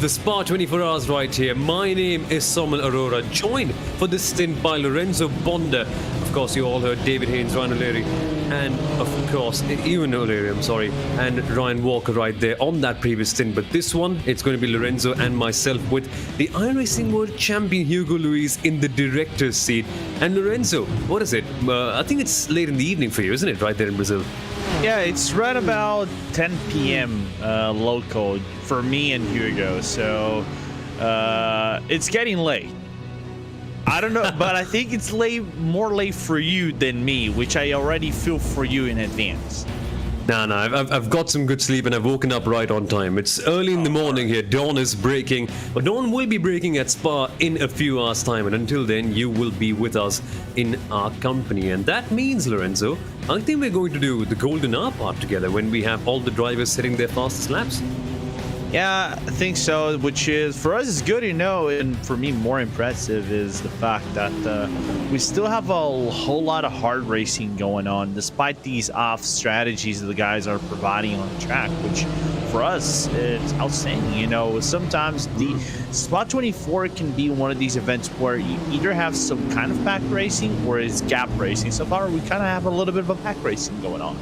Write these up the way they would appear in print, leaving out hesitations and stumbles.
the Spa 24 Hours right here. My name is Somal Aurora, joined for this stint by Lorenzo Bonda. Of course, you all heard David Haynes, Ryan O'Leary, and of course, Ewan O'Leary, and Ryan Walker right there on that previous stint. But this one, it's going to be Lorenzo and myself with the iRacing World Champion Hugo Luis in the director's seat. And Lorenzo, what is it? I think it's late in the evening for you, isn't it, right there in Brazil? Yeah, it's right about 10 p.m. Local for me and Hugo, so it's getting late. I don't know, but I think it's more late for you than me, which I already feel for you in advance. No, I've got some good sleep and I've woken up right on time. It's early in the morning here. Dawn is breaking, but dawn will be breaking at Spa in a few hours' time. And until then, you will be with us in our company. And that means, Lorenzo, I think we're going to do the golden hour part together when we have all the drivers setting their fastest laps. Yeah, I think so, which is, for us, is good to know, and for me, more impressive is the fact that we still have a whole lot of hard racing going on, despite these off strategies that the guys are providing on the track, which for us, it's outstanding. You know, sometimes the Spot 24 can be one of these events where you either have some kind of pack racing or it's gap racing. So far, we kind of have a little bit of a pack racing going on.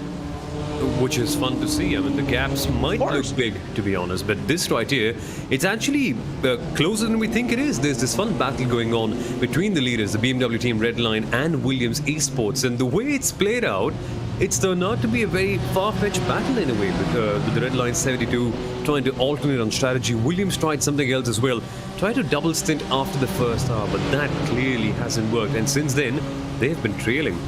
Which is fun to see. I mean, the gaps might look big, to be honest, but this right here, it's actually closer than we think it is. There's this fun battle going on between the leaders, the BMW team Redline and Williams Esports, and the way it's played out, it's turned out to be a very far-fetched battle in a way, with the Redline 72 trying to alternate on strategy. Williams tried something else as well, tried to double stint after the first hour, but that clearly hasn't worked, and since then, they've been trailing.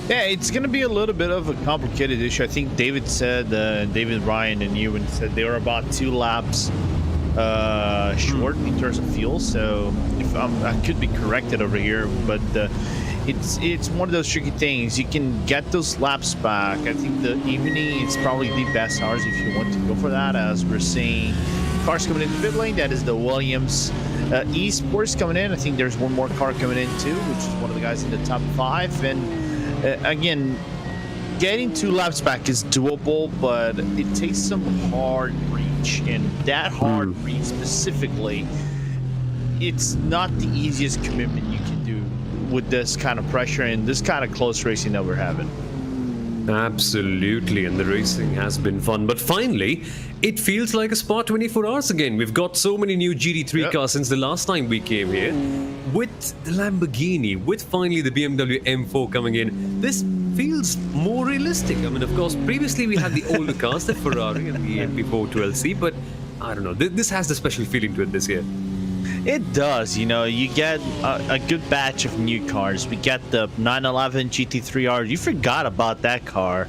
Yeah, it's going to be a little bit of a complicated issue. I think David said, David, Ryan, and Ewan said they were about 2 laps short in terms of fuel. So if I could be corrected over here, but it's one of those tricky things. You can get those laps back. I think the evening is probably the best hours if you want to go for that, as we're seeing cars coming in the pit lane. That is the Williams Esports coming in. I think there's one more car coming in too, which is one of the guys in the top 5. And again, getting 2 laps back is doable, but it takes some hard reach, and that hard reach specifically, it's not the easiest commitment you can do with this kind of pressure and this kind of close racing that we're having. Absolutely, and the racing has been fun, but finally it feels like a Spa 24 hours again. We've got so many new GT3 cars since the last time we came here, with the Lamborghini, with finally the BMW M4 coming in. This feels more realistic. I mean, of course, previously we had the older cars, the Ferrari and the MP4-12C, but I don't know, this has the special feeling to it this year. It does. You know, you get a good batch of new cars. We get the 911 GT3 R. You forgot about that car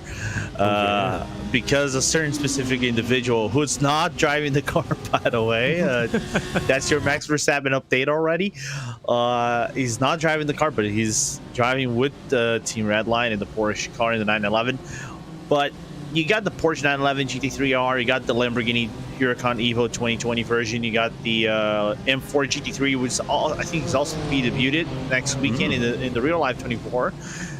because a certain specific individual who's not driving the car, by the way, that's your Max Verstappen update already. He's not driving the car, but he's driving with the Team Redline and the Porsche car in the 911. But you got the Porsche 911 GT3 R, you got the Lamborghini Huracan EVO 2020 version, you got the M4 GT3, which I think is also be debuted next weekend in the real life 24.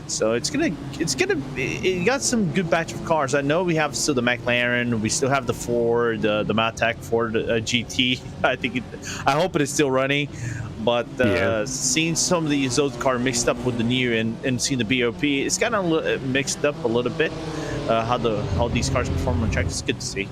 So it got some good batch of cars. I know we have still the McLaren, we still have the Ford, the Matec Ford GT. I hope it is still running. But seeing some of these old cars mixed up with the new and seeing the BOP, it's kind of mixed up a little bit. How these cars perform on track is good to see.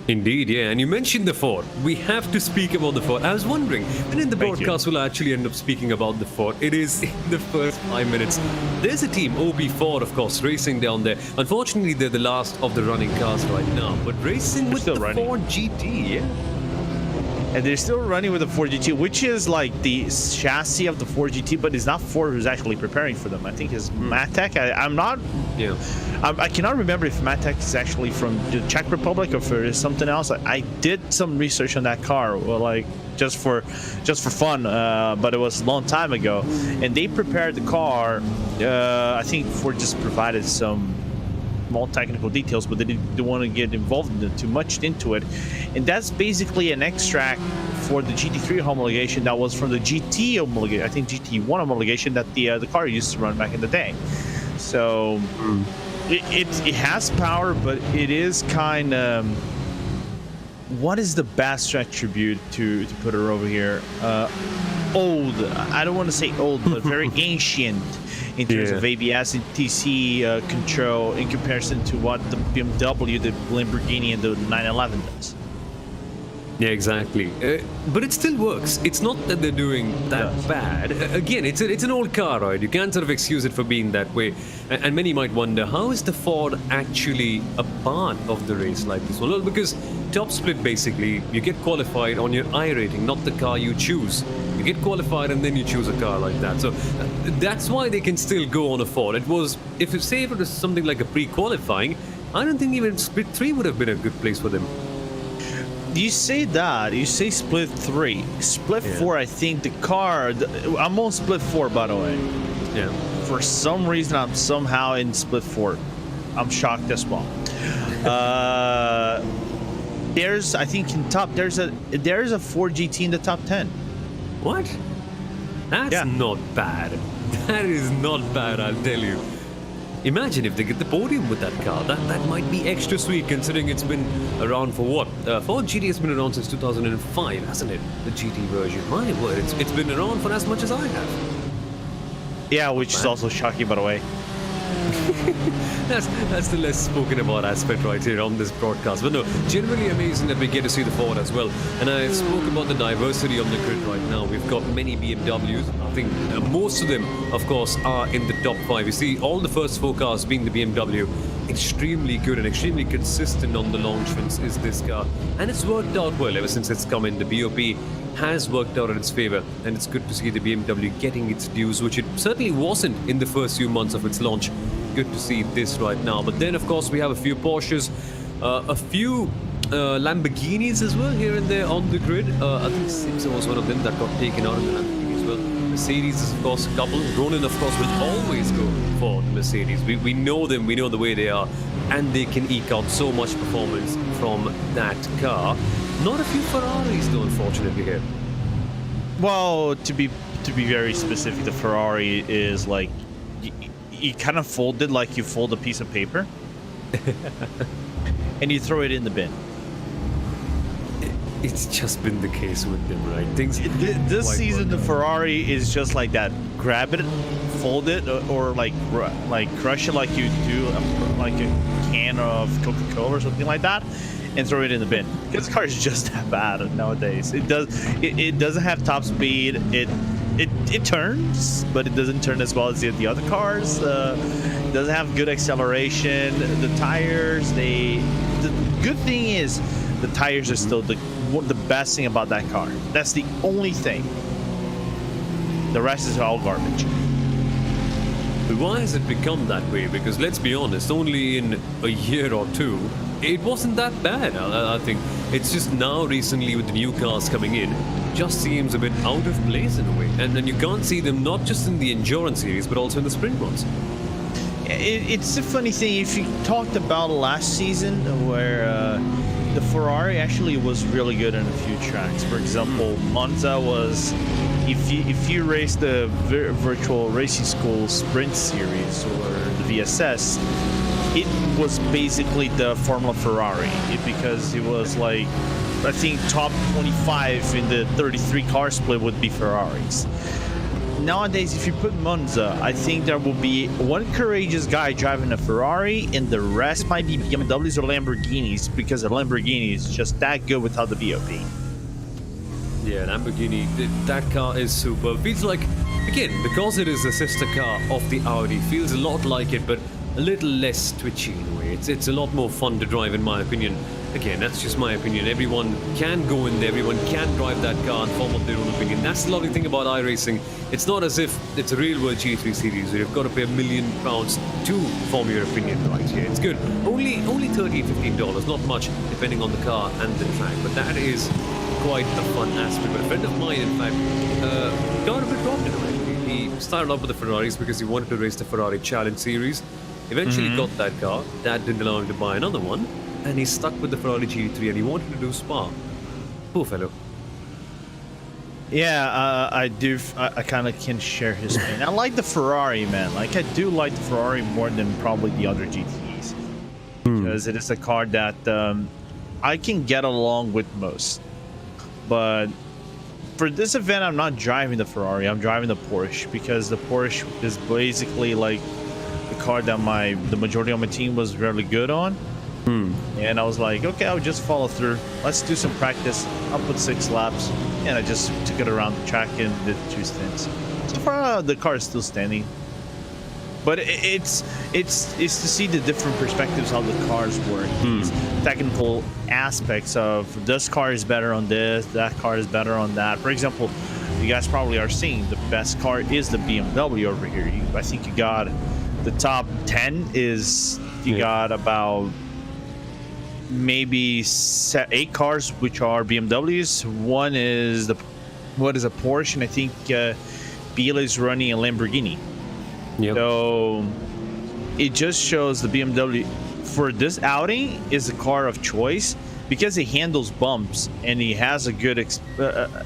Indeed, yeah. And you mentioned the Ford. We have to speak about the Ford. I was wondering, when in the broadcast we'll actually end up speaking about the Ford. It is in the first 5 minutes. There's a team, OB Ford, of course, racing down there. Unfortunately, they're the last of the running cars right now, but racing with the Ford GT, yeah. And they're still running with the Ford GT, which is like the chassis of the Ford GT, but it's not Ford who's actually preparing for them. I think it's Matec. I cannot remember if Matec is actually from the Czech Republic or if it is something else. I did some research on that car, like just for fun, but it was a long time ago. And they prepared the car. I think Ford just provided some more technical details, but they didn't want to get involved too much into it. And that's basically an extract for the GT3 homologation that was from the GT homologation, I think GT1 homologation that the car used to run back in the day. So it has power, but it is kind of what is the best attribute to put her over here? Old. I don't want to say old, but very ancient in terms of ABS and TC control in comparison to what the BMW, the Lamborghini, and the 911 does. Yeah, exactly. But it still works. It's not that they're doing that bad. Again, it's an old car, right? You can't sort of excuse it for being that way. And many might wonder, how is the Ford actually a part of the race like this one? Well, because top split, basically, you get qualified on your iRating, not the car you choose. You get qualified and then you choose a car like that. So that's why they can still go on a Ford. It was, if you say it was something like a pre-qualifying, I don't think even split 3 would have been a good place for them. You say that, you say split 3. Split 4, I think the car, I'm on split 4, by the way. Yeah. For some reason, I'm somehow in split 4. I'm shocked as well. There's, I think in top, there's a Ford GT in the top 10. What? That's not bad. That is not bad, I'll tell you. Imagine if they get the podium with that car. That might be extra sweet, considering it's been around for what? Ford GT has been around since 2005, hasn't it? The GT version. My word, it's been around for as much as I have. Yeah, which is also shocking, by the way. That's the less spoken about aspect right here on this broadcast. But no, generally amazing that we get to see the Ford as well. And I spoke about the diversity on the grid right now. We've got many BMWs. I think most of them, of course, are in the top 5. You see, all the first 4 cars being the BMW, extremely good and extremely consistent on the launch fence is this car. And it's worked out well ever since it's come in. The BOP has worked out in its favor, and it's good to see the BMW getting its dues, which it certainly wasn't in the first few months of its launch. Good to see this right now. But then, of course, we have a few Porsches, a few Lamborghinis as well here and there on the grid. I think Simpson was one of them that got taken out in the Lamborghini as well. Mercedes is, of course, a couple. Ronan, of course, will always go for the Mercedes. We know them, we know the way they are, and they can eke out so much performance from that car. Not a few Ferraris, though, unfortunately, here. Well, to be very specific, the Ferrari is like you kind of fold it like you fold a piece of paper, and you throw it in the bin. It's just been the case with them, right? This season, the Ferrari is just like that. Grab it, fold it, or like crush it like you do like a can of Coca-Cola or something like that, and throw it in the bin. Because the car is just that bad nowadays. It doesn't have top speed. It turns, but it doesn't turn as well as the other cars. It doesn't have good acceleration. The tires, the good thing is the tires are still the best thing about that car. That's the only thing. The rest is all garbage. But why has it become that way? Because let's be honest, only in a year or two, it wasn't that bad. I think it's just now recently with the new cars coming in, just seems a bit out of place in a way. And then you can't see them not just in the endurance series, but also in the sprint ones. It's a funny thing. If you talked about last season where the Ferrari actually was really good on a few tracks. For example, Monza was, if you race the virtual racing school sprint series or the VSS, it was basically the Formula Ferrari because it was like, I think top 25 in the 33 car split would be Ferraris. Nowadays, if you put Monza, I think there will be one courageous guy driving a Ferrari, and the rest might be BMWs or Lamborghinis, because the Lamborghini is just that good without the VOP. Yeah, Lamborghini, that car is super. Feels like, again, because it is a sister car of the Audi, feels a lot like it, but a little less twitchy in a way. It's a lot more fun to drive, in my opinion. Again, that's just my opinion. Everyone can go in there, everyone can drive that car and form up their own opinion. That's the lovely thing about iRacing. It's not as if it's a real world GT3 series where you've got to pay £1 million to form your opinion right here. It's good. Only $13, $15, not much, depending on the car and the track. But that is quite a fun aspect. But a friend of mine, in fact, got a bit robbed in a way. He started off with the Ferraris because he wanted to race the Ferrari Challenge Series. Eventually got that car. That didn't allow him to buy another one. And he's stuck with the Ferrari GT3 and he wanted to do Spa. Poor fellow. Yeah, I do. I kind of can share his pain. I like the Ferrari, man. Like, I do like the Ferrari more than probably the other GTs. Because it is a car that I can get along with most, but for this event, I'm not driving the Ferrari. I'm driving the Porsche because the Porsche is basically like the car that the majority of my team was really good on. And I was like, okay, I'll just follow through. Let's do some practice. I'll put 6 laps, and I just took it around the track and did 2 stints. So far, the car is still standing. But it's to see the different perspectives how the cars work. These technical aspects of this car is better on this, that car is better on that. For example, you guys probably are seeing the best car is the BMW over here. I think you got the top 10 is you got about maybe 8 cars which are BMWs. One is a Porsche, and I think Biela is running a Lamborghini. Yep. So it just shows the BMW for this outing is a car of choice because it handles bumps and he has a good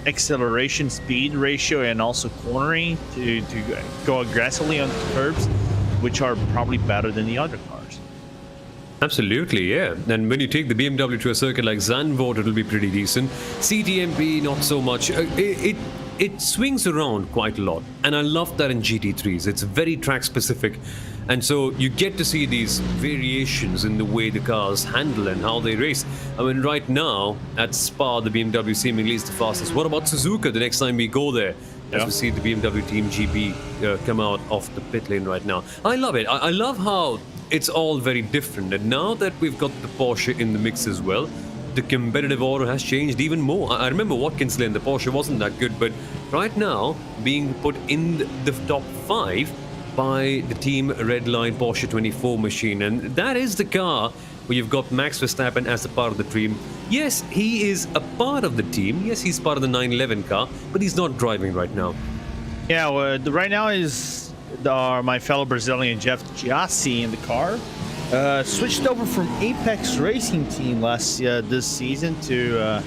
acceleration speed ratio and also cornering to go aggressively on curbs, which are probably better than the other cars. Absolutely, yeah. And when you take the BMW to a circuit like Zandvoort, it'll be pretty decent. CTMP, not so much. It swings around quite a lot, and I love that in GT3s. It's very track specific, and so you get to see these variations in the way the cars handle and how they race. I mean, right now at Spa, the BMW seemingly is the fastest. What about Suzuka the next time we go there? As we see the BMW Team GB come out of the pit lane right now. I love it. I love how it's all very different, and now that we've got the Porsche in the mix as well, the competitive order has changed even more. I remember Watkins Lane, the Porsche wasn't that good, but right now being put in the top 5 by the Team Redline Porsche 24 machine, and that is the car where you've got Max Verstappen as a part of the team. Yes, he is a part of the team. Yes, he's part of the 911 car, but he's not driving right now. Yeah, well, right now is my fellow Brazilian Jeff Giassi in the car. Switched over from Apex Racing team this season to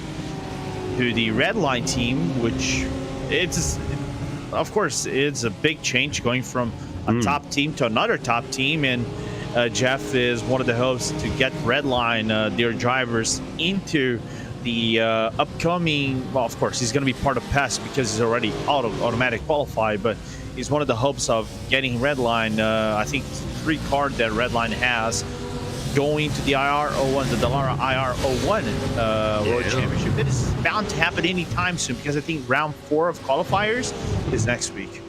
the Redline team, which of course it's a big change going from a top team to another top team, and Jeff is one of the hopes to get Redline their drivers into the upcoming. Well, of course he's going to be part of PES because he's already automatic qualified, but he's one of the hopes of getting Redline. I think 3 card that Redline has going to the IR01, the Dallara IR01 World Championship. That is bound to happen anytime soon because I think round 4 of qualifiers is next week.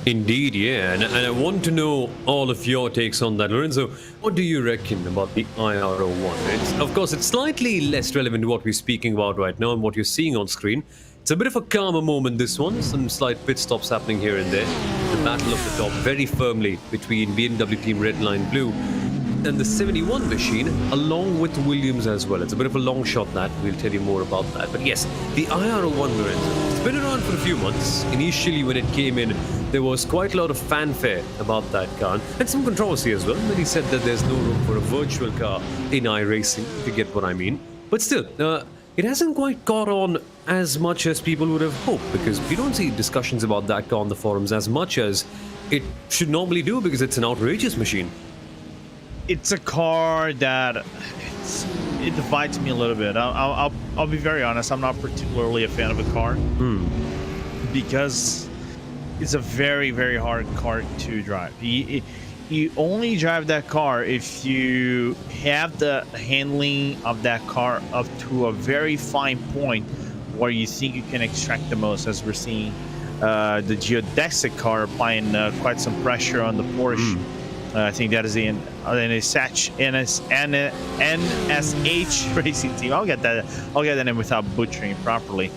Indeed, yeah, and I want to know all of your takes on that. Lorenzo, what do you reckon about the IR01? Of course, it's slightly less relevant to what we're speaking about right now and what you're seeing on screen. It's a bit of a calmer moment, this one. Some slight pit stops happening here and there. The battle of the top very firmly between BMW Team Redline Blue and the 71 machine, along with Williams as well. It's a bit of a long shot that. We'll tell you more about that. But yes, the IR01, Lorenzo, it's been around for a few months. Initially, when it came in, there was quite a lot of fanfare about that car, and some controversy as well. Many said that there's no room for a virtual car in iRacing, if you get what I mean. But still, it hasn't quite caught on as much as people would have hoped, because we don't see discussions about that car on the forums as much as it should normally do, because it's an outrageous machine. It's a car that it divides me a little bit. I'll be very honest. I'm not particularly a fan of a car because it's a very, very hard car to drive. You only drive that car if you have the handling of that car up to a very fine point where you think you can extract the most, as we're seeing the geodesic car applying quite some pressure on the Porsche. I think that is the NSH Racing team. I'll get that in without butchering it properly,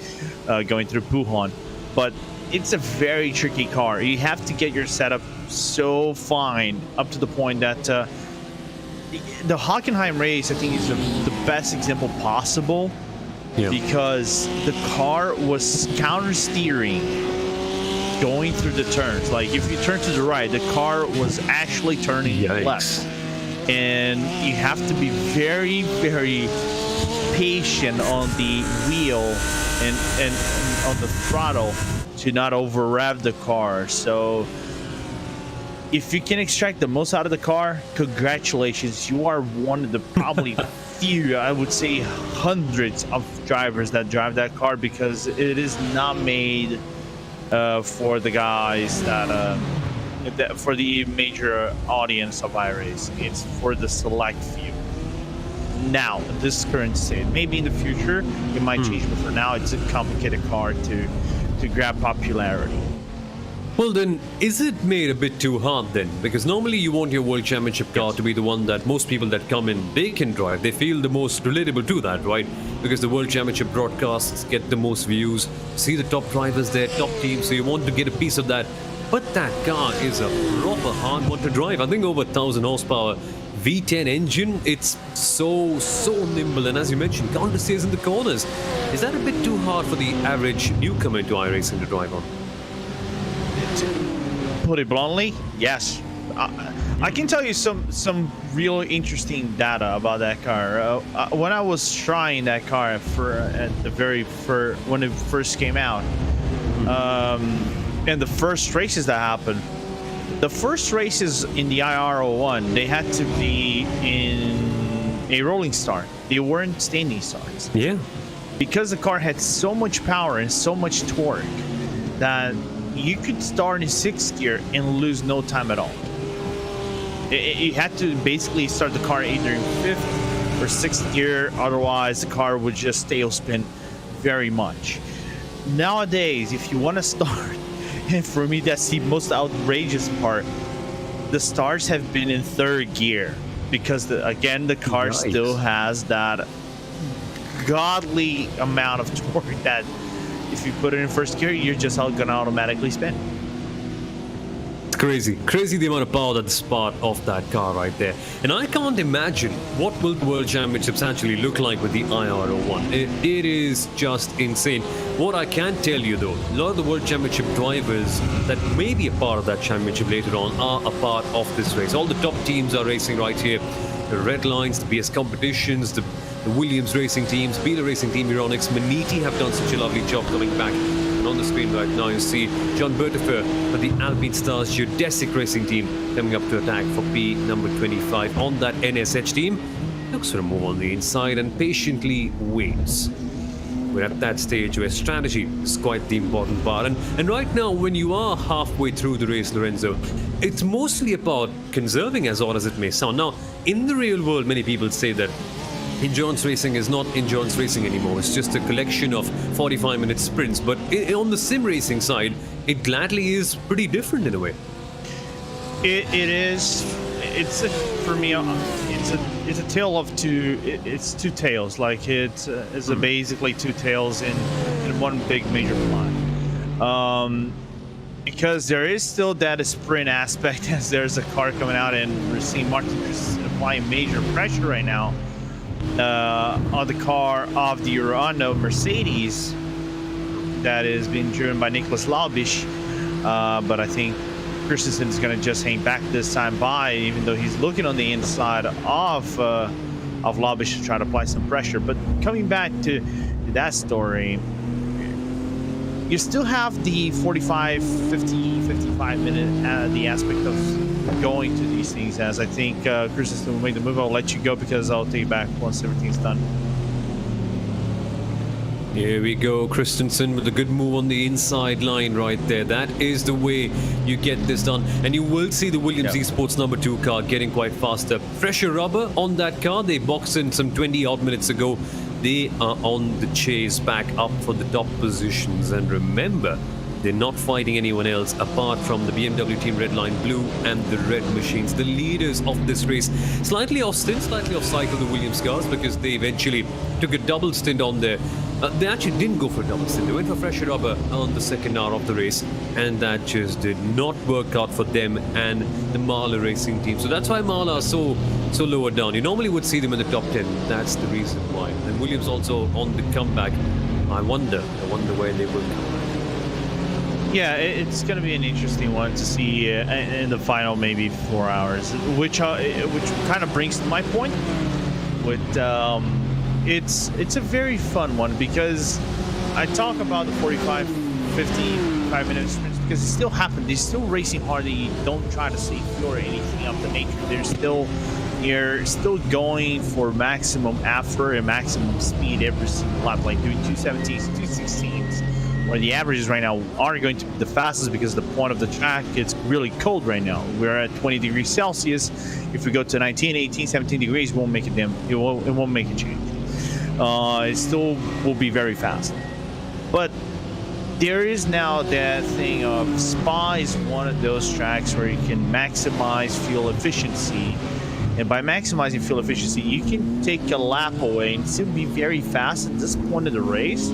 going through Pujon. But it's a very tricky car. You have to get your setup so fine up to the point that the Hockenheim race, I think, is the best example possible, because the car was counter steering going through the turns. Like, if you turn to the right, the car was actually turning left, and you have to be very, very patient on the wheel and on the throttle to not over rev the car. So if you can extract the most out of the car, congratulations, you are one of the probably few, I would say hundreds of drivers that drive that car, because it is not made for the guys for the major audience of iRacing. It's for the select few. Now, this current state, maybe in the future it might change, but for now it's a complicated car to grab popularity. Well then, is it made a bit too hard then? Because normally you want your World Championship car to be the one that most people that come in, they can drive. They feel the most relatable to that, right? Because the World Championship broadcasts get the most views, see the top drivers there, top teams, so you want to get a piece of that. But that car is a proper hard one to drive. I think over 1,000 horsepower, V10 engine, it's so nimble, and as you mentioned, counter steers in the corners. Is that a bit too hard for the average newcomer to iRacing to drive on? Put it bluntly, yes. I can tell you some real interesting data about that car. When I was trying that car when it first came out, and the first races that happened, the first races in the IR01, they had to be in a rolling start. They weren't standing starts. Yeah. Because the car had so much power and so much torque that you could start in 6th gear and lose no time at all. You had to basically start the car either in 5th or 6th gear, otherwise the car would just tailspin very much. Nowadays, if you want to start, and for me that's the most outrageous part, the starts have been in 3rd gear, because again the car still has that godly amount of torque that if you put it in 1st gear, you're just gonna automatically spin. It's crazy the amount of power that's part of that car right there. And I can't imagine what will the World Championships actually look like with the IR01. It is just insane. What I can tell you though, a lot of the World Championship drivers that may be a part of that championship later on are a part of this race. All the top teams are racing right here. The Red Lines, the BS competitions, the Williams racing teams, Bealer racing team, Euronics, Maniti have done such a lovely job coming back. And on the screen right now you see John Bertefer for the Alpine Stars Geodesic racing team coming up to attack for P number 25 on that NSH team. Looks for a move on the inside and patiently waits. We're at that stage where strategy is quite the important part. And right now, when you are halfway through the race, Lorenzo, it's mostly about conserving, as odd as it may sound. Now, in the real world, many people say that endurance racing is not endurance racing anymore. It's just a collection of 45-minute sprints. But on the sim racing side, it gladly is pretty different in a way. It is. For me, it's a tale of two. It's two tales. Like it's basically two tales in one big major plot. Because there is still that sprint aspect, as there's a car coming out, and we're seeing Martin applying major pressure right now on the car of the Urano Mercedes that is being driven by Nicholas Laubisch. But I think Christensen is going to just hang back this time by, even though he's looking on the inside of Laubisch to try to apply some pressure. But coming back to that story, you still have the 45, 50, 55 minute, the aspect of going to these things, as I think Christensen will make the move. I'll let you go because I'll take you back once everything's done. Here we go, Christensen with a good move on the inside line right there. That is the way you get this done. And you will see the Williams Esports number 2 car getting quite faster. Fresher rubber on that car. They boxed in some 20 odd minutes ago. They are on the chase back up for the top positions. And remember, they're not fighting anyone else apart from the BMW Team Redline Blue and the Red Machines, the leaders of this race. Slightly off stint, slightly off cycle, the Williams cars, because they eventually took a double stint on there. They actually didn't go for a double stint. They went for fresher rubber on the second hour of the race, and that just did not work out for them and the Marla racing team. So that's why Marla are so lower down. You normally would see them in the top 10. That's the reason why. And Williams also on the comeback. I wonder where they will come back. Yeah, it's going to be an interesting one to see in the final maybe 4 hours, which kind of brings to my point with it's a very fun one, because I talk about the 45, 55 minute sprints because it still happens. They're still racing hard. They don't try to save fuel or anything of the nature. They're still here, still going for maximum effort and maximum speed every single lap, like doing 217s, 216s, where the averages right now are going to be the fastest because the point of the track, it's really cold right now. We're at 20 degrees Celsius. If we go to 19, 18, 17 degrees, it won't make it won't make a change. It still will be very fast. But there is now that thing of Spa is one of those tracks where you can maximize fuel efficiency. And by maximizing fuel efficiency, you can take a lap away and still be very fast at this point of the race.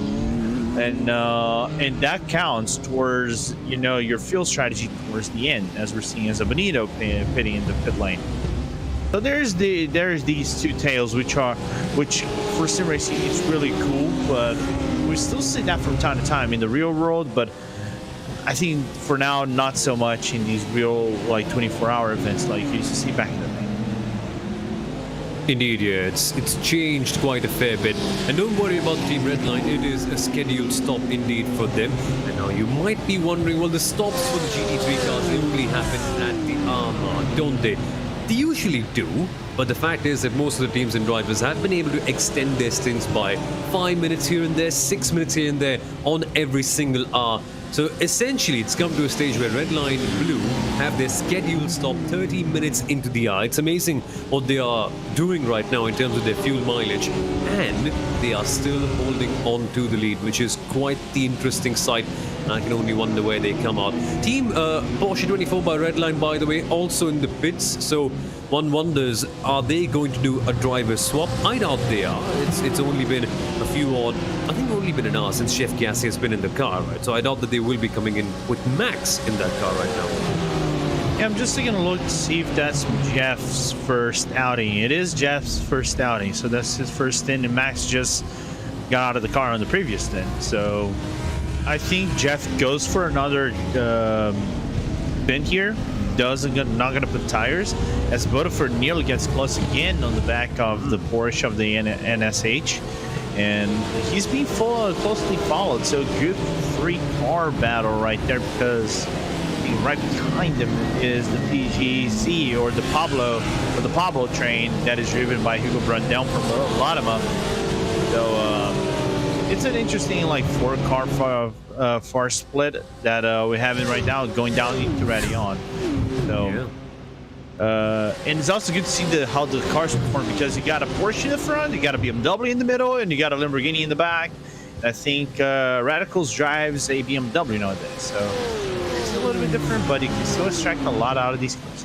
And that counts towards, you know, your fuel strategy towards the end, as we're seeing as a Bonito pitting in the pit lane. So there's these two tails, which for sim racing it's really cool, but we still see that from time to time in the real world. But I think for now, not so much in these real like 24-hour events like you used to see back in the day. Indeed, yeah, it's changed quite a fair bit. And don't worry about Team Redline, it is a scheduled stop indeed for them. And now you might be wondering, well, the stops for the GT3 cars only happen at the R, don't they? They usually do, but the fact is that most of the teams and drivers have been able to extend their stints by 5 minutes here and there, 6 minutes here and there on every single R. So essentially, it's come to a stage where Redline and Blue have their scheduled stop 30 minutes into the hour. It's amazing what they are doing right now in terms of their fuel mileage. And they are still holding on to the lead, which is quite the interesting sight. And I can only wonder where they come out. Team Porsche 24 by Redline, by the way, also in the pits. So one wonders, are they going to do a driver swap? I doubt they are. It's only been a few odd, I think only been an hour since Chef Gassi has been in the car, right? So I doubt that they will be coming in with Max in that car right now. Yeah, I'm just taking a look to see if that's Jeff's first outing. It is Jeff's first outing, so that's his first stint, and Max just got out of the car on the previous stint. So I think Jeff goes for another bend here. Not going to put tires, as Butterford nearly gets close again on the back of the Porsche of the NSH, and he's being closely followed. So good 3-car battle right there, because right behind him is the PGC or the Pablo train that is driven by Hugo Brundell from Latimer. So it's an interesting like 4-car far split that we're having right now, going down into Radion. So, and it's also good to see how the cars perform, because you got a Porsche in the front, you got a BMW in the middle, and you got a Lamborghini in the back. I think Radicals drives a BMW nowadays, so it's a little bit different, but you can still extract a lot out of these cars.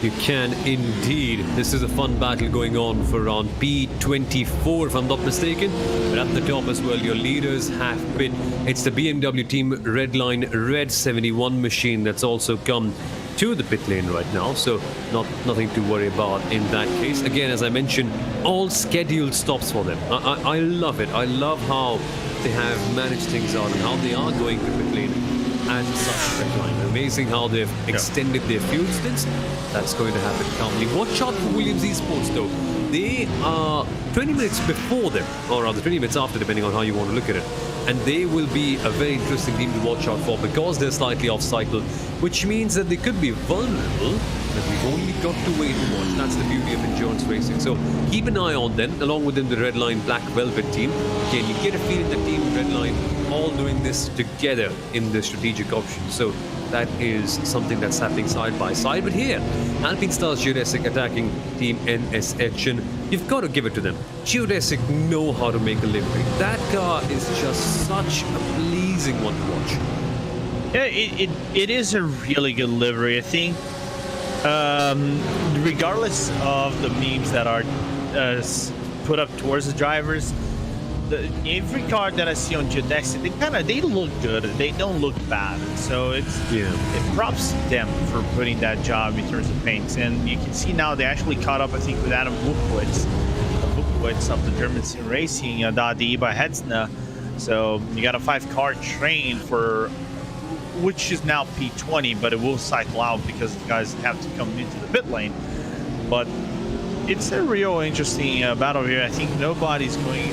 You can indeed. This is a fun battle going on for round P24, if I'm not mistaken. But at the top as well, your leaders have been. It's the BMW team Redline Red 71 machine that's also come to the pit lane right now. So nothing to worry about in that case. Again, as I mentioned, all scheduled stops for them. I love it. I love how they have managed things out and how they are going to pit lane at such a time. Amazing how they've extended their fuel stints. That's going to happen calmly. Watch out for Williams Esports though. They are 20 minutes before them, or rather 20 minutes after, depending on how you want to look at it. And they will be a very interesting team to watch out for, because they're slightly off cycle, which means that they could be vulnerable, but we've only got to wait and watch. That's the beauty of endurance racing. So keep an eye on them, along with them, the Redline Black Velvet team. Again, you get a feeling the team Redline all doing this together in the strategic option. So that is something that's happening side by side. But here, Alpine Stars Geodesic attacking Team NSH, and you've got to give it to them. Geodesic know how to make a livery. That car is just such a pleasing one to watch. Yeah, it is a really good livery. I think, regardless of the memes that are put up towards the drivers, every car that I see on Geodesic, they look good. They don't look bad. So it props them for putting that job in terms of paints. And you can see now they actually caught up, I think, with Adam Wupwitz of the German Sim Racing, the by Hetzner. So you got a 5-car train which is now P20, but it will cycle out because the guys have to come into the pit lane. But it's a real interesting battle here. I think nobody's going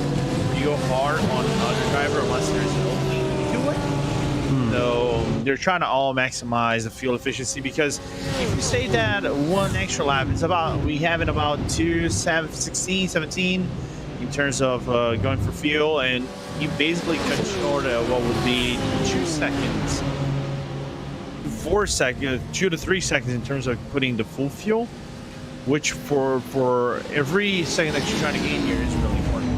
real hard on another driver unless there's an opening to do it. So they're trying to all maximize the fuel efficiency, because if you say that one extra lap is about, we have it about 2:16, 17 in terms of going for fuel, and you basically cut short what would be 2 seconds, 4 seconds, 2 to 3 seconds in terms of putting the full fuel, which for every second that you're trying to gain here is really important.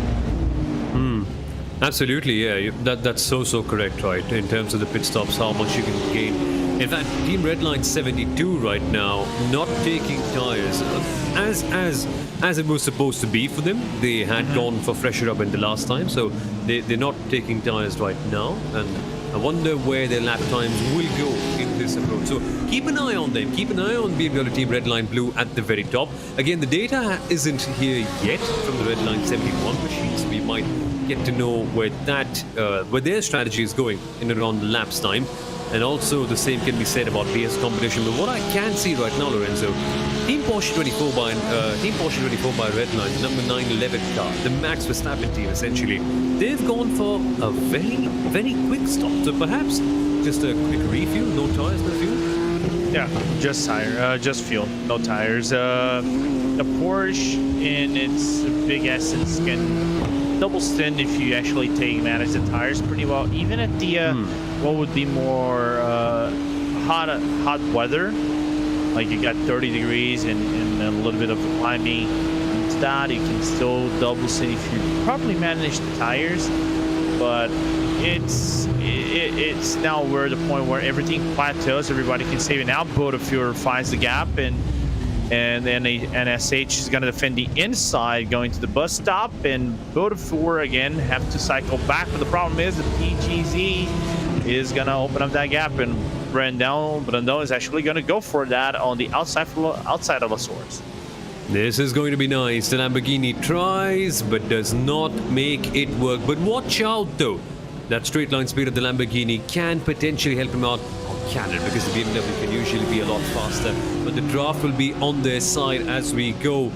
Absolutely, yeah. That's so correct, right? In terms of the pit stops, how much you can gain. In fact, Team Redline 72 right now, not taking tires as it was supposed to be for them. They had gone for fresher up in the last time, so they're not taking tires right now, and I wonder where their lap times will go in this approach. So keep an eye on them. Keep an eye on BMW Team Redline Blue at the very top. Again, the data isn't here yet from the Redline 71 machines. We might get to know where their strategy is going in and around the laps time. And also the same can be said about PS competition. But what I can see right now, Lorenzo, Team Porsche 24 by Redline, number 911 car, the Max Verstappen team essentially, they've gone for a very quick stop. So perhaps just a quick refuel, no tires, no fuel. Yeah, just fuel, no tires. The Porsche, in its big essence, can double stint if you actually manage the tires pretty well, even at the what would be more hot weather, like you got 30 degrees and a little bit of climbing. Into that, you can still double stint if you properly manage the tires. But it's now we're at the point where everything plateaus, everybody can save it. Now Bodefuhr finds the gap, and then NSH is going to defend the inside going to the bus stop, and Bodefuhr again have to cycle back. But the problem is the PGZ is going to open up that gap, and Brandon is actually going to go for that on the outside of the source. This is going to be nice. The Lamborghini tries but does not make it work. But watch out though. That straight line speed of the Lamborghini can potentially help him out. Can it? Because the BMW can usually be a lot faster. But the draft will be on their side as we go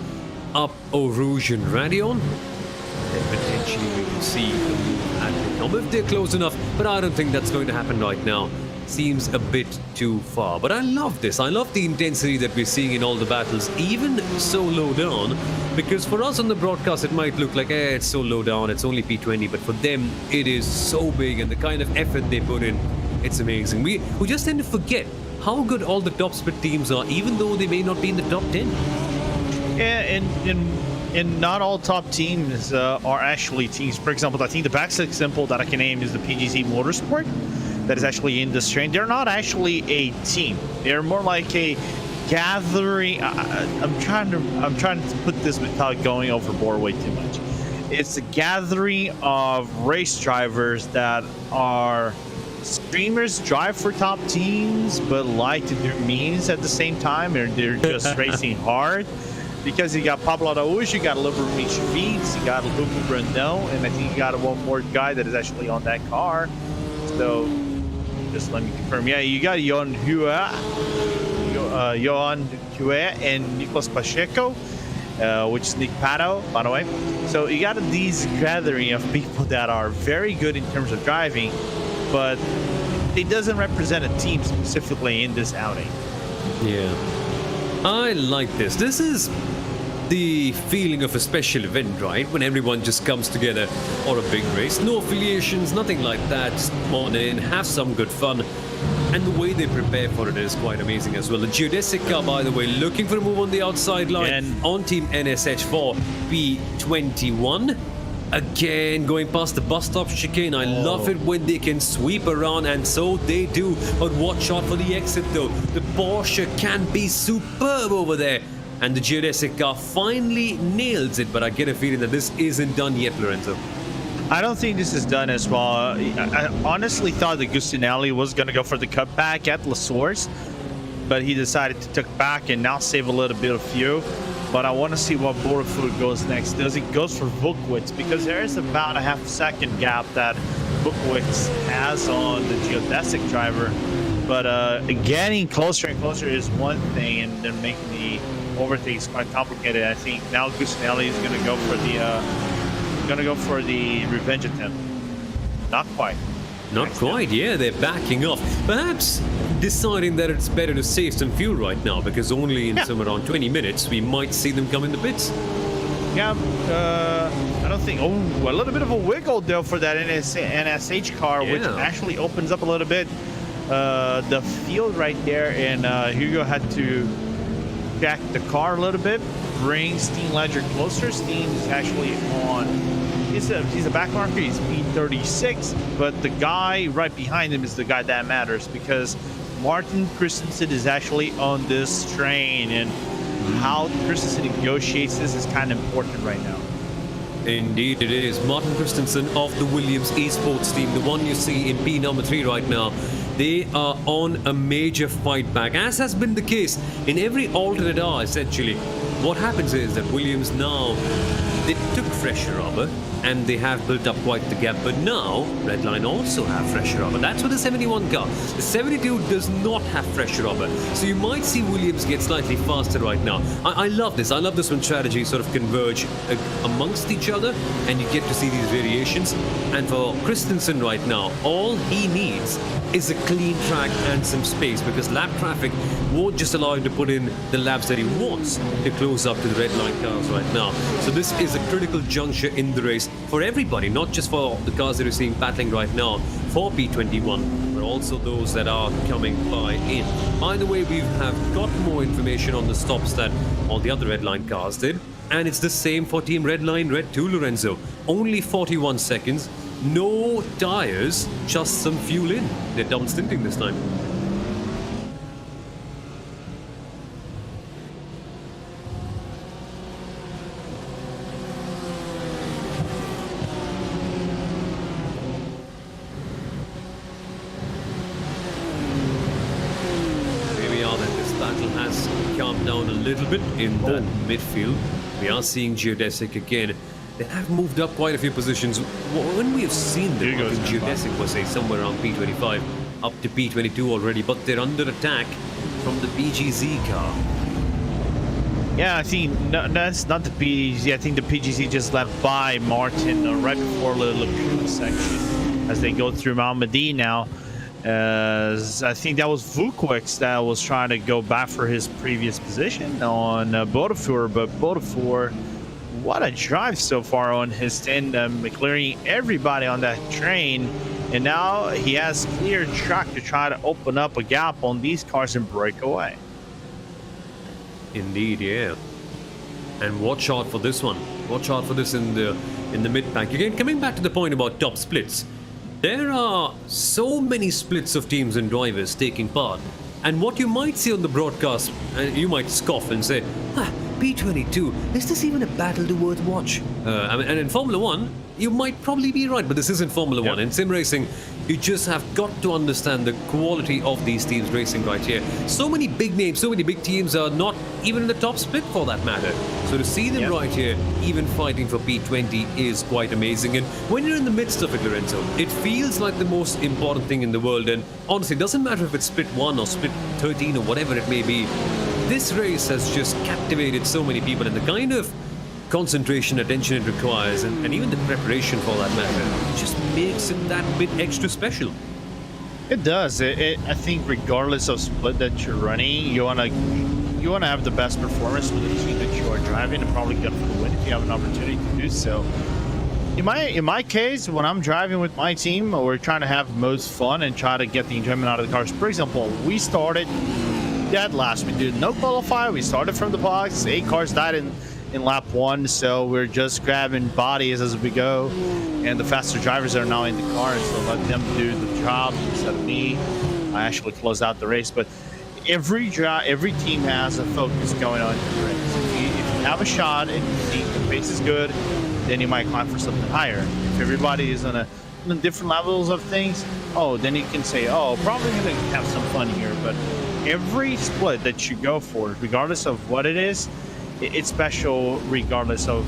up Eau Rouge and Radion. And potentially we will see the move at the top if they're close enough. But I don't think that's going to happen right now. Seems a bit too far. But I love this. I love the intensity that we're seeing in all the battles, even so low down. Because for us on the broadcast, it might look like, it's so low down, it's only P20. But for them, it is so big, and the kind of effort they put in, it's amazing. We just tend to forget how good all the top split teams are, even though they may not be in the top 10. Yeah, and not all top teams are actually teams. For example, I think the best example that I can name is the PGZ Motorsport, that is actually in this train. They're not actually a team. They're more like a gathering. I'm trying to put this without going overboard way too much. It's a gathering of race drivers that are streamers, drive for top teams, but like to do memes at the same time, or they're just racing hard. Because you got Pablo Araújo, you got Liberty Schwitz, you got Luca Brandão, and I think you got one more guy that is actually on that car. So just let me confirm. Yeah, you got Johan Hue and Nicolas Pacheco, which is Nick Pato, by the way. So you got these gathering of people that are very good in terms of driving, but it doesn't represent a team specifically in this outing. Yeah. I like this. This is the feeling of a special event, right? When everyone just comes together, or a big race. No affiliations, nothing like that. Just come on in, have some good fun. And the way they prepare for it is quite amazing as well. The geodesic car, by the way, looking for a move on the outside line. And on Team NSH for P21. Again, going past the bus stop chicane. I love it when they can sweep around, and so they do. But watch out for the exit though. The Porsche can be superb over there. And the geodesic car finally nails it, but I get a feeling that this isn't done yet, Lorenzo. I don't think this is done as well. I honestly thought that Gustinelli was going to go for the cutback at La Source, but he decided to take back and now save a little bit of fuel. But I want to see what Bodefuhr goes next. Does he goes for Vukwitz? Because there is about a half-second gap that Vukwitz has on the geodesic driver. But getting closer and closer is one thing, and then making the overtakes quite complicated. I think now Gustinelli is going to go for the revenge attempt. Not quite. Not quite, yeah, they're backing off. Perhaps deciding that it's better to save some fuel right now, because only in some around 20 minutes we might see them come in the pits. Yeah, I don't think. Oh, a little bit of a wiggle though for that NSH car, which actually opens up a little bit the field right there. And Hugo had to jack the car a little bit, bring Steam Ledger closer. Steam is actually on. He's a back marker. He's P36, but the guy right behind him is the guy that matters, because Martin Christensen is actually on this train, and how Christensen negotiates this is kind of important right now. Indeed it is. Martin Christensen of the Williams esports team, the one you see in P number 3 right now, they are on a major fight back, as has been the case in every alternate hour essentially. What happens is that Williams now, they took fresher rubber and they have built up quite the gap, but now Redline also have fresher rubber. That's for the 71 car. The 72 does not have fresher rubber, so you might see Williams get slightly faster right now. I love this. I love this when strategies sort of converge amongst each other and you get to see these variations. And for Christensen right now, all he needs is a clean track and some space, because lap traffic won't just allow him to put in the laps that he wants to close up to the red line cars right now. So this is a critical juncture in the race for everybody, not just for the cars that you're seeing battling right now for P21, but also those that are coming by in. By the way, we have got more information on the stops that all the other red line cars did, and it's the same for Team Redline Red 2, Lorenzo. Only 41 seconds. No tires, just some fuel in. They're done stinting this time. Here we are then. This battle has calmed down a little bit in that midfield. We are seeing Geodesic again. They have moved up quite a few positions. When we have seen them, I think Geodesic was somewhere around P25 up to P22 already, but they're under attack from the PGZ car. Yeah, I think that's not the PGZ. I think the PGZ just left by Martin right before the Lacuna section as they go through Malmedy now. I think that was Vukovic that was trying to go back for his previous position on Bodefour, but Bodefour, what a drive so far on his stint, McLaren everybody on that train, and now he has clear track to try to open up a gap on these cars and break away. Indeed, yeah. And watch out for this one. Watch out for this in the mid pack. Again, coming back to the point about top splits, there are so many splits of teams and drivers taking part, and what you might see on the broadcast, and you might scoff and say, P22, is this even a battle to worth watch? And in Formula 1, you might probably be right, but this isn't Formula 1. In sim racing, you just have got to understand the quality of these teams racing right here. So many big names, so many big teams are not even in the top split for that matter. So to see them right here, even fighting for P20, is quite amazing. And when you're in the midst of it, Lorenzo, it feels like the most important thing in the world. And honestly, it doesn't matter if it's split 1 or split 13 or whatever it may be. This race has just captivated so many people, and the kind of concentration, attention it requires, and even the preparation for that matter, just makes it that bit extra special. It does. I think regardless of split that you're running, you wanna have the best performance with the team that you are driving, and probably go for the win if you have an opportunity to do so. In my case, when I'm driving with my team, we're trying to have most fun and try to get the enjoyment out of the cars. For example, we started dead last. We did no qualifier. We started from the box. 8 cars died in lap 1, so we're just grabbing bodies as we go, and the faster drivers are now in the car, and so let them do the job instead of me. I actually closed out the race, but every team has a focus going on in the race. If you have a shot and you think the pace is good, then you might climb for something higher. If everybody is on different levels of things, then you can say, probably gonna have some fun here. But every split that you go for, regardless of what it is, it's special regardless of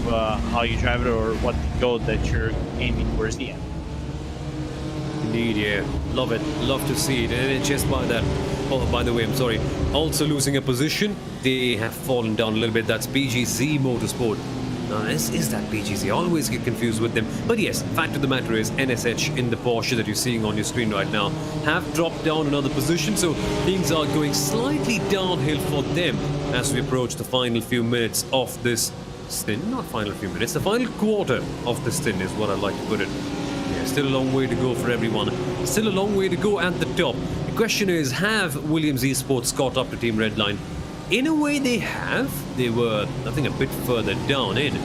how you drive it or what the goal that you're aiming towards the end. Indeed, yeah. Love it. Love to see it. And just by that, by the way, I'm sorry, also losing a position, they have fallen down a little bit. That's BGZ Motorsport. Now, this is that PGC. I always get confused with them. But yes, fact of the matter is, NSH in the Porsche that you're seeing on your screen right now have dropped down another position, so things are going slightly downhill for them as we approach the final few minutes of this stint. Not final few minutes, the final quarter of the stint is what I'd like to put it. Yeah, still a long way to go for everyone. Still a long way to go at the top. The question is, have Williams Esports caught up to Team Redline? In a way they have. They were, I think, a bit further down in.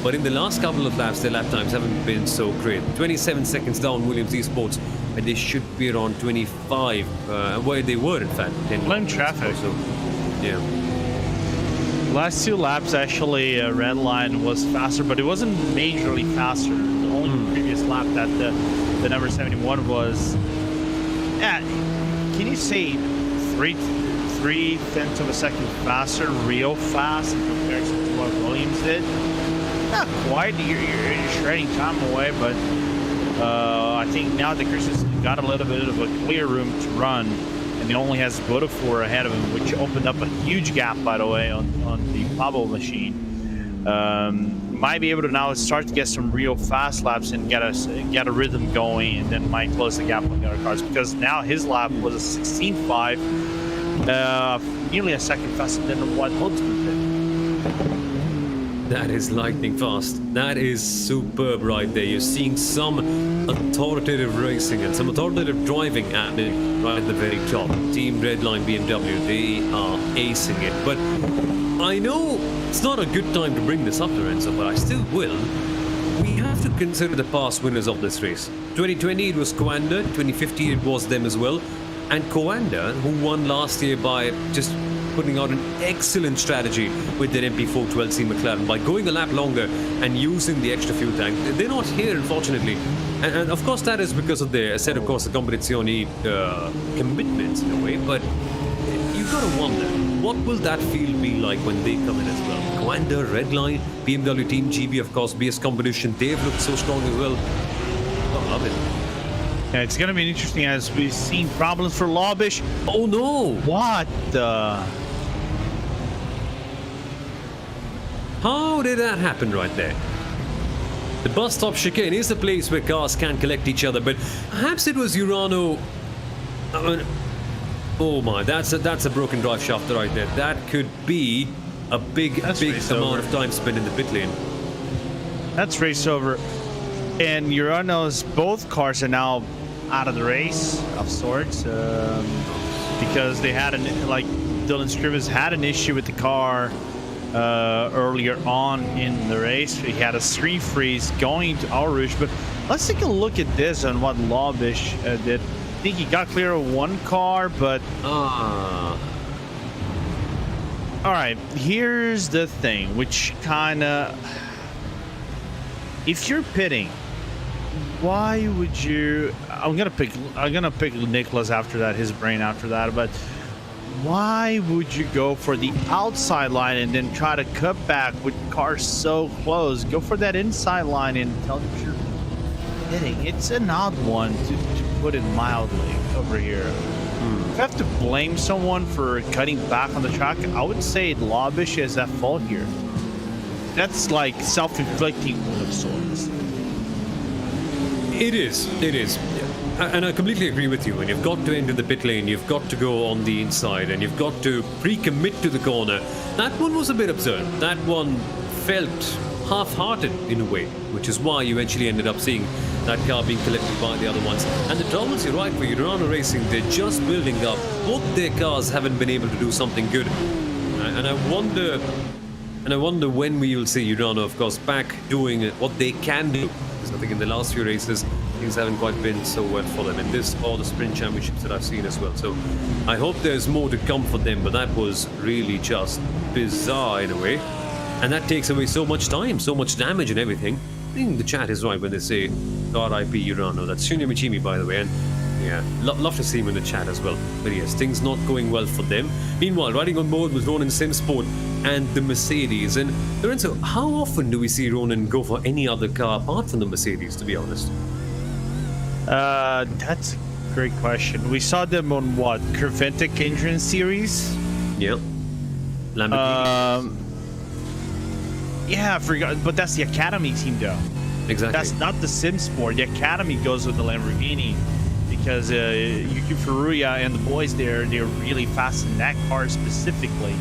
But in the last couple of laps, their lap times haven't been so great. 27 seconds down Williams Esports, and they should be around 25, where they were, in fact. Blame traffic. So, yeah. Last 2 laps, actually, Redline was faster, but it wasn't majorly faster. The only previous lap that the number 71 was... can you say 3/10 of a second faster, real fast in comparison to what Williams did? Not quite. You're shredding time away, but I think now that Chris has got a little bit of a clear room to run, and he only has Botafour ahead of him, which opened up a huge gap, by the way, on the Pablo machine. Might be able to now start to get some real fast laps and get a rhythm going, and then might close the gap on the other cars, because now his lap was a 16.5. Nearly a second faster than what Heusinkveld did. That is lightning fast. That is superb right there. You're seeing some authoritative racing and some authoritative driving happening right at the very top. Team Redline BMW, they are acing it. But I know it's not a good time to bring this up, Lorenzo, but I still will. We have to consider the past winners of this race. 2020 it was Coanda, 2015 it was them as well. And Coanda, who won last year by just putting out an excellent strategy with their MP4-12C McLaren by going a lap longer and using the extra fuel tank. They're not here, unfortunately. And of course, that is because of their Assetto Corsa Competizione commitments in a way. But you've got to wonder, what will that field be like when they come in as well? Coanda, Redline, BMW Team GB, of course, BS Competition. They've looked so strong as well. I love it. Yeah, it's gonna be interesting as we've seen problems for Labish. Oh no! What the? How did that happen right there? The bus stop chicane is a place where cars can collect each other, but perhaps it was Urano. Oh my, that's a broken drive shaft right there. That could be a big amount of time spent in the pit lane. That's race over. And Urano's both cars are now out of the race of sorts, because they had like Dylan Scrivens had an issue with the car earlier on in the race. He had a screen freeze going to Eau Rouge, but let's take a look at this and what Labish did. I think he got clear of one car, but all right, here's the thing, which kind of, if you're pitting, why would you? I'm gonna pick Nicholas after that, his brain after that. But why would you go for the outside line and then try to cut back with cars so close? Go for that inside line and tell them you're hitting. It's an odd one to put it mildly over here. If I have to blame someone for cutting back on the track, I would say Labish is at fault here. That's like self-inflicting of sorts. It is. And I completely agree with you. When you've got to enter the pit lane, you've got to go on the inside, and you've got to pre-commit to the corner. That one was a bit absurd. That one felt half-hearted in a way, which is why you eventually ended up seeing that car being collected by the other ones. And the troubles, you're right, for Urano Racing, they're just building up. Both their cars haven't been able to do something good. And I wonder when we will see Urano, of course, back doing what they can do. I think in the last few races, things haven't quite been so well for them in this or the sprint championships that I've seen as well. So I hope there's more to come for them, but that was really just bizarre in a way. And that takes away so much time, so much damage and everything. I think the chat is right when they say RIP Urano. That's Shunya Michimi, by the way. And yeah, love to see him in the chat as well. But yes, things not going well for them. Meanwhile, riding on board was Ronan Simsport and the Mercedes. And Lorenzo, how often do we see Ronan go for any other car apart from the Mercedes, to be honest? That's a great question. We saw them on what? Curventic Endurance Series? Yeah. Lamborghini. Yeah, I forgot. But that's the Academy team, though. Exactly. That's not the Sim Sport. The Academy goes with the Lamborghini because Yuki Furuya and the boys there, they're really fast in that car specifically.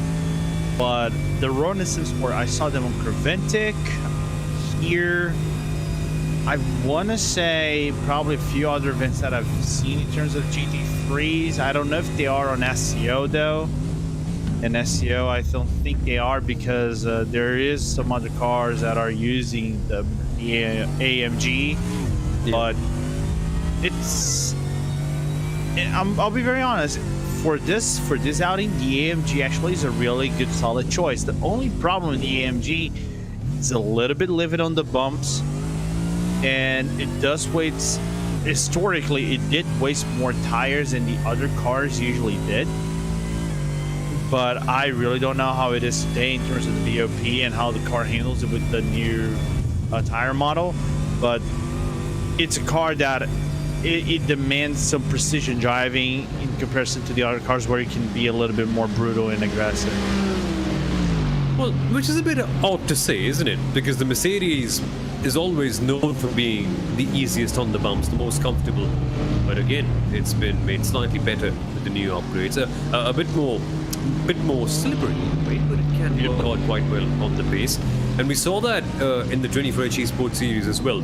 But the Ronin Sim Sport, I saw them on Creventic here. I want to say probably a few other events that I've seen in terms of GT3s. I don't know if they are on SCO though. And SCO, I don't think they are because there is some other cars that are using the AMG, but it's. I'll be very honest. For this outing, the AMG actually is a really good, solid choice. The only problem with the AMG is a little bit livid on the bumps, and it does waste. Historically, it did waste more tires than the other cars usually did. But I really don't know how it is today in terms of the BOP and how the car handles it with the new tire model. But it's a car that it demands some precision driving in comparison to the other cars where it can be a little bit more brutal and aggressive. Well, which is a bit odd to say, isn't it? Because the Mercedes is always known for being the easiest on the bumps, the most comfortable. But again, it's been made slightly better with the new upgrades. A bit more slippery in a way, but it can work out quite well on the pace. And we saw that in the 24H Esports Series as well.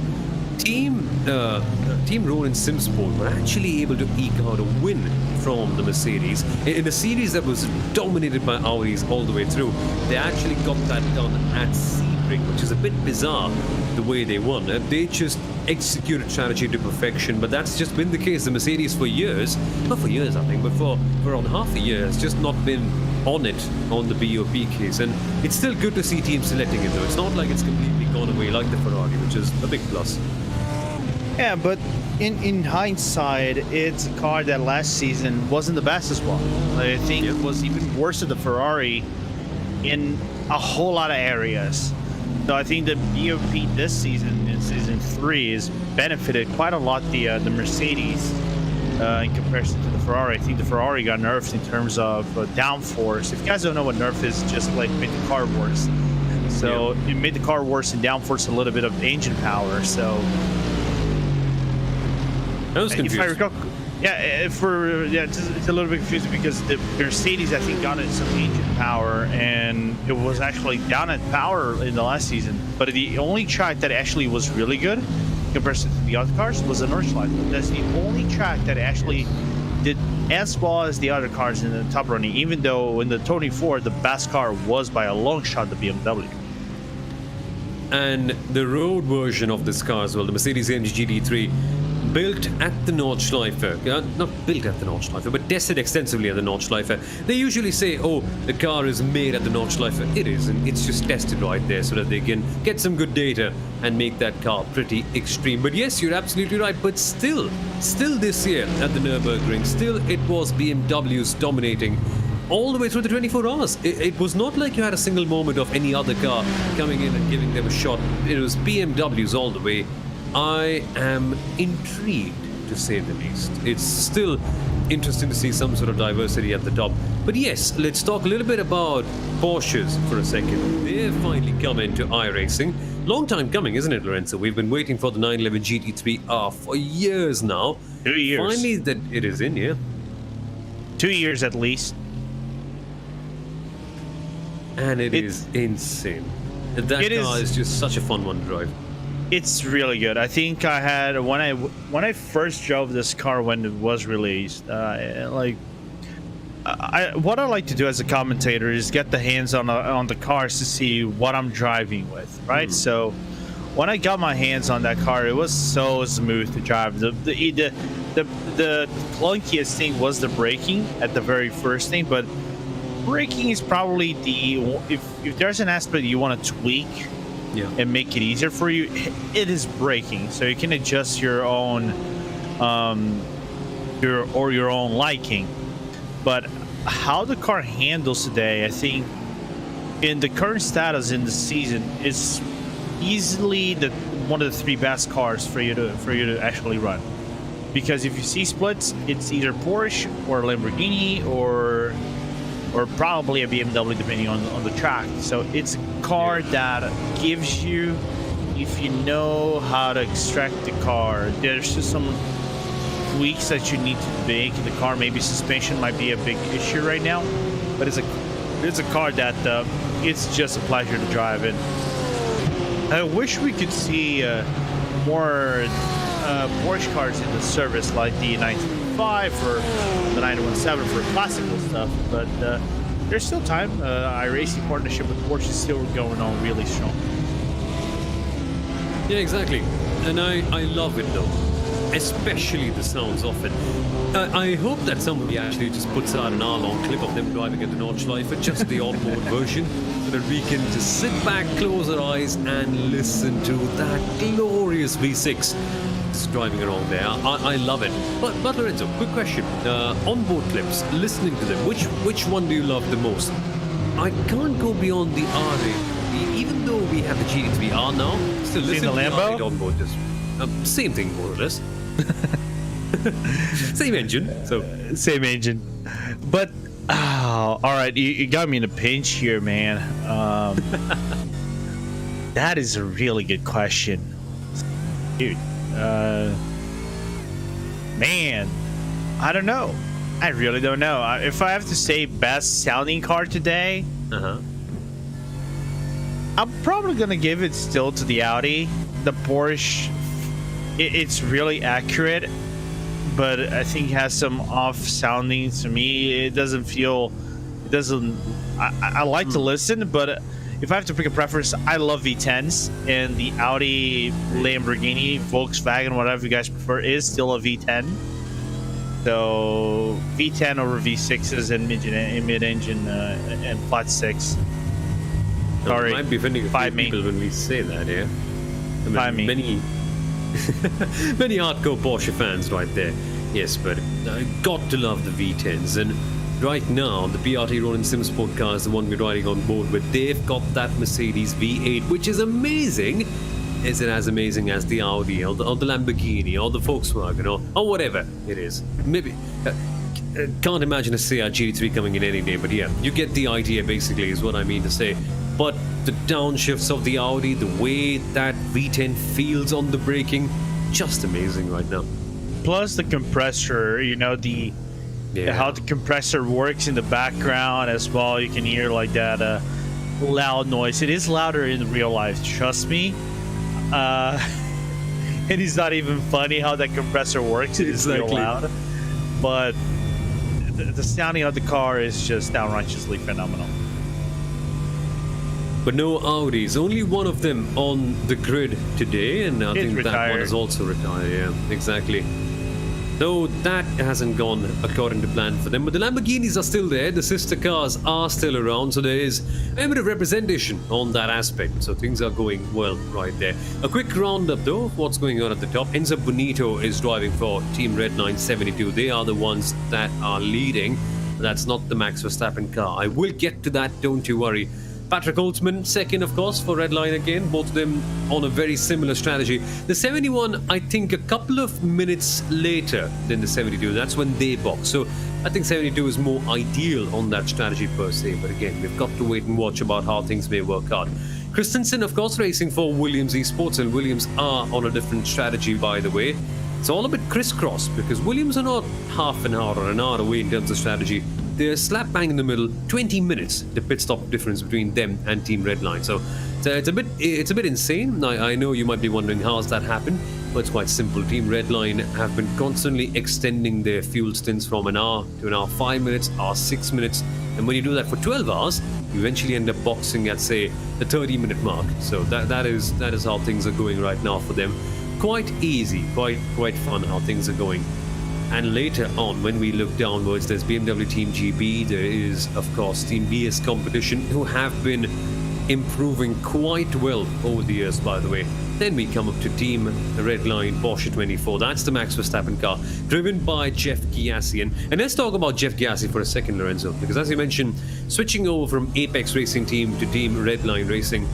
Team Ronin SimSport were actually able to eke out a win from the Mercedes in a series that was dominated by Audis all the way through. They actually got that done at Sebring, which is a bit bizarre the way they won. They just executed strategy to perfection, but that's just been the case. The Mercedes for years, not for years I think, but for around half a year has just not been on it on the BOP case, and it's still good to see teams selecting it though. It's not like it's completely gone away like the Ferrari, which is a big plus. Yeah, but in hindsight, it's a car that last season wasn't the best as well. I think it was even worse than the Ferrari in a whole lot of areas. So I think the BOP this season, in season 3, has benefited quite a lot the Mercedes in comparison to the Ferrari. I think the Ferrari got nerfed in terms of downforce. If you guys don't know what nerf is, just like made the car worse. So it made the car worse and downforce a little bit of engine power. So I was confused. If I recall, it's a little bit confusing because the Mercedes, I think, got some engine power, and it was actually down at power in the last season. But the only track that actually was really good in comparison to the other cars was the Nordschleife. That's the only track that actually did as well as the other cars in the top running, even though in the 24, the best car was by a long shot the BMW. And the road version of this car as well, the Mercedes AMG GT3, built at the Nordschleife, not built at the Nordschleife, but tested extensively at the Nordschleife. They usually say, oh, the car is made at the Nordschleife. It is, and it's just tested right there so that they can get some good data and make that car pretty extreme. But yes, you're absolutely right, but still this year at the Nürburgring, still it was BMWs dominating all the way through the 24 hours. It was not like you had a single moment of any other car coming in and giving them a shot. It was BMWs all the way. I am intrigued, to say the least. It's still interesting to see some sort of diversity at the top. But yes, let's talk a little bit about Porsches for a second. They've finally come into iRacing. Long time coming, isn't it, Lorenzo? We've been waiting for the 911 GT3 R for years now. 2 years. Finally, that it is in, yeah. 2 years at least. And it is insane. That car is just such a fun one to drive. It's really good. I think I had when I first drove this car when it was released. What I like to do as a commentator is get the hands on the cars to see what I'm driving with, right? So when I got my hands on that car, it was so smooth to drive. The clunkiest thing was the braking at the very first thing, but braking is probably if there's an aspect you want to tweak and make it easier for you, it is braking. So you can adjust your own your own liking. But how the car handles today, I think in the current status in the season, is easily one of the 3 best cars for you to actually run. Because if you see splits, it's either Porsche or Lamborghini or or probably a BMW depending on the track. So it's a car that gives you, if you know how to extract the car, there's just some tweaks that you need to make in the car. Maybe suspension might be a big issue right now, but it's a car that it's just a pleasure to drive in. I wish we could see more Porsche cars in the service, like the 925 or the 917 for classical stuff, but there's still time. iRacing partnership with Porsche is still going on really strong. Yeah, exactly. And I love it though, especially the sounds of it. I hope that somebody actually just puts out an hour-long clip of them driving at the Nordschleife for just the onboard version, so that we can just sit back, close our eyes, and listen to that glorious V6 just driving around there. I love it. But Lorenzo, quick question: onboard clips, listening to them, which one do you love the most? I can't go beyond the R8, even though we have the GT3 R now. Still listening to the Lambo? R8 onboard, just same thing more or less. Same engine, so Same engine. But all right, you got me in a pinch here, man. That is a really good question, dude. Man, I don't know. I really don't know. If I have to say best sounding car today, I'm probably gonna give it still to the Audi. The Porsche, it's really accurate, but I think it has some off sounding to me. It doesn't. I like to listen, but if I have to pick a preference, I love V10s, and the Audi, Lamborghini, Volkswagen, whatever you guys prefer, is still a V10. So V10 over V6s and mid-engine and flat six. Sorry, might be offending a few people when we say that, yeah. I mean, many hardcore Porsche fans right there. Yes, but I got to love the V10s, and right now the BRT Ronin SimSport car is the one we're riding on board with. They've got that Mercedes V8, which is amazing. Is it as amazing as the Audi or the Lamborghini or the Volkswagen or whatever it is? Maybe. Can't imagine a Seat GT3 coming in any day, but yeah, you get the idea basically is what I mean to say. But the downshifts of the Audi, the way that V10 feels on the braking, just amazing right now. Plus the compressor, you know, how the compressor works in the background as well. You can hear like that loud noise. It is louder in real life, trust me. And it's not even funny how that compressor works. It is real loud. But the sounding of the car is just downrightly phenomenal. But no Audis, only one of them on the grid today, and I think that one is also retired. Yeah, exactly. Though that hasn't gone according to plan for them, but the Lamborghinis are still there, the sister cars are still around, so there is a bit of representation on that aspect, so things are going well right there. A quick roundup though of what's going on at the top. Enzo Bonito is driving for Team Redline 72. They are the ones that are leading. That's not the Max Verstappen car. I will get to that, don't you worry. Patrick Holtzman, second, of course, for Redline again. Both of them on a very similar strategy. The 71, I think, a couple of minutes later than the 72. That's when they box. So I think 72 is more ideal on that strategy per se. But again, we've got to wait and watch about how things may work out. Christensen, of course, racing for Williams Esports. And Williams are on a different strategy, by the way. It's all a bit crisscross because Williams are not half an hour or an hour away in terms of strategy. They're slap bang in the middle, 20 minutes, the pit stop difference between them and Team Redline. So it's a bit insane. I know you might be wondering how's that happened, but it's quite simple. Team Redline have been constantly extending their fuel stints from an hour to an hour 5 minutes, hour 6 minutes, and when you do that for 12 hours, you eventually end up boxing at say the 30-minute mark. So that is how things are going right now for them. Quite easy, quite fun how things are going. And later on, when we look downwards, there's BMW Team GB, there is, of course, Team BS Competition, who have been improving quite well over the years, by the way. Then we come up to Team Redline Porsche 24. That's the Max Verstappen car, driven by Jeff Gyasi. And let's talk about Jeff Gyasi for a second, Lorenzo, because as you mentioned, switching over from Apex Racing Team to Team Redline Racing,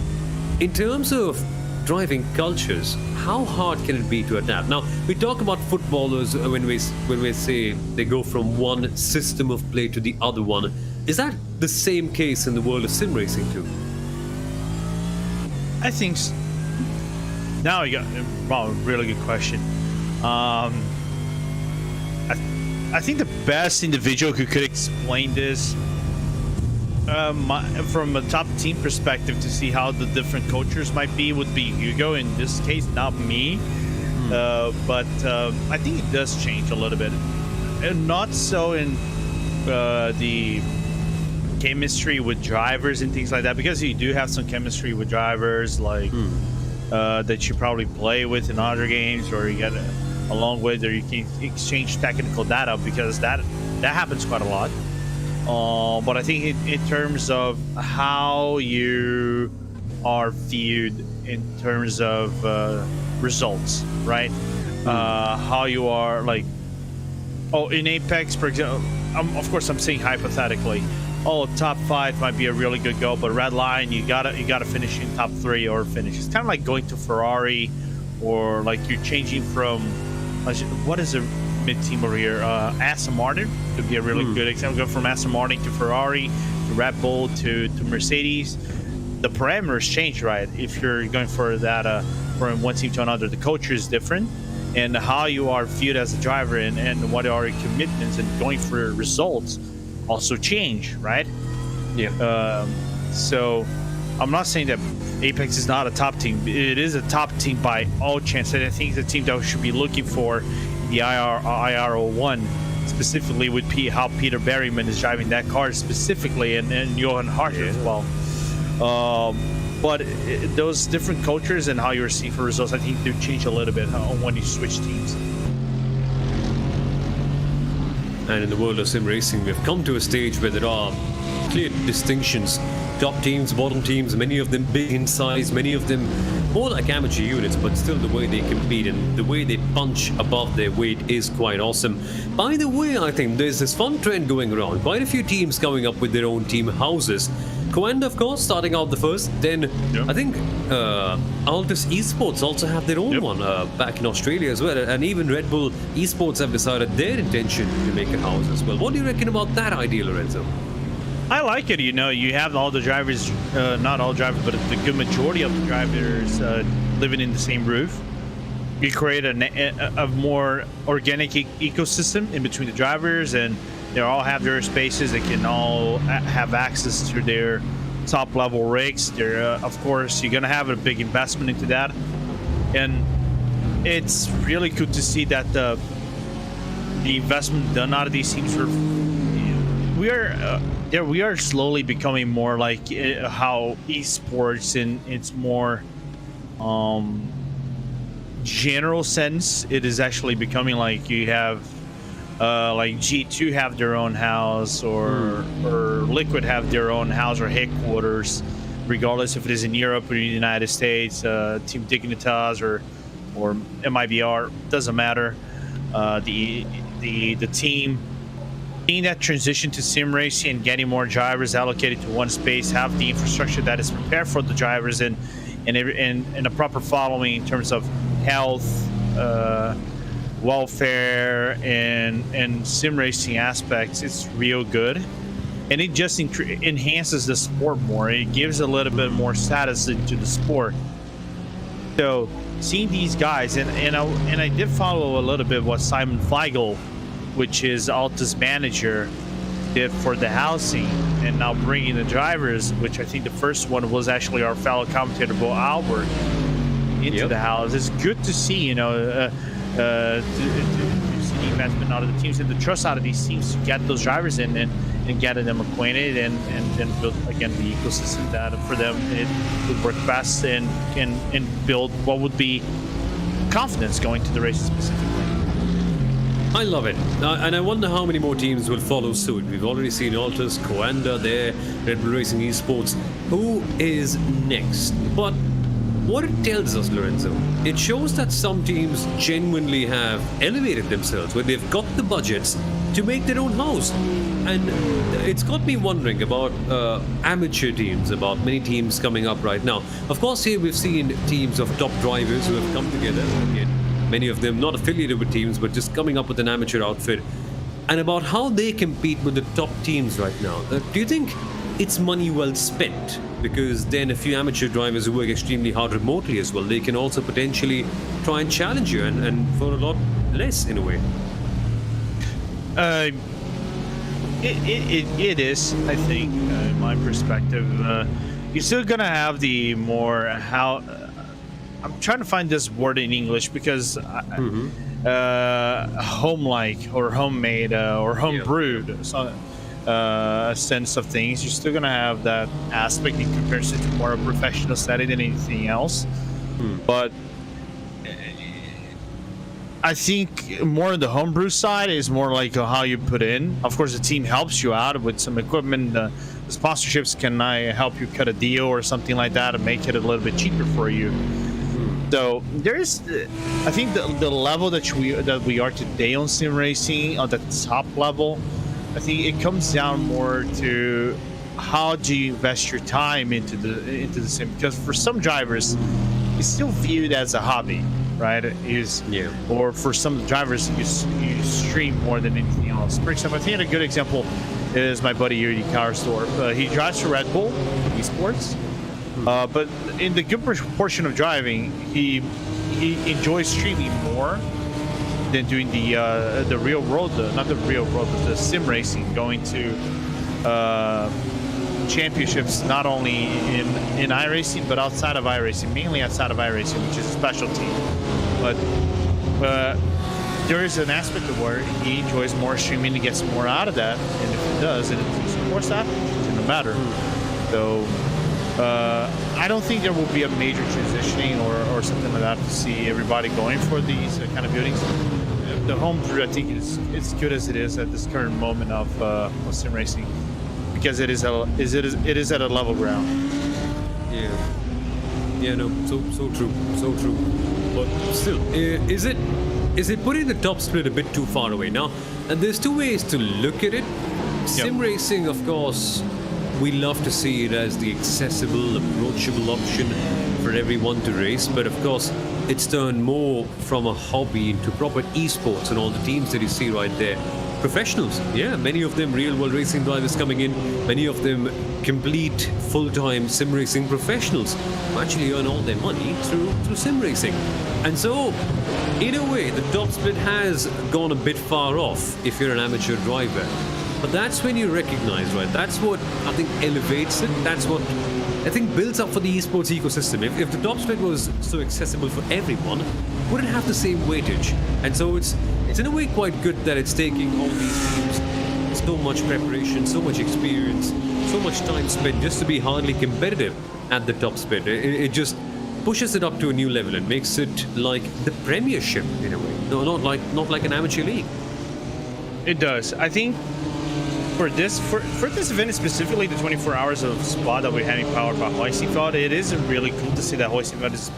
in terms of driving cultures, how hard can it be to adapt? Now, we talk about footballers when we say they go from one system of play to the other one. Is that the same case in the world of sim racing too? I think now you got a really good question. I think the best individual who could explain this from a top team perspective to see how the different cultures might be would be Hugo. In this case, not me. But I think it does change a little bit. And not so in the chemistry with drivers and things like that, because you do have some chemistry with drivers like that you probably play with in other games, or you get along with, or you can exchange technical data, because that happens quite a lot. But I think in terms of how you are viewed in terms of results, right? How you are like, in Apex, for example, of course I'm saying hypothetically, top 5 might be a really good goal, but red line, you gotta finish in top 3 or finish. It's kind of like going to Ferrari, or like you're changing from, what is a mid-team over here? Aston Martin could be a really good example. Go from Aston Martin to Ferrari, to Red Bull, to Mercedes. The parameters change, right? If you're going for that from one team to another, the culture is different, and how you are viewed as a driver and what are your commitments and going for results also change, right? Yeah. So I'm not saying that Apex is not a top team. It is a top team by all chance, and I think the team that we should be looking for the IR01 specifically would be how Peter Berryman is driving that car specifically, and Johan Harter as well. But those different cultures and how you receive for results, I think do change a little bit when you switch teams. And in the world of sim racing, we've come to a stage where there are clear distinctions. Top teams, bottom teams, many of them big in size, many of them more like amateur units, but still the way they compete and the way they punch above their weight is quite awesome. By the way, I think there's this fun trend going around. Quite a few teams coming up with their own team houses. Coanda, of course, starting out the first. Then I think Altus Esports also have their own one back in Australia as well. And even Red Bull Esports have decided their intention to make a house as well. What do you reckon about that idea, Lorenzo? I like it. You know, you have all the drivers, not all drivers, but the good majority of the drivers living in the same roof. You create a more organic ecosystem in between the drivers, and they all have their spaces. They can all have access to their top level rigs. They're, of course, you're going to have a big investment into that. And it's really good to see that the investment done out of these teams we are slowly becoming more like how esports in its more general sense. It is actually becoming like you have like G2 have their own house, or Liquid have their own house or headquarters, regardless if it is in Europe or in the United States. Team Dignitas or MIBR, doesn't matter. The team seeing that transition to sim racing and getting more drivers allocated to one space, have the infrastructure that is prepared for the drivers and a proper following in terms of health, welfare, and sim racing aspects. It's real good, and it just enhances the sport more. It gives a little bit more status into the sport. So seeing these guys, and I did follow a little bit what Simon Feigl, which is Alta's manager, did for the housing, and now bringing the drivers, which I think the first one was actually our fellow commentator Bo Albert, into the house. It's good to see, you know, to see the investment out of the teams and the trust out of these teams to get those drivers in and getting them acquainted and then build again the ecosystem that for them it would work best and build what would be confidence going to the races specifically. I love it. And I wonder how many more teams will follow suit. We've already seen Altus, Coanda there, Red Bull Racing Esports. Who is next? But what it tells us, Lorenzo, it shows that some teams genuinely have elevated themselves, where they've got the budgets to make their own house. And it's got me wondering about amateur teams, about many teams coming up right now. Of course, here we've seen teams of top drivers who have come together. Again, many of them not affiliated with teams, but just coming up with an amateur outfit. And about how they compete with the top teams right now. Do you think it's money well spent? Because then a few amateur drivers who work extremely hard remotely as well, they can also potentially try and challenge you, and for a lot less in a way. It is, I think, in my perspective. You're still gonna have the more I'm trying to find this word in English because home-like or homemade or home-brewed sense of things. You're still gonna have that aspect in comparison to more a professional setting than anything else. But I think more on the homebrew side is more like how you put in. Of course, the team helps you out with some equipment. The sponsorships can help you cut a deal or something like that and make it a little bit cheaper for you. So there's, I think the level that we are today on sim racing, on the top level, I think it comes down more to how do you invest your time into the sim, because for some drivers it's still viewed as a hobby, right? Or for some drivers you stream more than anything else. For example, I think a good example is my buddy Yuri Karsdorp. He drives for Red Bull esports, but in the good portion of driving, he enjoys streaming more than doing the real world, not the real world, but the sim racing, going to championships not only in iRacing but outside of iRacing, mainly outside of iRacing, which is a specialty. But there is an aspect of where he enjoys more streaming and gets more out of that, and if he does, and if he supports that, it doesn't matter. So I don't think there will be a major transitioning or something like that to see everybody going for these kind of buildings. The home brew, I think, is good as it is at this current moment of sim racing, because it is at a level ground. Yeah, no, so true. But still, is it putting the top split a bit too far away now? And there's two ways to look at it. Sim racing, of course, we love to see it as the accessible, approachable option for everyone to race, but of course it's turned more from a hobby into proper esports, and all the teams that you see right there, professionals, many of them real world racing drivers coming in, many of them complete full-time sim racing professionals who actually earn all their money through sim racing. And so in a way the top split has gone a bit far off if you're an amateur driver. But that's when you recognize, right? That's what I think elevates it. That's what I think builds up for the esports ecosystem. If the top split was so accessible for everyone, wouldn't have the same weightage. And so it's in a way quite good that it's taking all these teams so much preparation, so much experience, so much time spent just to be hardly competitive at the top split. It just pushes it up to a new level and makes it like the Premiership in a way. No, not like an amateur league. It does. I think for this event, specifically the 24 hours of Spa that we're having powered by Heusinkveld, it is really cool to see that Heusinkveld is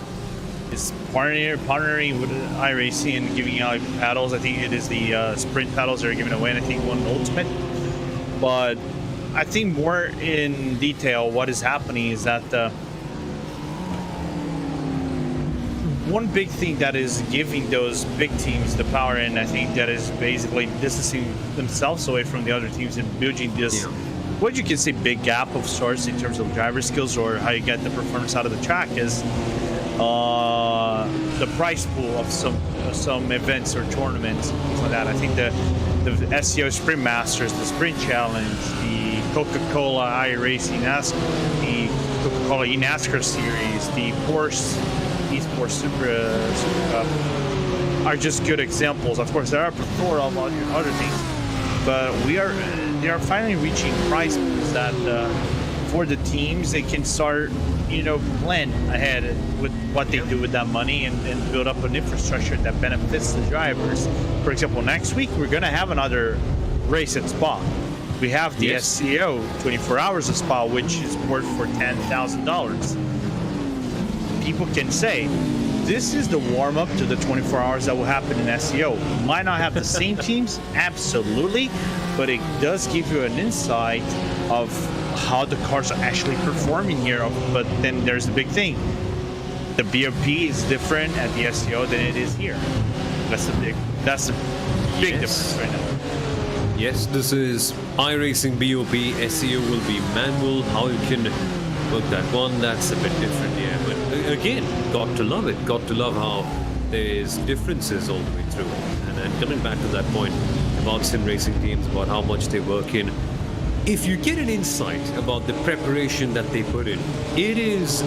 partnering with iRacing and giving out paddles. I think it is the sprint paddles they're giving away, and I think one ultimate. But I think more in detail, what is happening is that one big thing that is giving those big teams the power, and I think that is basically distancing themselves away from the other teams and building this, what you can say, big gap of sorts in terms of driver skills or how you get the performance out of the track, is the prize pool of some events or tournaments, things like that. I think the SEO Sprint Masters, the Sprint Challenge, the Coca-Cola iRacing, the Coca-Cola eNASCAR Series, the Porsche Esports Super Cup are just good examples. Of course, there are a plethora of other things, but they are finally reaching prize pools that for the teams they can start, plan ahead with what they do with that money and build up an infrastructure that benefits the drivers. For example, next week we're gonna have another race at Spa. We have the SCO 24 hours of Spa, which is worth for $10,000. People can say, this is the warm-up to the 24 hours that will happen in SEO. Might not have the same teams, absolutely, but it does give you an insight of how the cars are actually performing here. But then there's the big thing. The BOP is different at the SEO than it is here. That's a big difference right now. Yes, this is iRacing BOP. SEO will be manual. How you can work that one, that's a bit different, yeah. But again, got to love it. Got to love how there's differences all the way through. And coming back to that point about sim racing teams, about how much they work in, if you get an insight about the preparation that they put in, it is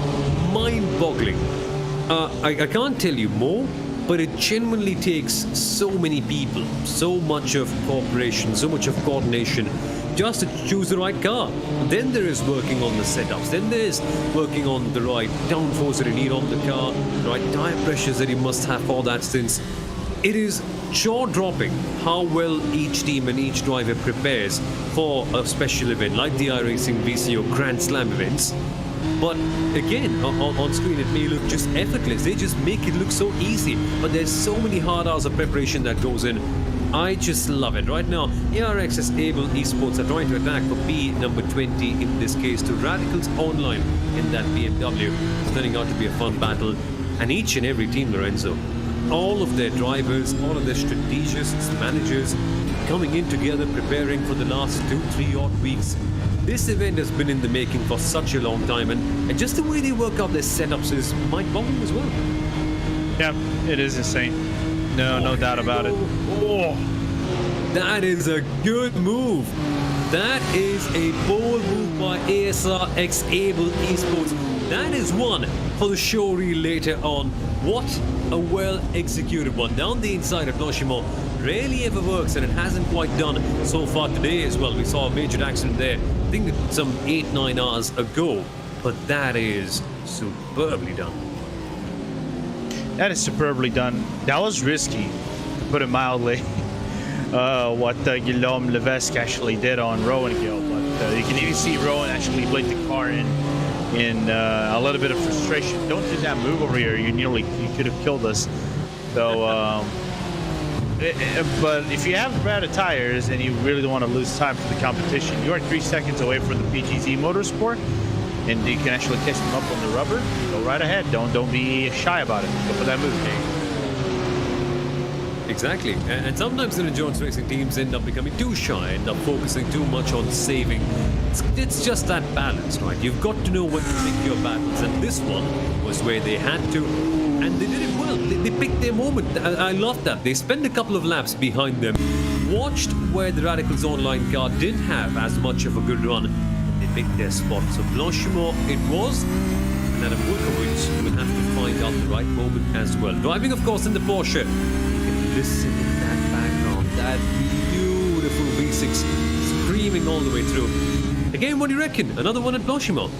mind-boggling. I can't tell you more, but it genuinely takes so many people, so much of cooperation, so much of coordination just to choose the right car. Then there is working on the setups, then there's working on the right downforce that you need on the car, the right tire pressures that you must have for that stint. It is jaw-dropping how well each team and each driver prepares for a special event like the iRacing VCO Grand Slam events. But again, on screen it may look just effortless. They just make it look so easy. But there's so many hard hours of preparation that goes in. I just love it. Right now, ARX's Able Esports are trying to attack for P number 20, in this case, to Radicals Online in that BMW. It's turning out to be a fun battle. And each and every team, Lorenzo, all of their drivers, all of their strategists, managers, coming in together, preparing for the last 2-3 odd weeks. This event has been in the making for such a long time, and just the way they work out their setups is mind-boggling as well. Yeah, it is insane. No doubt about it. Oh, that is a good move. That is a bold move by ASR X Able Esports. That is one for the show reel later on. What a well-executed one. Down the inside of Blanchimon. Rarely ever works, and it hasn't quite done so far today as well. We saw a major accident there, I think some 8-9 hours ago. But that is superbly done. That is superbly done. That was risky, to put it mildly. What Guillaume Levesque actually did on Rowan Gill, but you can even see Rowan actually blade the car in a little bit of frustration. Don't do that move over here. You could have killed us. So, but if you have better tires and you really don't want to lose time for the competition, you are 3 seconds away from the PGZ Motorsport, and you can actually catch them up on the rubber. Go right ahead. Don't be shy about it. Go for that move, Dave. Exactly, and sometimes the endurance racing teams end up becoming too shy, end up focusing too much on saving. It's just that balance, right? You've got to know when to pick your battles, and this one was where they had to, and they did it well. They picked their moment. I love that. They spent a couple of laps behind them, watched where the Radicals Online car didn't have as much of a good run. They picked their spot. So Blanchimon it was, and Adam Wilkowitz will have to find out the right moment as well. Driving, of course, in the Porsche. Listen in that background, that beautiful V6 screaming all the way through. Again, what do you reckon? Another one at Blanchimon?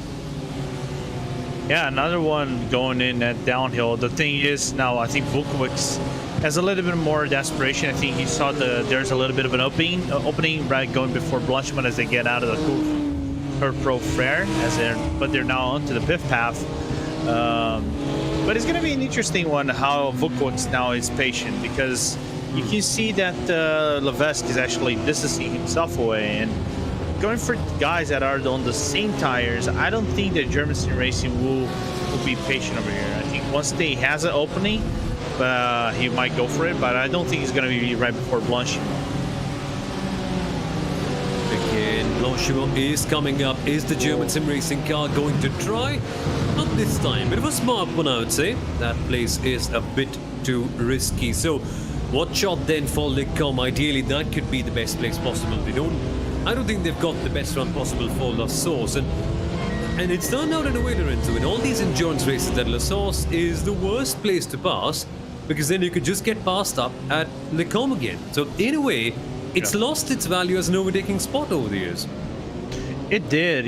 Yeah, another one going in at downhill. The thing is, now I think Volkowicz has a little bit more desperation. I think he saw there's a little bit of an opening right going before Blanchimon as they get out of the Tour Pro Frere, but they're now onto the pit path. But it's going to be an interesting one how Volkowicz now is patient, because you can see that Levesque is actually distancing himself away and going for guys that are on the same tires. I don't think that German Sim Racing will be patient over here. I think once they has an opening, he might go for it, but I don't think he's going to be right before Blanchimon. Again, Blanchimon is coming up. Is the German Sim Racing car going to try? Not this time. Bit of a smart one, I would say. That place is a bit too risky. So, watch out then for Lecom. Ideally, that could be the best place possible. I don't think they've got the best run possible for La Source. And it's turned out in a way, Lorenzo, in all these endurance races, that La Source is the worst place to pass, because then you could just get passed up at Lecom again. So, in a way, it's lost its value as an overtaking spot over the years. It did,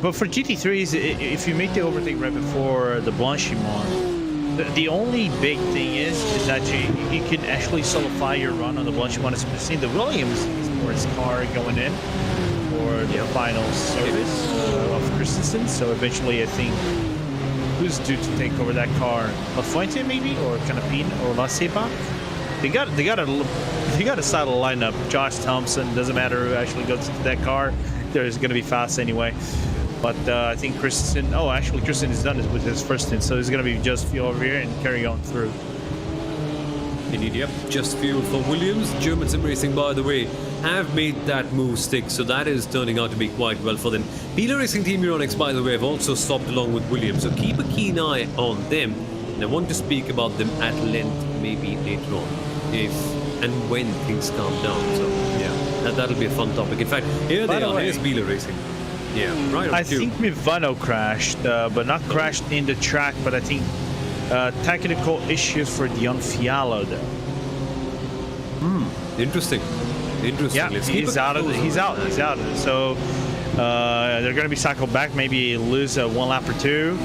but for GT3s, if you make the overtake right before the Blanchimon, the only big thing is that you can actually solidify your run on the Blanchimon. As we've seen, the Williams for its car going in for the final service of Christensen. So eventually, I think who's due to take over that car? La Fuente maybe, or Canapin, or La Sepa? They got a solid lineup. Josh Thompson, doesn't matter who actually goes into that car, there's going to be fast anyway. But I think Christensen. Oh, actually, Christensen is done with his first stint, so he's going to be just fuel over here and carry on through. Indeed, yep. Just fuel for Williams. German Sim Racing, by the way, have made that move stick, so that is turning out to be quite well for them. Beeler Racing Team Euronics, by the way, have also stopped along with Williams, so keep a keen eye on them. And I want to speak about them at length maybe later on, if and when things calm down. So yeah, that'll be a fun topic. In fact, here they are. Here's Beeler Racing. Yeah, right. I think Mivano crashed, but not crashed in the track, but I think technical issues for Dion Fialo though. Interesting. Yeah, he's out of it. He's out. So they're going to be cycled back, maybe lose one lap or two.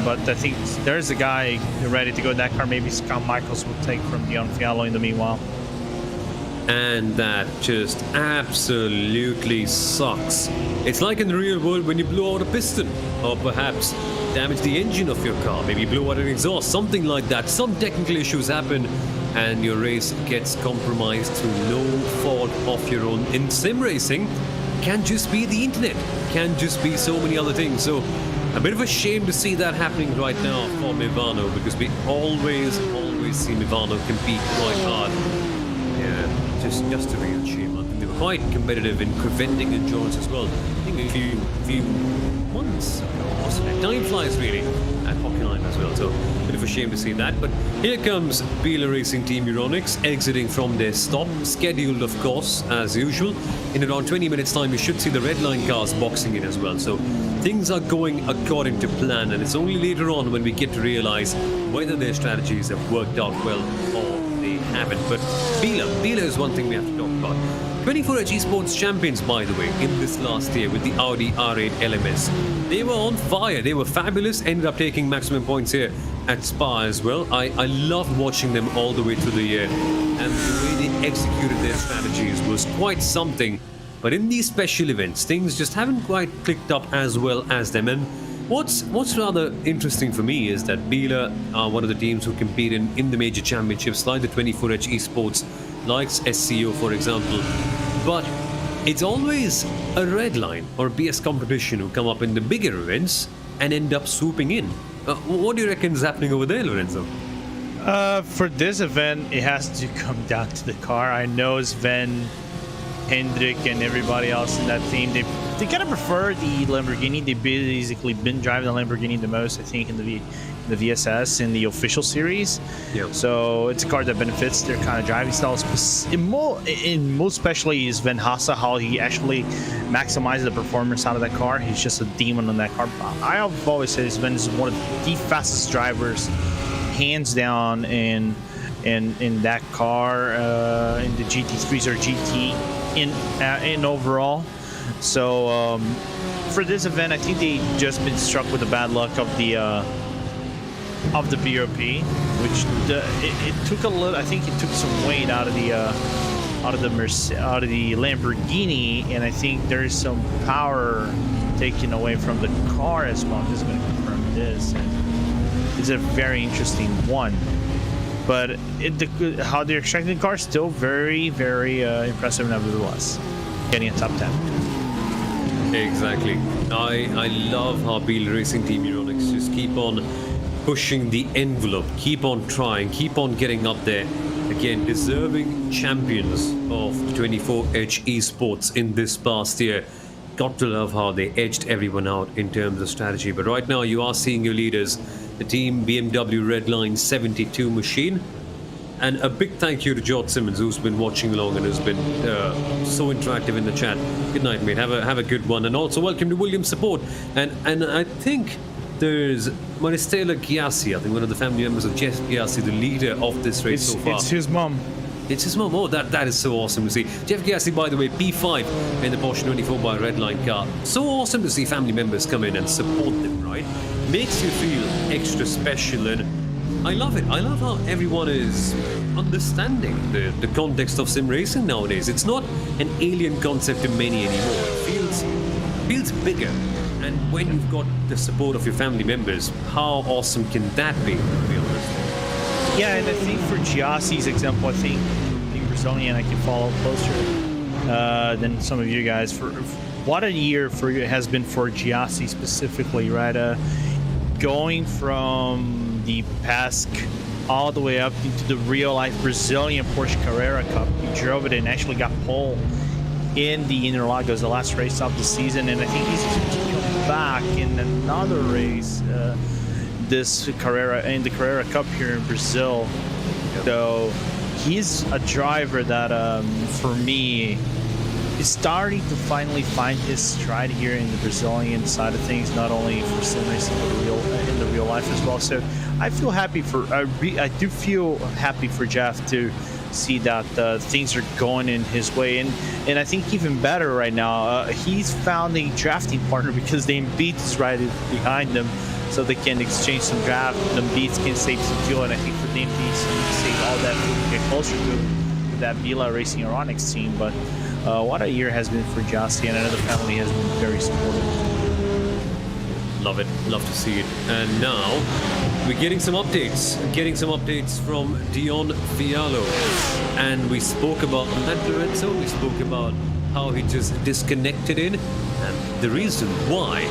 But I think there's a guy ready to go in that car. Maybe Scott Michaels will take from Dion Fialo in the meanwhile. And that just absolutely sucks. It's like in the real world when you blow out a piston, or perhaps damage the engine of your car, maybe blow out an exhaust, something like that. Some technical issues happen and your race gets compromised through no fault of your own. In sim racing, can just be the internet, can just be so many other things. So a bit of a shame to see that happening right now for Mivano, because we always see Mivano compete quite hard. Yeah, just a real shame. I think they were quite competitive in preventing endurance as well. I think a few months ago, wasn't it? Time flies really at Hockenheim as well, so a bit of a shame to see that. But here comes Beeler Racing Team Euronics exiting from their stop, scheduled of course as usual. In around 20 minutes time we should see the red line cars boxing in as well, so things are going according to plan, and it's only later on when we get to realize whether their strategies have worked out well or they haven't. But Beeler is one thing we have to talk about. 24H Esports champions, by the way, in this last year with the Audi R8 LMS. They were on fire, they were fabulous, ended up taking maximum points here at Spa as well. I loved watching them all the way through the year, and the way they executed their strategies was quite something. But in these special events, things just haven't quite clicked up as well as them. And what's rather interesting for me is that Beeler are one of the teams who compete in the major championships, like the 24H Esports, like SCO for example. But it's always a red line or a BS competition who come up in the bigger events and end up swooping in. What do you reckon is happening over there, Lorenzo? For this event, it has to come down to the car. I know Sven, Hendrik, and everybody else in that team, they kind of prefer the Lamborghini. They've basically been driving the Lamborghini the most, I think, in the VSS in the official series. Yep. So it's a car that benefits their kind of driving styles. Most especially is Sven Hasse, how he actually maximizes the performance out of that car. He's just a demon on that car. I've always said Sven is one of the fastest drivers, hands down, in that car, in the GT3s or GT in overall. So for this event, I think they just been struck with the bad luck of the BOP, which it took a little. I think it took some weight out of the Lamborghini, and I think there is some power taken away from the car as well. I'm just going to confirm this. And it's a very interesting one. But how they're extracting the car is still very, very impressive nevertheless. Getting a top 10. Exactly. I love how Beeler Racing Team Euronics just keep on pushing the envelope, keep on trying, keep on getting up there. Again, deserving champions of 24H Esports in this past year. Got to love how they edged everyone out in terms of strategy. But right now you are seeing your leaders, the team BMW Redline 72 machine. And a big thank you to George Simmons, who's been watching along and has been so interactive in the chat. Good night, mate. Have a good one. And also welcome to William's support. And I think there's Maristela Giassi, I think one of the family members of Jeff Giassi, the leader of this race so far. It's his mom. It's his mom. Oh, that is so awesome to see. Jeff Giassi, by the way, P5 in the Porsche 24 by Redline car. So awesome to see family members come in and support them, right? Makes you feel extra special, and I love it. I love how everyone is understanding the context of sim racing nowadays. It's not an alien concept to many anymore. It feels bigger. And when you've got the support of your family members, how awesome can that be, to be honest? Yeah, and I think for Giassi's example, I think being Brazilian, I can follow closer than some of you guys. For what a year has been for Giassi specifically, right? Going from the Pasc all the way up into the real-life Brazilian Porsche Carrera Cup. He drove it and actually got pole in the Interlagos, the last race of the season, and I think he's going to come back in another race, this Carrera, in the Carrera Cup here in Brazil. So he's a driver that, for me, is starting to finally find his stride here in the Brazilian side of things, not only for sim racing but in the real life as well. So I feel happy for, I do feel happy for Jeff to see that things are going in his way, and I think even better right now, he's found a drafting partner because Dane Beats is right behind them, so they can exchange some draft. The Beats can save some fuel, and I think for Dane Beats to save all that fuel to get closer to that Vila Racing Aeronix team. But what a year has been for Giassi, and another family has been very supportive. Love it, love to see it. And now we're getting some updates from Dion Fialo, and we spoke about Matt Lorenzo, we spoke about how he just disconnected in, and the reason why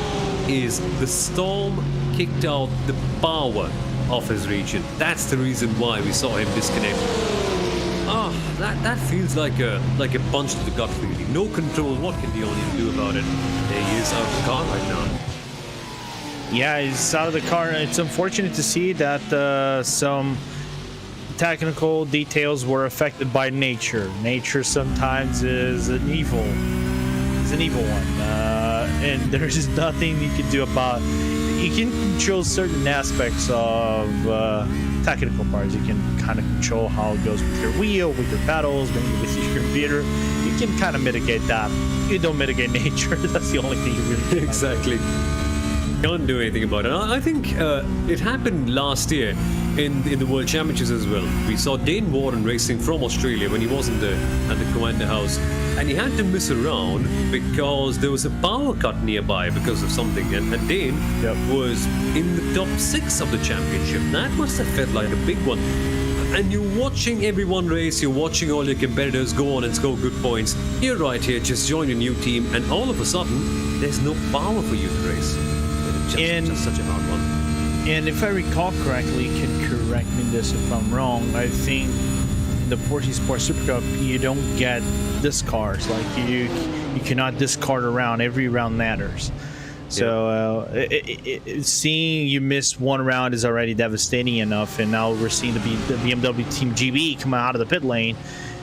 is the storm kicked out the power of his region. That's the reason why we saw him disconnect. That feels like a punch to the gut, really. No control. What can Dion even do about it? There he is out of the car right now. Yeah, he's out of the car. It's unfortunate to see that some technical details were affected by nature. Nature sometimes is an evil one, and there's nothing you can do about. You can control certain aspects of technical parts. You can kind of control how it goes with your wheel, with your pedals, maybe with your computer. You can kind of mitigate that. You don't mitigate nature. That's the only thing you really can. Exactly. Can't do anything about it. I think it happened last year in the World Championships as well. We saw Dane Warren racing from Australia when he wasn't there at the Commander House, and he had to miss around because there was a power cut nearby because of something, and Dane was in the top 6 of the championship. That must have felt like a big one. And you're watching everyone race, you're watching all your competitors go on and score good points. You're right here, just join a new team, and all of a sudden, there's no power for you to race. Just such a hard one. And if I recall correctly, you can correct me this if I'm wrong, I think in the Porsche Sport Super Cup, you don't get discards. Like you cannot discard a round. Every round matters. So seeing you miss one round is already devastating enough, and now we're seeing the BMW Team GB come out of the pit lane.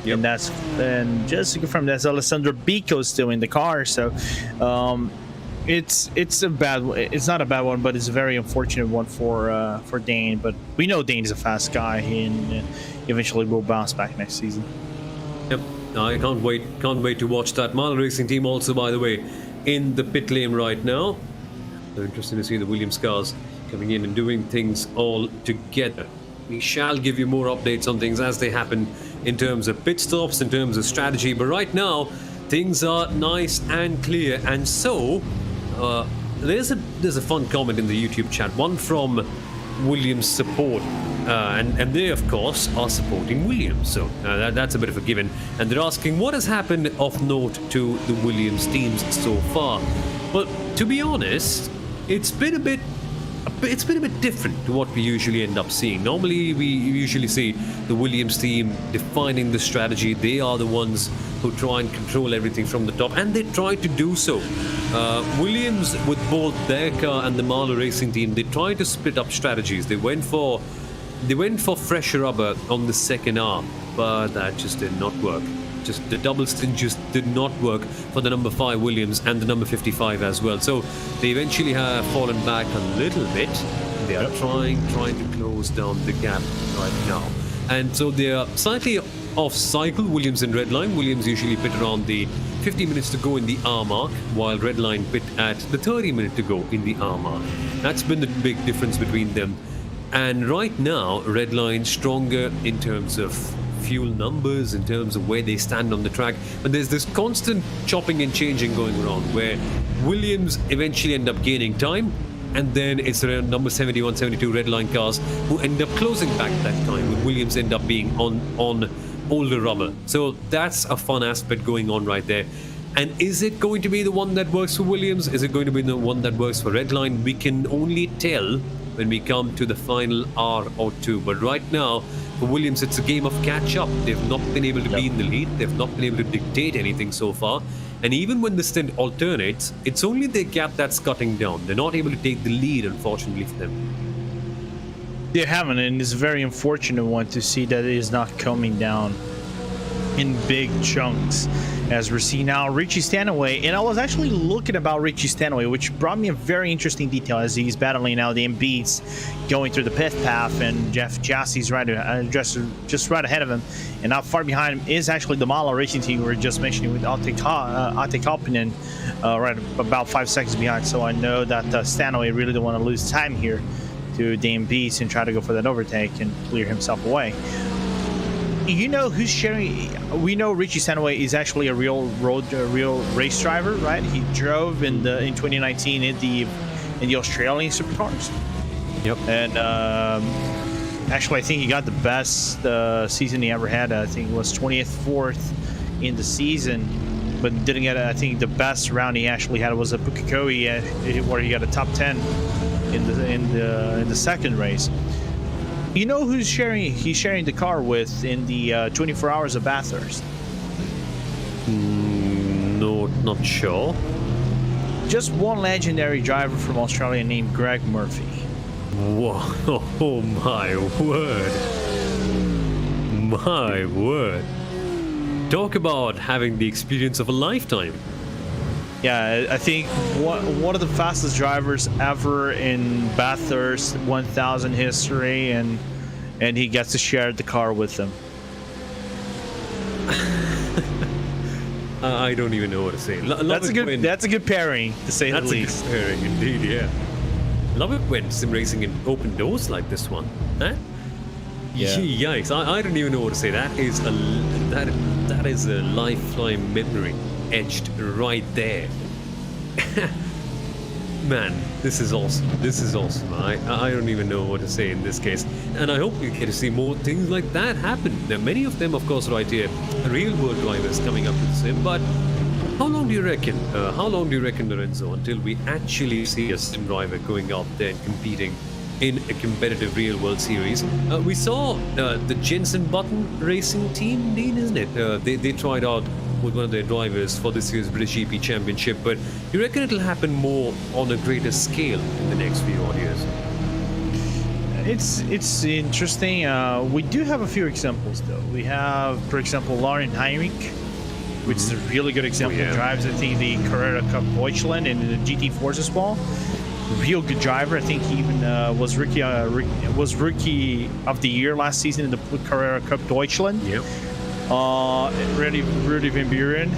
And just to confirm, that's Alessandro Bico still in the car. So it's a bad. It's not a bad one, but it's a very unfortunate one for Dane. But we know Dane is a fast guy, and eventually will bounce back next season. Yep, I can't wait to watch that. Mile Racing team also, by the way, in the pit lane right now. So interesting to see the Williams cars coming in and doing things all together. We shall give you more updates on things as they happen in terms of pit stops, in terms of strategy. But right now, things are nice and clear, and so. There's a fun comment in the YouTube chat, one from Williams support, and they of course are supporting Williams, so that's a bit of a given, and they're asking what has happened of note to the Williams teams so far. But to be honest, it's been a bit different to what we usually end up seeing. Normally we usually see the Williams team defining the strategy. They are the ones who try and control everything from the top, and they try to do so. Williams, with both their car and the Marlow Racing team, they tried to split up strategies. They went for fresher rubber on the second arm, but that just did not work. Just the double stint just did not work for the number 5 Williams and the number 55 as well. So they eventually have fallen back a little bit. They are trying to close down the gap right now, and so they are slightly off cycle. Williams and Redline. Williams usually pit around the 50 minutes to go in the R mark, while Redline pit at the 30 minute to go in the R mark. That's been the big difference between them. And right now, Redline stronger in terms of fuel numbers, in terms of where they stand on the track. But there's this constant chopping and changing going around where Williams eventually end up gaining time, and then it's around number 71, 72 red line cars who end up closing back that time, with Williams end up being on older rubber. So that's a fun aspect going on right there. And is it going to be the one that works for Williams? Is it going to be the one that works for Redline? We can only tell when we come to the final hour or two. But right now, for Williams, it's a game of catch-up. They've not been able to be in the lead. They've not been able to dictate anything so far. And even when the stint alternates, it's only their gap that's cutting down. They're not able to take the lead, unfortunately, for them. They haven't, and it's a very unfortunate one to see that it is not coming down in big chunks as we're seeing now Richie Stanaway. And I was actually looking about Richie Stanaway, which brought me a very interesting detail as he's battling now the MBs going through the pit path, and Jeff Jassie's right just right ahead of him, and not far behind him is actually the Mala Racing team we were just mentioning with Ate Kalpinen, right about 5 seconds behind. So I know that Stanaway really don't want to lose time here to the MBs and try to go for that overtake and clear himself away. You know who's sharing? We know Richie Stanaway is actually a real race driver, right? He drove in 2019 in the Australian supercars. Yep. And actually, I think he got the best season he ever had. I think it was 24th in the season, but didn't get. I think the best round he actually had was a Pukekohe, where he got a top 10 in the second race. You know who's he's sharing the car with in the 24 hours of Bathurst? No, not sure. Just one legendary driver from Australia named Greg Murphy. Whoa, oh my word. My word. Talk about having the experience of a lifetime. Yeah, I think one of the fastest drivers ever in Bathurst 1000 history, and he gets to share the car with them. I don't even know what to say. That's a good pairing, to say the least. That's a good pairing, indeed. Yeah. Love it when sim racing can open doors like this one. Huh? Yeah. Yikes! I don't even know what to say. That is a lifetime memory etched right there. Man, this is awesome. This is awesome. I don't even know what to say in this case. And I hope we get to see more things like that happen. There are many of them, of course, right here. Real world drivers coming up to the sim. But how long do you reckon? Lorenzo, until we actually see a sim driver going out there and competing in a competitive real world series? We saw the Jensen Button racing team, Dean, isn't it? They tried out with one of their drivers for this year's British GP Championship, but you reckon it'll happen more on a greater scale in the next few odd years? It's interesting. We do have a few examples, though. We have, for example, Lauren Heinrich, which is a really good example. Drives, I think, the Carrera Cup Deutschland and the GT4s as well. Real good driver. I think he even was rookie of the year last season in the Carrera Cup Deutschland. Yep. Really Van Buren.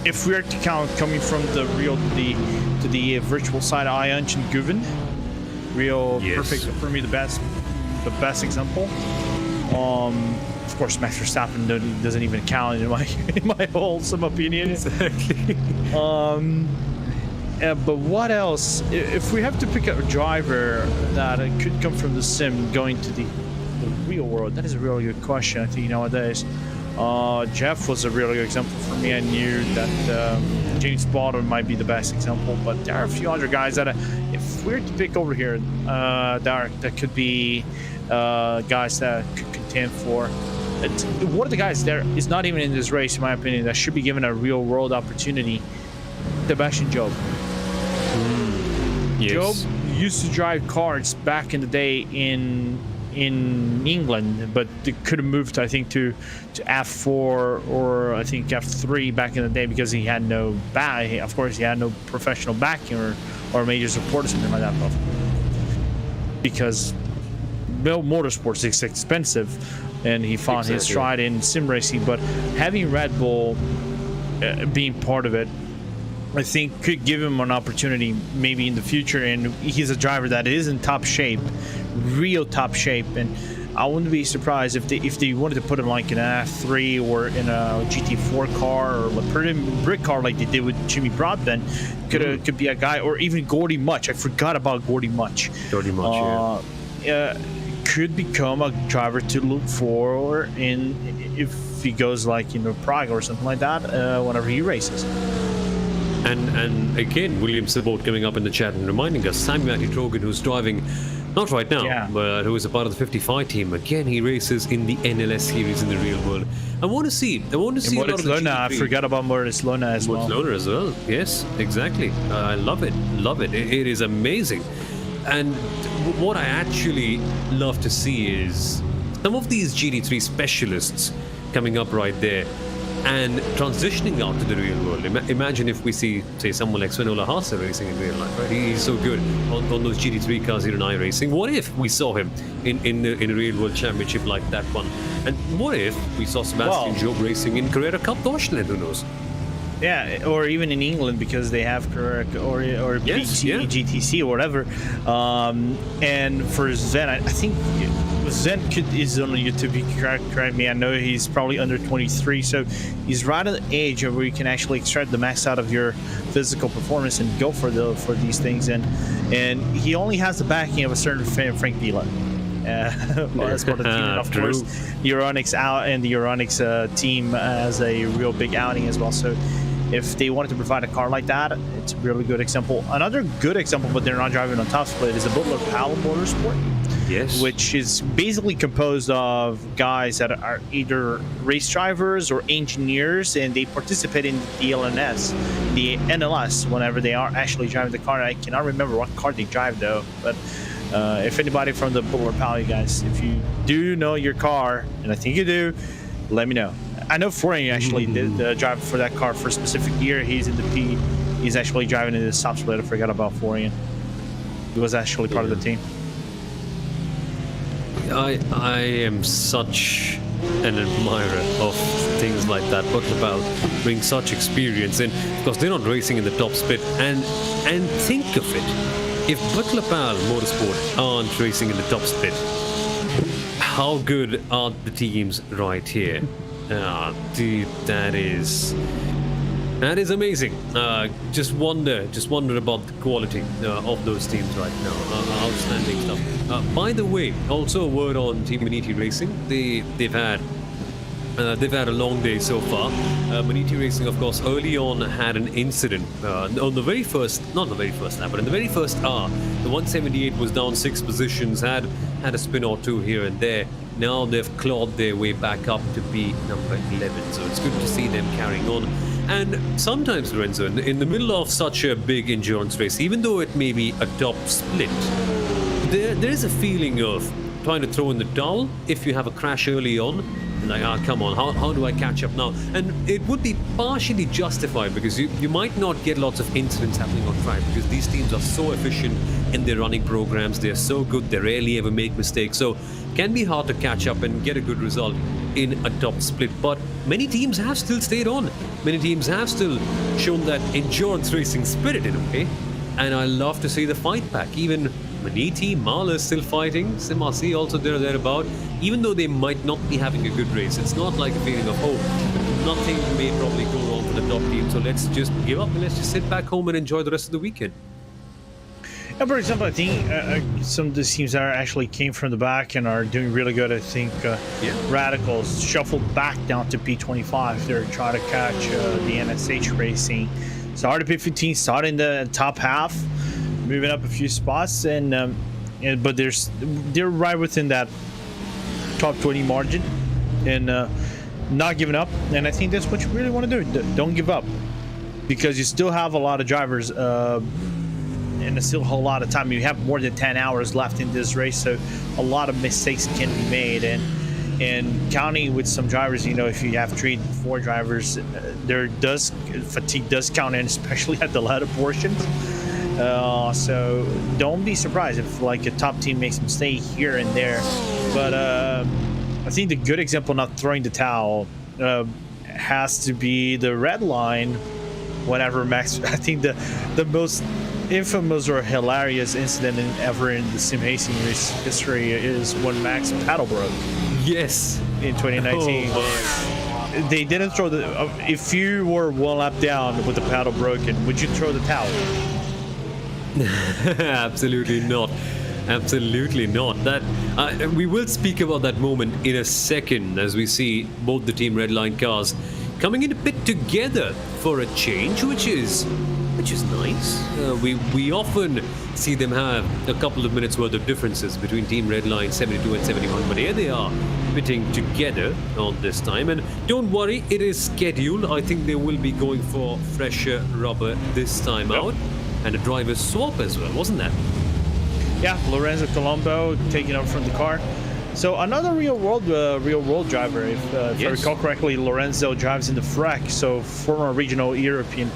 If we're to count coming from the real to the virtual side, Ayanchen Guven, perfect for me, the best example. Of course, Max Verstappen doesn't even count in my wholesome opinion. Exactly. But what else? If we have to pick a driver that could come from the sim going to the real world, that is a really good question. I think nowadays, Jeff was a really good example for me. I knew that James Baldwin might be the best example, but there are a few other guys that, if we're to pick over here, that could be guys that could contend for. One of the guys there is not even in this race, in my opinion, that should be given a real world opportunity. Sebastian Job. Yes. Job used to drive karts back in the day in England, but they could have moved, I think, to F4 or I think F3 back in the day because he had no of course, he had no professional backing or major support or something like that. Because motorsports is expensive, and he found his stride in sim racing. But having Red Bull being part of it, I think could give him an opportunity maybe in the future. And he's a driver that is in top shape, real top shape. And I wouldn't be surprised if they wanted to put him like in an F3 or in a GT4 car or a pretty brick car like they did with Jimmy Broadbent. Could be a guy, or even Gordy Much. I forgot about Gordy Much. Gordy Much, could become a driver to look for in if he goes like Prague or something like that whenever he races. And again, William Sabot coming up in the chat and reminding us, Samuel Trogan, who's driving, not right now, but who is a part of the 55 team. Again, he races in the NLS series in the real world. I want to see a lot of the GT3. I forgot about Moritz Lona as well. Lona as well. Yes, exactly. I love it. Love it. It is amazing. And what I actually love to see is some of these GT3 specialists coming up right there and transitioning out to the real world. Imagine if we see, say, someone like Svenola Haase racing in real life, right? He's so good on those GT3 cars here in iRacing. What if we saw him in a real world championship like that one? And what if we saw Sebastian Job racing in Carrera Cup Deutschland? Who knows? Yeah, or even in England, because they have Carrera or GTC or whatever. And for Sven, I think Sven is on YouTube. You correct me. I know he's probably under 23, so he's right at the age where you can actually extract the max out of your physical performance and go for these things. And he only has the backing of a certain Frank Vila. As part of the team, and of course, Euronics out, and the Euronics team has a real big outing as well. So if they wanted to provide a car like that, it's a really good example. Another good example, but they're not driving on top split, is the Butler Powell Motorsport. Yes. Which is basically composed of guys that are either race drivers or engineers, and they participate in the NLS whenever they are actually driving the car. I cannot remember what car they drive though, but if anybody from the Butler Powell, you guys, if you do know your car, and I think you do, let me know. I know Florian actually did the drive for that car for a specific year. He's in the P. He's actually driving in the top split. I forgot about Florian. He was actually part of the team. I am such an admirer of things like that. Butler Powell brings such experience in, because they're not racing in the top split. And think of it, if Butler Powell Motorsport aren't racing in the top split, how good are the teams right here? Dude, that is amazing. Just wonder about the quality of those teams right now. Outstanding stuff. By the way, also a word on Team Maniti Racing. They've had a long day so far. Maniti Racing, of course, early on had an incident on the very first, not the very first lap, but in the very first hour. The 178 was down 6 positions, had a spin or two here and there. Now they've clawed their way back up to be number 11, so it's good to see them carrying on. And sometimes, Lorenzo, in the middle of such a big endurance race, even though it may be a top split, there is a feeling of trying to throw in the towel if you have a crash early on. Like, come on, how do I catch up now? And it would be partially justified, because you might not get lots of incidents happening on track, because these teams are so efficient in their running programs. They're so good, they rarely ever make mistakes. So it can be hard to catch up and get a good result in a top split. But many teams have still stayed on. Many teams have still shown that endurance racing spirit in a way. And I love to see the fight back. Even Maniti, Mahler is still fighting. Simasi also thereabout. Even though they might not be having a good race, it's not like a feeling of, oh, nothing may probably go wrong for the top team, so let's just give up and let's just sit back home and enjoy the rest of the weekend. And for example, I think some of the teams that actually came from the back and are doing really good. I think Radicals shuffled back down to P25. They're trying to catch the NSH Racing. Started P15, started in the top half, moving up a few spots, but they're right within that top 20 margin, and not giving up. And I think that's what you really want to do. Don't give up, because you still have a lot of drivers. And there's still a whole lot of time. You have more than 10 hours left in this race, so a lot of mistakes can be made. And counting with some drivers, if you have 3-4 drivers, fatigue does count in, especially at the latter portions. So don't be surprised if like a top team makes a mistake here and there. But I think the good example not throwing the towel has to be the red line. Whenever Max, I think the most infamous or hilarious incident ever in the sim racing history is when Max paddle broke Yes. in 2019. Oh, They didn't throw the. If you were one lap down with the paddle broken, would you throw the towel? Absolutely not. Absolutely not. That we will speak about that moment in a second as we see both the Team Redline cars coming into pit together for a change, which is nice. We often see them have a couple of minutes worth of differences between Team Redline 72 and 71, but here they are pitting together on this time. And don't worry, it is scheduled. I think they will be going for fresher rubber this time out, and a driver swap as well, wasn't that? Yeah, Lorenzo Colombo taking over from the car. So another real world driver. If I recall correctly, Lorenzo drives in the FRAC, so former regional European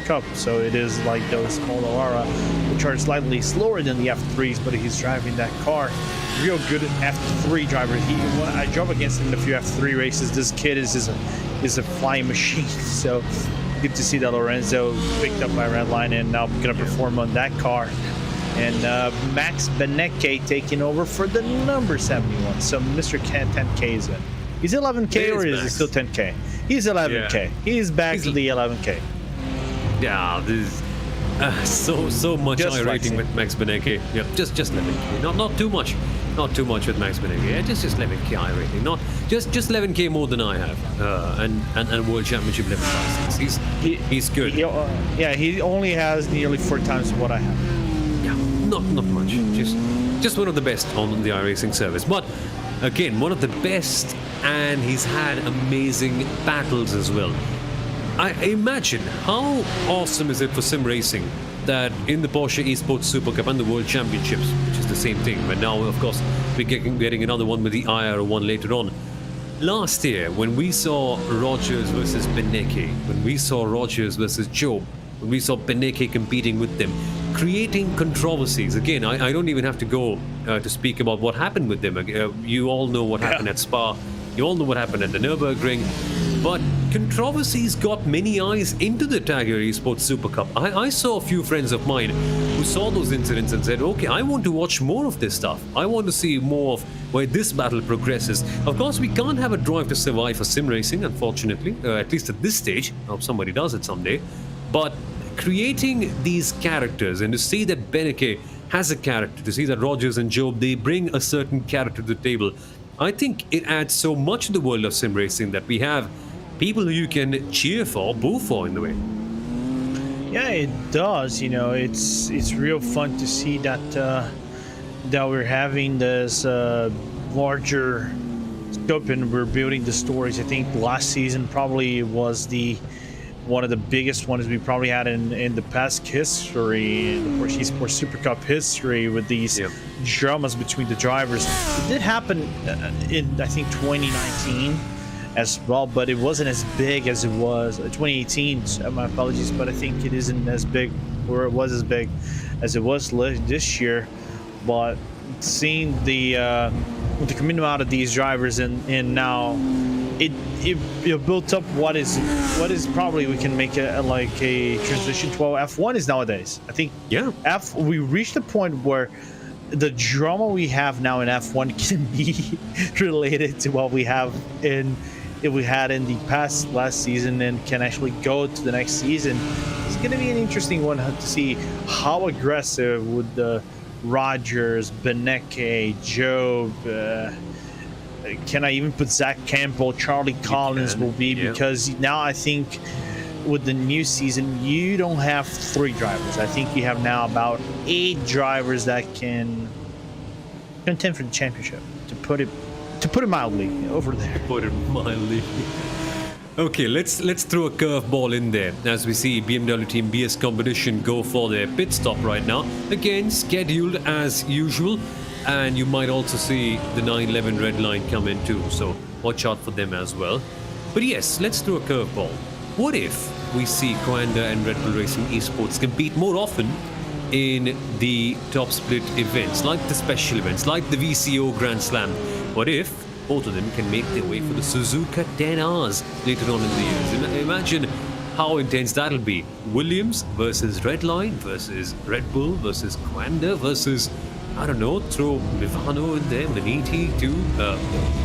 Cup. So it is like those small Alara, which are slightly slower than the F3s, but he's driving that car. Real good F3 driver. I drove against him in a few F3 races. This kid is a flying machine. So good to see that Lorenzo picked up by Redline and now gonna perform on that car. And Max Benecke taking over for the number 71. So Mr. 10K is in. He's 11K or is he still 10K? He's 11K. Yeah. He's back to the 11K. Yeah, this is so much iRacing with Max Benecke. Yeah, just 11K. Not too much. Not too much with Max Benecke. Yeah, just 11K iRacing. Not just 11K more than I have. And World Championship level license. He's good. He only has nearly 4 times what I have. Not much. Just one of the best on the iRacing service. But again, one of the best, and he's had amazing battles as well. I imagine how awesome is it for sim racing that in the Porsche Esports Super Cup and the World Championships, which is the same thing, but now of course we're getting another one with the IR1 later on. Last year, when we saw Rogers versus Benecke, when we saw Rogers versus Job, when we saw Benecke competing with them, creating controversies. Again, I don't even have to go to speak about what happened with them. You all know what happened at Spa. You all know what happened at the Nürburgring. But controversies got many eyes into the Tiger Esports Super Cup. I saw a few friends of mine who saw those incidents and said, okay, I want to watch more of this stuff. I want to see more of where this battle progresses. Of course, we can't have a drive to survive for sim racing, unfortunately, at least at this stage. I hope somebody does it someday. But creating these characters and to see that Benecke has a character, to see that Rogers and Job, they bring a certain character to the table, I think it adds so much to the world of sim racing that we have people who you can cheer for, boo for in the way. Yeah, it does. You know, it's real fun to see that that we're having this larger scope and we're building the stories. I think last season probably was one of the biggest ones we probably had in the past history, in the Porsche Esports Super Cup history, with these dramas between the drivers. It did happen in, I think, 2019 as well, but it wasn't as big as it was 2018. My apologies, but I think it isn't as big, or it was as big as it was this year. But seeing the coming out of these drivers and now it built up what is probably we can make a transition to what F1 is nowadays. I think we reached a point where the drama we have now in F1 can be related to what we had in the last season and can actually go to the next season. It's going to be an interesting one to see how aggressive would the Rogers, Benecke, Job, can I even put Zach Campbell, Charlie Collins will be, because now I think with the new season you don't have 3 drivers. I think you have now about 8 drivers that can contend for the championship, to put it mildly, over there. Put it mildly. Okay, let's throw a curveball in there as we see BMW Team BS Competition go for their pit stop right now. Again, scheduled as usual. And you might also see the 911 red line come in too, so watch out for them as well. But yes, let's throw a curveball. What if we see Coanda and Red Bull Racing Esports compete more often in the top split events, like the special events, like the VCO Grand Slam? What if both of them can make their way for the Suzuka 10Rs later on in the years? Imagine how intense that'll be. Williams versus Redline versus Red Bull versus Quanda versus, I don't know, throw Mivano in there, Maniti too.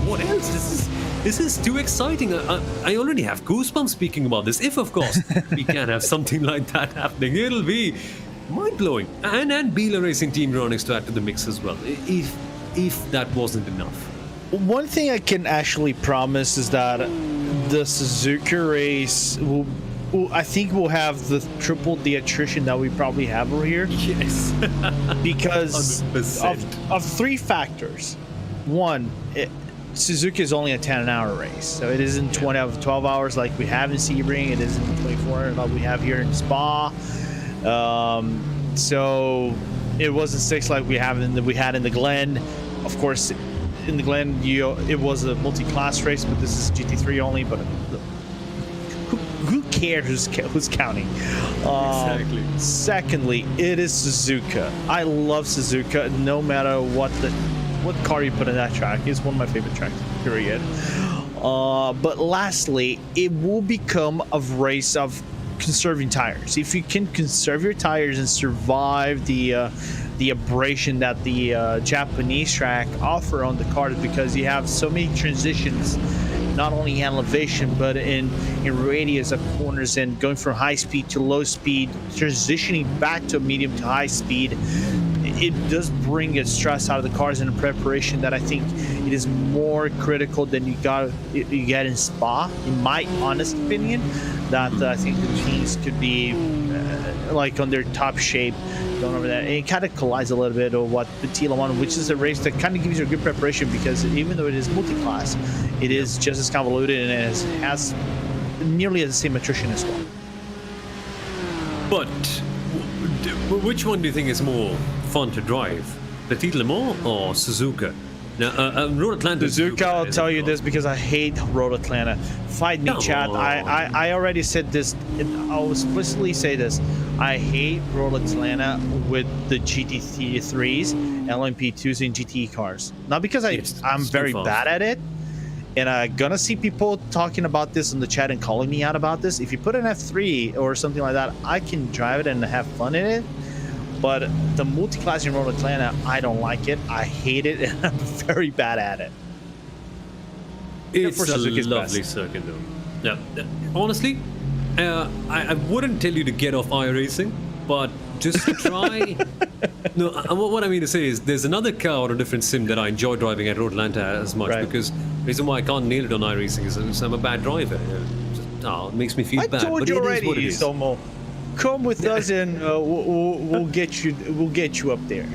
What else? This is too exciting. I already have goosebumps speaking about this. If, of course, we can have something like that happening, it'll be mind-blowing. And Bela Racing Team Ronix to add to the mix as well, if that wasn't enough. One thing I can actually promise is that the Suzuka race will I think we'll have the triple the attrition that we probably have over here. Yes. Because of three factors. One, Suzuka is only a 10-hour race, so it isn't 12 hours like we have in Sebring. It isn't 24 like we have here in Spa. So it wasn't 6 like we had in the Glen. Of course, in the Glen, it was a multi-class race, but this is GT3 only. But who cares who's counting? Exactly. Secondly, it is Suzuka. I love Suzuka no matter what car you put in that track. It's one of my favorite tracks, period. But lastly, it will become a race of conserving tires. If you can conserve your tires and survive the abrasion that the Japanese track offer on the cars, because you have so many transitions, not only in elevation but in radius of corners, and going from high speed to low speed, transitioning back to medium to high speed, it does bring a stress out of the cars in a preparation that I think it is more critical than you get in Spa, in my honest opinion. That I think the teams could be like on their top shape going over that. And it kind of collides a little bit of what Petit Le Mans, which is a race that kind of gives you a good preparation, because even though it is multi-class, it is just as convoluted and it has nearly the same attrition as well. But which one do you think is more fun to drive, Petit Le Mans or Suzuka? Now, Road Atlanta. Suzuka, I'll tell you this because I hate Road Atlanta. Fight me, chat. I already said this. I'll explicitly say this. I hate Road Atlanta with the GT3s, LMP2s, and GTE cars. Not because I'm very bad at it. And I'm gonna see people talking about this in the chat and calling me out about this. If you put an F3 or something like that, I can drive it and have fun in it. But the multi-class in Road Atlanta, I don't like it. I hate it, and I'm very bad at it. It's a lovely circuit, though. Yeah, honestly, I wouldn't tell you to get off iRacing, but just try. No, what I mean to say is there's another car or a different sim that I enjoy driving at Road Atlanta as much, because the reason why I can't nail it on iRacing is I'm a bad driver. It makes me feel bad. I told you already, Somo. Come with us and we'll get you up there.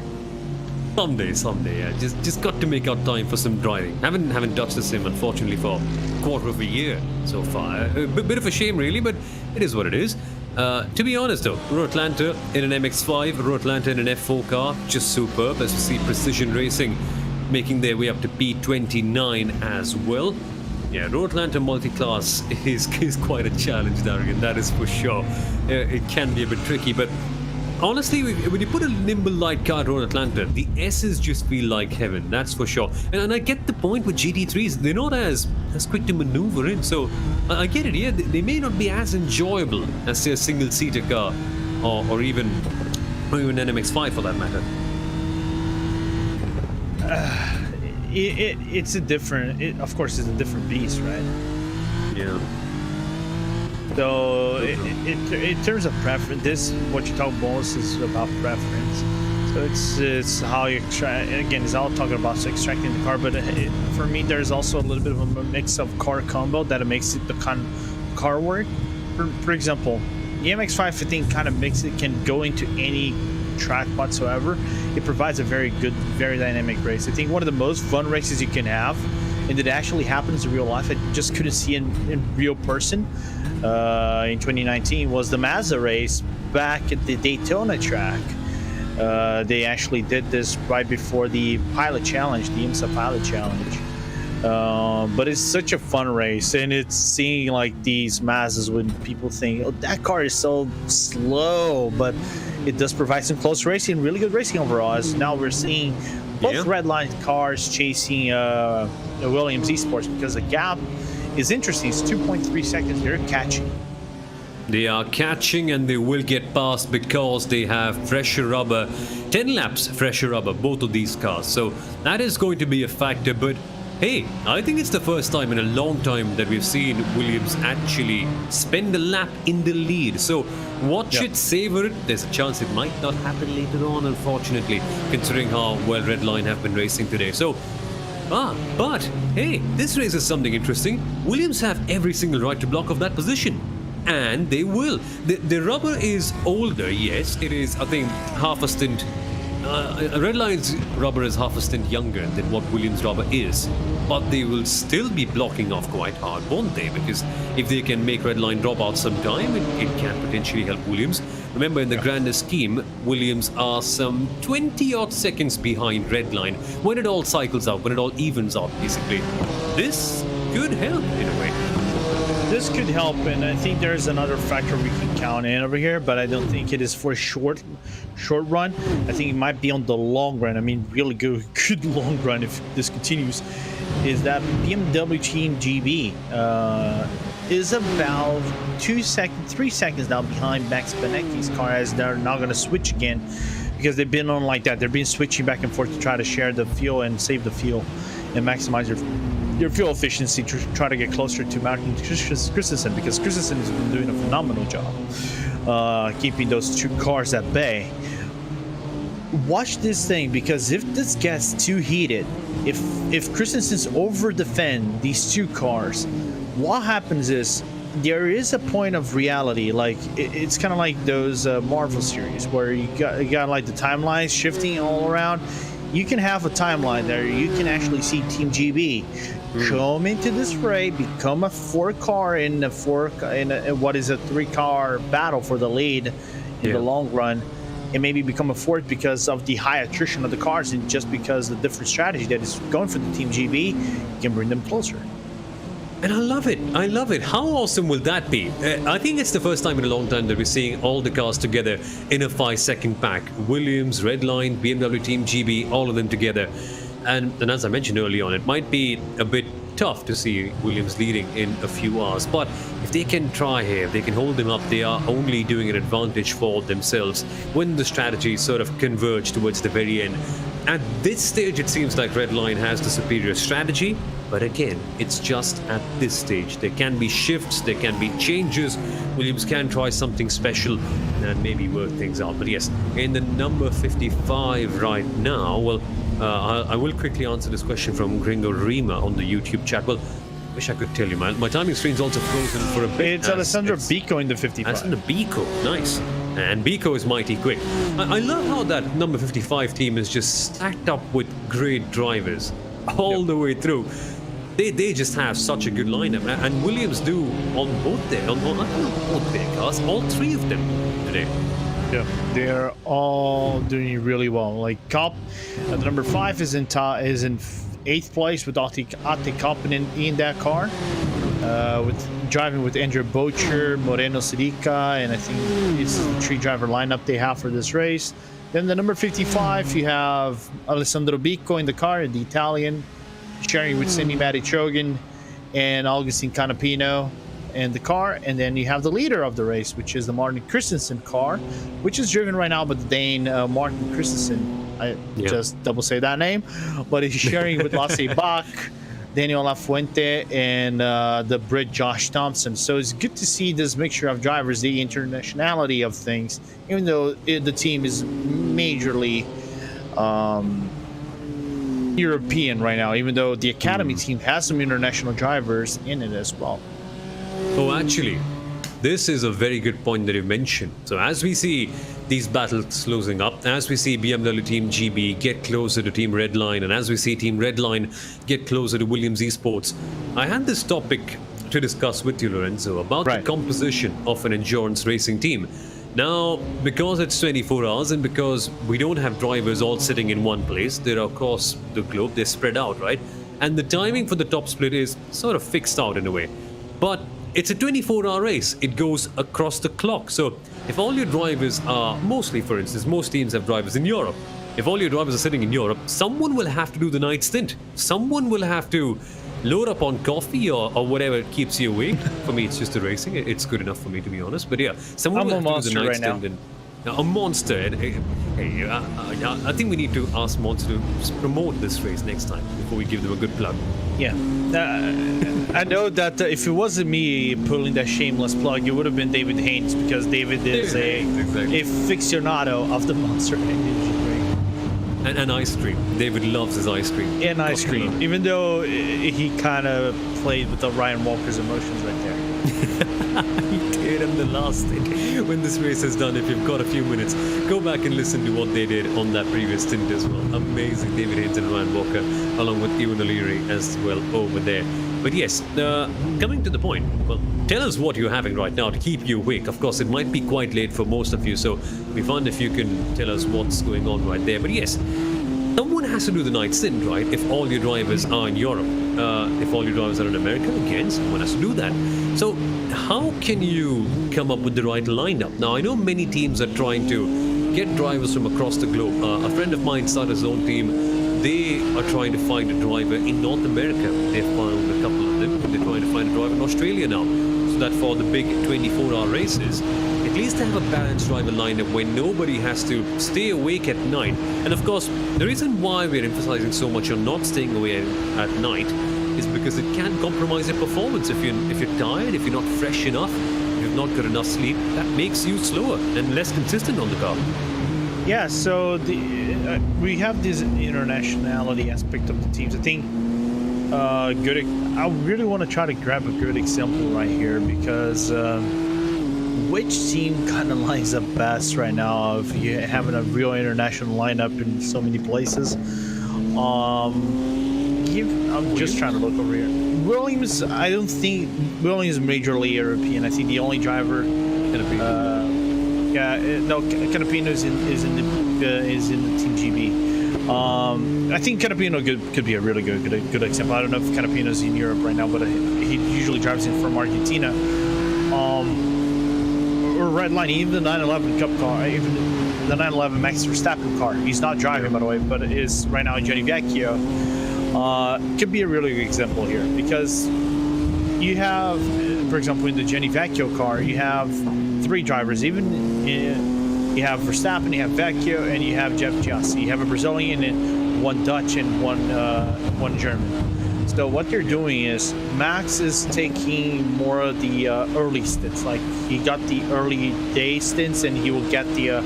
Someday, yeah. Just got to make out time for some driving. Haven't touched the sim, unfortunately, for a quarter of a year so far. A bit of a shame, really, but it is what it is. To be honest, though, Road Atlanta in an MX-5, Road Atlanta in an F4 car, just superb. As we see Precision Racing making their way up to P29 as well. Yeah, Road Atlanta multi-class is quite a challenge, Darrigan, that is for sure. It can be a bit tricky, but honestly, when you put a nimble light car at Road Atlanta, the S's just feel like heaven, that's for sure. And I get the point with GT3s, they're not as quick to maneuver in, so I get it, yeah, they may not be as enjoyable as, say, a single-seater car, or even an MX-5 for that matter. It's a different, of course, it's a different beast, right? Yeah. So in terms of preference, what you talk most is about preference. So it's how you extract. Again, it's all talking about extracting the car. But for me, there's also a little bit of a mix of car combo that makes it the car work. For example, the MX-5 I think kind of makes it can go into any track whatsoever. It provides a very good, very dynamic race. I think one of the most fun races you can have, and it actually happens in real life, I just couldn't see in real person in 2019, was the Mazda race back at the Daytona track. They actually did this right before the Pilot Challenge, the IMSA Pilot Challenge. But it's such a fun race, and it's seeing like these Mazdas when people think, oh, that car is so slow, but it does provide some close racing, really good racing overall. As now we're seeing both redline cars chasing Williams Esports, because the gap is interesting. It's 2.3 seconds they're catching. They are catching and they will get past because they have fresher rubber, 10 laps fresher rubber, both of these cars. So that is going to be a factor. But hey, I think it's the first time in a long time that we've seen Williams actually spend a lap in the lead. So watch it, savor it. There's a chance it might not happen later on, unfortunately, considering how well Redline have been racing today. So but hey, this raises something interesting. Williams have every single right to block off that position. And they will. The rubber is older, yes. It is, I think, half a stint. Redline's rubber is half a stint younger than what Williams' rubber is. But they will still be blocking off quite hard, won't they? Because if they can make Redline drop out some time, it can potentially help Williams. Remember, in the grander scheme, Williams are some 20-odd seconds behind Redline when it all cycles out, when it all evens out, basically. This could help, in a way. This could help, and I think there's another factor we can count in over here, but I don't think it is for a short run. I think it might be on the long run. I mean, really good long run if this continues. Is that BMW Team GB is about 3 seconds now behind Max Benecki's car, as they're not going to switch again because they've been on like that. They've been switching back and forth to try to share the fuel and save the fuel and maximize your fuel efficiency to try to get closer to Martin Christensen, because Christensen has been doing a phenomenal job keeping those two cars at bay. Watch this thing, because if this gets too heated, if Christensen's over defend these two cars, what happens is there is a point of reality. Like it's kind of like those Marvel series where you got like the timelines shifting all around. You can have a timeline there. You can actually see Team GB come into this race, become a 4-car in what is a 3-car battle for the lead in the long run, and maybe become a 4th because of the high attrition of the cars, and just because the different strategy that is going for the Team GB can bring them closer. And I love it. I love it. How awesome will that be? I think it's the first time in a long time that we're seeing all the cars together in a 5-second pack. Williams, Redline, BMW Team GB, all of them together. And as I mentioned early on, it might be a bit tough to see Williams leading in a few hours. But if they can try here, if they can hold them up, they are only doing an advantage for themselves when the strategies sort of converge towards the very end. At this stage, it seems like Redline has the superior strategy. But again, it's just at this stage. There can be shifts, there can be changes. Williams can try something special and maybe work things out. But yes, in the number 55 right now, well, I will quickly answer this question from Gringo Rima on the YouTube chat. Well, wish I could tell you, my timing screen's also frozen for a bit. It's Alessandro Bico in the 55. Alessandro Bico, nice. And Bico is mighty quick. I love how that number 55 team is just stacked up with great drivers all the way through. They just have such a good lineup, and Williams do on both their cars, all 3 of them today. Yeah, they're all doing really well. Like Kopp, the number 5 is in 8th place with Ate Koppinen in that car, with driving with Andrew Bocher, Moreno Sirica, and I think it's the 3-driver lineup they have for this race. Then the number 55, you have Alessandro Bico in the car, the Italian, sharing with Semi Matichogan and Augustine Canapino in the car. And then you have the leader of the race, which is the Martin Christensen car, which is driven right now by the Dane Martin Christensen. I just double say that name, but he's sharing with Lasse Bach, Daniel Lafuente, and the Brit Josh Thompson. So it's good to see this mixture of drivers, the internationality of things, even though the team is majorly European right now, even though the Academy team has some international drivers in it as well. Oh, actually, this is a very good point that you mentioned. So as we see these battles closing up, as we see BMW Team GB get closer to Team Redline, and as we see Team Redline get closer to Williams Esports, I had this topic to discuss with you, Lorenzo, about the composition of an endurance racing team. Now, because it's 24 hours and because we don't have drivers all sitting in one place, they're across the globe, they're spread out, right? And the timing for the top split is sort of fixed out in a way. But it's a 24-hour race. It goes across the clock. So if all your drivers are, mostly, for instance, most teams have drivers in Europe. If all your drivers are sitting in Europe, someone will have to do the night stint. Someone will have to load up on coffee or whatever keeps you awake. For me, it's just the racing. It's good enough for me, to be honest. But yeah, someone I'm will a have to do the monster night right stint. A monster. Hey, I think we need to ask Monster to promote this race next time before we give them a good plug. Yeah. I know that if it wasn't me pulling that shameless plug, it would have been David Haynes, because David is a aficionado of the Monster Energy drink. And ice cream. David loves his ice cream. And ice cream, even though he kind of played with the Ryan Walker's emotions right there. He did in the last stint. When this race is done, if you've got a few minutes, go back and listen to what they did on that previous stint as well. Amazing. David Haynes and Ryan Walker, along with Urano Racing as well over there. But yes, coming to the point, well, tell us what you're having right now to keep you awake. Of course, it might be quite late for most of you, so it'd be fun if you can tell us what's going on right there. But yes, someone has to do the night stint, right? If all your drivers are in Europe, if all your drivers are in America, again, someone has to do that. So how can you come up with the right lineup? Now, I know many teams are trying to get drivers from across the globe. A friend of mine started his own team. They are trying to find a driver in North America. They've found a couple of them. They're trying to find a driver in Australia now. So that for the big 24-hour races, at least to have a balanced driver lineup where nobody has to stay awake at night. And of course, the reason why we're emphasizing so much on not staying awake at night is because it can compromise your performance. If you're tired, if you're not fresh enough, if you've not got enough sleep, that makes you slower and less consistent on the car. Yeah, so we have this internationality aspect of the teams. I think I really want to try to grab a good example right here, because which team kind of lines up best right now of you having a real international lineup in so many places? I'm just trying to look over here. Williams, I don't think Williams is majorly European. I think the only driver, Canapino is in the Team GB. I think Canapino could be a really good example. I don't know if Canapino's in Europe right now, but he usually drives in from Argentina. Or Redline, even the 911 Cup car, even the 911 Max Verstappen car. He's not driving, by the way, but is right now in Gianni Vecchio. Could be a really good example here, because you have, for example, in the Gianni Vecchio car, you have 3 drivers. You have Verstappen, you have Vecchio, and you have Jeff Giassi. You have a Brazilian, and 1 Dutch, and one German. So what they're doing is Max is taking more of the early stints. Like, he got the early day stints, and he will get the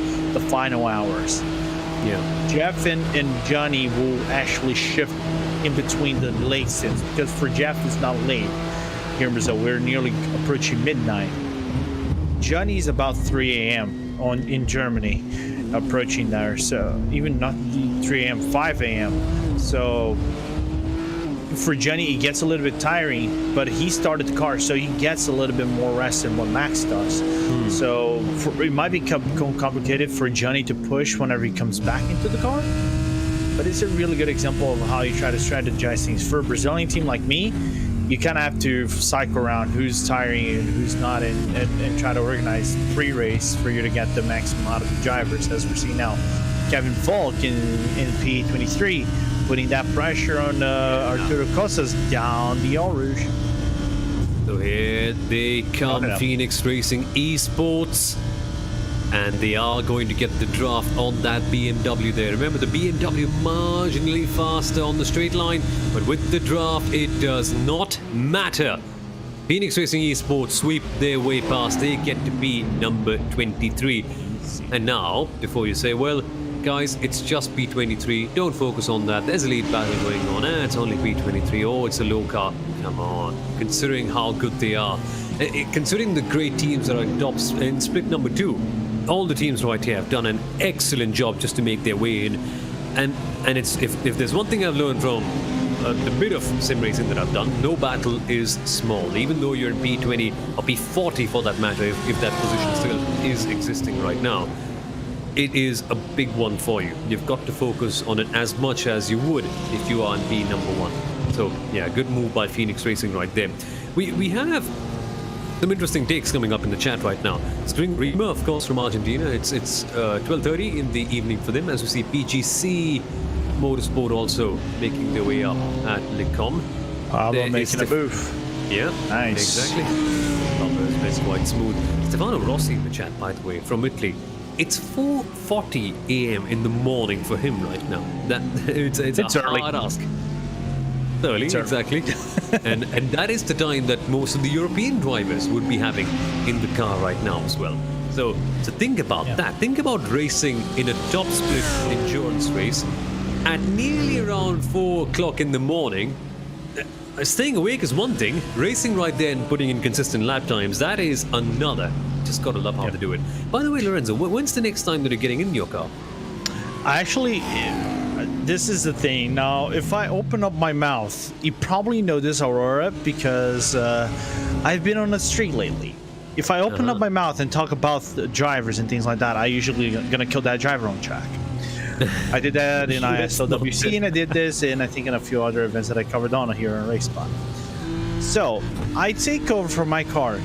final hours. Yeah. Jeff and Johnny will actually shift in between the late stints, because for Jeff it's not late here in Brazil. We're nearly approaching midnight. Johnny's about 3 a.m. in Germany, approaching there. So even not 3 a.m., 5 a.m. So for Johnny, it gets a little bit tiring, but he started the car, so he gets a little bit more rest than what Max does. So it might become complicated for Johnny to push whenever he comes back into the car. But it's a really good example of how you try to strategize things. For a Brazilian team like me, you kind of have to cycle around who's tiring and who's not, and try to organize pre-race for you to get the maximum out of the drivers, as we're seeing now. Kevin Falk in P23, putting that pressure on Arturo Costas down the Eau Rouge. So here they come, Phoenix Racing Esports. And they are going to get the draft on that BMW there. Remember, the BMW marginally faster on the straight line, but with the draft, it does not matter. Phoenix Racing Esports sweep their way past. They get to be number 23. And now, before you say, well, guys, it's just P23, don't focus on that. There's a lead battle going on. It's only P23. Oh, it's a low car. Come on. Considering how good they are, considering the great teams that are in top in split number 2, all the teams right here have done an excellent job just to make their way in. And it's if there's one thing I've learned from the bit of sim racing that I've done, no battle is small. Even though you're in P20 or P40 for that matter, if that position still is existing right now, it is a big one for you. You've got to focus on it as much as you would if you are in P number 1. So yeah, good move by Phoenix Racing right there. We have some interesting takes coming up in the chat right now. Spring Rima, of course, from Argentina. It's 12:30 in the evening for them, as we see PGC Motorsport also making their way up at Lecom. Pablo making a move. Yeah, Nice. exactly. Pablo's been quite smooth. Stefano Rossi in the chat, by the way, from Italy. It's 4:40 a.m. in the morning for him right now. That it's a early. hard ask. Early, exactly. and that is the time that most of the European drivers would be having in the car right now as well. So think about that. Think about racing in a top split endurance race at nearly around 4 o'clock in the morning. Staying awake is one thing. Racing right there and putting in consistent lap times, that is another. Just gotta love how to do it. By the way, Lorenzo, when's the next time that you're getting in your car? I actually, this is the thing. Now, if I open up my mouth, you probably know this, Aurora, because I've been on the street lately. If I open up my mouth and talk about the drivers and things like that, I usually gonna kill that driver on track. I did that in ISLWC, and I did this in, I think, in a few other events that I covered on here on RaceSpot. So, I take over for my car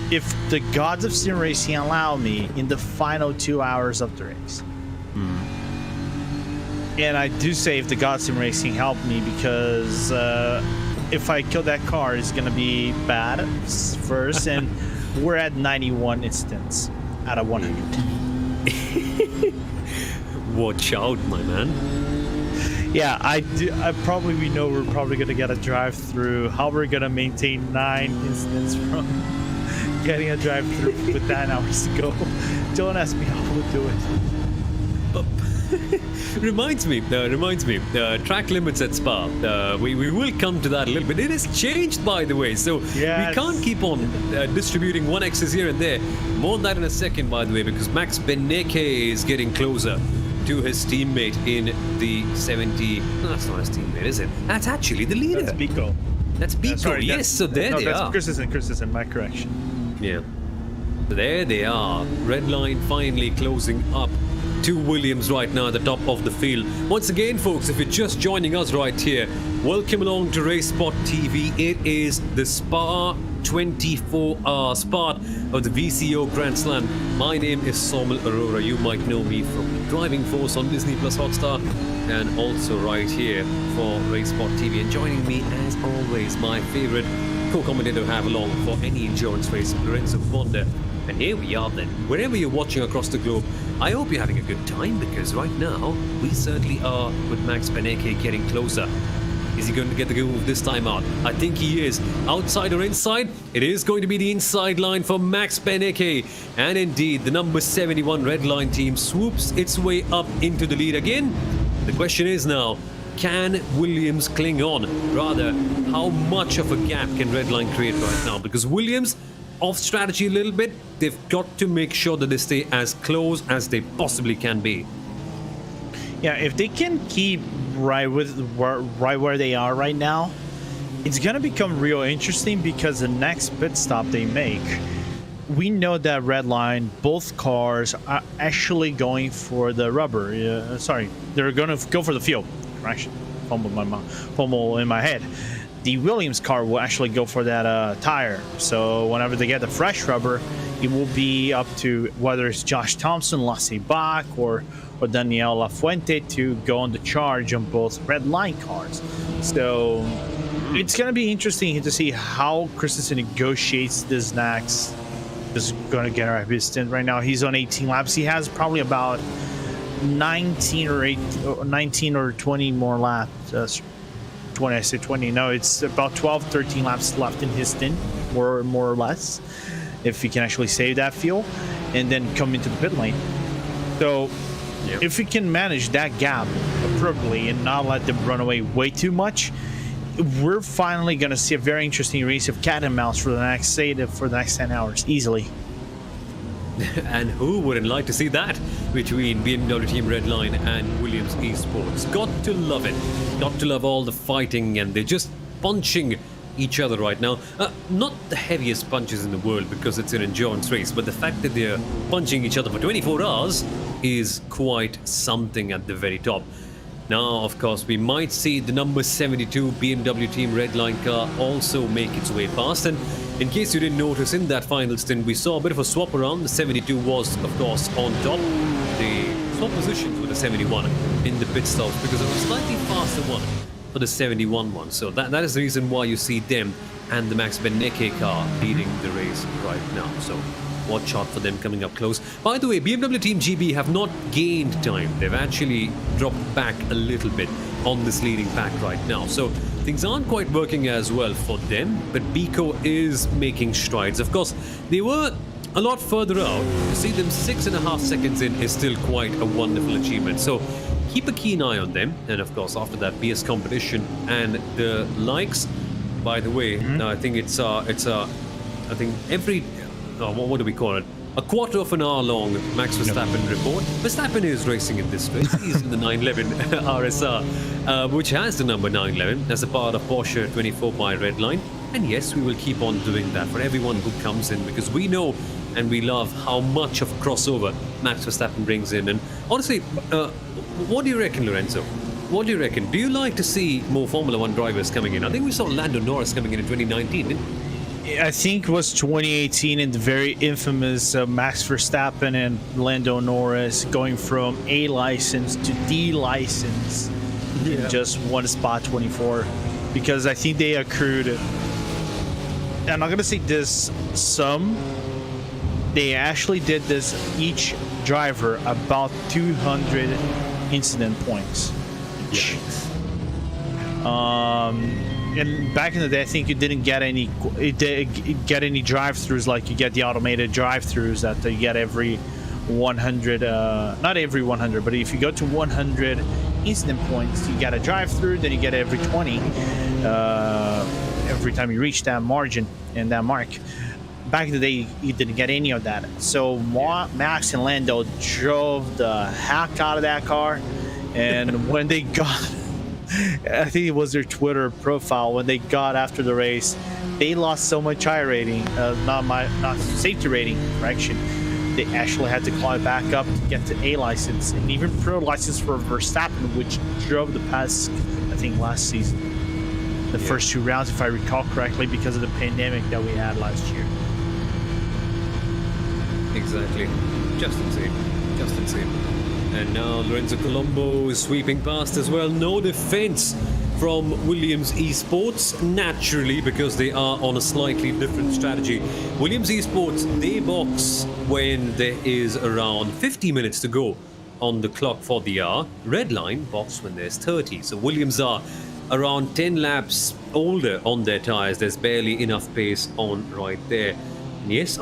if the gods of sim racing allow me in the final 2 hours of the race. And I do say if the gods sim racing help me, because if I kill that car, it's going to be bad first, and we're at 91 instants out of 100. Watch out, my man. Yeah, we know we're probably gonna get a drive through. How we're gonna maintain 9 instants from getting a drive through with 9 hours to go? Don't ask me how we'll do it. Reminds me, track limits at Spa. We will come to that a little bit. It has changed, by the way, so we can't keep on distributing 1Xs here and there. More on that in a second, by the way, because Max Beneke is getting closer to his teammate in the 70. No, that's not his teammate, is it? That's actually the leader. That's Biko. That's Biko. Sorry, yes, so there they are. Chris, my correction. Yeah. So there they are. Red line finally closing up to Williams right now at the top of the field. Once again, folks, if you're just joining us right here, welcome along to RaceSpotTV. It is the Spa 24-hour spot of the VCO Grand Slam. My name is Somil Arora. You might know me from the driving force on Disney Plus Hotstar, and also right here for RaceSpotTV. And joining me, as always, my favorite co-commentator to have along for any endurance race, Lorenzo Bonda. And here we are then. Wherever you're watching across the globe, I hope you're having a good time, because right now we certainly are, with Max Beneke getting closer. Is he going to get the move this time out? I think he is. Outside or inside? It is going to be the inside line for Max Beneke. And indeed, the number 71 red line team swoops its way up into the lead again. The question is now, can Williams cling on? Rather, how much of a gap can red line create right now? Because Williams, off strategy a little bit, they've got to make sure that they stay as close as they possibly can be. Yeah, if they can keep right where they are right now, it's gonna become real interesting, because the next pit stop they make, we know that red line, both cars are actually going for the rubber. They're gonna go for the fuel. Correction, fumble in my head. The Williams car will actually go for that tire. So whenever they get the fresh rubber, it will be up to whether it's Josh Thompson, Lasse Bach, or Daniel Lafuente to go on the charge on both red line cars. So it's going to be interesting to see how Christensen negotiates this next. Just going to get his stint right now. He's on 18 laps. He has probably about 19 or 20 more laps. 20, I say 20. No, it's about 12, 13 laps left in his stint, more or less, if he can actually save that fuel and then come into the pit lane. So if we can manage that gap appropriately and not let them run away way too much, we're finally going to see a very interesting race of cat and mouse for the next 10 hours easily. And who wouldn't like to see that between BMW Team Redline and Williams Esports? Got to love it. Got to love all the fighting, and they're just punching each other right now. Not the heaviest punches in the world, because it's an endurance race, but the fact that they're punching each other for 24 hours is quite something at the very top. Now, of course, we might see the number 72 BMW Team Redline car also make its way past. And in case you didn't notice, in that final stint, we saw a bit of a swap around. The 72 was, of course, on top. The swap positions with the 71 in the pit stops, because it was a slightly faster one for the 71 one. So that is the reason why you see them and the Max Benneke car leading the race right now. So watch out for them coming up close. By the way, BMW Team GB have not gained time. They've actually dropped back a little bit on this leading pack right now. So things aren't quite working as well for them, but Biko is making strides. Of course, they were a lot further out. To see them 6.5 seconds in is still quite a wonderful achievement. So keep a keen eye on them. And of course, after that, BS competition and the likes. By the way, I think I think every, what do we call it? A quarter of an hour long Max Verstappen report. Verstappen is racing in this race. He's in the 911 RSR, which has the number 911 as a part of Porsche 24 by Redline. And yes, we will keep on doing that for everyone who comes in, because we know and we love how much of crossover Max Verstappen brings in. And honestly, what do you reckon, Lorenzo? What do you reckon? Do you like to see more Formula One drivers coming in? I think we saw Lando Norris coming in 2019, didn't we? I think it was 2018 in the very infamous Max Verstappen and Lando Norris going from A license to D license in just one spot, 24, because I think they accrued, I'm not going to say this sum, they actually did this each driver about 200 incident points. And back in the day, I think you didn't get any drive-throughs like you get the automated drive-throughs that you get every 100, not every 100, but if you go to 100 incident points, you get a drive-through, then you get every 20 every time you reach that margin and that mark. Back in the day, you didn't get any of that. So Max and Lando drove the heck out of that car, and when they got, I think it was their Twitter profile, when they got after the race, they lost so much iRating, not safety rating, correction. They actually had to climb back up to get to A license, and even pro license for Verstappen, which drove the past, I think, last season. The first 2 rounds, if I recall correctly, because of the pandemic that we had last year. Exactly. Just insane. Just insane. And now Lorenzo Colombo is sweeping past as well. No defense from Williams Esports, naturally, because they are on a slightly different strategy. Williams Esports, they box when there is around 50 minutes to go on the clock for the hour. Redline box when there's 30. So Williams are around 10 laps older on their tires. There's barely enough pace on right there. Yes,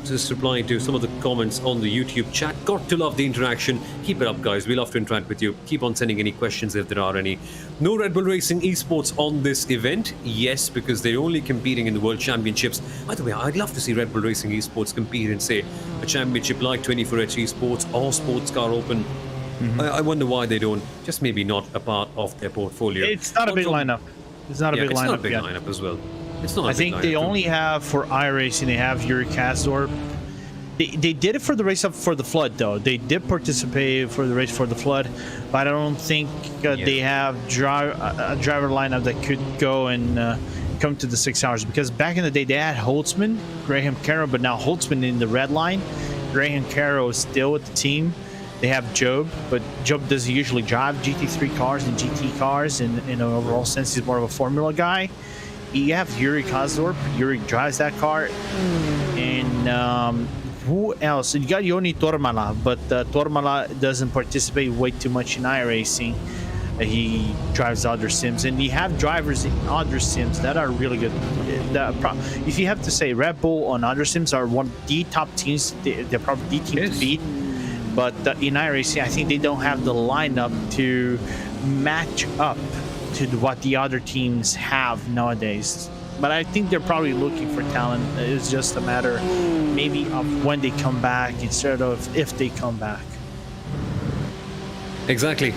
just replying to some of the comments on the YouTube chat. Got to love the interaction. Keep it up, guys. We love to interact with you. Keep on sending any questions if there are any. No Red Bull Racing Esports on this event. Yes, because they're only competing in the World Championships. By the way, I'd love to see Red Bull Racing Esports compete in, say, a championship like 24H Esports or Sports Car Open. I wonder why they don't. Just maybe not a part of their portfolio. It's not a big lineup. It's not a big lineup. It's not a big lineup as well. It's not. I think they only have for iRacing. They have Yuri Kasdorp. They did it for the race up for the flood, though. They did participate for the race for the flood, but I don't think they have a driver lineup that could go and come to the 6 hours. Because back in the day, they had Holtzman, Graham Carroll, but now Holtzman in the red line. Graham Carroll is still with the team. They have Job, but Job doesn't usually drive GT3 cars and GT cars. In an overall sense, he's more of a Formula guy. You have Yuri Kasdorp. Yuri drives that car. And who else? You got Joni Tormala, but Tormala doesn't participate way too much in iRacing. He drives other sims, and you have drivers in other sims that are really good. If you have to say, Red Bull on other sims are one of the top teams. They're probably the team to beat. But in iRacing, I think they don't have the lineup to match up to what the other teams have nowadays. But I think they're probably looking for talent. It's just a matter maybe of when they come back instead of if they come back. Exactly.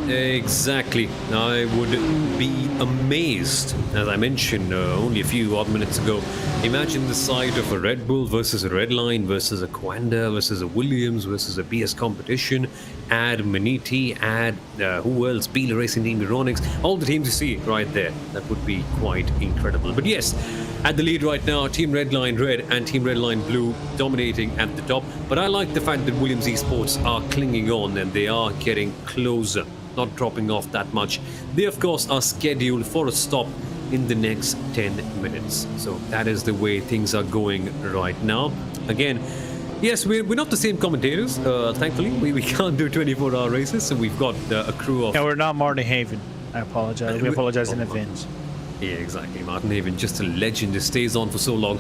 I would be amazed, as I mentioned only a few odd minutes ago. Imagine the sight of a Red Bull versus a Redline versus a Quanda versus a Williams versus a BS competition. Add Maniti, add who else? Beeler Racing Team, Euronics, all the teams you see right there. That would be quite incredible. But yes, at the lead right now, Team Redline Red and Team Redline Blue dominating at the top. But I like the fact that Williams Esports are clinging on and they are getting closer not dropping off that much. They, of course, are scheduled for a stop in the next 10 minutes. So that is the way things are going right now. Again, yes, we're not the same commentators. Thankfully, we can't do 24-hour races, so we've got a crew of... Yeah, we're not Martin Haven. I apologize. We apologize in advance. Yeah, exactly. Martin Haven, just a legend, just stays on for so long.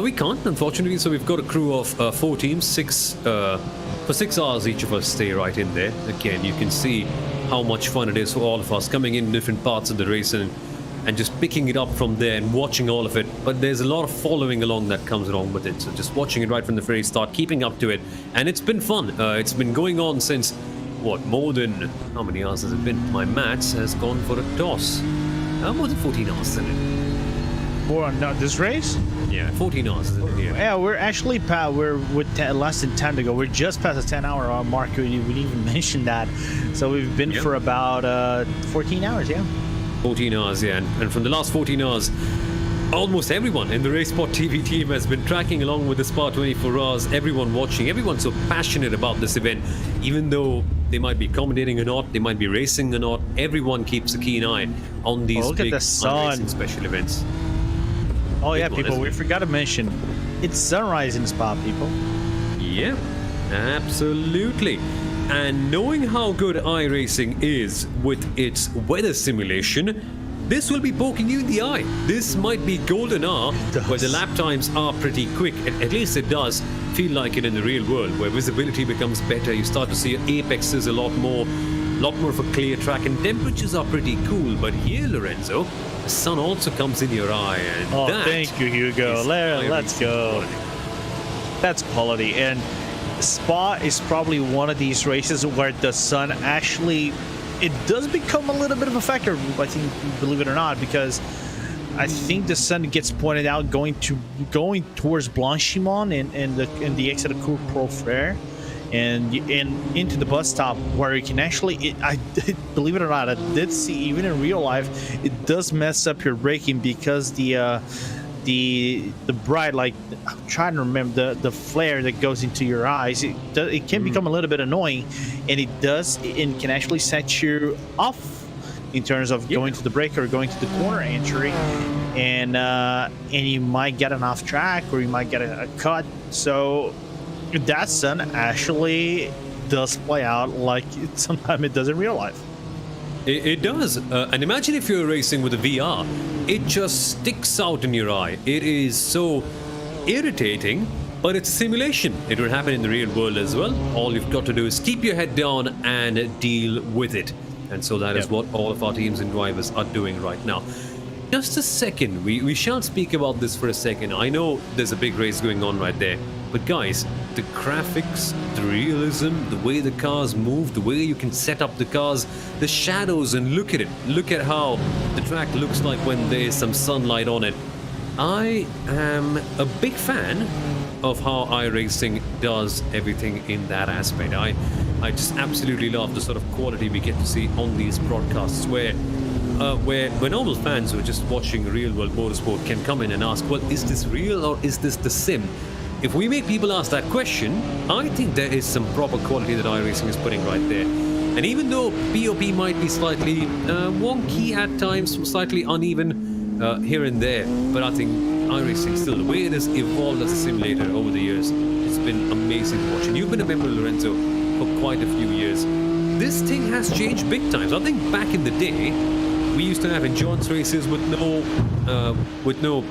We can't, unfortunately, so we've got a crew of 4 teams, for 6 hours each of us stay right in there. Again, you can see how much fun it is for all of us coming in different parts of the race and just picking it up from there and watching all of it. But there's a lot of following along that comes along with it. So just watching it right from the very start, keeping up to it. And it's been fun. It's been going on since, what, more than, how many hours has it been? My maths has gone for a toss. More than 14 hours, isn't it? More on this race? Yeah, 14 hours, isn't it? Yeah, we're actually we're with less than 10 to go. We're just past the 10-hour mark. We didn't even mention that. So we've been for about 14 hours, yeah. 14 hours, yeah. And from the last 14 hours, almost everyone in the RaceSpotTV team has been tracking along with the Spa 24 hours. Everyone watching, everyone's so passionate about this event. Even though they might be commentating or not, they might be racing or not, everyone keeps a keen eye on these big racing special events. Oh yeah, people, we forgot to mention, it's sunrise in Spa, people. Yeah, absolutely. And knowing how good iRacing is with its weather simulation, this will be poking you in the eye. This might be golden hour where the lap times are pretty quick. At least it does feel like it in the real world, where visibility becomes better. You start to see apexes a lot more of a clear track, and temperatures are pretty cool. But here, Lorenzo, the sun also comes in your eye, and thank you, Hugo. Let's go. That's quality. And Spa is probably one of these races where the sun actually, it does become a little bit of a factor, I think, believe it or not, because I think the sun gets pointed out going towards Blanchimon and the exit of Cour Profrère and into the bus stop, where you can actually, I believe it or not, I did see even in real life, it does mess up your braking because the bright, like, I'm trying to remember, the flare that goes into your eyes, it can become a little bit annoying, and it can actually set you off in terms of going to the brake or going to the corner entry, and you might get an off track or you might get a cut. So that sun actually does play out like sometimes it does in real life. It does. And imagine if you're racing with a VR, it just sticks out in your eye. It is so irritating, but it's a simulation. It will happen in the real world as well. All you've got to do is keep your head down and deal with it. And so that is what all of our teams and drivers are doing right now. Just a second, we shall speak about this for a second. I know there's a big race going on right there, but guys, the graphics, the realism, the way the cars move, the way you can set up the cars, the shadows, and look at it. Look at how the track looks like when there is some sunlight on it. I am a big fan of how iRacing does everything in that aspect. I just absolutely love the sort of quality we get to see on these broadcasts where normal fans who are just watching real world motorsport can come in and ask, well, is this real or is this the sim? If we make people ask that question, I think there is some proper quality that iRacing is putting right there. And even though POP might be slightly wonky at times, slightly uneven here and there, but I think iRacing still, the way it has evolved as a simulator over the years, it's been amazing to watch. And you've been a member, Lorenzo, for quite a few years. This thing has changed big times. I think back in the day, we used to have endurance races with no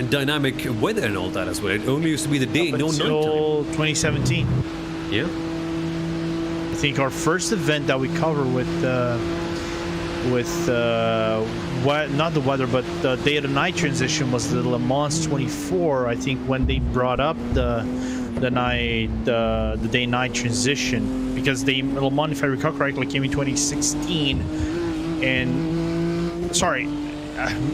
dynamic weather and all that as well. It only used to be the day, no nighttime. 2017. Yeah. I think our first event that we covered with not the weather, but the day to night transition was the Le Mans 24. I think when they brought up the day night transition, because the Le Mans, if I recall correctly, came in 2016, and sorry,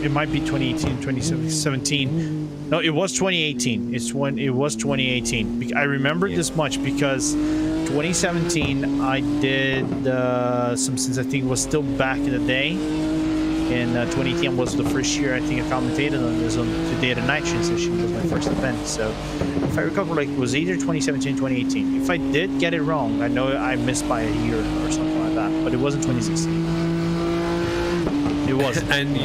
it might be 2018, 2017. No, it was 2018. It was 2018. I remember this much because 2017 I did some, since I think it was still back in the day, and 2018 was the first year I think I commentated on this, on the day to night transition was my first event. So if I recall, like, it was either 2017 or 2018. If I did get it wrong, I know I missed by a year or something like like that, but it wasn't 2016. It wasn't. And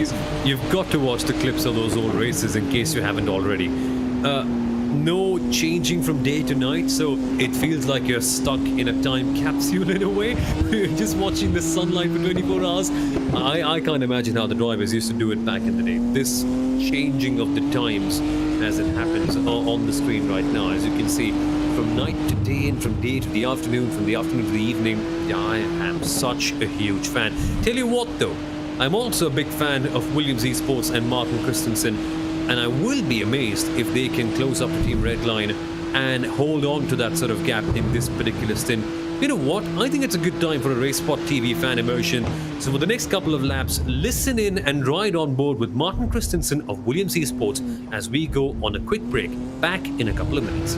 you've got to watch the clips of those old races in case you haven't already. No changing from day to night, so it feels like you're stuck in a time capsule in a way. You're just watching the sunlight for 24 hours. I can't imagine how the drivers used to do it back in the day. This changing of the times as it happens on the screen right now, as you can see, from night to day and from day to the afternoon, from the afternoon to the evening. I am such a huge fan. Tell you what though, I'm also a big fan of Williams Esports and Martin Christensen, and I will be amazed if they can close up the Team Red Line and hold on to that sort of gap in this particular stint. You know what? I think it's a good time for a RaceSpotTV fan immersion. So for the next couple of laps, listen in and ride on board with Martin Christensen of Williams Esports as we go on a quick break. Back in a couple of minutes.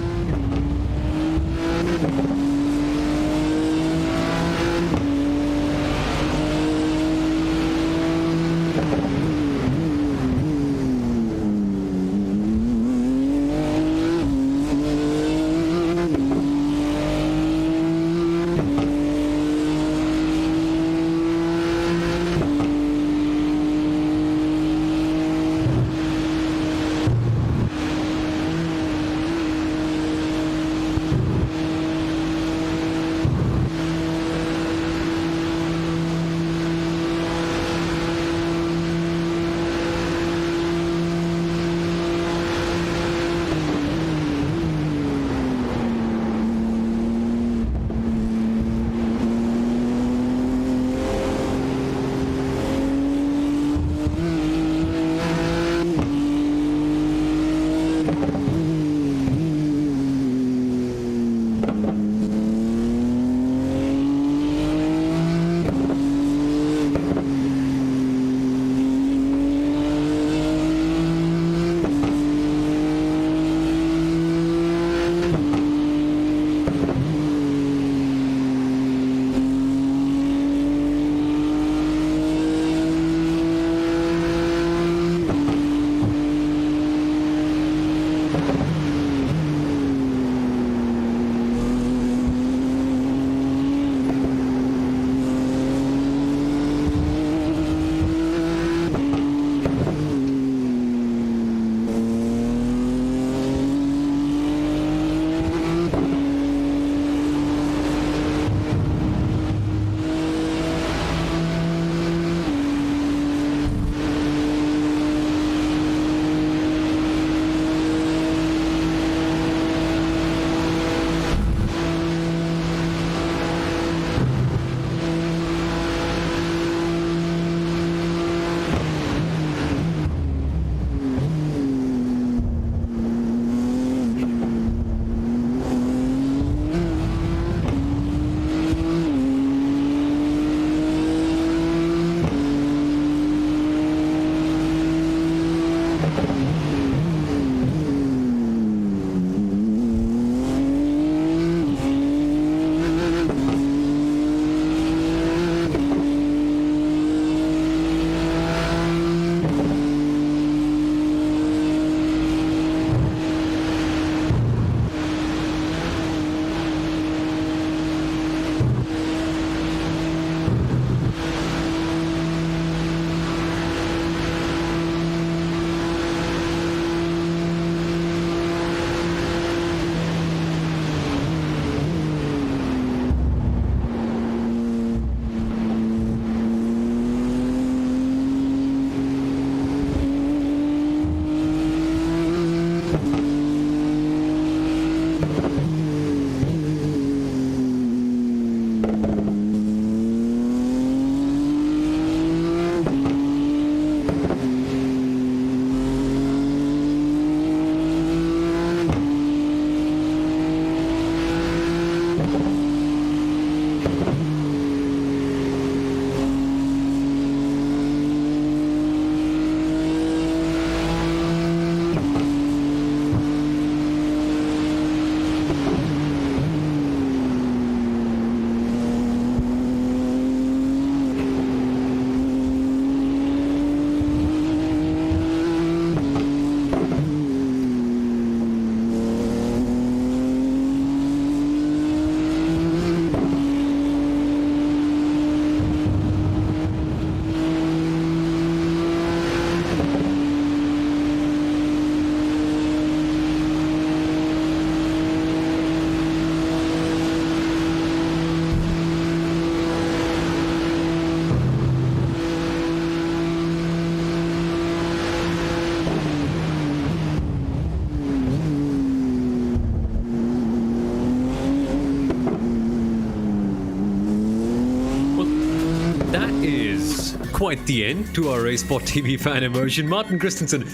that is quite the end to our RaceSpotTV fan immersion. Martin Christensen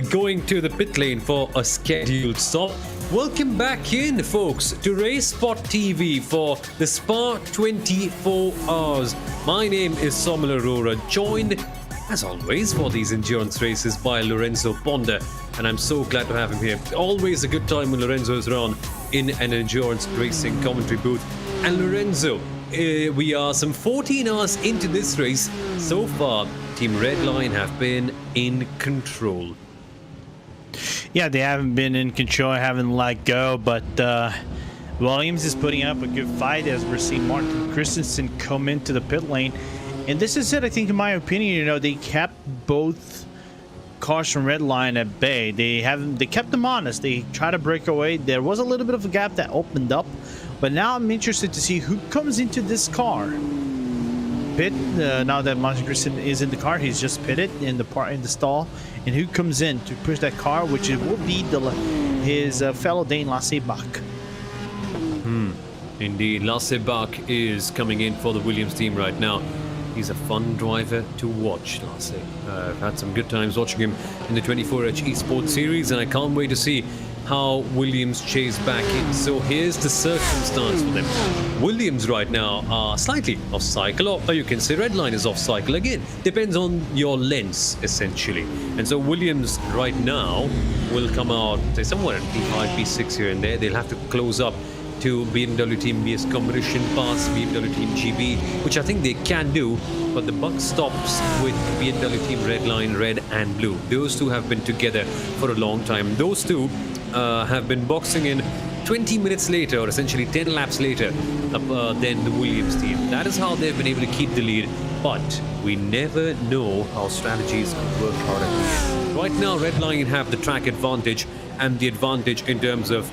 going to the pit lane for a scheduled stop. Welcome back in, folks, to RaceSpotTV for the Spa 24 hours. My name is Somil Arora, joined, as always, for these endurance races by Lorenzo Ponda, and I'm so glad to have him here. Always a good time when Lorenzo is around in an endurance racing commentary booth. And Lorenzo, we are some 14 hours into this race. So far, Team Redline have been in control. Yeah, they haven't been in control, haven't let go, but Williams is putting up a good fight as we're seeing Martin Christensen come into the pit lane. And this is it, I think, in my opinion. You know, they kept both cars from Redline at bay. They kept them honest. They tried to break away. There was a little bit of a gap that opened up, but now I'm interested to see who comes into this car. Pit now that Martin Christensen is in the car, he's just pitted in the stall, and who comes in to push that car, which it will be his fellow Dane Lasse Bach. Indeed, Lasse Bach is coming in for the Williams team right now. He's a fun driver to watch, Lasse. I've had some good times watching him in the 24H Esports Series, and I can't wait to see how Williams chase back in. So here's the circumstance for them. Williams right now are slightly off cycle, or you can say Redline is off cycle again. Depends on your lens, essentially. And so Williams right now will come out, say, somewhere at P5, P6 here and there. They'll have to close up to BMW Team BS Competition, past BMW Team GB, which I think they can do, but the buck stops with BMW Team Redline, Red and Blue. Those two have been together for a long time. Those two have been boxing in 20 minutes later, or essentially 10 laps later, than the Williams team. That is how they've been able to keep the lead, but we never know how strategies could work out at the end. Right now, Redline have the track advantage and the advantage in terms of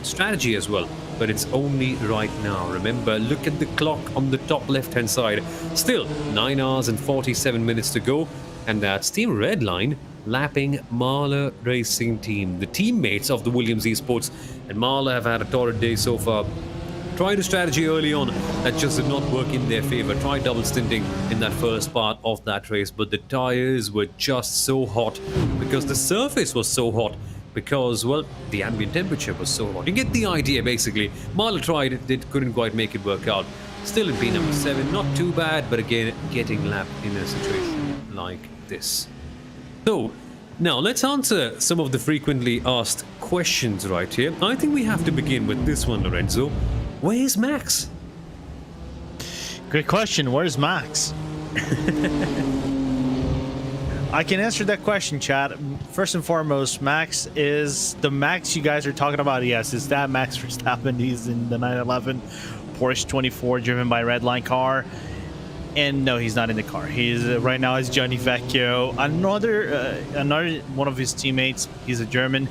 strategy as well, but it's only right now. Remember, look at the clock on the top left-hand side. Still 9 hours and 47 minutes to go, and that's Team Redline lapping Marler Racing Team, the teammates of the Williams Esports. And Marler have had a torrid day so far. Tried a strategy early on that just did not work in their favor. Tried double stinting in that first part of that race, but the tires were just so hot because the surface was so hot, because, well, the ambient temperature was so hot. You get the idea, basically. Marler tried it, couldn't quite make it work out. Still in P number 7, not too bad, but again, getting lapped in a situation like this. So, now let's answer some of the frequently asked questions right here. I think we have to begin with this one, Lorenzo. Where's Max? Great question. Where's Max? I can answer that question, Chad. First and foremost, Max is the Max you guys are talking about. Yes, it's that Max Verstappen. He's in the 911 Porsche 24 driven by Redline car. And no, he's not in the car. He's right now is Gianni Vecchio, another one of his teammates. He's a German,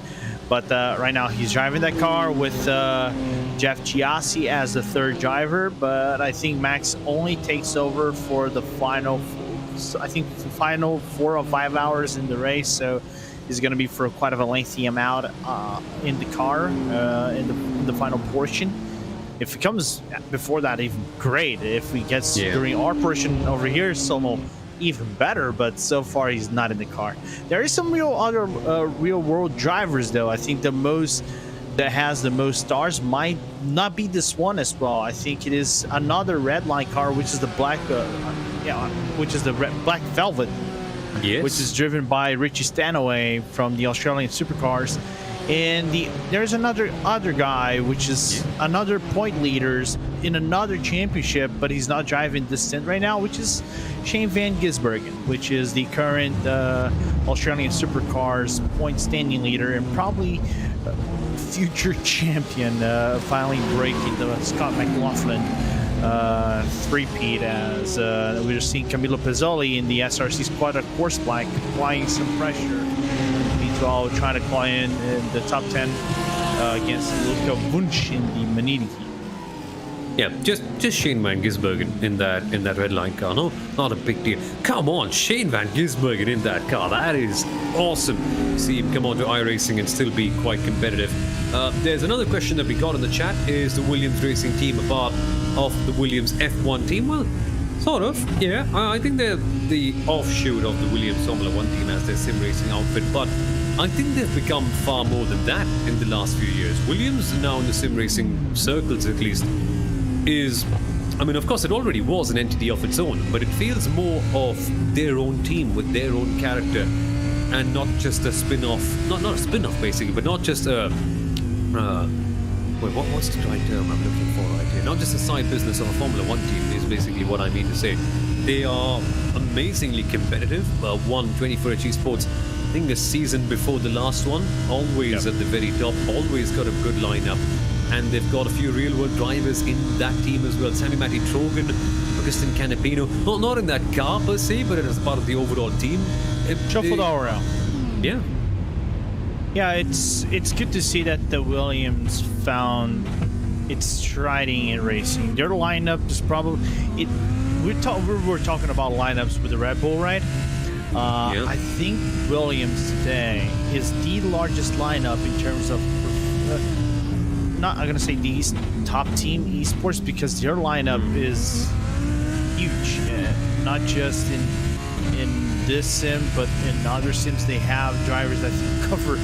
but right now he's driving that car with Jeff Giassi as the third driver. But I think Max only takes over for the final, I think, the final 4 or 5 hours in the race. So he's going to be for quite of a lengthy amount in the car in the final portion. If it comes before that, even great. If he gets during our portion over here, Somo, even better. But so far, he's not in the car. There is some other real world drivers, though. I think the most that has the most stars might not be this one as well. I think it is another Redline car, which is the black, Black Velvet, which is driven by Richie Stanaway from the Australian Supercars. And there's another guy, which is another point leaders in another championship, but he's not driving this stint right now, which is Shane Van Gisbergen, which is the current Australian Supercars point standing leader and probably future champion, finally breaking the Scott McLaughlin three-peat, as we're seeing Camilo Pezzoli in the SRC Squad at Course Black applying some pressure. All trying to climb in the top 10 against Luca Wunsch in the Manini team. Yeah, just Shane Van Gisbergen in that Redline car. No, not a big deal. Come on, Shane Van Gisbergen in that car. That is awesome. See him come on to iRacing and still be quite competitive. There's another question that we got in the chat. Is the Williams Racing team a part of the Williams F1 team? Well, Sort of, yeah. I think they're the offshoot of the Williams Formula One team as their sim racing outfit, but I think they've become far more than that in the last few years. Williams, now in the sim racing circles at least, is, I mean, of course, it already was an entity of its own, but it feels more of their own team with their own character, and not just a spin-off, not a spin-off basically, but not just a, what's the right term I'm looking for right here? Not just a side business of a Formula One team is basically what I mean to say. They are amazingly competitive, won 24H Esports, I think the season before the last one, always at the very top, always got a good lineup. And they've got a few real-world drivers in that team as well. Sammy Matti Trogan, Augustin Canapino, not in that car per se, but as part of the overall team. Shuffled all around. Yeah. Yeah, it's good to see that the Williams found its striding in racing. Their lineup is probably we're talking about lineups with the Red Bull, right? I think Williams today is the largest lineup in terms of not I'm gonna say the top team esports, because their lineup is huge, not just in this sim but in other sims. They have drivers that cover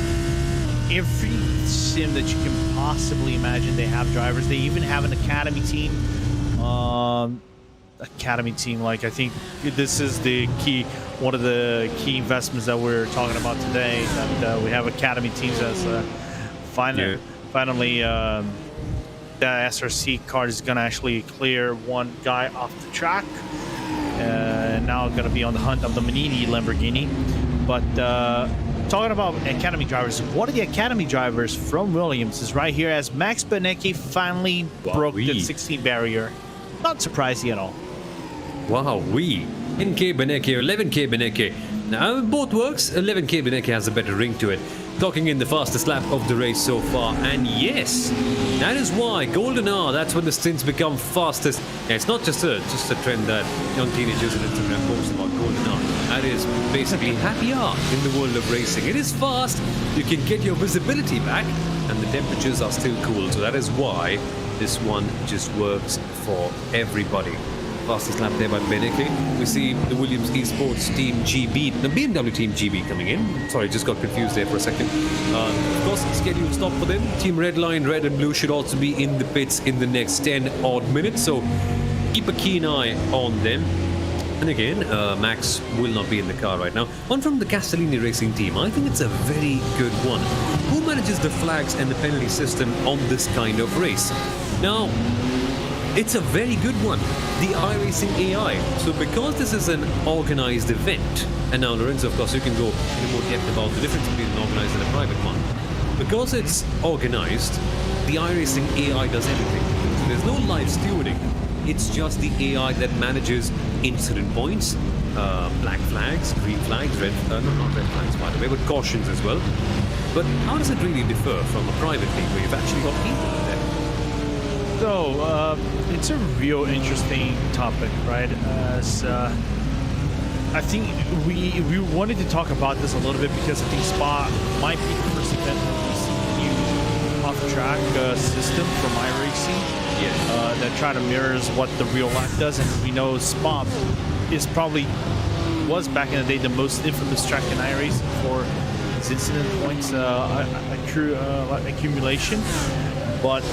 every sim that you can possibly imagine. They have drivers. They even have an academy team. Like, I think this is one of the key investments that we're talking about today, that we have academy teams as finally the SRC card is gonna actually clear one guy off the track, and now gonna be on the hunt of the Manini Lamborghini. But talking about academy drivers, one of the academy drivers from Williams is right here, as Max Benecke finally broke the 16 barrier. Not surprising at all. Wow, 10K Benecke, 11K Benecke. Now, both works. 11K Benecke has a better ring to it. Clocking in the fastest lap of the race so far. And yes, that is why Golden hour, that's when the stints become fastest. Yeah, it's not just a trend that young teenagers on Instagram post about Golden hour. That is basically happy hour in the world of racing. It is fast, you can get your visibility back, and the temperatures are still cool. So that is why this one just works for everybody. Fastest lap there by Benecke. We see the Williams Esports Team GB, the BMW Team GB coming in. Sorry, just got confused there for a second. Of course, scheduled stop for them. Team Redline, Red and Blue should also be in the pits in the next 10 odd minutes. So keep a keen eye on them. And again, Max will not be in the car right now. One from the Castellini Racing team. I think it's a very good one. Who manages the flags and the penalty system on this kind of race? Now, it's a very good one, the iRacing AI. So because this is an organized event, and now Lorenzo, of course, you can go in more depth about the difference between an organized and a private one. Because it's organized, the iRacing AI does everything. So there's no live stewarding. It's just the AI that manages incident points, black flags, green flags, not red flags by the way, but cautions as well. But how does it really differ from a private league where you've actually got people in there? So, it's a real interesting topic, right? As I think we wanted to talk about this a little bit because I think Spa might be the first event with this new off-track system from iRacing that try to mirrors what the real life does. And we know Spa was back in the day the most infamous track in iRacing for its incident points accumulation. But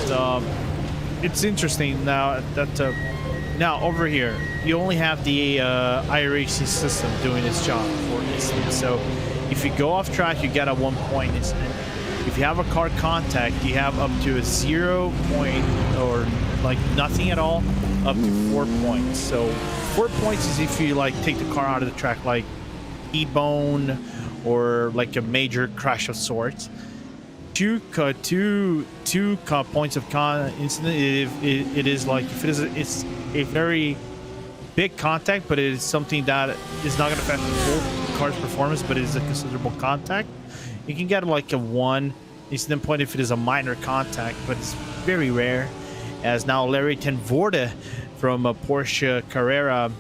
it's interesting now that now over here you only have the iRacing system doing its job for instance. So if you go off track, you get a 1 point incident. If you have a car contact, you have up to a 0 point or like nothing at all, up to 4 points. So 4 points is if you like take the car out of the track, like T-bone or like a major crash of sorts. Two points of incident. It is like if it's a very big contact, but it is something that is not going to affect the full car's performance, but it is a considerable contact. You can get like a 1 incident point if it is a minor contact, but it's very rare. As now Larry Ten Voorde from a Porsche Carrera,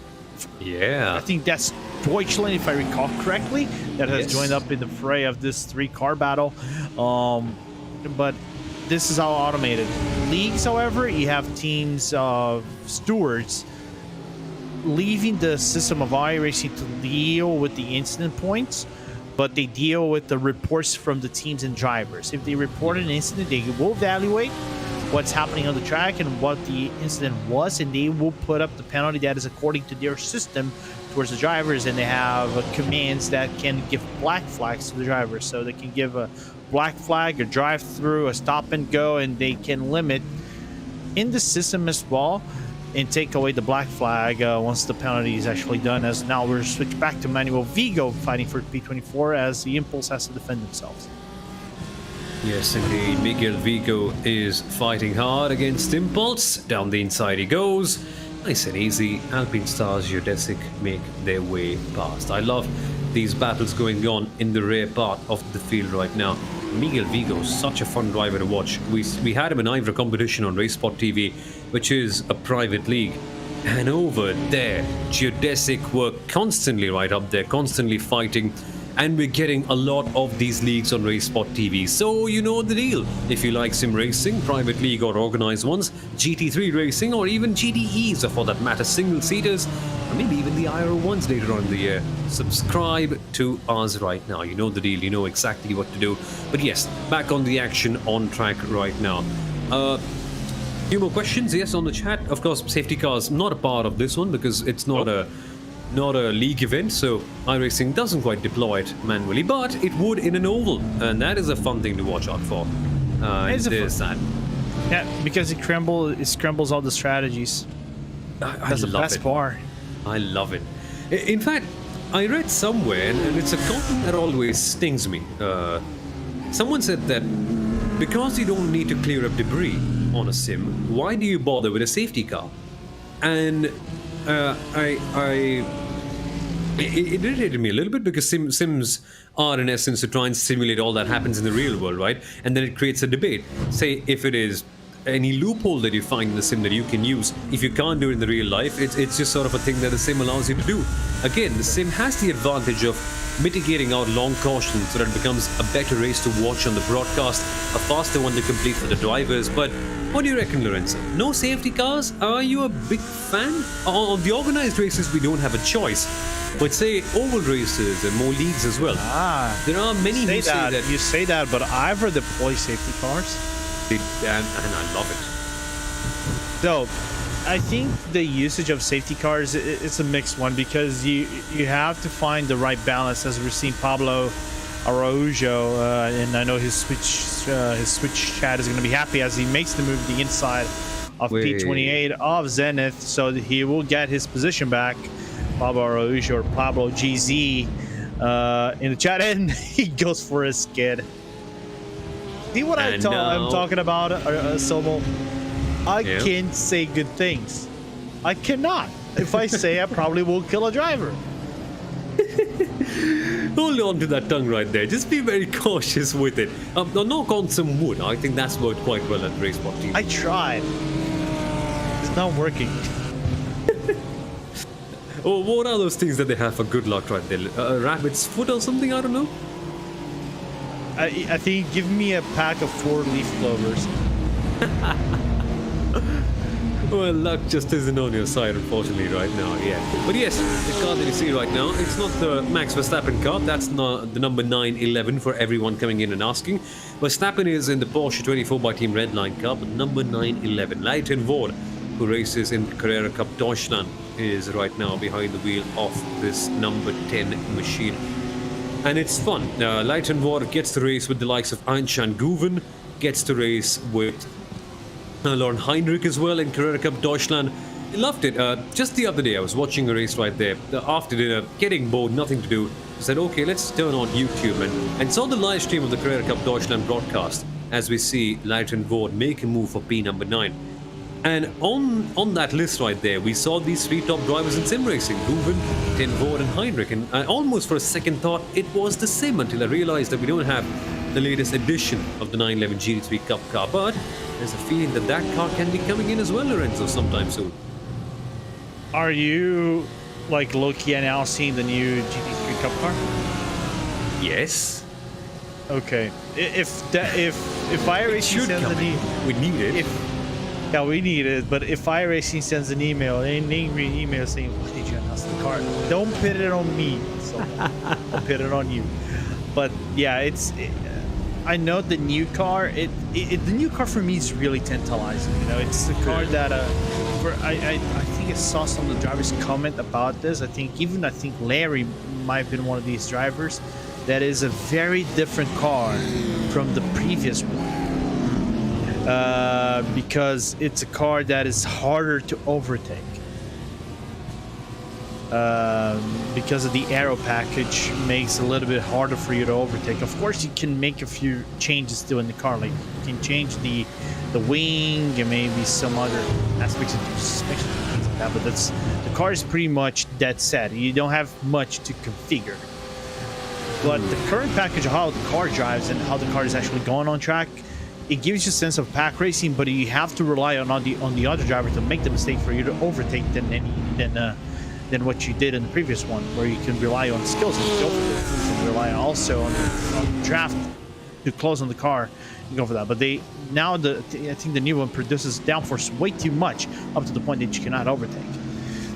I think that's Deutschland, if I recall correctly, that has joined up in the fray of this 3-car battle. But this is all automated. Leagues, however, you have teams of stewards leaving the system of iRacing to deal with the incident points, but they deal with the reports from the teams and drivers. If they report an incident, they will evaluate what's happening on the track and what the incident was, and they will put up the penalty that is according to their system towards the drivers. And they have commands that can give black flags to the drivers, so they can give a black flag, a drive through, a stop and go, and they can limit in the system as well and take away the black flag once the penalty is actually done. As now we're switched back to Manuel Vigo fighting for P24 as the Impulse has to defend themselves. Yes, indeed. Miguel Vigo is fighting hard against Impulse. Down the inside he goes. Nice and easy. Alpine Stars, Geodesic make their way past. I love these battles going on in the rear part of the field right now. Miguel Vigo is such a fun driver to watch. We had him in Ivra competition on RaceSpotTV, which is a private league. And over there, Geodesic were constantly right up there, constantly fighting. And we're getting a lot of these leagues on RaceSpotTV, so you know the deal. If you like sim racing, private league or organized ones, GT3 racing, or even GTEs, or for that matter, single-seaters, or maybe even the IRO1s later on in the year, subscribe to us right now. You know the deal, you know exactly what to do. But yes, back on the action on track right now. Few more questions, yes, on the chat. Of course, safety cars not a part of this one because it's not a league event, so iRacing doesn't quite deploy it manually, but it would in an oval, and that is a fun thing to watch out for. There's that. Yeah, because it scrambles all the strategies. That's the best part. I love it. In fact, I read somewhere, and it's a comment that always stings me. Someone said that because you don't need to clear up debris on a sim, why do you bother with a safety car? And it irritated me a little bit because sims are in essence to try and simulate all that happens in the real world, right? And then it creates a debate. Say if it is any loophole that you find in the sim that you can use, if you can't do it in the real life, it's just sort of a thing that the sim allows you to do. Again, the sim has the advantage of mitigating out long cautions so that it becomes a better race to watch on the broadcast, a faster one to complete for the drivers. But what do you reckon, Lorenzo? No safety cars? Are you a big fan? On the organized races, we don't have a choice. But say oval races and more leagues as well. There are many who say that. You say that, but I've deployed safety cars. And I love it. So, I think the usage of safety cars is a mixed one because you have to find the right balance, as we're seeing Pablo Araujo, and I know his Switch chat is going to be happy as he makes the move to the inside of P28 of Zenith, so that he will get his position back. Pablo Araujo or Pablo GZ in the chat, and he goes for a skid. See what I'm talking about, Somo? I can't say good things. I cannot. If I say, I probably will kill a driver. Hold on to that tongue right there. Just be very cautious with it. Knock on some wood. I think that's worked quite well at RaceSpotTV. I tried. It's not working. Oh, what are those things that they have for good luck right there? A rabbit's foot or something? I don't know. I think give me a pack of 4 leaf clovers. Well, luck just isn't on your side, unfortunately, right now, yeah. But yes, the car that you see right now, it's not the Max Verstappen car. That's not the number 911 for everyone coming in and asking. Verstappen is in the Porsche 24 by Team Redline car, but number 911, Leighton Ward, who races in Carrera Cup Deutschland, is right now behind the wheel of this number 10 machine. And it's fun. Leighton Ward gets to race with the likes of Einchan Guven, gets to race with Lauren Heinrich as well in Carrera Cup Deutschland. I loved it. Just the other day, I was watching a race right there. After dinner, getting bored, nothing to do. I said, okay, let's turn on YouTube and saw the live stream of the Carrera Cup Deutschland broadcast as we see Leighton Ward make a move for P number 9. And on that list right there, we saw these 3 top drivers in sim racing, Guven, Ten Voort and Heinrich. And I almost for a second thought it was the sim until I realized that we don't have the latest edition of the 911 GT3 Cup car. But there's a feeling that that car can be coming in as well, Lorenzo, sometime soon. Are you, like, low-key announcing the new GT3 Cup car? Yes. Okay. If iRacing sends the new... We need it. Yeah, we need it. But if iRacing sends an email, an angry email saying, "Why did you announce the car?" Don't put it on me. So I'll put it on you. But yeah, I know the new car. The new car for me is really tantalizing. You know, it's the car that I think I saw some of the drivers comment about this. I think Larry might have been one of these drivers. That is a very different car from the previous one. Because it's a car that is harder to overtake. Because of the aero package makes it a little bit harder for you to overtake. Of course, you can make a few changes still in the car, like you can change the wing and maybe some other aspects of the suspension and things like that. But the car is pretty much dead set. You don't have much to configure. But the current package of how the car drives and how the car is actually going on track, it gives you a sense of pack racing, but you have to rely on the other driver to make the mistake for you to overtake than what you did in the previous one, where you can rely on skills and go for it. You can rely also on draft to close on the car and go for that. But I think the new one produces downforce way too much up to the point that you cannot overtake.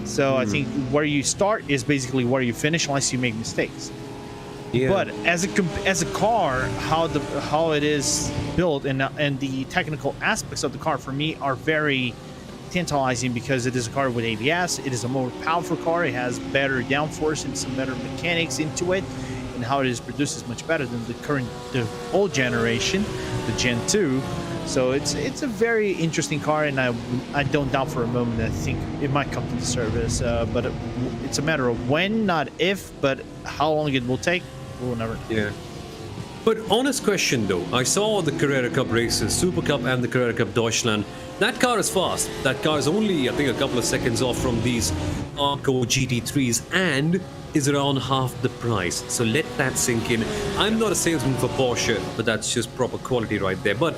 So I think where you start is basically where you finish, unless you make mistakes. Yeah. But as a car, how it is built and the technical aspects of the car for me are very tantalizing, because it is a car with ABS. It is a more powerful car. It has better downforce and some better mechanics into it, and how it is produced is much better than the old generation, the Gen 2. So it's a very interesting car, and I don't doubt for a moment that I think it might come to the service. But it's a matter of when, not if, but how long it will take. We'll never. Yeah. But honest question though, I saw the Carrera Cup races, Super Cup and the Carrera Cup Deutschland. That car is fast. That car is only, I think, a couple of seconds off from these hardcore GT3s and is around half the price. So let that sink in. I'm not a salesman for Porsche, but that's just proper quality right there. But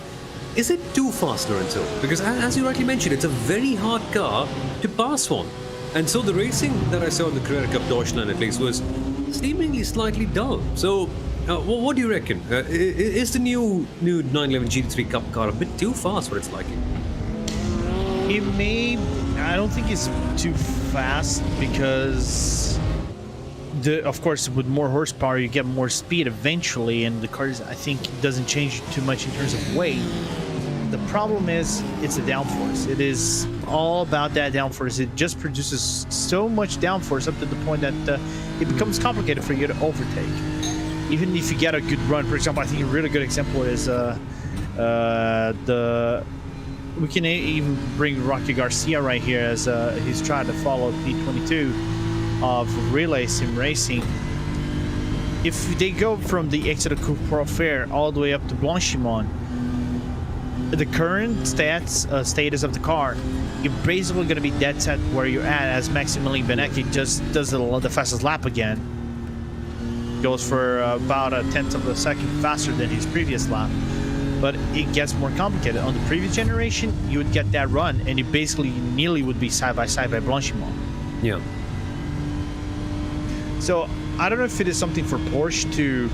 is it too fast, Lorenzo? Because as you rightly mentioned, it's a very hard car to pass on. And so the racing that I saw in the Carrera Cup Deutschland at least was seemingly slightly dull. So what do you reckon? Is the new 911 GT3 Cup car a bit too fast for its liking? It may. I don't think it's too fast, because of course, with more horsepower, you get more speed eventually, and the car, I think, doesn't change too much in terms of weight. The problem is, it's the downforce. It is all about that downforce. It just produces so much downforce up to the point that it becomes complicated for you to overtake. Even if you get a good run, for example, I think a really good example is we can even bring Rocky Garcia right here, as he's trying to follow P22 of Realism Racing. If they go from the exit of Coupe Pro Fair all the way up to Blanchimon, the current status of the car, you're basically going to be dead set where you're at, as Maximilian Benecchi just does the fastest lap again. Goes for about a tenth of a second faster than his previous lap. But it gets more complicated. On the previous generation, you would get that run, and you basically nearly would be side by side by Blanchimon. Yeah. So I don't know if it is something for Porsche to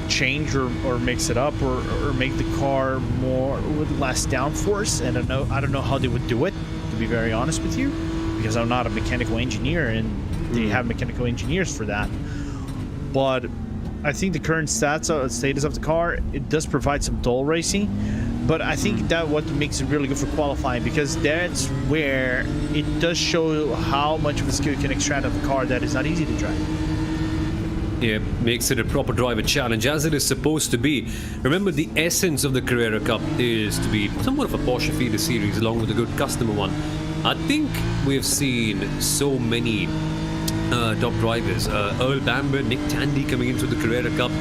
change or mix it up, or make the car more with less downforce. And I don't know how they would do it, to be very honest with you, because I'm not a mechanical engineer, and they have mechanical engineers for that. But I think the current status of the car, it does provide some dull racing, but I think that what makes it really good for qualifying, because that's where it does show how much of a skill you can extract of a car that is not easy to drive. Yeah, makes it a proper driver challenge, as it is supposed to be. Remember, the essence of the Carrera Cup is to be somewhat of a Porsche feeder series along with a good customer one. I think we've seen so many top drivers, Earl Bamber, Nick Tandy coming into the Carrera Cup.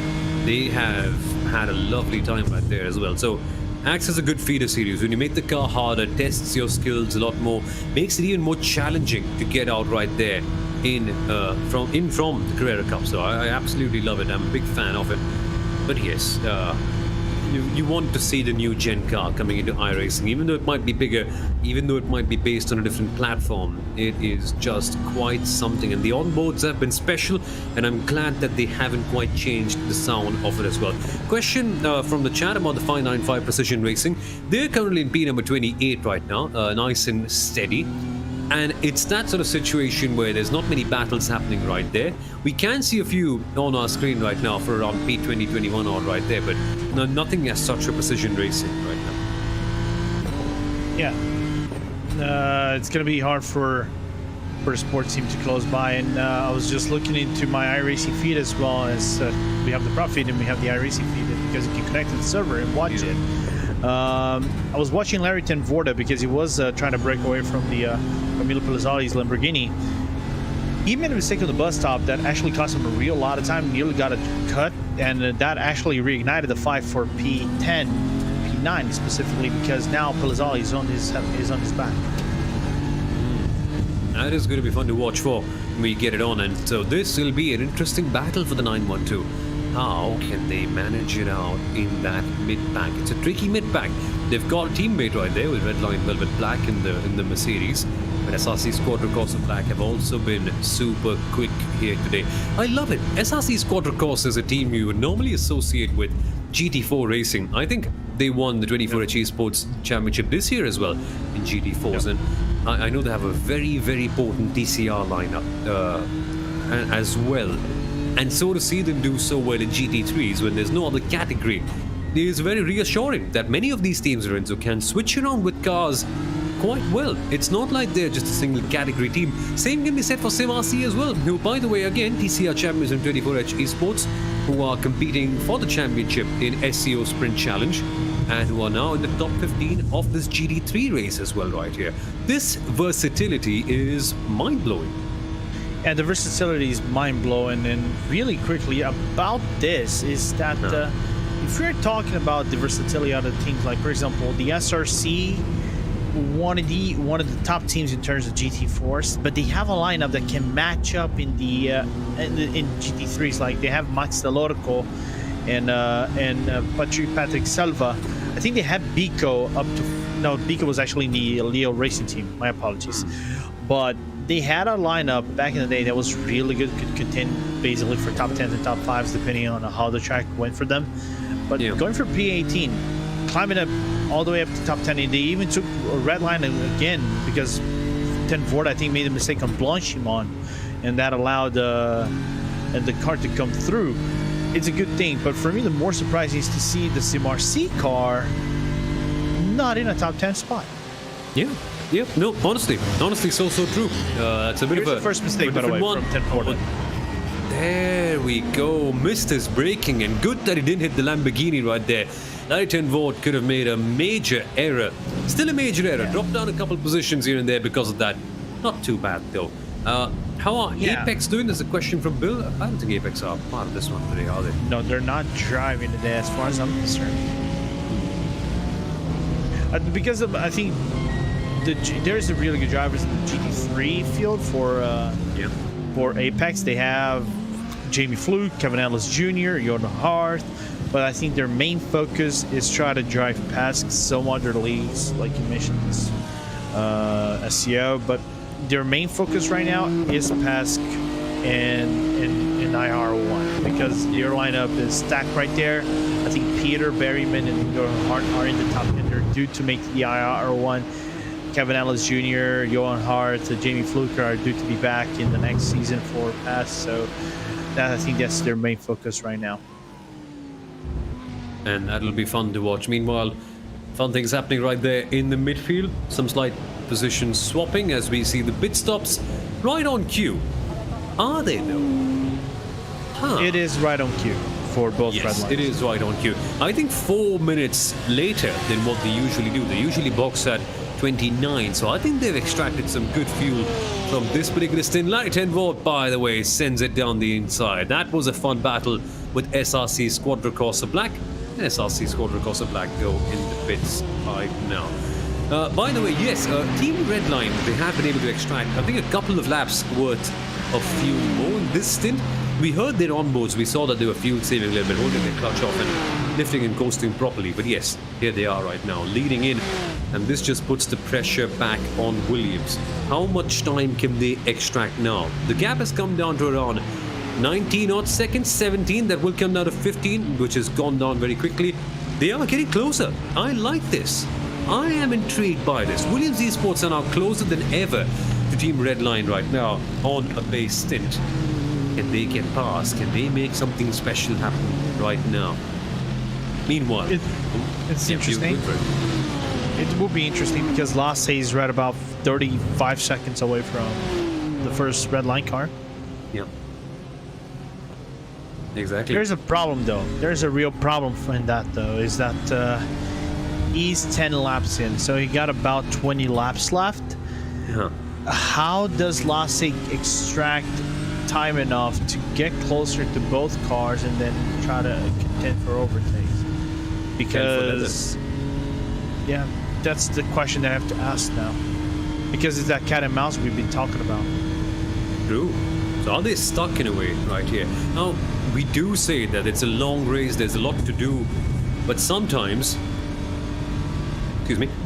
They have had a lovely time right there as well. So acts as a good feeder series. When you make the car harder, tests your skills a lot more, makes it even more challenging to get out right there from the Carrera Cup. So I absolutely love it. I'm a big fan of it. But yes, you want to see the new gen car coming into iRacing, even though it might be bigger, even though it might be based on a different platform. It is just quite something, and the onboards have been special, and I'm glad that they haven't quite changed the sound of it as well. Question from the chat about the 595 Precision Racing. They're currently in P number 28 right now, nice and steady. And it's that sort of situation where there's not many battles happening right there. We can see a few on our screen right now for around P20, 21 odd right there, but nothing as such for Precision Racing right now. Yeah. It's going to be hard for a sports team to close by. And I was just looking into my iRacing feed as well as we have the prop feed and we have the iRacing feed because you can connect to the server and watch it. I was watching Larry Tenvorda because he was trying to break away from the Camilo Pellizzoli's Lamborghini. He made a mistake on the bus stop that actually cost him a real lot of time. Nearly got a cut, and that actually reignited the fight for P10, P9 specifically, because now Pellizzoli is on his back. That is going to be fun to watch for when we get it on, and so this will be an interesting battle for the 912. How can they manage it out in that mid-pack? It's a tricky mid-pack. They've got a teammate right there with Redline Velvet Black in the Mercedes. But SRC Quadricorsa Black have also been super quick here today. I love it. SRC Quadricorsa is a team you would normally associate with GT4 racing. I think they won the 24H Esports Championship this year as well in GT4s. And I know they have a very, very potent DCR lineup as well. And so to see them do so well in GT3s when there's no other category is very reassuring that many of these teams, Lorenzo, can switch around with cars quite well. It's not like they're just a single category team. Same can be said for SimRC as well, who, by the way, again, TCR champions in 24H Esports, who are competing for the championship in SEO Sprint Challenge, and who are now in the top 15 of this GT3 race as well right here. This versatility is mind-blowing. And the versatility is mind-blowing. And really quickly about this is that if we're talking about the versatility of the teams, like for example the SRC, one of the top teams in terms of GT4s, but they have a lineup that can match up in GT3s. Like they have Max Delorco and Patrick Selva. I think they had Biko Biko was actually in the Leo Racing team. My apologies, but they had a lineup back in the day that was really good, could contend basically for top 10s and top 5s depending on how the track went for them. But going for P18, climbing up all the way up to top 10, and they even took a red line again because Tenvorda, I think, made a mistake on Blanchimon, and that allowed the car to come through. It's a good thing, but for me the more surprising is to see the SimRC car not in a top 10 spot. Yeah, no, honestly, so true. It's a bit of a first mistake, by the way, from Tenvorda. There we go. Missed his braking, and good that he didn't hit the Lamborghini right there. Larry Tenvorda could have made a major error. Still a major error. Dropped down a couple of positions here and there because of that. Not too bad though. How are Apex doing? There's a question from Bill. I don't think Apex are part of this one today, are they? No, they're not driving today as far as I'm concerned. Because of, I think there's a really good drivers in the GT3 field for Apex. They have Jamie Fluke, Kevin Ellis Jr., Johan Hart, but I think their main focus is try to drive past some other leagues, like you mentioned, SEO, but their main focus right now is PASC and IR1 because your lineup is stacked right there. I think Peter Berryman and Johan Hart are in the top 10. They're due to make the IR1. Kevin Ellis Jr., Johan Hart, Jamie Fluker are due to be back in the next season for PASC. So I think that's their main focus right now. And that'll be fun to watch. Meanwhile, fun things happening right there in the midfield. Some slight position swapping as we see the pit stops right on cue. Are they though? It is right on cue for both red lines. It is right on cue. I think 4 minutes later than what they usually do. They usually box at 29, so I think they've extracted some good fuel from this particular stint. Larry Tenvorda, by the way, sends it down the inside. That was a fun battle with SRC Quadricorsa Black. And SRC Quadricorsa Black go in the pits right now. By the way, yes, Team Redline, they have been able to extract, I think, a couple of laps worth of fuel more in this stint. we heard their onboards, we saw that they were fuel saving a little bit, holding their clutch off and lifting and coasting properly. But yes, here they are right now, leading in, and this just puts the pressure back on Williams. How much time can they extract now? The gap has come down to around 19 odd seconds, 17. That will come down to 15, which has gone down very quickly. They are getting closer. I like this. I am intrigued by this. Williams Esports are now closer than ever to Team Redline right now on a base stint. Can they get past? Can they make something special happen right now? Meanwhile, it's interesting. It will be interesting because Lasse is right about 35 seconds away from the first red line car. Yeah. Exactly. There's a problem though. There's a real problem in that though. Is that he's 10 laps in, so he got about 20 laps left. Yeah. How does Lasse extract time enough to get closer to both cars and then try to contend for overtakes? Because yeah, that's the question that I have to ask now. Because it's that cat and mouse we've been talking about. True. So are they stuck in a way right here? Now, we do say that it's a long race, there's a lot to do, but sometimes,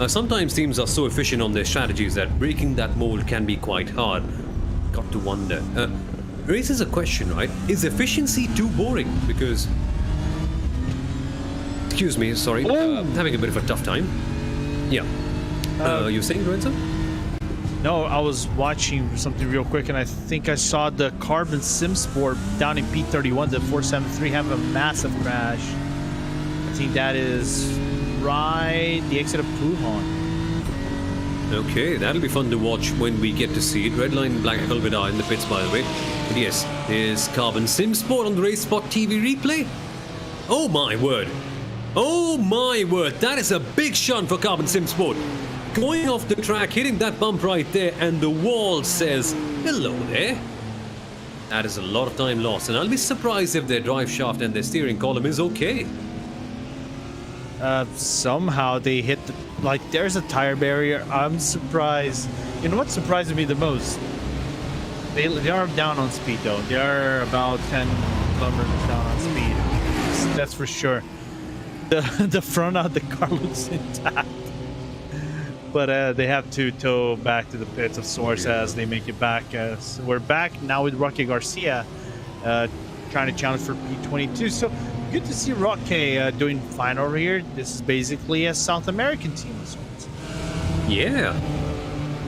sometimes teams are so efficient on their strategies that breaking that mold can be quite hard. Got to wonder. Raises a question, right? Is efficiency too boring? Because, excuse me, sorry, I'm having a bit of a tough time. Yeah. You're saying, Lorenzo? No, I was watching something real quick, and I think I saw the Carbon Sim Sport down in P31, the 473, have a massive crash. I think that is right the exit of Puhan. Okay, that'll be fun to watch when we get to see it. Redline Black Velvet are in the pits, by the way. But yes, there's Carbon Sim Sport on the RaceSpotTV replay. Oh my word. Oh my word. That is a big shunt for Carbon Sim Sport. Going off the track, hitting that bump right there, and the wall says, hello there. That is a lot of time lost, and I'll be surprised if their drive shaft and their steering column is okay. Somehow they hit, like, there's a tire barrier. I'm surprised. You know what surprises me the most? They are down on speed, though. They are about 10 kilometers down on speed. That's for sure. The front of the car looks intact. But they have to tow back to the pits of source as they make it back. We're back now with Roque Garcia trying to challenge for P22. So good to see Roque doing fine over here. This is basically a South American team of sorts. Yeah.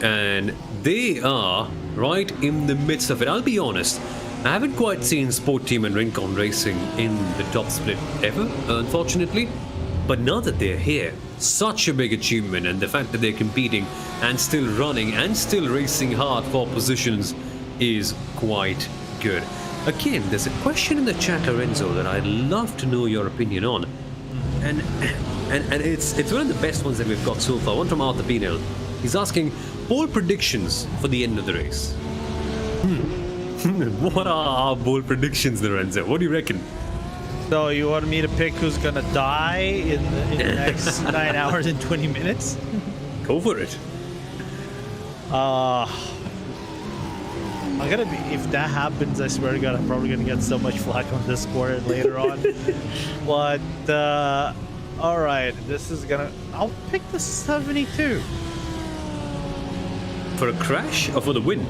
And they are right in the midst of it. I'll be honest, I haven't quite seen Sport Team and Rincon Racing in the top split ever, unfortunately. But now that they're here, such a big achievement, and the fact that they're competing and still running and still racing hard for positions is quite good. Again, there's a question in the chat, Lorenzo, that I'd love to know your opinion on. And it's one of the best ones that we've got so far. One from Arthur Pinel. He's asking, bold predictions for the end of the race. What are our bold predictions, Lorenzo? What do you reckon? So you want me to pick who's gonna die in the next 9 hours and 20 minutes? Go for it. I'm gonna be, if that happens, I swear to God, I'm probably gonna get so much flack on Discord later on. But all right, this is gonna. I'll pick the 72. For a crash or for the win?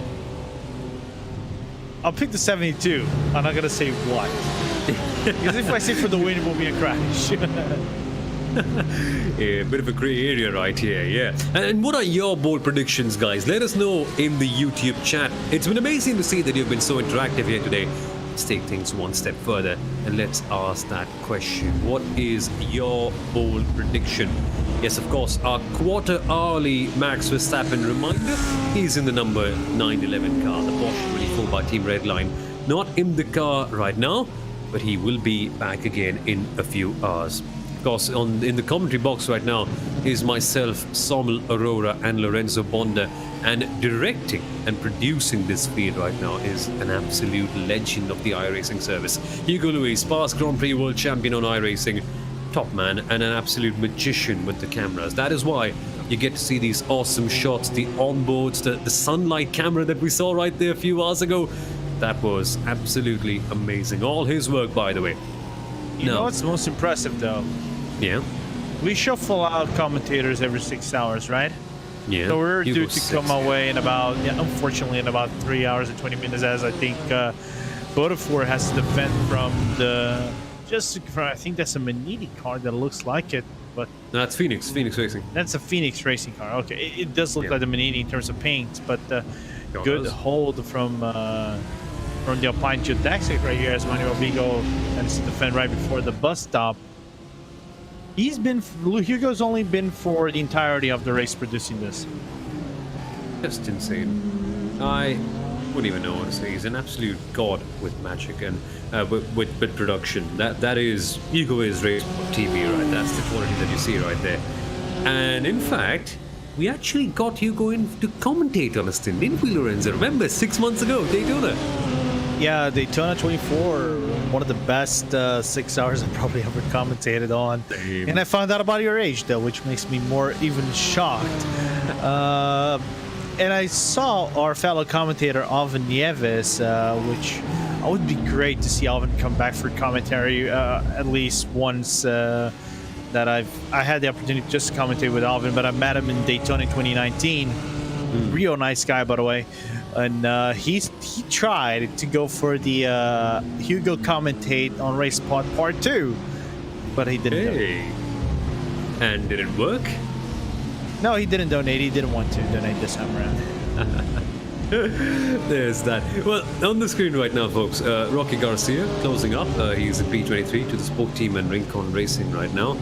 I'll pick the 72. I'm not gonna say what. Because if I say for the win, it will be a crash. Yeah, a bit of a grey area right here, yeah. And what are your bold predictions, guys? Let us know in the YouTube chat. It's been amazing to see that you've been so interactive here today. Let's take things one step further and let's ask that question. What is your bold prediction? Yes, of course, our quarter hourly Max Verstappen reminder. He's in the number 911 car, the Porsche 24 by Team Redline. Not in the car right now, but he will be back again in a few hours. Of course, in the commentary box right now is myself, Sommel Aurora, and Lorenzo Bonda, and directing and producing this feed right now is an absolute legend of the iRacing service, Hugo Luis, past Grand Prix world champion on iRacing, top man, and an absolute magician with the cameras. That is why you get to see these awesome shots, the onboards, the sunlight camera that we saw right there a few hours ago. That was absolutely amazing. All his work, by the way. You know what's most impressive, though? Yeah. We shuffle out commentators every 6 hours, right? Yeah. So we're Hugo due to come away in about, unfortunately, in about 3 hours and 20 minutes, as I think Botafour has to defend from the, I think that's a Manini car that looks like it, but That's Phoenix Racing. that's a Phoenix Racing car. Okay, it does look Yeah. like the Manini in terms of paint, but Sure good does. hold from the Alpine Geodesic right here as Manuel Vigo managed to defend right before the bus stop. Hugo's only been for the entirety of the race producing this. Just insane. I wouldn't even know, honestly. He's an absolute god with magic and with production. That is, Hugo is RaceSpotTV, right? That's the quality that you see right there. And in fact, we actually got Hugo in to commentate on a stint, didn't we, Lorenzo? Remember, 6 months ago, Daytona. Yeah, Daytona 24, one of the best 6 hours I've probably ever commentated on. Same. And I found out about your age, though, which makes me more even shocked. And I saw our fellow commentator, Alvin Nieves, which it would be great to see Alvin come back for commentary at least once. That I had the opportunity to just commentate with Alvin, but I met him in Daytona in 2019. Real nice guy, by the way. And he tried to go for the Hugo commentate on RaceSpot Part 2, but he didn't. Hey. And did it work? No, he didn't donate. He didn't want to donate this time around. There's that. Well, on the screen right now, folks, Rocky Garcia closing up. He's in P23 to the Spoke Team and Rincon Racing right now.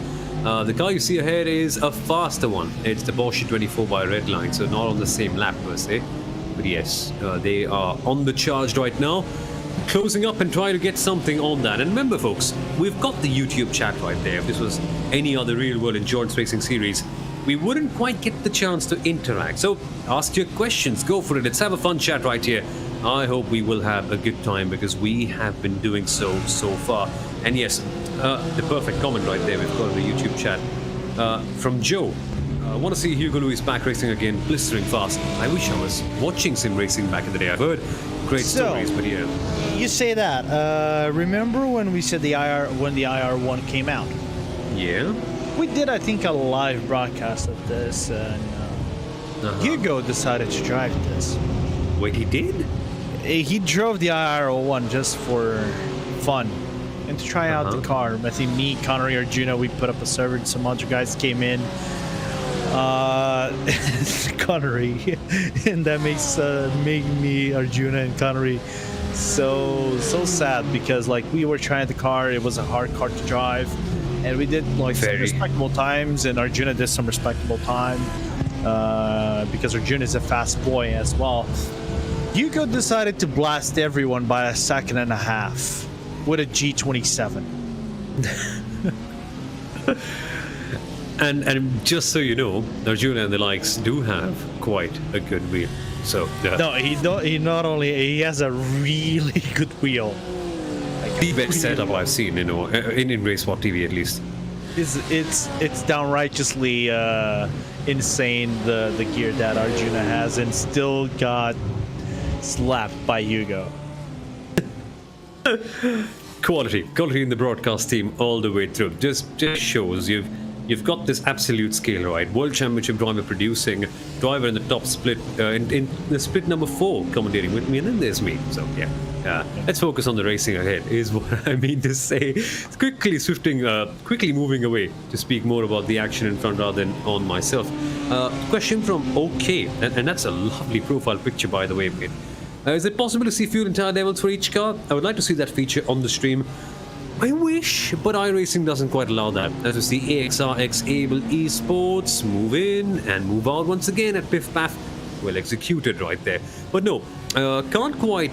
The car you see ahead is a faster one. It's the Porsche 24 by Redline, so not on the same lap per se. But yes, they are on the charge right now, closing up and trying to get something on that. And remember, folks, we've got the YouTube chat right there. If this was any other real-world endurance racing series, we wouldn't quite get the chance to interact. So ask your questions, go for it. Let's have a fun chat right here. I hope we will have a good time because we have been doing so far. And yes, the perfect comment right there we've got in the YouTube chat from Joe. I want to see Hugo Louis back racing again, blistering fast. I wish I was watching sim racing back in the day. I've heard great stories, but yeah. You say that. Remember when we said the IR1 came out? Yeah? We did, I think, a live broadcast of this, and Hugo decided to drive this. Wait, he did? He drove the IR1 just for fun and to try out the car. I think me, Connery, Arjuna, we put up a server, and some other guys came in. Connery, and that made me, Arjuna, and Connery so sad because like we were trying the car. It was a hard car to drive. And we did like some respectable times, and Arjuna did some respectable time because Arjuna is a fast boy as well. Hugo decided to blast everyone by a second and a half with a G27. and just so you know, Arjuna and the likes do have quite a good wheel. So no, he not only he has a really good wheel. The best setup I've seen, in RaceSpotTV at least. It's downrightly insane the gear that Arjuna has, and still got slapped by Hugo. Quality in the broadcast team all the way through. Just shows you've got this absolute scale, right? World Championship driver producing, driver in the top split, in the split number 4 commentating with me, and then there's me. So yeah. Let's focus on the racing ahead, is what I mean to say. Quickly moving away to speak more about the action in front rather than on myself. Question from OK, and that's a lovely profile picture, by the way, mate. Is it possible to see fuel and tire levels for each car? I would like to see that feature on the stream. I wish, but iRacing doesn't quite allow that. As we see AXRX Able Esports move in and move out once again at Piff Paff. Well executed right there. But no, can't quite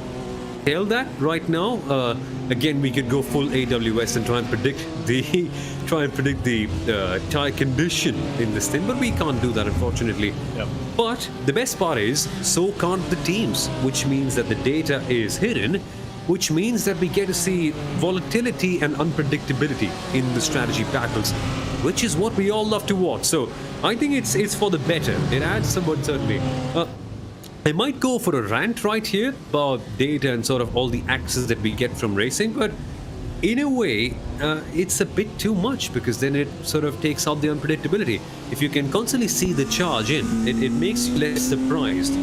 tell that right now. Again, we could go full AWS and try and predict the tire condition in this thing, but we can't do that, unfortunately. Yep. But the best part is, so can't the teams, which means that the data is hidden, which means that we get to see volatility and unpredictability in the strategy battles, which is what we all love to watch. So I think it's for the better. It adds some uncertainty. I might go for a rant right here about data and sort of all the access that we get from racing, but in a way, it's a bit too much because then it sort of takes out the unpredictability. If you can constantly see the charge in, it makes you less surprised.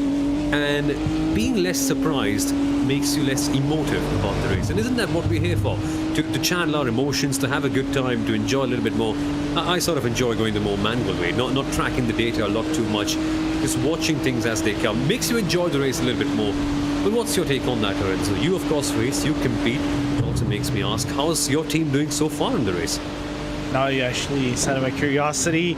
And being less surprised makes you less emotive about the race. And isn't that what we're here for? To channel our emotions, to have a good time, to enjoy a little bit more. I sort of enjoy going the more manual way, not tracking the data a lot too much, just watching things as they come. Makes you enjoy the race a little bit more. But what's your take on that, Lorenzo? You, of course, race, you compete. It also makes me ask, how's your team doing so far in the race? Now you actually said my curiosity.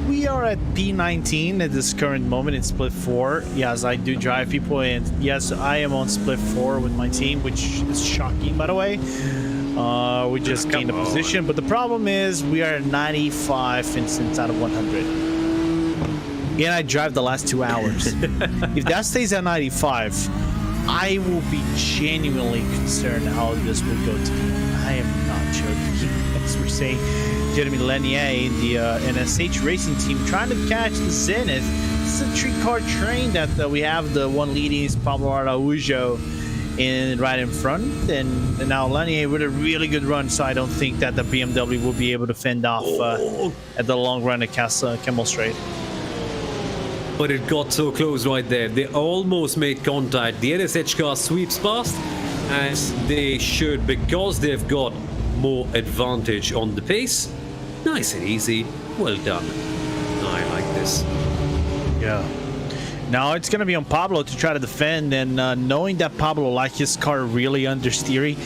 We are at P19 at this current moment in Split 4. Yes, I do drive people, and yes, I am on Split 4 with my team, which is shocking, by the way. We just gained a position, but the problem is we are at 95 instants out of 100. And I drive the last 2 hours. If that stays at 95, I will be genuinely concerned how this will go to be. I am not joking. As we're saying, Jeremy Lenier in the NSH racing team trying to catch the Zenith. It's a 3-car train that we have. The one leading is Pablo Araujo right in front, and now Lenier with a really good run, so I don't think that the BMW will be able to fend off at the long run at Kemmel Straight. But it got so close right there. They almost made contact. The NSH car sweeps past, as they should, because they've got more advantage on the pace. Nice and easy. Well done. I like this. Yeah. Now it's going to be on Pablo to try to defend, and knowing that Pablo likes his car really understeery,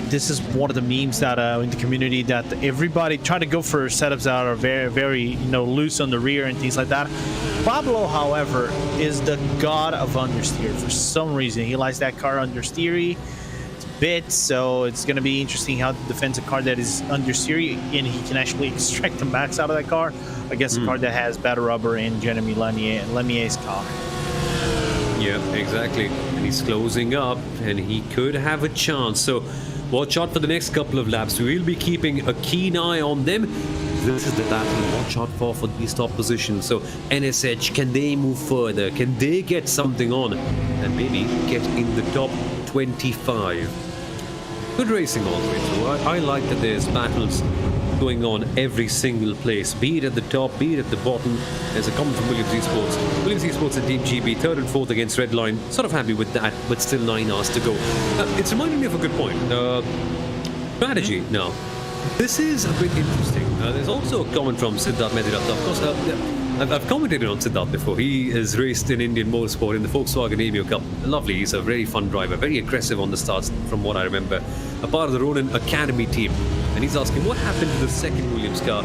this is one of the memes that in the community that everybody try to go for setups that are very, very, loose on the rear and things like that. Pablo, however, is the god of understeer. For some reason, he likes that car understeery. Bit, so it's going to be interesting how to defend a car that is understeery, and he can actually extract the max out of that car against a car that has better rubber in Jeremy Lenier's car. Yeah, exactly. And he's closing up, and he could have a chance. So watch out for the next couple of laps. We'll be keeping a keen eye on them. This is the battle to watch out for these top positions. So NSH, can they move further? Can they get something on and maybe get in the top 25? Good racing all the way through. I like that there's battles going on every single place, be it at the top, be it at the bottom. There's a comment from Williams Esports. Williams Esports and Team GB, 3rd and 4th against Redline. Sort of happy with that, but still 9 hours to go. It's reminding me of a good point. Strategy now. This is a bit interesting. There's also a comment from Siddharth Mediratha. Of course, I've commented on Siddharth before. He has raced in Indian motorsport in the Volkswagen EVO Cup. Lovely. He's a very fun driver, very aggressive on the starts, from what I remember. A part of the Ronin Academy team. And he's asking, what happened to the second Williams car?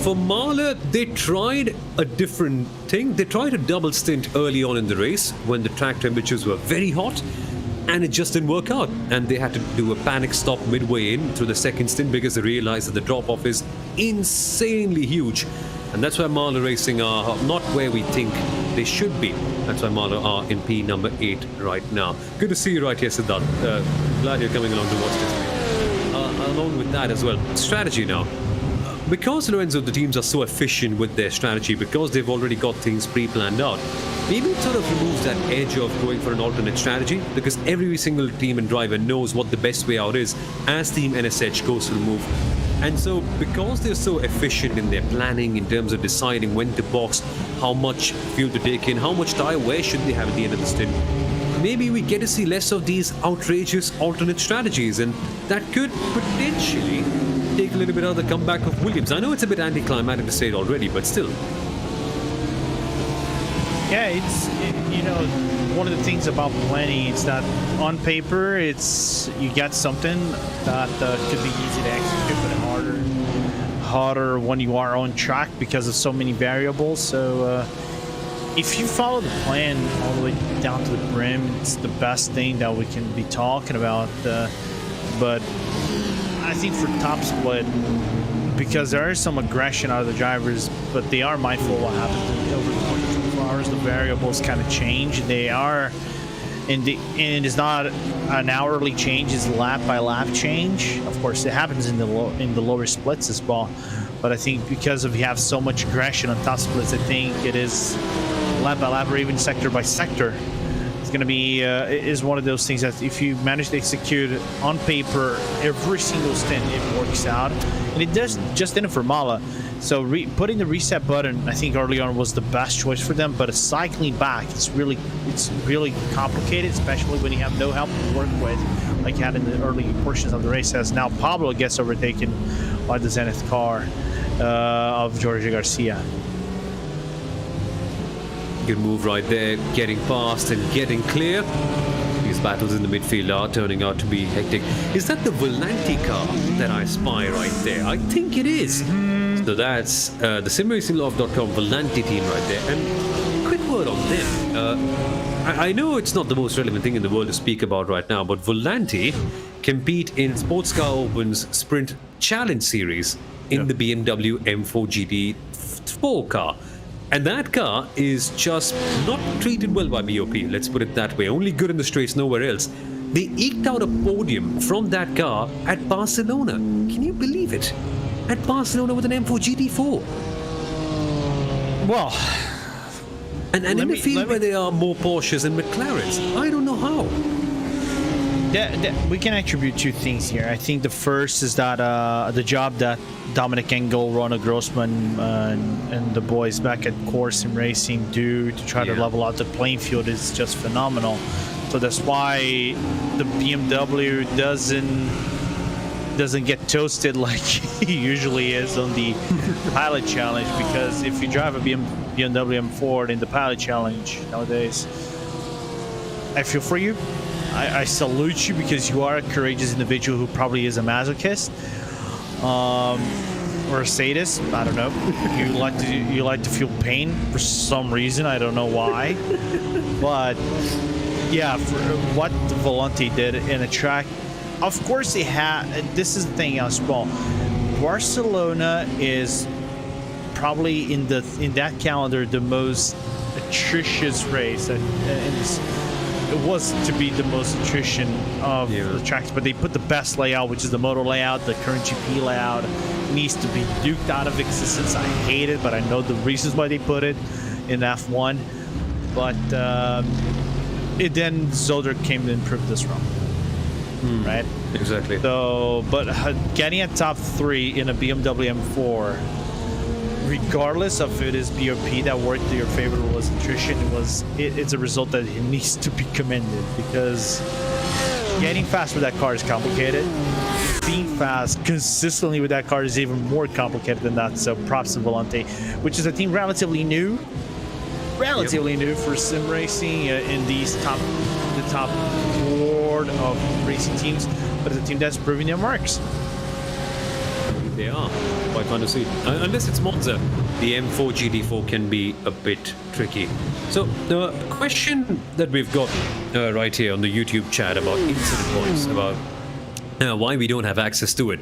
For Mahler, they tried a different thing. They tried a double stint early on in the race when the track temperatures were very hot. And it just didn't work out. And they had to do a panic stop midway in through the second stint because they realized that the drop-off is insanely huge. And that's why Mahler Racing are not where we think they should be. That's why Mahler are in P number 8 right now. Good to see you right here, Siddharth. Glad you're coming along to watch this. Along with that as well, strategy now. Because, Lorenzo, the teams are so efficient with their strategy, because they've already got things pre-planned out, maybe it sort of removes that edge of going for an alternate strategy, because every single team and driver knows what the best way out is as Team NSH goes through the move. And so, because they're so efficient in their planning in terms of deciding when to box, how much fuel to take in, how much tire wear should they have at the end of the stint, maybe we get to see less of these outrageous alternate strategies, and that could potentially take a little bit out of the comeback of Williams. I know it's a bit anticlimactic to say it already, but still. Yeah, one of the things about planning is that on paper, you get something that could be easy to execute, but harder when you are on track because of so many variables. So if you follow the plan all the way down to the brim, it's the best thing that we can be talking about. But I think for top split, because there is some aggression out of the drivers, but they are mindful of what happens over the course of 24 hours. The variables kind of change. They are, and it's not an hourly change; it's lap by lap change. Of course, it happens in the lower splits as well. But I think because we have so much aggression on top splits, I think it is lap by lap or even sector by sector. It's going to be is one of those things that if you manage to execute on paper every single stint, it works out, and it does just in it for Mala. So putting the reset button, I think early on was the best choice for them, but cycling back, it's really complicated, especially when you have no help to work with, like you had in the early portions of the race. As now Pablo gets overtaken by the Zenith car of Jorge Garcia. Good move right there, getting past and getting clear. These battles in the midfield are turning out to be hectic. Is that the Volanti car that I spy right there? I think it is. So that's the simracinglove.com Volanti team right there. And quick word on them. I know it's not the most relevant thing in the world to speak about right now, but Volanti compete in Sports Car Open's Sprint Challenge Series in the BMW M4 GT3 car. And that car is just not treated well by BOP, let's put it that way. Only good in the straights, nowhere else. They eked out a podium from that car at Barcelona. Can you believe it? At Barcelona with an M4 GT4. Well, and in a field where there are more Porsches and McLarens, I don't know how. We can attribute two things here. I think the first is that the job that Dominic Engel, Ronald Grossman, and the boys back at Core Sim Racing do to try to level out the playing field is just phenomenal. So that's why the BMW doesn't get toasted like he usually is on the Pilot Challenge, because if you drive a BMW M4 in the Pilot Challenge nowadays, I feel for you. I salute you, because you are a courageous individual who probably is a masochist or a sadist. I don't know. You like to feel pain for some reason. I don't know why, but yeah, for what Volanti did in a track, of course it had. This is the thing as well. Barcelona is probably in that calendar the most atrocious race it was to be the most attrition of the tracks, but they put the best layout, which is the moto layout. The current GP layout needs to be duked out of existence. I hate it, but I know the reasons why they put it in F1. But then Zolder came to improve this run, right? Exactly. So, but getting a top 3 in a BMW M4, regardless of if it is BOP that worked to your favor or was attrition, it's a result that it needs to be commended, because getting fast with that car is complicated. Being fast consistently with that car is even more complicated than that. So props to Volante, which is a team relatively new for sim racing in the top board of racing teams, but it's a team that's proving their marks. They are. Quite fun to see. Unless it's Monza, the M4 GT4 can be a bit tricky. So the question that we've got right here on the YouTube chat about incident points, about why we don't have access to it.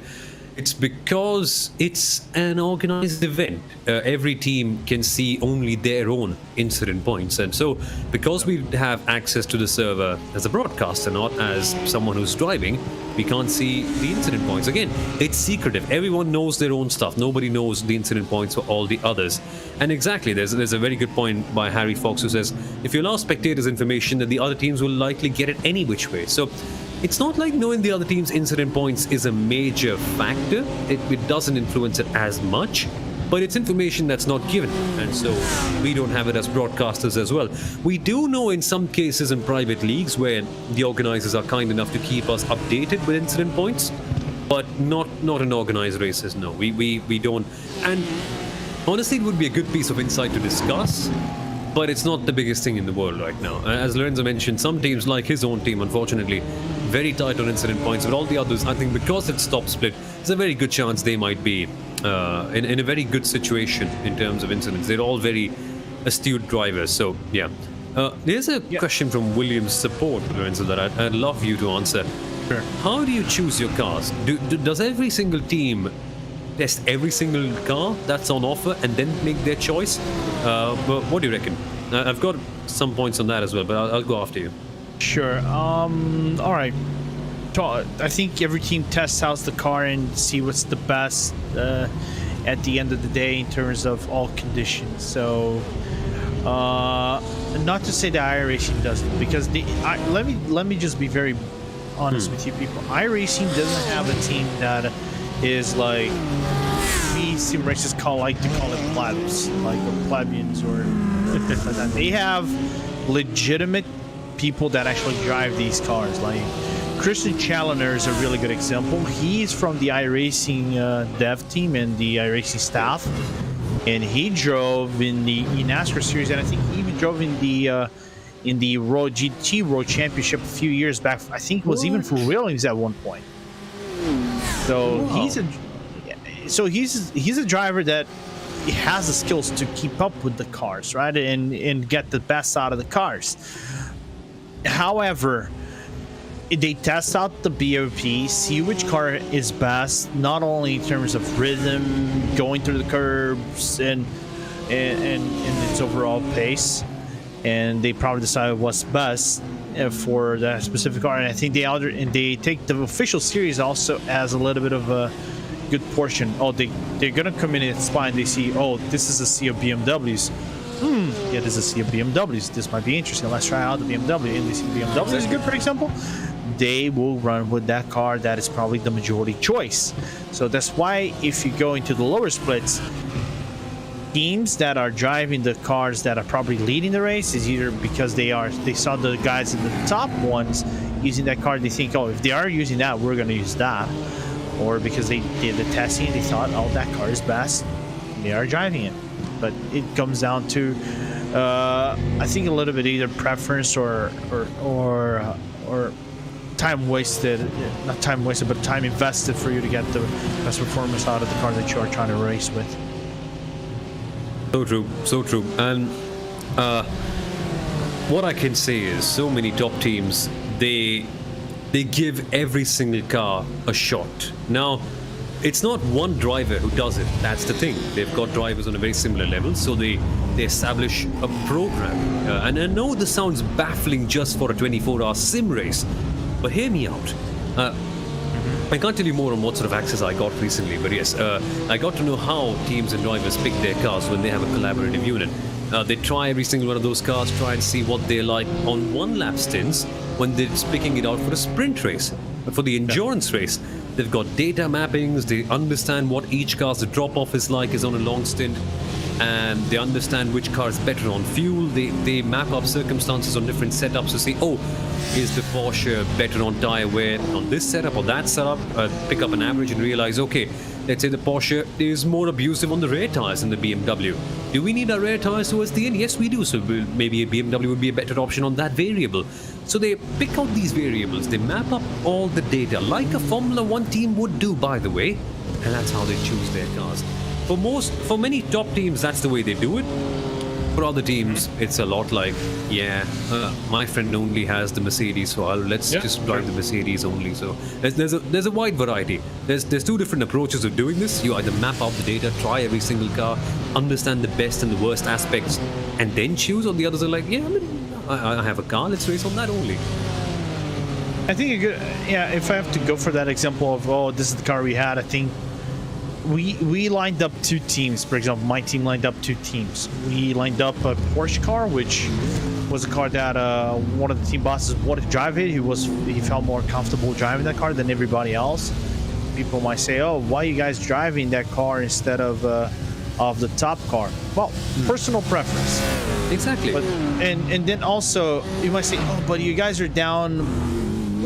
It's because it's an organized event. Every team can see only their own incident points. And so because we have access to the server as a broadcaster, not as someone who's driving, we can't see the incident points. Again, it's secretive. Everyone knows their own stuff. Nobody knows the incident points for all the others. And exactly, there's a very good point by Harry Fox who says, if you allow spectators information, then the other teams will likely get it any which way. So it's not like knowing the other team's incident points is a major factor. It doesn't influence it as much, but it's information that's not given, and so we don't have it as broadcasters as well. We do know in some cases in private leagues where the organizers are kind enough to keep us updated with incident points, but not in organized races, no. We don't. And honestly, it would be a good piece of insight to discuss, but it's not the biggest thing in the world right now. As Lorenzo mentioned, some teams, like his own team, unfortunately, very tight on incident points, but all the others, I think because it's top split, there's a very good chance they might be in a very good situation in terms of incidents. They're all very astute drivers, so yeah. There's a question from Williams Support, Lorenzo, that I'd love you to answer. Sure. How do you choose your cars? Does every single team test every single car that's on offer and then make their choice? But what do you reckon? I've got some points on that as well, but I'll go after you. Sure. All right. I think every team tests out the car and see what's the best at the end of the day in terms of all conditions. So Not to say that iRacing doesn't, because let me just be very honest with you people. iRacing doesn't have a team that is like we sim racers like to call it plebs, like or plebeians or things like that. They have legitimate people that actually drive these cars. Like Christian Challoner is a really good example. He's from the iRacing dev team and the iRacing staff, and he drove in the NASCAR series, and I think he even drove in the Road GT Road Championship a few years back. I think it was even for Williams at one point. So he's a driver that has the skills to keep up with the cars, right, and get the best out of the cars. However, they test out the BOP, see which car is best, not only in terms of rhythm, going through the curbs, and its overall pace, and they probably decide what's best for that specific car. And I think they take the official series also as a little bit of a good portion. Oh, they're gonna come in at Spa and they see, oh, this is a sea of BMWs. Yeah, this is a sea of BMWs. This might be interesting. Let's try out the BMW. And they see BMW is good, for example. They will run with that car. That is probably the majority choice. So that's why if you go into the lower splits, teams that are driving the cars that are probably leading the race is either because they saw the guys in the top ones using that car. They think, oh, if they are using that, we're going to use that. Or because they did the testing, they thought, oh, that car is best. They are driving it. But it comes down to, I think, a little bit either preference or time wasted, not time wasted, but time invested for you to get the best performance out of the car that you are trying to race with. So true, so true. And what I can say is, so many top teams, they give every single car a shot. Now, it's not one driver who does it. That's the thing. They've got drivers on a very similar level, so they establish a program. And I know this sounds baffling just for a 24-hour sim race, but hear me out. I can't tell you more on what sort of access I got recently, but yes, I got to know how teams and drivers pick their cars when they have a collaborative unit. They try every single one of those cars, try and see what they like on one-lap stints when they're picking it out for a sprint race, for the endurance race. They've got data mappings, they understand what each car's drop-off is like is on a long stint, and they understand which car is better on fuel. They map up circumstances on different setups to see, oh, is the Porsche better on tire wear on this setup or that setup? Pick up an average and realize, okay, let's say the Porsche is more abusive on the rear tires than the BMW. Do we need our rear tires towards the end? Yes, we do. So maybe a BMW would be a better option on that variable. So they pick out these variables, they map up all the data, like a Formula One team would do, by the way, and that's how they choose their cars. For many top teams, that's the way they do it. For other teams, it's a lot like, my friend only has the Mercedes, so let's just drive the Mercedes only. So there's a wide variety. There's two different approaches of doing this. You either map out the data, try every single car, understand the best and the worst aspects, and then choose. Or the others are like, I have a car, let's race on that only. I think if I have to go for that example of, oh, this is the car we had, I think we lined up two teams. For example, my team lined up two teams. We lined up a Porsche car, which was a car that one of the team bosses wanted to drive it. He felt more comfortable driving that car than everybody else. People might say, oh, why are you guys driving that car instead of the top car? Well, personal preference. Exactly. But and then also you might say, oh, but you guys are down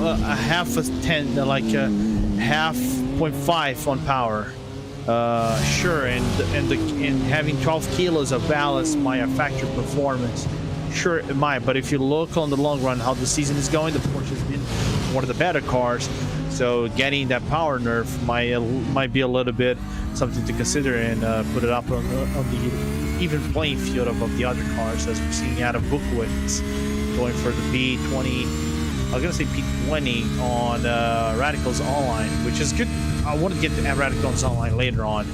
a half a 10, like a half 0.5 on power. Sure, and having 12 kilos of ballast might affect your performance. Sure, it might, but if you look on the long run how the season is going, the Porsche has been one of the better cars. So getting that power nerf might be a little bit something to consider and put it up on the even playing field of the other cars, as we're seeing out of Buchwitz going for the B20. I was gonna say P20 on Radicals Online, which is good. I want to get to Radicals Online later on.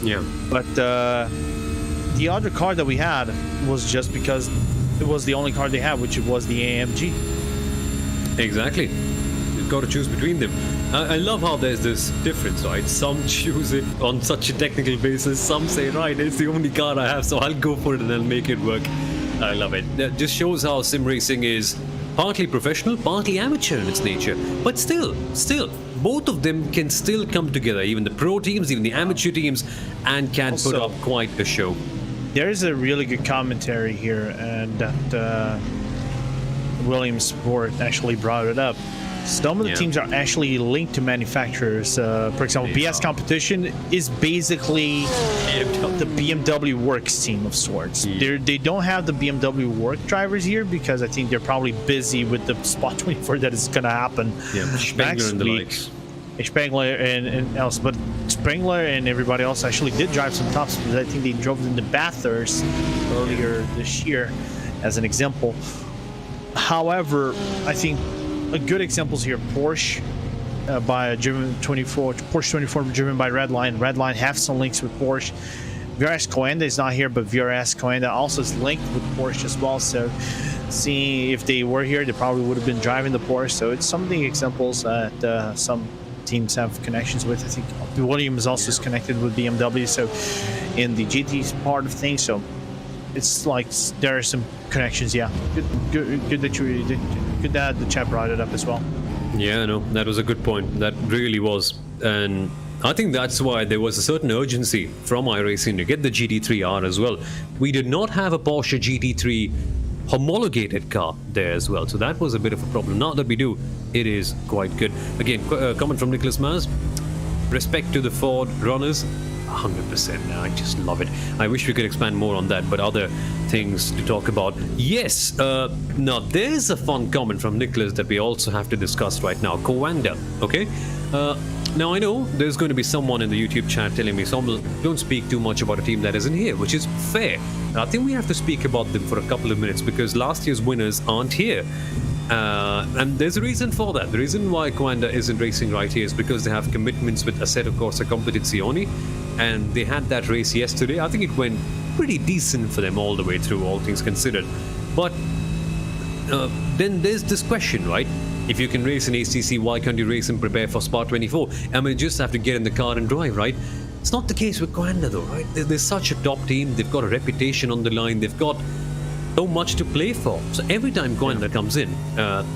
Yeah. But the other car that we had was just because it was the only car they had, which was the AMG. Exactly. You've got to choose between them. I love how there's this difference, right? Some choose it on such a technical basis. Some say, right, it's the only car I have, so I'll go for it and I'll make it work. I love it. That just shows how sim racing is partly professional, partly amateur in its nature. But still, both of them can still come together, even the pro teams, even the amateur teams, and can put Also, up quite a show. There's a really good commentary here, and that Williams Sport actually brought it up. Some of the teams are actually linked to manufacturers. For example, BS Competition is basically the BMW Works team of sorts. They don't have the BMW Work drivers here because I think they're probably busy with the Spot 24 that is going to happen Spengler and the likes. Spengler and else, but Spengler and everybody else actually did drive some tops. I think they drove in the Bathurst earlier this year, as an example. However, I think a good examples here: Porsche by driven 24, Porsche 24 driven by Redline. Redline have some links with Porsche. VRS Coenda is not here, but VRS Coenda also is linked with Porsche as well. So, seeing if they were here, they probably would have been driving the Porsche. So it's some of the examples that some teams have connections with. I think Williams also is connected with BMW. So in the GT part of things, so it's like there are some connections. Yeah, good that you did. Good that the chat brought it up as well. Yeah, no, that was a good point. That really was. And I think that's why there was a certain urgency from iRacing to get the GT3 R as well. We did not have a Porsche GT3 homologated car there as well, so that was a bit of a problem. Now that we do, it is quite good. Again, comment from Nicholas Maz. Respect to the Ford runners. 100%. I just love it. I wish we could expand more on that, but other things to talk about. Yes, now there's a fun comment from Nicholas that we also have to discuss right now. Coanda, okay? Now I know there's going to be someone in the YouTube chat telling me, Sommel, don't speak too much about a team that isn't here, which is fair. I think we have to speak about them for a couple of minutes because last year's winners aren't here. And there's a reason for that. The reason why Coanda isn't racing right here is because they have commitments with Assetto Corsa Competizione, and they had that race yesterday. I think it went pretty decent for them all the way through, all things considered. But then there's this question, right? If you can race in ACC, why can't you race and prepare for Spa 24? I mean, you just have to get in the car and drive, right? It's not the case with Coanda though, right? They're such a top team. They've got a reputation on the line. They've got so much to play for. So every time Coanda comes in,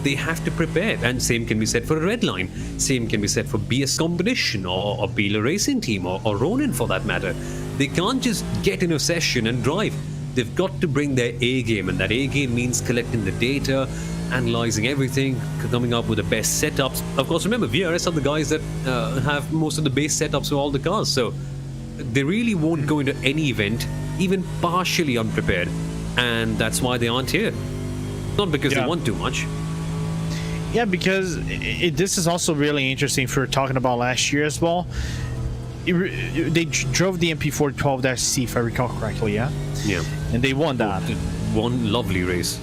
they have to prepare. And same can be said for a Redline. Same can be said for BS Competition or Beeler Racing Team or Ronin for that matter. They can't just get in a session and drive. They've got to bring their A game, and that A game means collecting the data, analyzing everything, coming up with the best setups. Of course, remember, VRS are the guys that have most of the base setups for all the cars. So they really won't go into any event even partially unprepared. And that's why they aren't here. Not because they want too much. Yeah, because this is also really interesting for talking about last year as well. They drove the MP4-12C, if I recall correctly, yeah? Yeah. And they won that. One lovely race.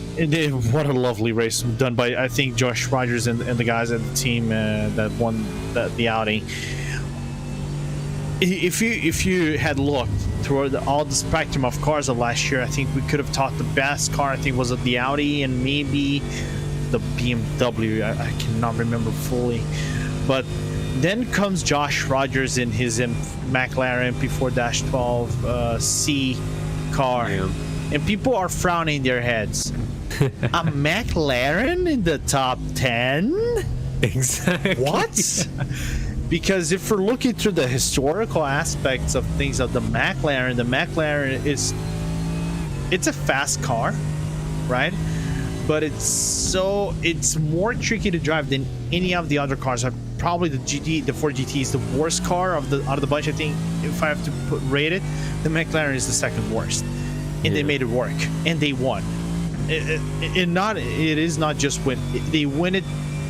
What a lovely race done by, I think, Josh Rogers and the guys at the team that won the Audi. If you had looked through all the spectrum of cars of last year, I think we could have thought the best car, I think, was the Audi and maybe the BMW. I cannot remember fully. But then comes Josh Rogers in his McLaren MP4-12C car. Yeah. And people are frowning their heads. A McLaren in the top 10? Exactly. What? Because if we're looking through the historical aspects of things of the McLaren it's a fast car, right? But it's more tricky to drive than any of the other cars. Probably the Ford GT is the worst car out of the bunch. I think if I have to rate it, the McLaren is the second worst, and they made it work, and they won. It is not just win. They win it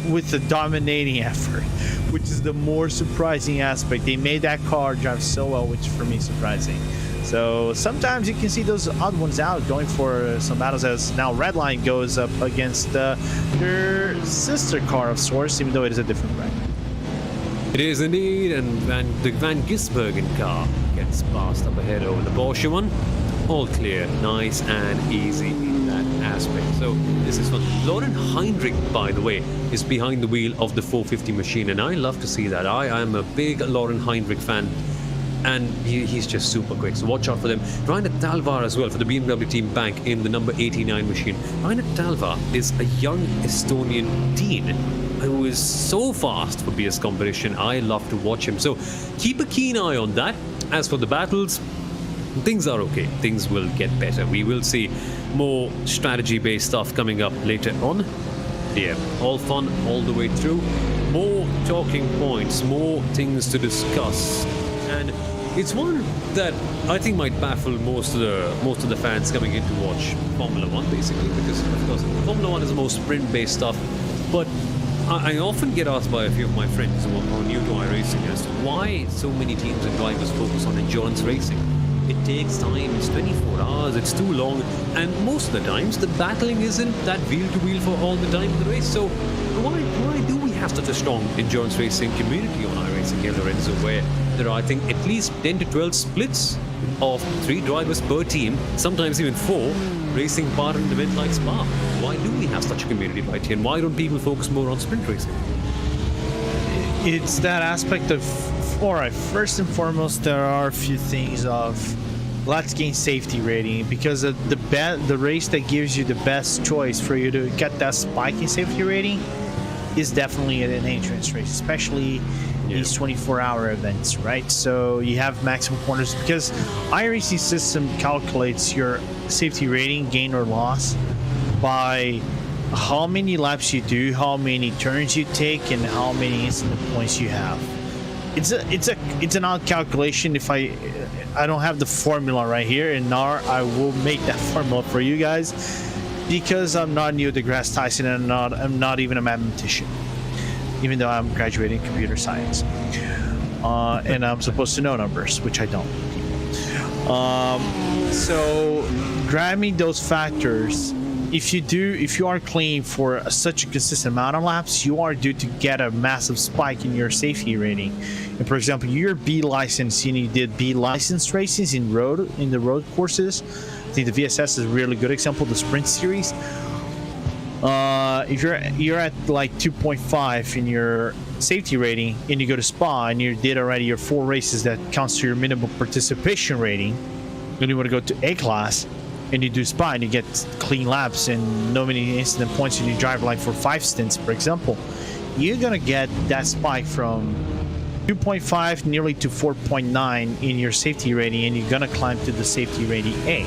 with a dominating effort, which is the more surprising aspect. They made that car drive so well, which for me is surprising. So sometimes you can see those odd ones out going for some battles, as now Redline goes up against their sister car of sorts, even though it is a different brand. It is indeed, and the Van Gisbergen car gets passed up ahead over the Porsche one. All clear, nice and easy in that aspect. So this is fun. Lauren Heinrich, by the way, is behind the wheel of the 450 machine, and I love to see that. I am a big Lauren Heinrich fan. and he's just super quick. So watch out for them. Rainer Talvar as well for the BMW team bank in the number 89 machine. Rainer Talvar is a young Estonian teen who is so fast for BS competition. I love to watch him. So keep a keen eye on that. As for the battles, things are okay. Things will get better. We will see more strategy-based stuff coming up later on. Yeah, all fun all the way through. More talking points, more things to discuss, and it's one that I think might baffle most of the fans coming in to watch Formula One, basically, because of course Formula One is the most sprint-based stuff. But I often get asked by a few of my friends who are new to iRacing as to why so many teams and drivers focus on endurance racing. It takes time, it's 24 hours, it's too long, and most of the times the battling isn't that wheel to wheel for all the time in the race. So why do we have such a strong endurance racing community on iRacing here, Lorenzo, where there are, I think, at least 10 to 12 splits of 3 drivers per team, sometimes even 4, racing part in an event like Spa? Why do we have such a community right here, and why don't people focus more on sprint racing? It's that aspect of, all right, first and foremost, there are a few things of let's gain safety rating, because the race that gives you the best choice for you to get that spike in safety rating is definitely an endurance race, especially these 24-hour events, right? So you have maximum corners, because iRacing system calculates your safety rating, gain or loss, by how many laps you do, how many turns you take, and how many incident points you have. It's an odd calculation. If I don't have the formula right here, and now I will make that formula for you guys, because I'm not Neil deGrasse Tyson, and I'm not even a mathematician, even though I'm graduating computer science, and I'm supposed to know numbers, which I don't. So grabbing those factors, if you are clean for such a consistent amount of laps, you are due to get a massive spike in your safety rating. And for example, you're B licensed and you did B licensed races in the road courses. I think the VSS is a really good example, the sprint series. If you're at like 2.5 in your safety rating, and you go to Spa and you did already your 4 races that counts to your minimum participation rating, and you want to go to A class, and you do Spa and you get clean laps and no many incident points, and you drive like for 5 stints, for example, you're gonna get that spike from 2.5 nearly to 4.9 in your safety rating, and you're gonna climb to the safety rating A.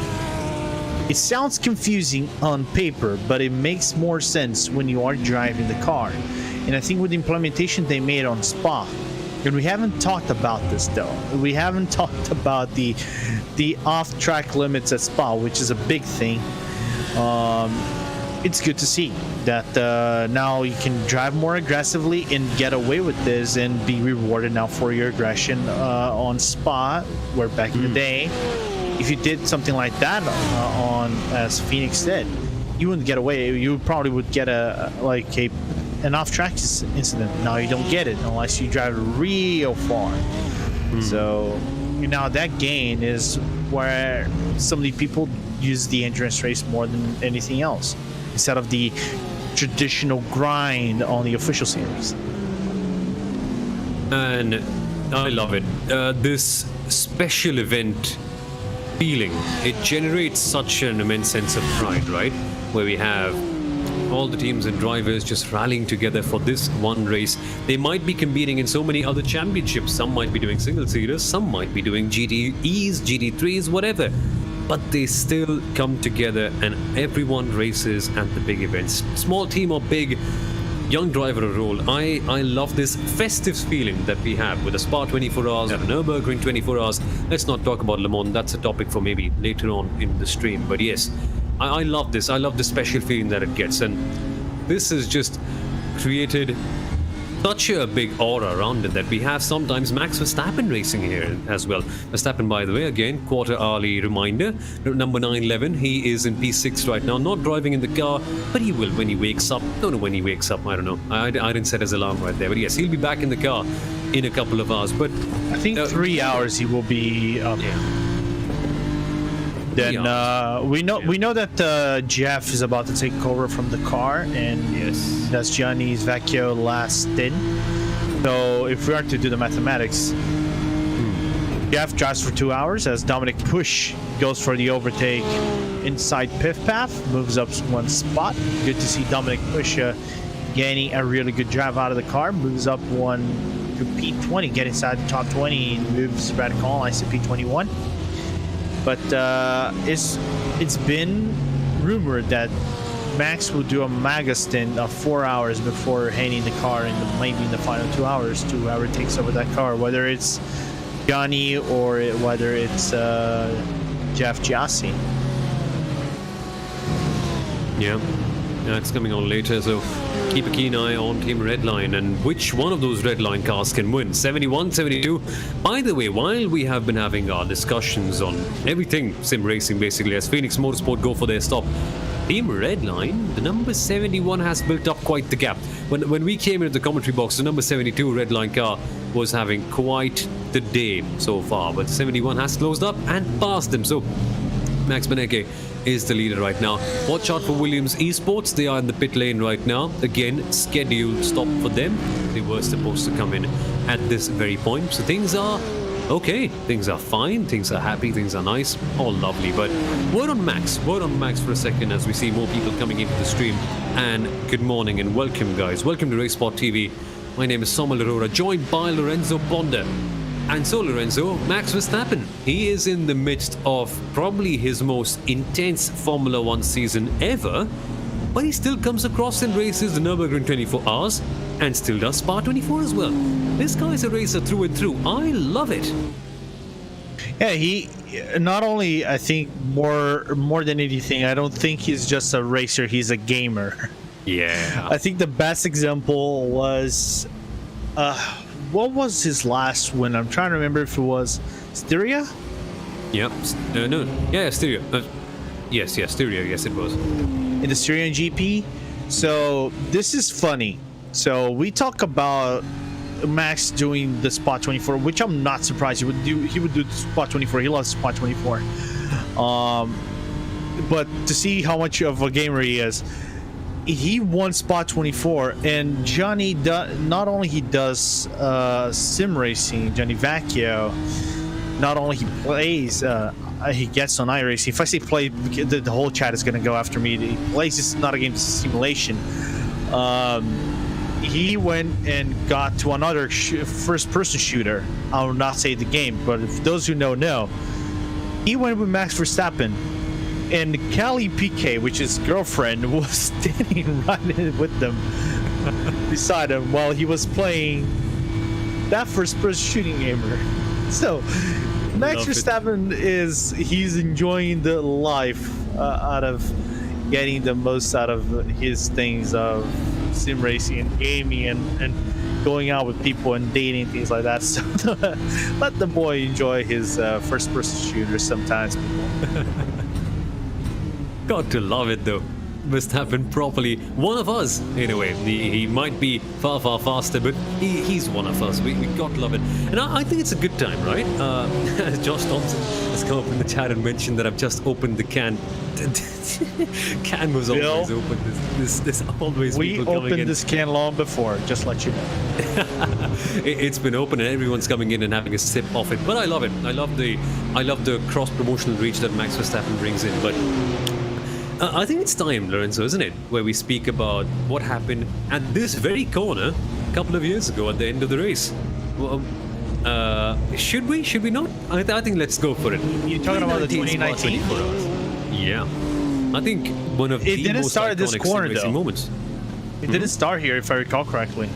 It sounds confusing on paper, but it makes more sense when you are driving the car. And I think with the implementation they made on Spa, and we haven't talked about this though, we haven't talked about the off-track limits at Spa, which is a big thing. It's good to see that now you can drive more aggressively and get away with this and be rewarded now for your aggression on Spa, where back in the day, if you did something like that on as Phoenix did, you wouldn't get away. You probably would get an off-track incident. Now you don't get it unless you drive real far. So now that gain is where some of the people use the endurance race more than anything else, instead of the traditional grind on the official series. And I love it. This special event feeling, it generates such an immense sense of pride, right? Where we have all the teams and drivers just rallying together for this one race. They might be competing in so many other championships. Some might be doing single-seaters, some might be doing GTEs, GT3s, whatever. But they still come together and everyone races at the big events. Small team or big, young driver or role. I love this festive feeling that we have with a Spa 24 hours and a Nürburgring 24 hours. Let's not talk about Le Mans. That's a topic for maybe later on in the stream. But yes, I love this. I love the special feeling that it gets. And this has just created such a big aura around it that we have sometimes Max Verstappen racing here as well. Verstappen, by the way, again, quarter-hourly reminder, number 911, he is in P6 right now, not driving in the car, but he will when he wakes up. Don't know when he wakes up, I don't know. I didn't set his alarm right there, but yes, he'll be back in the car in a couple of hours. But I think 3 hours he will be up. Yeah. Then we know that Jeff is about to take over from the car, and that's Gianni's Vecchio last stint. So if we are to do the mathematics, Jeff drives for 2 hours as Dominic Push goes for the overtake inside Piff Path, moves up one spot. Good to see Dominic Push gaining a really good drive out of the car, moves up one to P20, get inside the top 20 and moves Radical Lines to P21. But it's been rumored that Max will do a mega stint of 4 hours before handing the car maybe in the final 2 hours to whoever takes over that car, whether it's Johnny or whether it's Jeff Giassi. Yeah, that's coming on later, so keep a keen eye on Team Redline and which one of those Redline cars can win. 71, 72. By the way, while we have been having our discussions on everything sim racing, basically, as Phoenix Motorsport go for their stop, Team Redline, the number 71 has built up quite the gap. When we came into the commentary box, the number 72 Redline car was having quite the day so far, but 71 has closed up and passed them. So Max Benecke is the leader right now. Watch out for Williams Esports. They are in the pit lane right now. Again, scheduled stop for them. They were supposed to come in at this very point. So things are okay. Things are fine. Things are happy. Things are nice. All lovely. But word on Max for a second as we see more people coming into the stream. And good morning and welcome, guys. Welcome to RaceSpotTV. My name is Samuel Aurora, joined by Lorenzo Bonda. And so, Lorenzo, Max Verstappen, he is in the midst of probably his most intense Formula One season ever, but he still comes across and races the Nürburgring 24 hours and still does Spa 24 as well. This guy is a racer through and through. I love it. Yeah, he not only, I think, more than anything, I don't think he's just a racer, he's a gamer. Yeah. I think the best example was... what was his last win? I'm trying to remember if it was Styria? Yep. No. Yeah, Styria. Yes, Styria. Yes, it was. In the Styrian GP. So this is funny. So we talk about Max doing the Spot 24, which I'm not surprised he would do. He would do the Spot 24. He loves Spot 24. But to see how much of a gamer he is, he won Spot 24, and Johnny not only he does sim racing, Johnny Vacchio, not only he plays, he gets on iRacing. If I say play, the whole chat is going to go after me. He plays, it's not a game, it's a simulation. He went and got to another first-person shooter. I will not say the game, but if those who know. He went with Max Verstappen. And Callie Piquet, which is girlfriend, was standing right with them beside him while he was playing that first-person shooting gamer. So Max Verstappen he's enjoying the life out of getting the most out of his things of sim racing and gaming and going out with people and dating, things like that. So let the boy enjoy his first-person shooter sometimes. Got to love it though. Verstappen properly one of us in a way. He might be far faster, but he's one of us. We got to love it, and I think it's a good time, right? Josh Thompson has come up in the chat and mentioned that I've just opened the can. Can was always open. There's always people coming in. We opened this can long before, just let you know. It's been open and everyone's coming in and having a sip of it. But I love it. I love the cross promotional reach that Max Verstappen brings in. But I think it's time, Lorenzo, isn't it, where we speak about what happened at this very corner a couple of years ago at the end of the race. Well, should we? Should we not? I think let's go for it. You're talking about the 2019? Yeah. I think one of the most iconic racing moments. It didn't start here, if I recall correctly.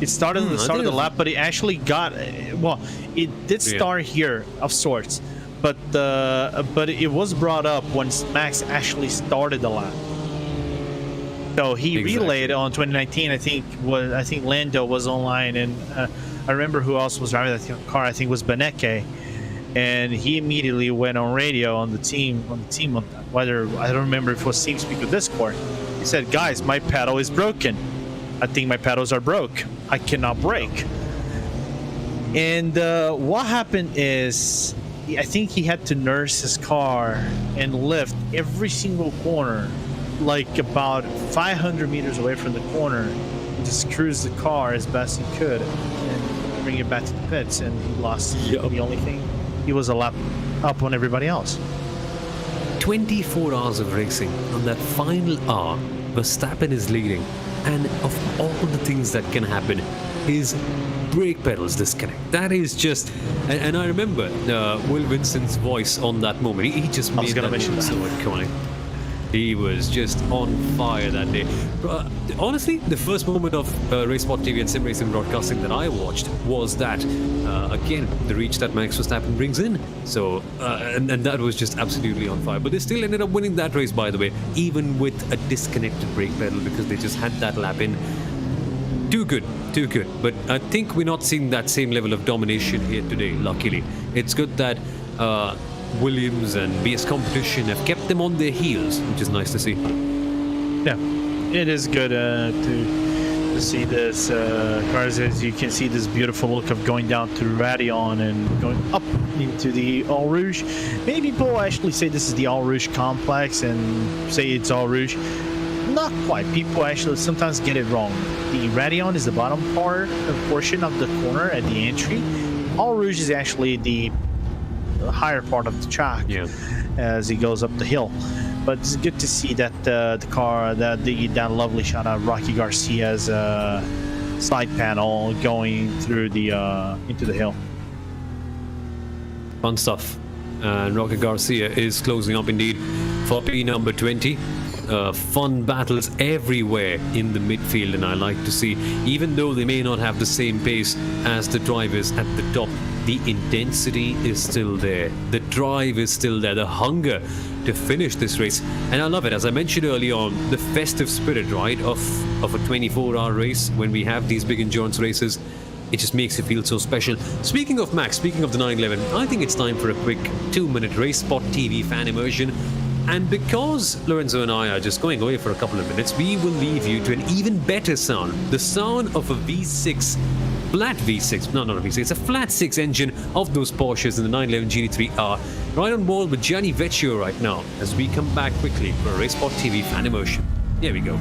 It started at the start of the lap, but it actually got... Well, it did start here, of sorts. But it was brought up once Max actually started the lap. So he relayed on 2019. I think Lando was online, and I remember who else was driving that car. I think it was Benecke, and he immediately went on radio on the team whether I don't remember if it was TeamSpeak or Discord. He said, "Guys, my pedal is broken. I think my pedals are broke. I cannot brake." And what happened is, I think he had to nurse his car and lift every single corner, like about 500 meters away from the corner, and just cruise the car as best he could. And bring it back to the pits, and he lost. Yep. The only thing, he was a lap up on everybody else. 24 hours of racing. On that final hour, Verstappen is leading. And of all the things that can happen, his brake pedals disconnect. That is just... And I remember Will Vincent's voice on that moment. He just made that moment so iconic. He was just on fire that day. Honestly, the first moment of RaceSpotTV and sim racing broadcasting that I watched was that, again, the reach that Max Verstappen brings in. So, and that was just absolutely on fire. But they still ended up winning that race, by the way, even with a disconnected brake pedal because they just had that lap in. Too good, too good. But I think we're not seeing that same level of domination here today, luckily. It's good that... Williams and BS Competition have kept them on their heels, which is nice to see. Yeah, it is good to see this cars. As you can see, this beautiful look of going down to Radion and going up into the All Rouge. Many people actually say this is the All Rouge complex and say it's All Rouge. Not quite. People actually sometimes get it wrong. The Radion is the bottom portion of the corner at the entry. All Rouge is actually the higher part of the track as he goes up the hill. But it's good to see that the car, that lovely shot of Rocky Garcia's side panel going through the into the hill. Fun stuff. And Rocky Garcia is closing up indeed for P number 20. Fun battles everywhere in the midfield, and I like to see, even though they may not have the same pace as the drivers at the top, the intensity is still there, the drive is still there, the hunger to finish this race. And I love it, as I mentioned early on, the festive spirit, right, of a 24-hour race. When we have these big endurance races, it just makes it feel so special. Speaking of Max, speaking of the 911, I think it's time for a quick 2-minute RaceSpotTV fan immersion. And because Lorenzo and I are just going away for a couple of minutes, we will leave you to an even better sound. The sound of a V6, flat V6, no, not a V6, it's a flat 6 engine of those Porsches in the 911 GT3 R. Right on board with Gianni Vecchio right now, as we come back quickly for a RaceSpotTV fan immersion. Here we go.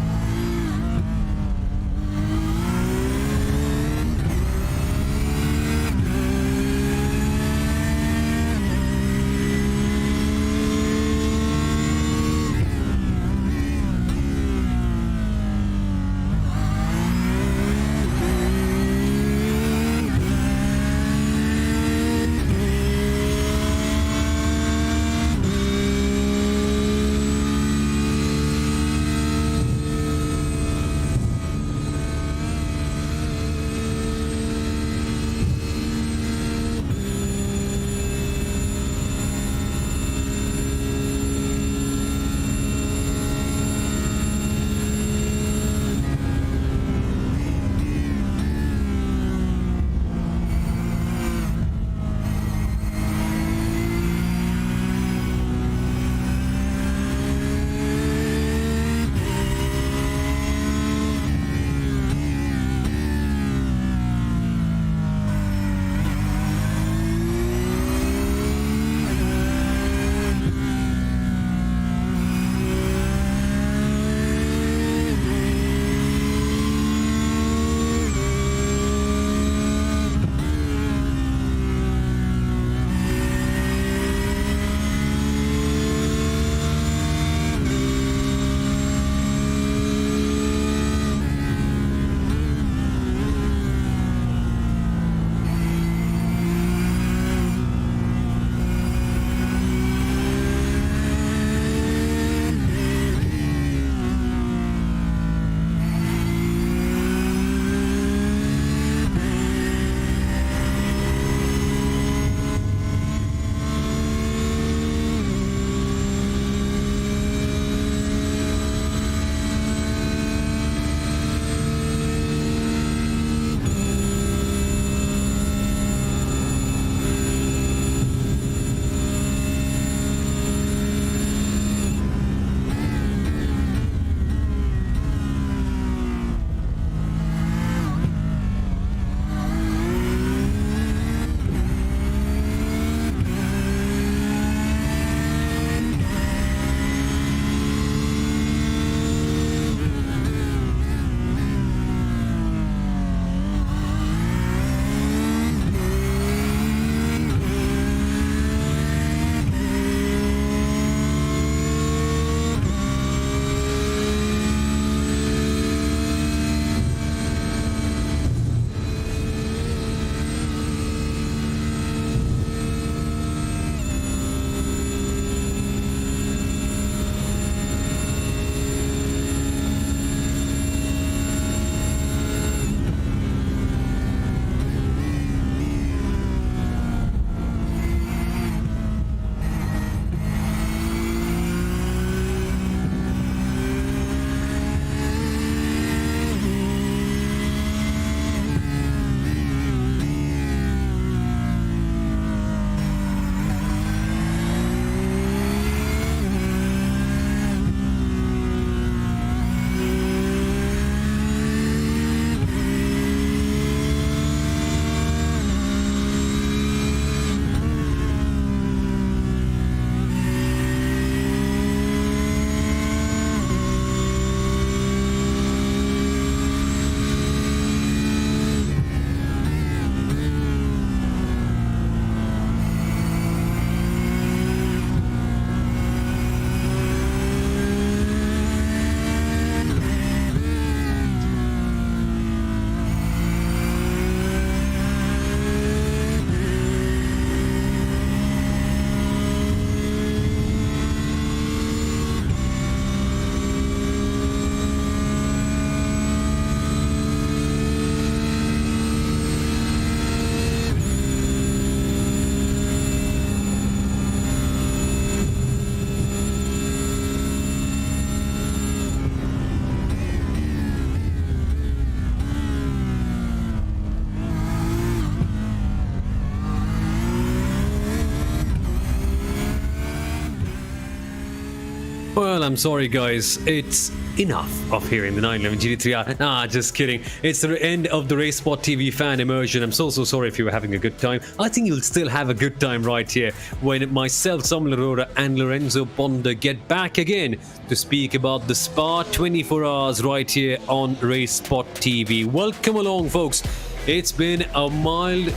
Well, I'm sorry, guys. It's enough of hearing the 911 GT3R. Nah, just kidding. It's the end of the RaceSpotTV fan immersion. I'm so sorry if you were having a good time. I think you'll still have a good time right here when myself, Samuel Aurora, and Lorenzo Bonda get back again to speak about the Spa 24 hours right here on RaceSpotTV. Welcome along, folks. It's been a mild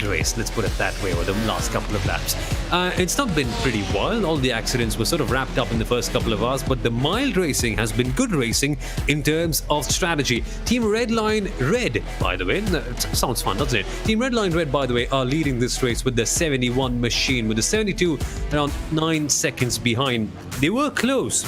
race, let's put it that way, over the last couple of laps. It's not been pretty wild. All the accidents were sort of wrapped up in the first couple of hours, but the mild racing has been good racing in terms of strategy. Team Redline Red, by the way, it sounds fun, doesn't it? Team Redline Red, by the way, are leading this race with the 71 machine, with the 72 around 9 seconds behind. They were close.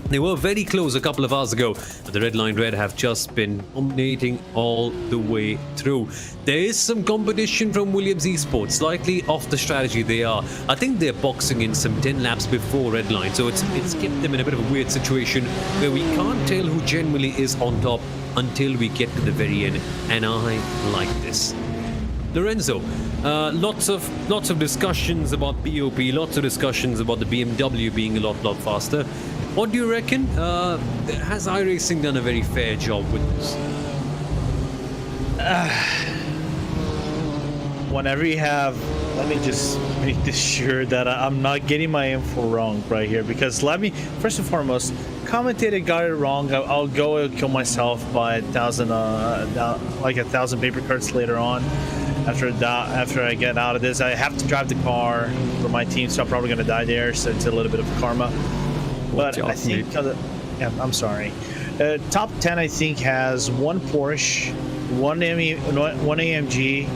They were very close a couple of hours ago, but the Red Line Red have just been dominating all the way through. There is some competition from Williams Esports, slightly off the strategy they are. I think they're boxing in some 10 laps before Red Line, so it's kept them in a bit of a weird situation where we can't tell who generally is on top until we get to the very end, and I like this. Lorenzo, lots of discussions about BOP, lots of discussions about the BMW being a lot faster. What do you reckon? Has iRacing done a very fair job with this? Whenever you have, let me just make this sure that I'm not getting my info wrong right here, because first and foremost, commentator got it wrong. I'll go and kill myself by 1,000 paper cuts later on. After I get out of this, I have to drive the car for my team, so I'm probably going to die there, so it's a little bit of karma. But I think, I'm sorry. Top 10, I think, has one Porsche, one AMG,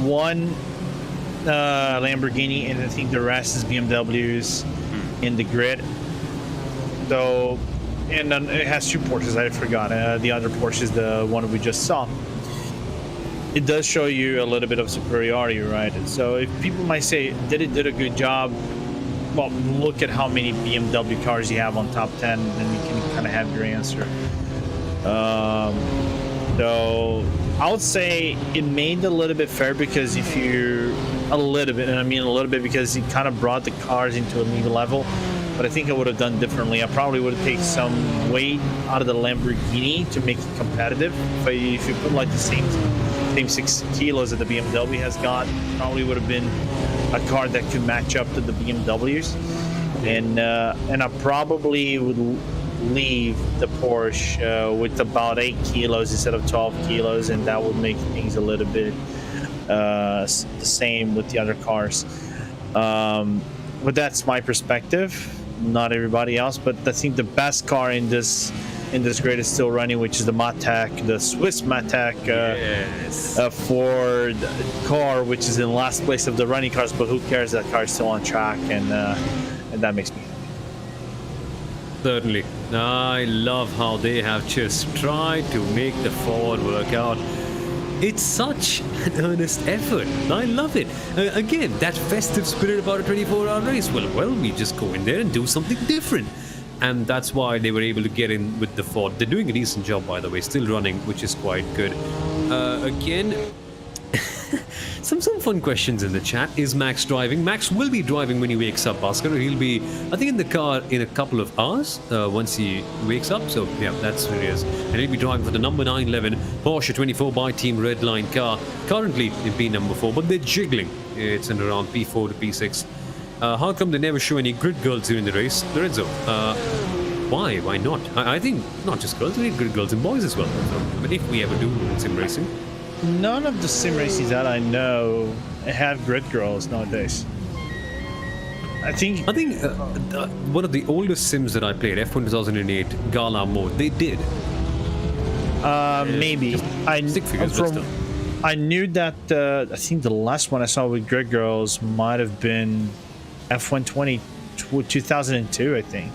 one Lamborghini, and I think the rest is BMWs in the grid. So, and then it has two Porsches. I forgot. The other Porsche is the one we just saw. It does show you a little bit of superiority, right? So if people might say, did it a good job? Well, look at how many BMW cars you have on top 10, and then you can kind of have your answer. So I would say it made a little bit fair, because if you because it kind of brought the cars into a new level. But I think I would have done differently. I probably would have taken some weight out of the Lamborghini to make it competitive. But if you put like the same 6 kilos that the BMW has got, probably would have been a car that could match up to the BMWs. And I probably would leave the Porsche with about 8 kilos instead of 12 kilos, and that would make things a little bit the same with the other cars. But that's my perspective, not everybody else. But I think the best car in this grid is still running, which is the Matek, the Swiss Matek Ford car, which is in last place of the running cars. But who cares? That car is still on track, and that makes me happy. Certainly. I love how they have just tried to make the Ford work out. It's such an earnest effort. I love it. Again, that festive spirit about a 24-hour race. Well, we just go in there and do something different. And that's why they were able to get in with the Ford. They're doing a decent job, by the way, still running, which is quite good. Again, some fun questions in the chat. Is Max driving? Max will be driving when he wakes up, Oscar. He'll be, I think, in the car in a couple of hours once he wakes up. So, yeah, that's where he is. And he'll be driving for the number 911 Porsche 24 by Team Redline car. Currently in P number 4, but they're jiggling. It's in around P4 to P6. How come they never show any grid girls during the race? Lorenzo, why? Why not? I think not just girls, we need grid girls and boys as well. So, I mean, if we ever do sim racing. None of the sim races that I know have grid girls nowadays. I think one of the oldest sims that I played, F1 2008 Gala mode, they did. Maybe. I knew that. I think the last one I saw with grid girls might have been F1 2002, I think.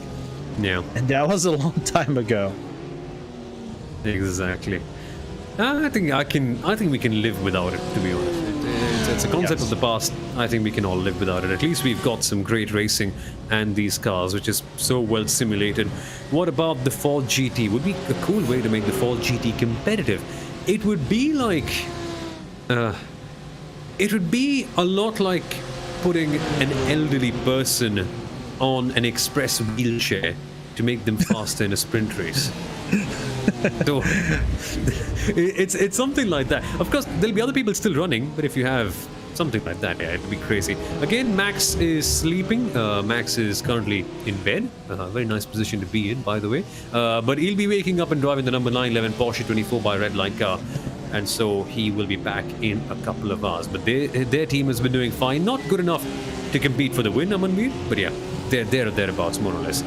Yeah. And that was a long time ago. Exactly. I think we can live without it, to be honest. It's a concept of the past. I think we can all live without it. At least we've got some great racing and these cars, which is so well simulated. What about the Ford GT? Would be a cool way to make the Ford GT competitive. It would be like it would be a lot like putting an elderly person on an express wheelchair to make them faster in a sprint race. So it's something like that. Of course, there'll be other people still running, but if you have something like that, yeah, it'd be crazy. Again, Max is sleeping. Max is currently in bed. Very nice position to be in, by the way. But he'll be waking up and driving the number 911 Porsche 24 by Red Line car. And so he will be back in a couple of hours. But their team has been doing fine. Not good enough to compete for the win, Amanveer. But yeah, they're there or thereabouts, more or less.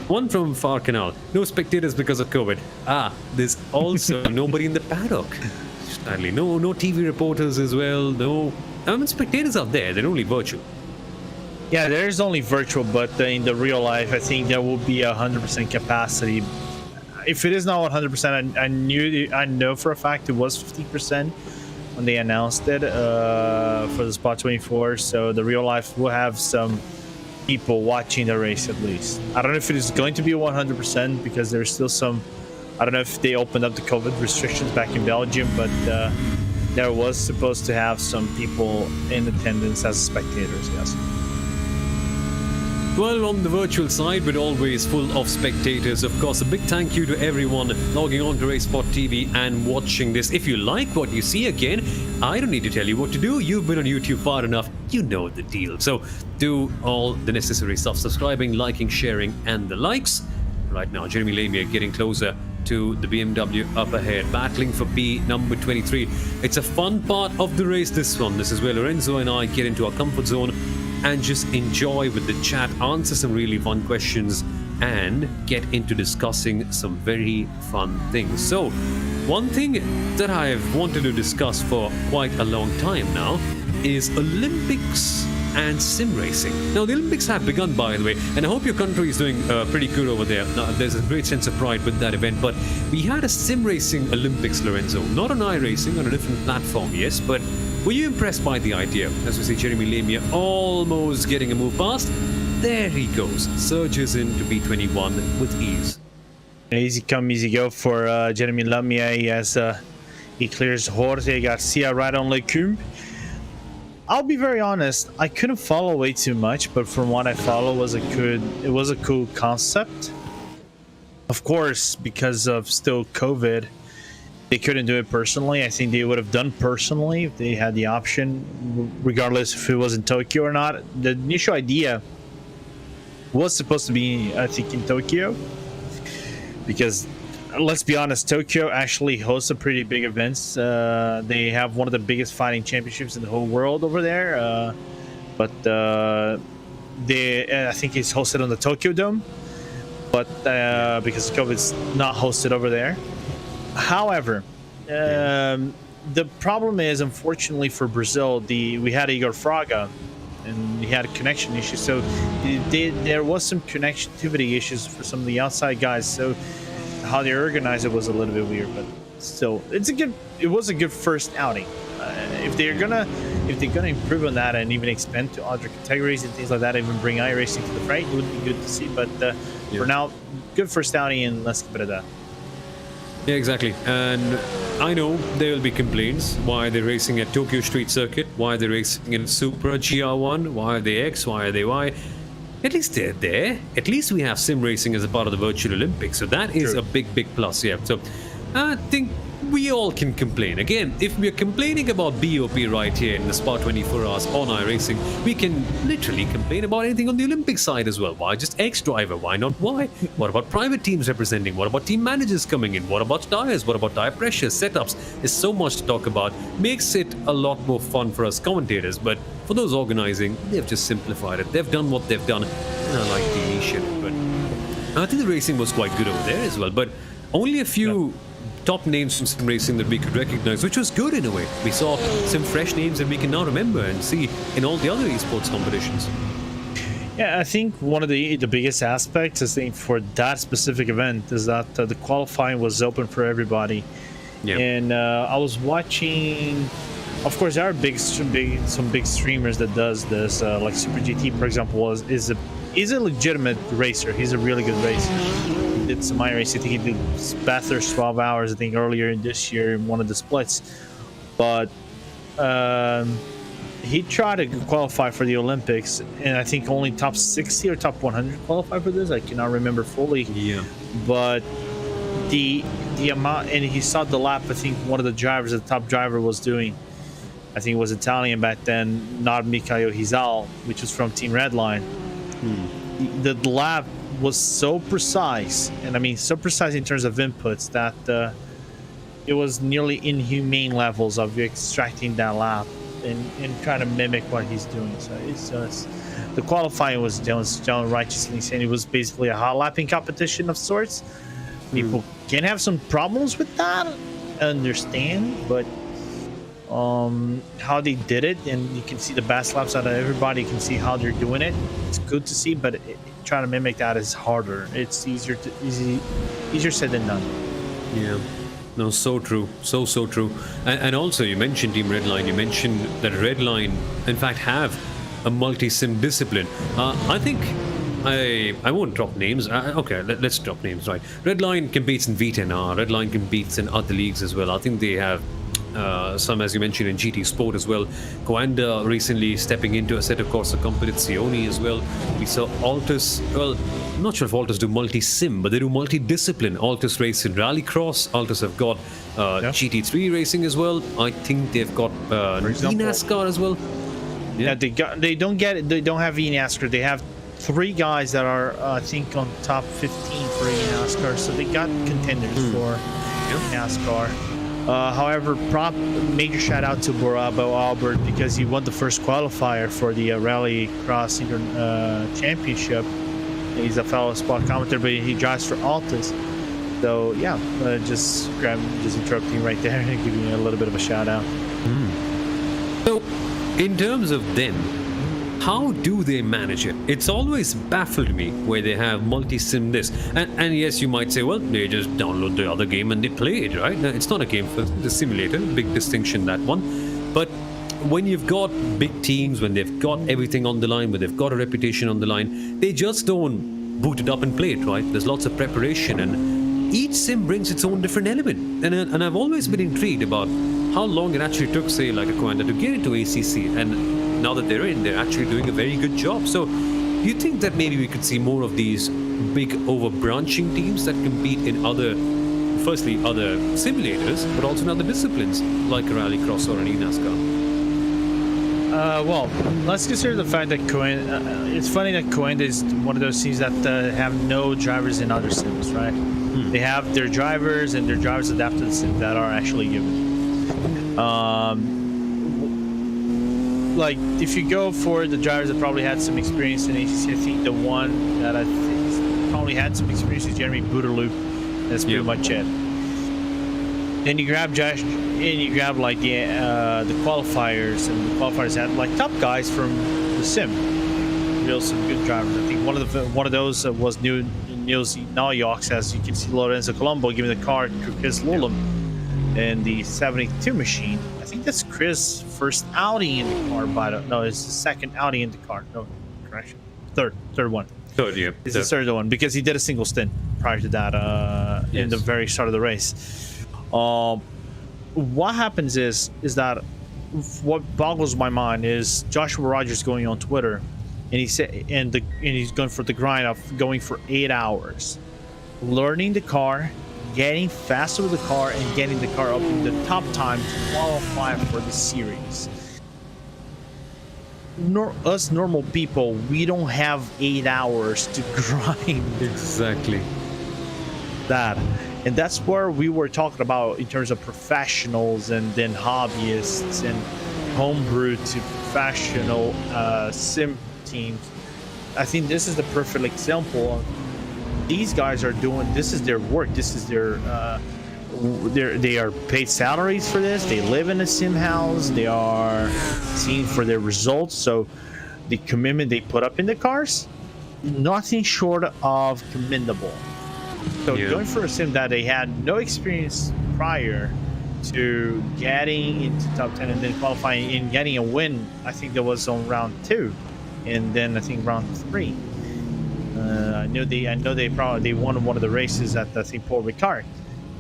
One from Far Canal. No spectators because of COVID. There's also nobody in the paddock. Sadly, no TV reporters as well. No, spectators are there. They're only virtual. Yeah, there's only virtual, but in the real life, I think there will be 100% capacity. If it is not 100%, I know for a fact it was 50% when they announced it for the Spot 24. So the real life will have some people watching the race at least. I don't know if it is going to be 100% because there's still some. I don't know if they opened up the COVID restrictions back in Belgium, but there was supposed to have some people in attendance as spectators, yes. Well, on the virtual side, but always full of spectators, of course. A big thank you to everyone logging on to RaceSpotTV and watching this. If you like what you see, again, I don't need to tell you what to do. You've been on YouTube far enough. You know the deal. So do all the necessary stuff. Subscribing, liking, sharing, and the likes. Right now, Jeremy Lamier getting closer to the BMW up ahead, battling for P number 23. It's a fun part of the race, this one. This is where Lorenzo and I get into our comfort zone and just enjoy with the chat, answer some really fun questions, and get into discussing some very fun things. So, one thing that I've wanted to discuss for quite a long time now is Olympics and sim racing. Now, the Olympics have begun, by the way, and I hope your country is doing pretty good over there. Now, there's a great sense of pride with that event, but we had a sim racing Olympics, Lorenzo. Not on iRacing, on a different platform, yes, but were you impressed by the idea? As we see Jeremy Lamier almost getting a move past. There he goes, surges into B21 with ease. Easy come, easy go for Jeremy Lamier. He clears Jorge Garcia right on Lecumbe. I'll be very honest, I couldn't follow way too much, but from what I follow, it was a cool concept. Of course, because of still COVID, they couldn't do it personally. I think they would have done personally if they had the option, regardless if it was in Tokyo or not. The initial idea was supposed to be, I think, in Tokyo, because let's be honest, Tokyo actually hosts some pretty big events. They have one of the biggest fighting championships in the whole world over there. I think it's hosted on the Tokyo Dome, but because COVID's not hosted over there. However, the problem is, unfortunately for Brazil, we had Igor Fraga, and he had a connection issue. So there was some connectivity issues for some of the outside guys. So how they organized it was a little bit weird, but still, it was a good first outing. If they're gonna improve on that and even expand to other categories and things like that, even bring iRacing to the fray, it would be good to see. But for now, good first outing, and let's keep it at that. Yeah, exactly. And I know there will be complaints. Why are they racing at Tokyo Street Circuit? Why are they racing in Supra GR1? Why are they X? Why are they Y? At least they're there. At least we have sim racing as a part of the virtual Olympics. So that is a big plus, yeah. So I think we all can complain. Again, if we're complaining about BOP right here in the Spa 24 hours on iRacing, we can literally complain about anything on the Olympic side as well. Why just X driver? Why not Y? What about private teams representing? What about team managers coming in? What about tires? What about tire pressure, setups? There's so much to talk about. Makes it a lot more fun for us commentators, but for those organizing, they've just simplified it. They've done what they've done, and I like the initiative. But I think the racing was quite good over there as well, but only a few top names from sim racing that we could recognize, which was good in a way. We saw some fresh names that we can now remember and see in all the other esports competitions. Yeah, I think one of the biggest aspects, I think, for that specific event is that the qualifying was open for everybody. Yeah. And I was watching. Of course, there are some big streamers that does this, like Super GT, for example, is a legitimate racer. He's a really good racer. He did some iRacing. I think he did Bathurst 12 hours, I think, earlier this year in one of the splits. But he tried to qualify for the Olympics, and I think only top 60 or top 100 qualified for this. I cannot remember fully. Yeah. But the amount, and he saw the lap. I think one of the drivers, the top driver, was doing. I think it was Italian back then, not Mikhail Hizal, which was from Team Redline. The lap was so precise, and I mean so precise in terms of inputs that it was nearly inhumane levels of extracting that lap and trying to mimic what he's doing. So it's just the qualifying was done righteously, saying it was basically a hot lapping competition of sorts. People can have some problems with that, I understand, but how they did it, and you can see the best laps out of everybody. You can see how they're doing it. It's good to see, but trying to mimic that is harder. It's easier said than done. Yeah. No, so true. So true. And also, you mentioned Team Redline. You mentioned that Redline, in fact, have a multi-sim discipline. I think I won't drop names. Okay, let's drop names, right? Redline competes in V10R. Redline competes in other leagues as well. I think they have some, as you mentioned, in GT Sport as well. Coanda recently stepping into a set of Corsa Competizione as well. We saw Altus, well, I'm not sure if Altus do multi-sim, but they do multi-discipline. Altus race in Rallycross. Altus have got GT3 racing as well. I think they've got eNASCAR as well. Yeah, they don't have eNASCAR. They have 3 guys that are I think on top 15 for eNASCAR, so they got contenders for NASCAR. However, major shout out to Borabo Albert, because he won the first qualifier for the Rallycross Championship. He's a fellow spot commentator, but he drives for Altus. So yeah, just interrupting right there and giving you a little bit of a shout out. So, in terms of them, how do they manage it? It's always baffled me where they have multi-sim this. And yes, you might say, well, they just download the other game and they play it, right? It's not a game for the simulator, big distinction, that one. But when you've got big teams, when they've got everything on the line, when they've got a reputation on the line, they just don't boot it up and play it, right? There's lots of preparation, and each sim brings its own different element. And I've always been intrigued about how long it actually took, say, like a Coanda to get into ACC, and now that they're in, they're actually doing a very good job. So, you think that maybe we could see more of these big over-branching teams that compete in other simulators, but also in other disciplines, like a Rallycross or an eNASCAR? Well, let's consider the fact that it's funny that Coanda is one of those teams that have no drivers in other sims, right? They have their drivers, and their drivers adapt to the sim that are actually given. Like, if you go for the drivers that probably had some experience in ACC, I think the one that I think probably had some experience is Jeremy Booterloop. That's pretty much it. Then you grab Josh, and you grab like the qualifiers, and the qualifiers had like top guys from the sim, some good drivers. I think one of those was Niels Naujoks, as you can see Lorenzo Colombo giving the car to Chris Lulem in the 72 machine. I think that's Chris' first Audi in the car, but no, it's the second Audi in the car. No, correction, third one. Third, yeah. It's the third one, because he did a single stint prior to that in the very start of the race. What happens is that what boggles my mind is Joshua Rogers going on Twitter, and he said, and he's going for the grind of going for 8 hours, learning the car, getting faster with the car, and getting the car up in the top time to qualify for the series. Us normal people, we don't have 8 hours to grind. Exactly. That. And that's where we were talking about in terms of professionals and then hobbyists and homebrew to professional sim teams. I think this is the perfect example of these guys are doing, this is their work, this is their they are paid salaries for this, they live in a sim house, they are seen for their results. So the commitment they put up in the cars, nothing short of commendable. So going for a sim that they had no experience prior to getting into top 10 and then qualifying and getting a win, I think that was on round 2, and then I think round 3. I know they won one of the races at, I think, Paul Ricard.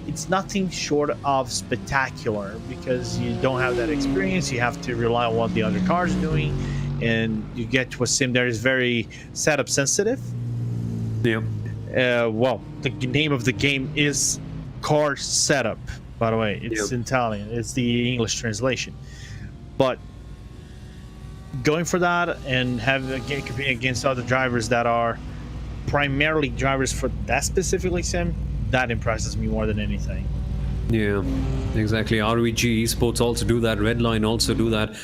it's nothing short of spectacular because you don't have that experience. You have to rely on what the other cars are doing, and you get to a sim that is very setup sensitive. Yeah. Well, the name of the game is Car Setup, by the way. It's Italian. It's the English translation. But going for that and competing against other drivers that are primarily drivers for that specifically sim, that impresses me more than anything. Yeah, exactly. REG Esports also do that. Redline also do that.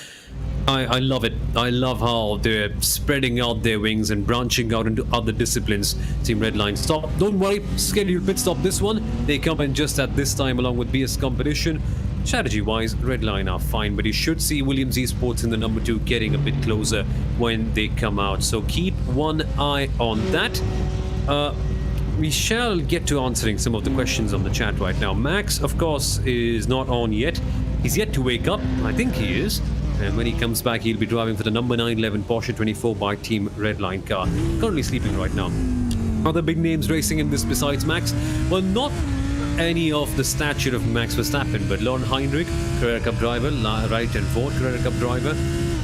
I love it. I love how they're spreading out their wings and branching out into other disciplines. Team Redline, stop. Don't worry. Scheduled pit stop this one. They come in just at this time along with BS competition. Strategy-wise, Redline are fine, but you should see Williams Esports in the number 2 getting a bit closer when they come out. So keep one eye on that. We shall get to answering some of the questions on the chat right now. Max, of course, is not on yet. He's yet to wake up. I think he is. And when he comes back, he'll be driving for the number 911 Porsche 24 by Team Redline car. Currently sleeping right now. Other big names racing in this besides Max? Well, not any of the stature of Max Verstappen, but Lauren Heinrich, Carrera Cup driver, right and forth Carrera Cup driver.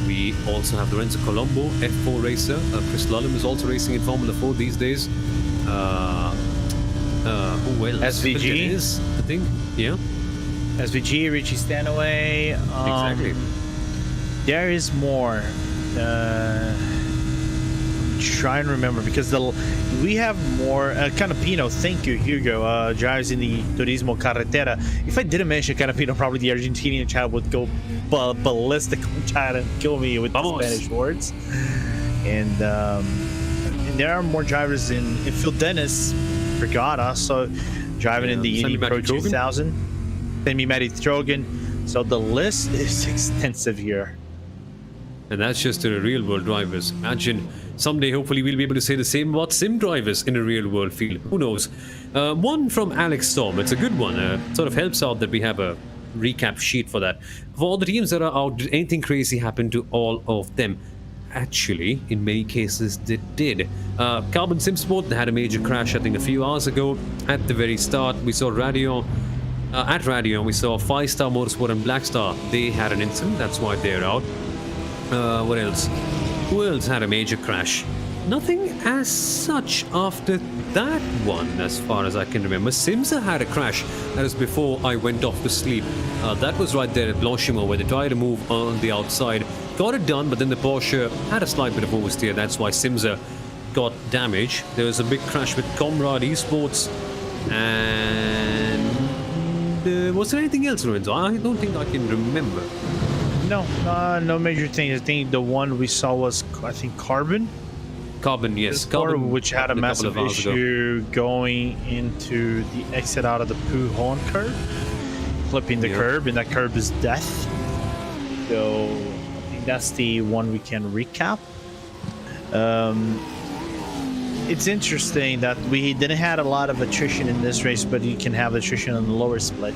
We also have Lorenzo Colombo, F4 racer. Chris Lullum is also racing in Formula 4 these days. Who else? SVG is, I think. Yeah. SVG, Richie Stanaway. Exactly. There is more. Try and remember because we have more. Canapino, thank you, Hugo. Drives in the Turismo Carretera. If I didn't mention Canapino, probably the Argentinian child would go ballistic on chat and kill me with the Spanish words. And there are more drivers in Phil Dennis. Forgot also driving in the Indy Pro 2000. Semi-Matty Trogan. So the list is extensive here. And that's just the real world drivers. Imagine someday, hopefully, we'll be able to say the same about sim drivers in a real world field. Who knows? One from Alex Storm. It's a good one. Sort of helps out that we have a recap sheet for that. For all the teams that are out, did anything crazy happen to all of them? Actually, in many cases, they did. Carbon Sim Sport, they had a major crash, I think, a few hours ago. At the very start, we saw Radion. At Radion, we saw 5-Star Motorsport and Blackstar. They had an incident. That's why they're out. What else? Who else had a major crash? Nothing as such after that one, as far as I can remember. Simsa had a crash. That was before I went off to sleep. That was right there at Blanchimon, where they tried to move on the outside. Got it done, but then the Porsche had a slight bit of oversteer. That's why Simsa got damage. There was a big crash with Comrade Esports. And was there anything else, Lorenzo? I don't think I can remember. No major things. I think the one we saw was, I think, Carbon. Carbon, yes. Carbon, which had a massive issue going into the exit out of the Pujon curve, flipping the curb, and that curb is death. So I think that's the one we can recap. It's interesting that we didn't have a lot of attrition in this race, but you can have attrition on the lower split.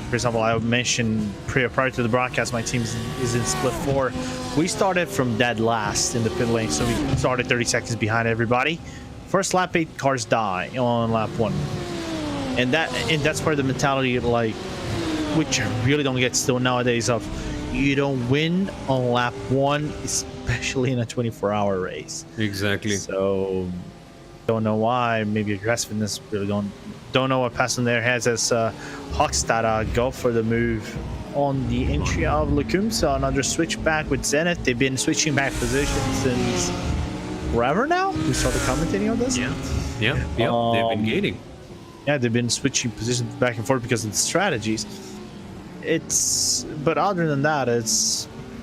For example, I mentioned prior to the broadcast, my team is in split 4. We started from dead last in the pit lane, so we started 30 seconds behind everybody. First lap, 8 cars die on lap 1, and that's where the mentality, like, which I really don't get still nowadays, of you don't win on lap 1, especially in a 24-hour race. Exactly. So don't know why. Maybe aggressiveness, really don't know what passing their heads as Hochstad go for the move on the entry of Lecumsa. Another switch back with Zenith. They've been switching back positions since forever now. We started commentating on this. Yeah. They've been gaining. Yeah, they've been switching positions back and forth because of the strategies. But other than that,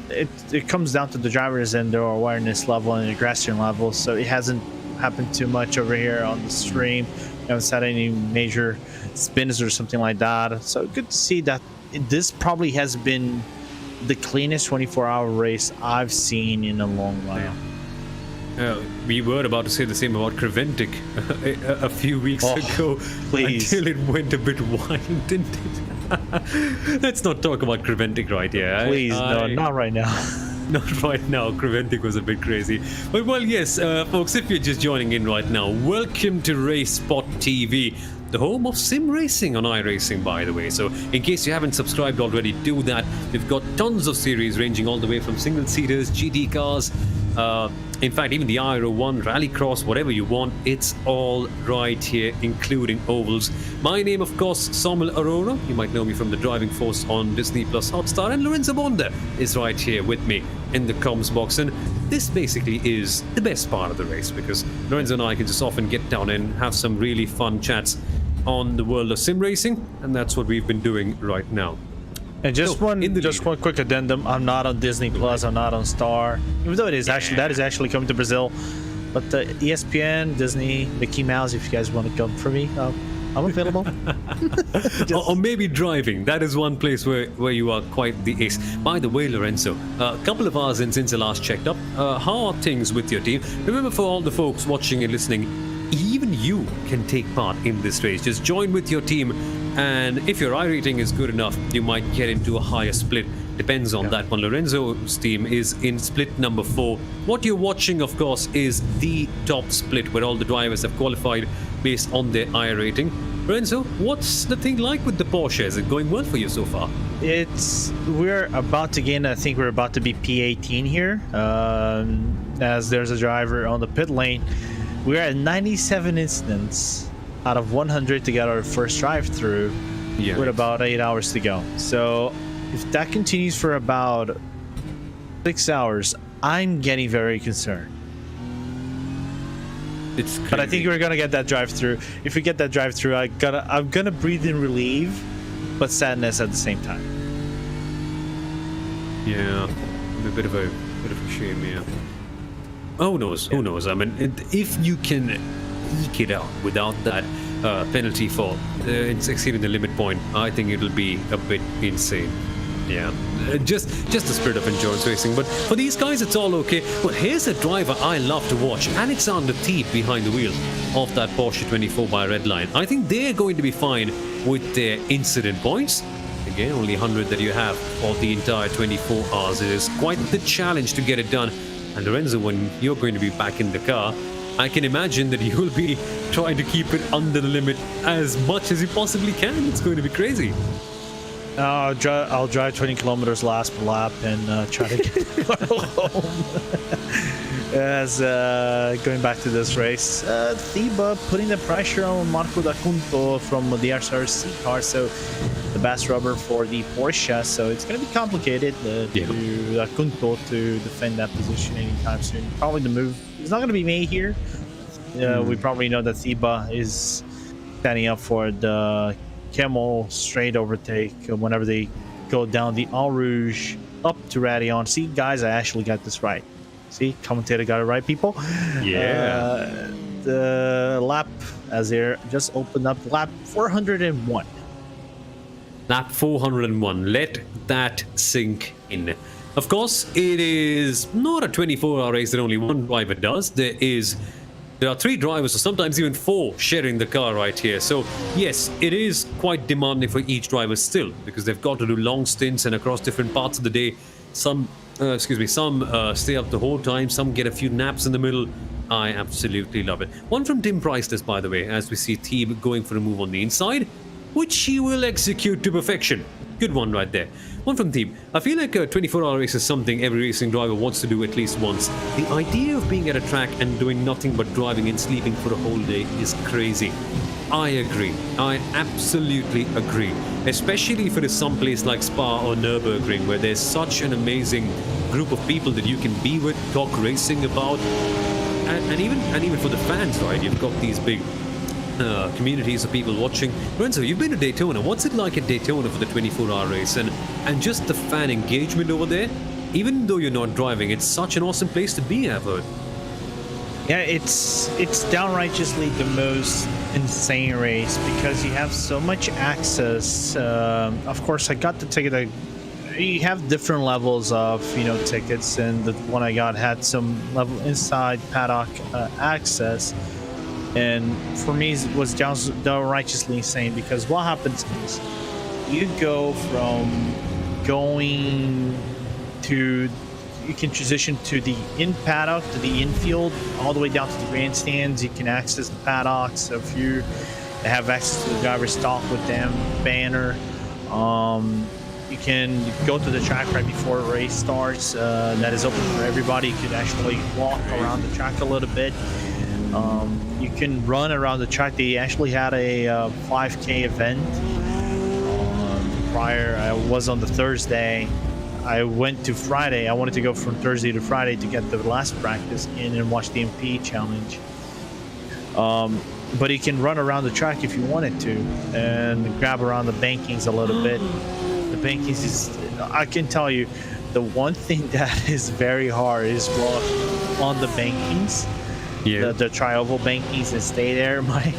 it comes down to the drivers and their awareness level and aggression level. So it hasn't happened too much over here on the stream. We haven't had any major spins or something like that. So good to see that this probably has been the cleanest 24-hour race I've seen in a long while. We were about to say the same about Creventic a few weeks ago. Please. Until it went a bit wild, didn't it? Let's not talk about Creventic right here. Please, no, not right now. Not right now. Creventic was a bit crazy. But, well, yes, folks, if you're just joining in right now, welcome to RaceSpotTV, the home of sim racing on iRacing, by the way. So in case you haven't subscribed already, do that. We've got tons of series ranging all the way from single-seaters, GT cars, in fact, even the R01, Rallycross, whatever you want, it's all right here, including ovals. My name, of course, Samuel Aurora. You might know me from the driving force on Disney Plus Hotstar, and Lorenzo Bonda is right here with me in the comms box. And this basically is the best part of the race, because Lorenzo and I can just often get down and have some really fun chats on the world of sim racing, and that's what we've been doing right now. And just one quick addendum. I'm not on Disney Plus. I'm not on Star, even though it is that is actually coming to Brazil. But ESPN, Disney, Mickey Mouse. If you guys want to come for me, I'm available. Or maybe driving. That is one place where you are quite the ace. By the way, Lorenzo, a couple of hours in since I last checked up. How are things with your team? Remember, for all the folks watching and listening, even you can take part in this race. Just join with your team. And if your iRating is good enough, you might get into a higher split. Depends on that one. Lorenzo's team is in split number 4. What you're watching, of course, is the top split, where all the drivers have qualified based on their iRating. Lorenzo, what's the thing like with the Porsche? Is it going well for you so far? We're about to gain, I think we're about to be P18 here, as there's a driver on the pit lane. We're at 97 incidents out of 100 to get our first drive through, with about 8 hours to go. So if that continues for about 6 hours, I'm getting very concerned. It's crazy. But I think we're gonna get that drive through. If we get that drive through, I'm gonna breathe in relief, but sadness at the same time. Yeah, a bit of a shame. Yeah. Who knows? Who knows? I mean, if you can eke it out without that penalty for exceeding the limit point, I think it'll be a bit insane. Yeah, just the spirit of endurance racing. But for these guys, it's all okay. But here's a driver I love to watch: Alexander Thieb behind the wheel of that Porsche 24 by Redline. I think they're going to be fine with their incident points. Again, only 100 that you have for the entire 24 hours. It is quite the challenge to get it done. And Lorenzo, when you're going to be back in the car, I can imagine that you will be trying to keep it under the limit as much as you possibly can. It's going to be crazy. I'll drive 20 kilometers last lap and try to get home. As going back to this race, Thieba putting the pressure on Marco D'Acunto from the SRC car, so the best rubber for the Porsche. So it's going to be complicated to D'Acunto to defend that position anytime soon. Probably the move is not going to be made here. We probably know that Thieba is standing up for the Camel straight overtake whenever they go down the Eau Rouge up to Raidillon. See, guys, I actually got this right. See, commentator got it right, people. Yeah. The lap, as they just opened up, lap 401. Lap 401. Let that sink in. Of course, it is not a 24-hour race that only one driver does. There are 3 drivers, or sometimes even 4, sharing the car right here. So, yes, it is quite demanding for each driver still, because they've got to do long stints and across different parts of the day. Some stay up the whole time, some get a few naps in the middle. I absolutely love it. One from Tim Priceless, by the way, as we see Thieb going for a move on the inside, which he will execute to perfection. Good one right there. One from Thieb. I feel like a 24-hour race is something every racing driver wants to do at least once. The idea of being at a track and doing nothing but driving and sleeping for a whole day is crazy. I agree. I absolutely agree. Especially if it is someplace like Spa or Nürburgring, where there's such an amazing group of people that you can be with, talk racing about, and even for the fans, right? You've got these big communities of people watching. Lorenzo, you've been to Daytona. What's it like at Daytona for the 24-hour race, and just the fan engagement over there? Even though you're not driving, it's such an awesome place to be, I've heard. Yeah, it's downrightly the most insane race because you have so much access. Of course, I got the ticket. You have different levels of tickets, and the one I got had some level inside paddock access. And for me, it was downrightly insane because what happens is you go from going to, you can transition to the in paddock, to the infield, all the way down to the grandstands. You can access the paddocks. So if you They have access to the driver's talk with them banner. You can go to the track right before a race starts. That is open for everybody. You could actually walk around the track a little bit. You can run around the track. They actually had a 5K event prior. I was on the Thursday. I went to Friday. I wanted to go from Thursday to Friday to get the last practice in and watch the MP challenge. But you can run around the track if you wanted to and grab around the bankings a little bit. The bankings is, I can tell you, the one thing that is very hard is walk on the bankings. Yeah. The tri-oval bankings and stay there. My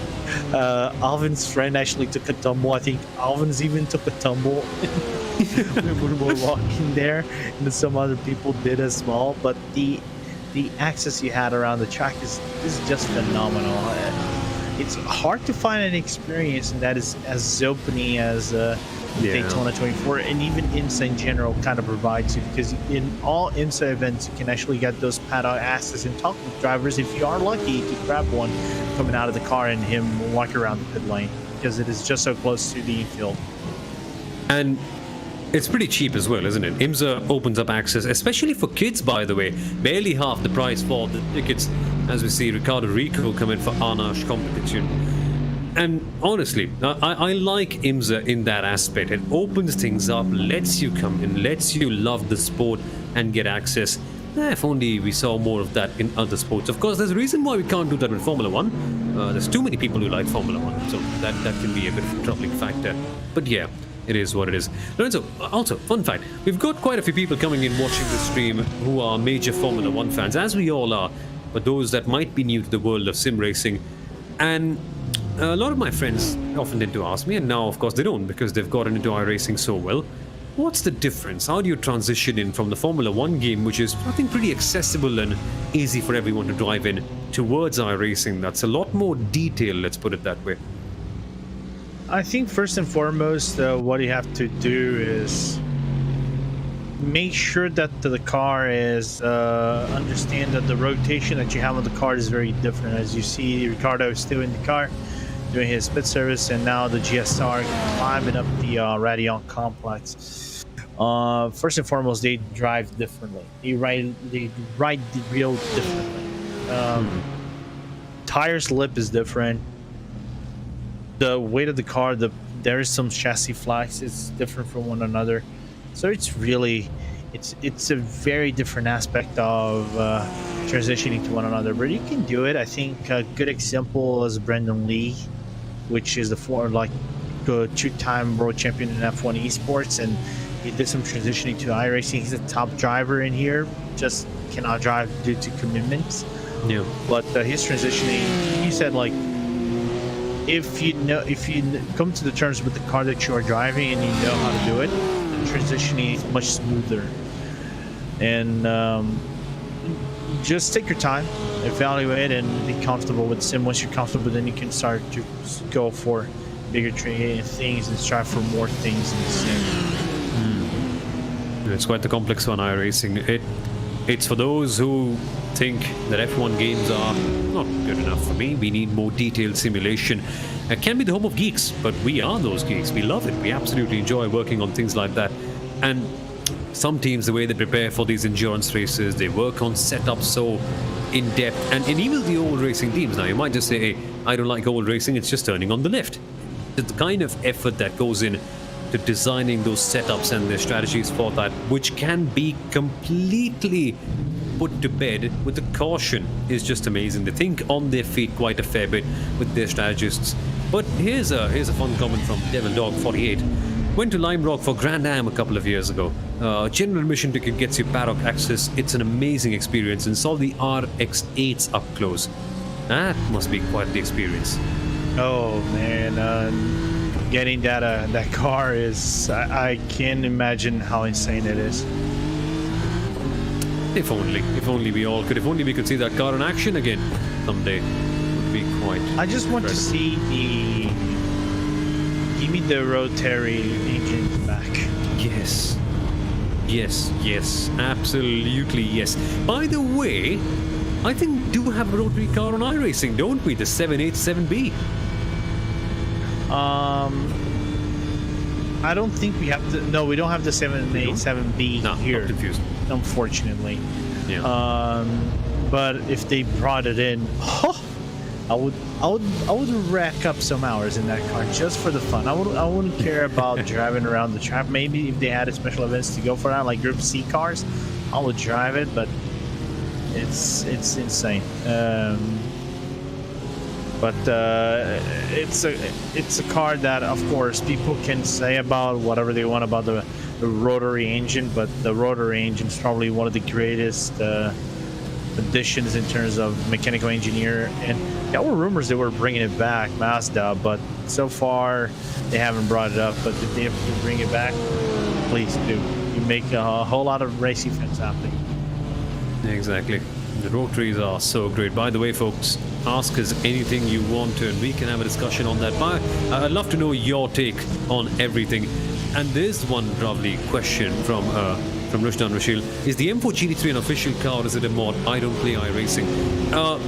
Alvin's friend actually took a tumble. I think Alvin's even took a tumble when we were walking there, and some other people did as well. But the access you had around the track is just phenomenal. It's hard to find an experience that is as opening as Daytona 24, and even IMSA in general kind of provides you, because in all IMSA events you can actually get those paddock access and talk with drivers. If you are lucky, you can grab one coming out of the car and him walk around the pit lane, because it is just so close to the infield. And it's pretty cheap as well, isn't it? IMSA opens up access, especially for kids, by the way. Barely half the price for the tickets, as we see Ricardo Rico come in for Arnash competition. And honestly, I like IMSA in that aspect. It opens things up, lets you come in, lets you love the sport and get access. If only we saw more of that in other sports. Of course, there's a reason why we can't do that with Formula 1. There's too many people who like Formula 1, so that can be a bit of a troubling factor. But yeah, it is what it is. Lorenzo, also, fun fact, we've got quite a few people coming in watching the stream who are major Formula 1 fans, as we all are, but those that might be new to the world of sim racing. And a lot of my friends often tend to ask me, and now of course they don't, because they've gotten into iRacing so well. What's the difference? How do you transition in from the Formula 1 game, which is, I think, pretty accessible and easy for everyone to drive in, towards iRacing that's a lot more detailed, let's put it that way? I think first and foremost, what you have to do is make sure that the car is understand that the rotation that you have on the car is very different. As you see, Ricardo is still in the car doing his pit service, and now the GSR climbing up the Radion complex. First and foremost, they drive differently. They ride the wheel differently. Tires lip is different. The weight of the car, there is some chassis flex. It's different from one another. So it's really, it's a very different aspect of transitioning to one another. But you can do it. I think a good example is Brendan Lee, which is the two-time world champion in F1 esports, and he did some transitioning to iRacing. He's a top driver in here, just cannot drive due to commitments. Yeah. But his transitioning, he said, like, if you come to the terms with the car that you are driving and you know how to do it, transitioning is much smoother. And just take your time, evaluate, and be comfortable with the sim. Once you're comfortable, then you can start to go for bigger things and strive for more things in the sim. It's quite the complex one, iRacing. It's for those who think that F1 games are not good enough for me. We need more detailed simulation. It can be the home of geeks, but we are those geeks. We love it. We absolutely enjoy working on things like that. And some teams, the way they prepare for these endurance races, they work on setups so in depth. And even the old racing teams, now you might just say, hey, I don't like old racing, it's just turning on the lift. The kind of effort that goes in to designing those setups and their strategies for that, which can be completely put to bed with the caution, is just amazing. They think on their feet quite a fair bit with their strategists. But here's a fun comment from Devil Dog 48. Went to Lime Rock for Grand Am a couple of years ago. General admission ticket gets you paddock access. It's an amazing experience, and saw the RX-8s up close. That must be quite the experience. Oh man, getting that car is, I can't imagine how insane it is. If only we all could. If only we could see that car in action again someday. Would be quite. I just want to see give me the rotary engine back. Yes. Yes, absolutely yes. By the way, I think we do have a rotary car on iRacing, don't we? The 787B. I don't think we have the. No, we don't have the 787B here. Not confused. Unfortunately. Yeah. But if they brought it in, I would rack up some hours in that car just for the fun. I wouldn't care about driving around the track. Maybe if they had a special events to go for that, like Group C cars, I would drive it. But it's insane. But it's a car that, of course, people can say about whatever they want about the rotary engine, but the rotary engine is probably one of the greatest additions in terms of mechanical engineer. And there were rumors they were bringing it back, Mazda, but so far they haven't brought it up. But if they have to bring it back, please do. You make a whole lot of racing fans happy. Exactly. The rotaries are so great. By the way, folks, ask us anything you want to, and we can have a discussion on that. But I'd love to know your take on everything. And there's one lovely question from Rushdan Rashil. Is the M4 GT3 an official car, or is it a mod? I don't play iRacing.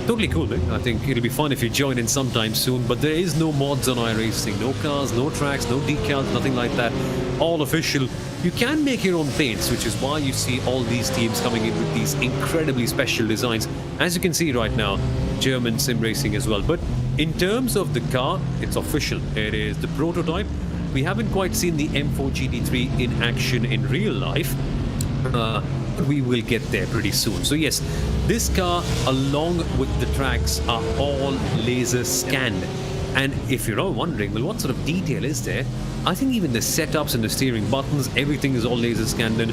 Totally cool, eh? I think it'll be fun if you join in sometime soon. But there is no mods on iRacing. No cars, no tracks, no decals, nothing like that. All official. You can make your own paints, which is why you see all these teams coming in with these incredibly special designs. As you can see right now, German sim racing as well. But in terms of the car, it's official. It is the prototype. We haven't quite seen the M4 GT3 in action in real life. We will get there pretty soon. So yes, this car, along with the tracks, are all laser scanned. And if you're all wondering, well, what sort of detail is there? I think even the setups and the steering buttons, everything is all laser scanned. And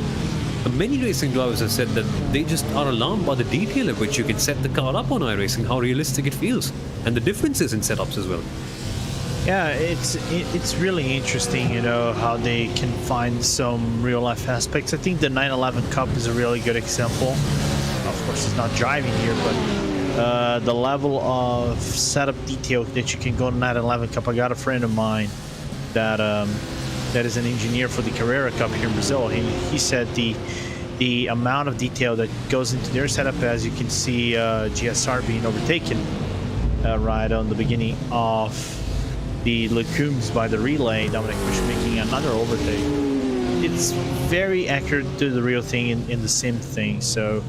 many racing drivers have said that they just are alarmed by the detail at which you can set the car up on iRacing, how realistic it feels, and the differences in setups as well. Yeah, it's really interesting, you know, how they can find some real life aspects. I think the 911 Cup is a really good example. Of course, it's not driving here, but the level of setup detail that you can go to 911 Cup. I got a friend of mine that that is an engineer for the Carrera Cup here in Brazil. He said the amount of detail that goes into their setup, as you can see GSR being overtaken right on the beginning of the Lecumes by the relay, Dominic Bush making another overtake. It's very accurate to the real thing in the sim thing. So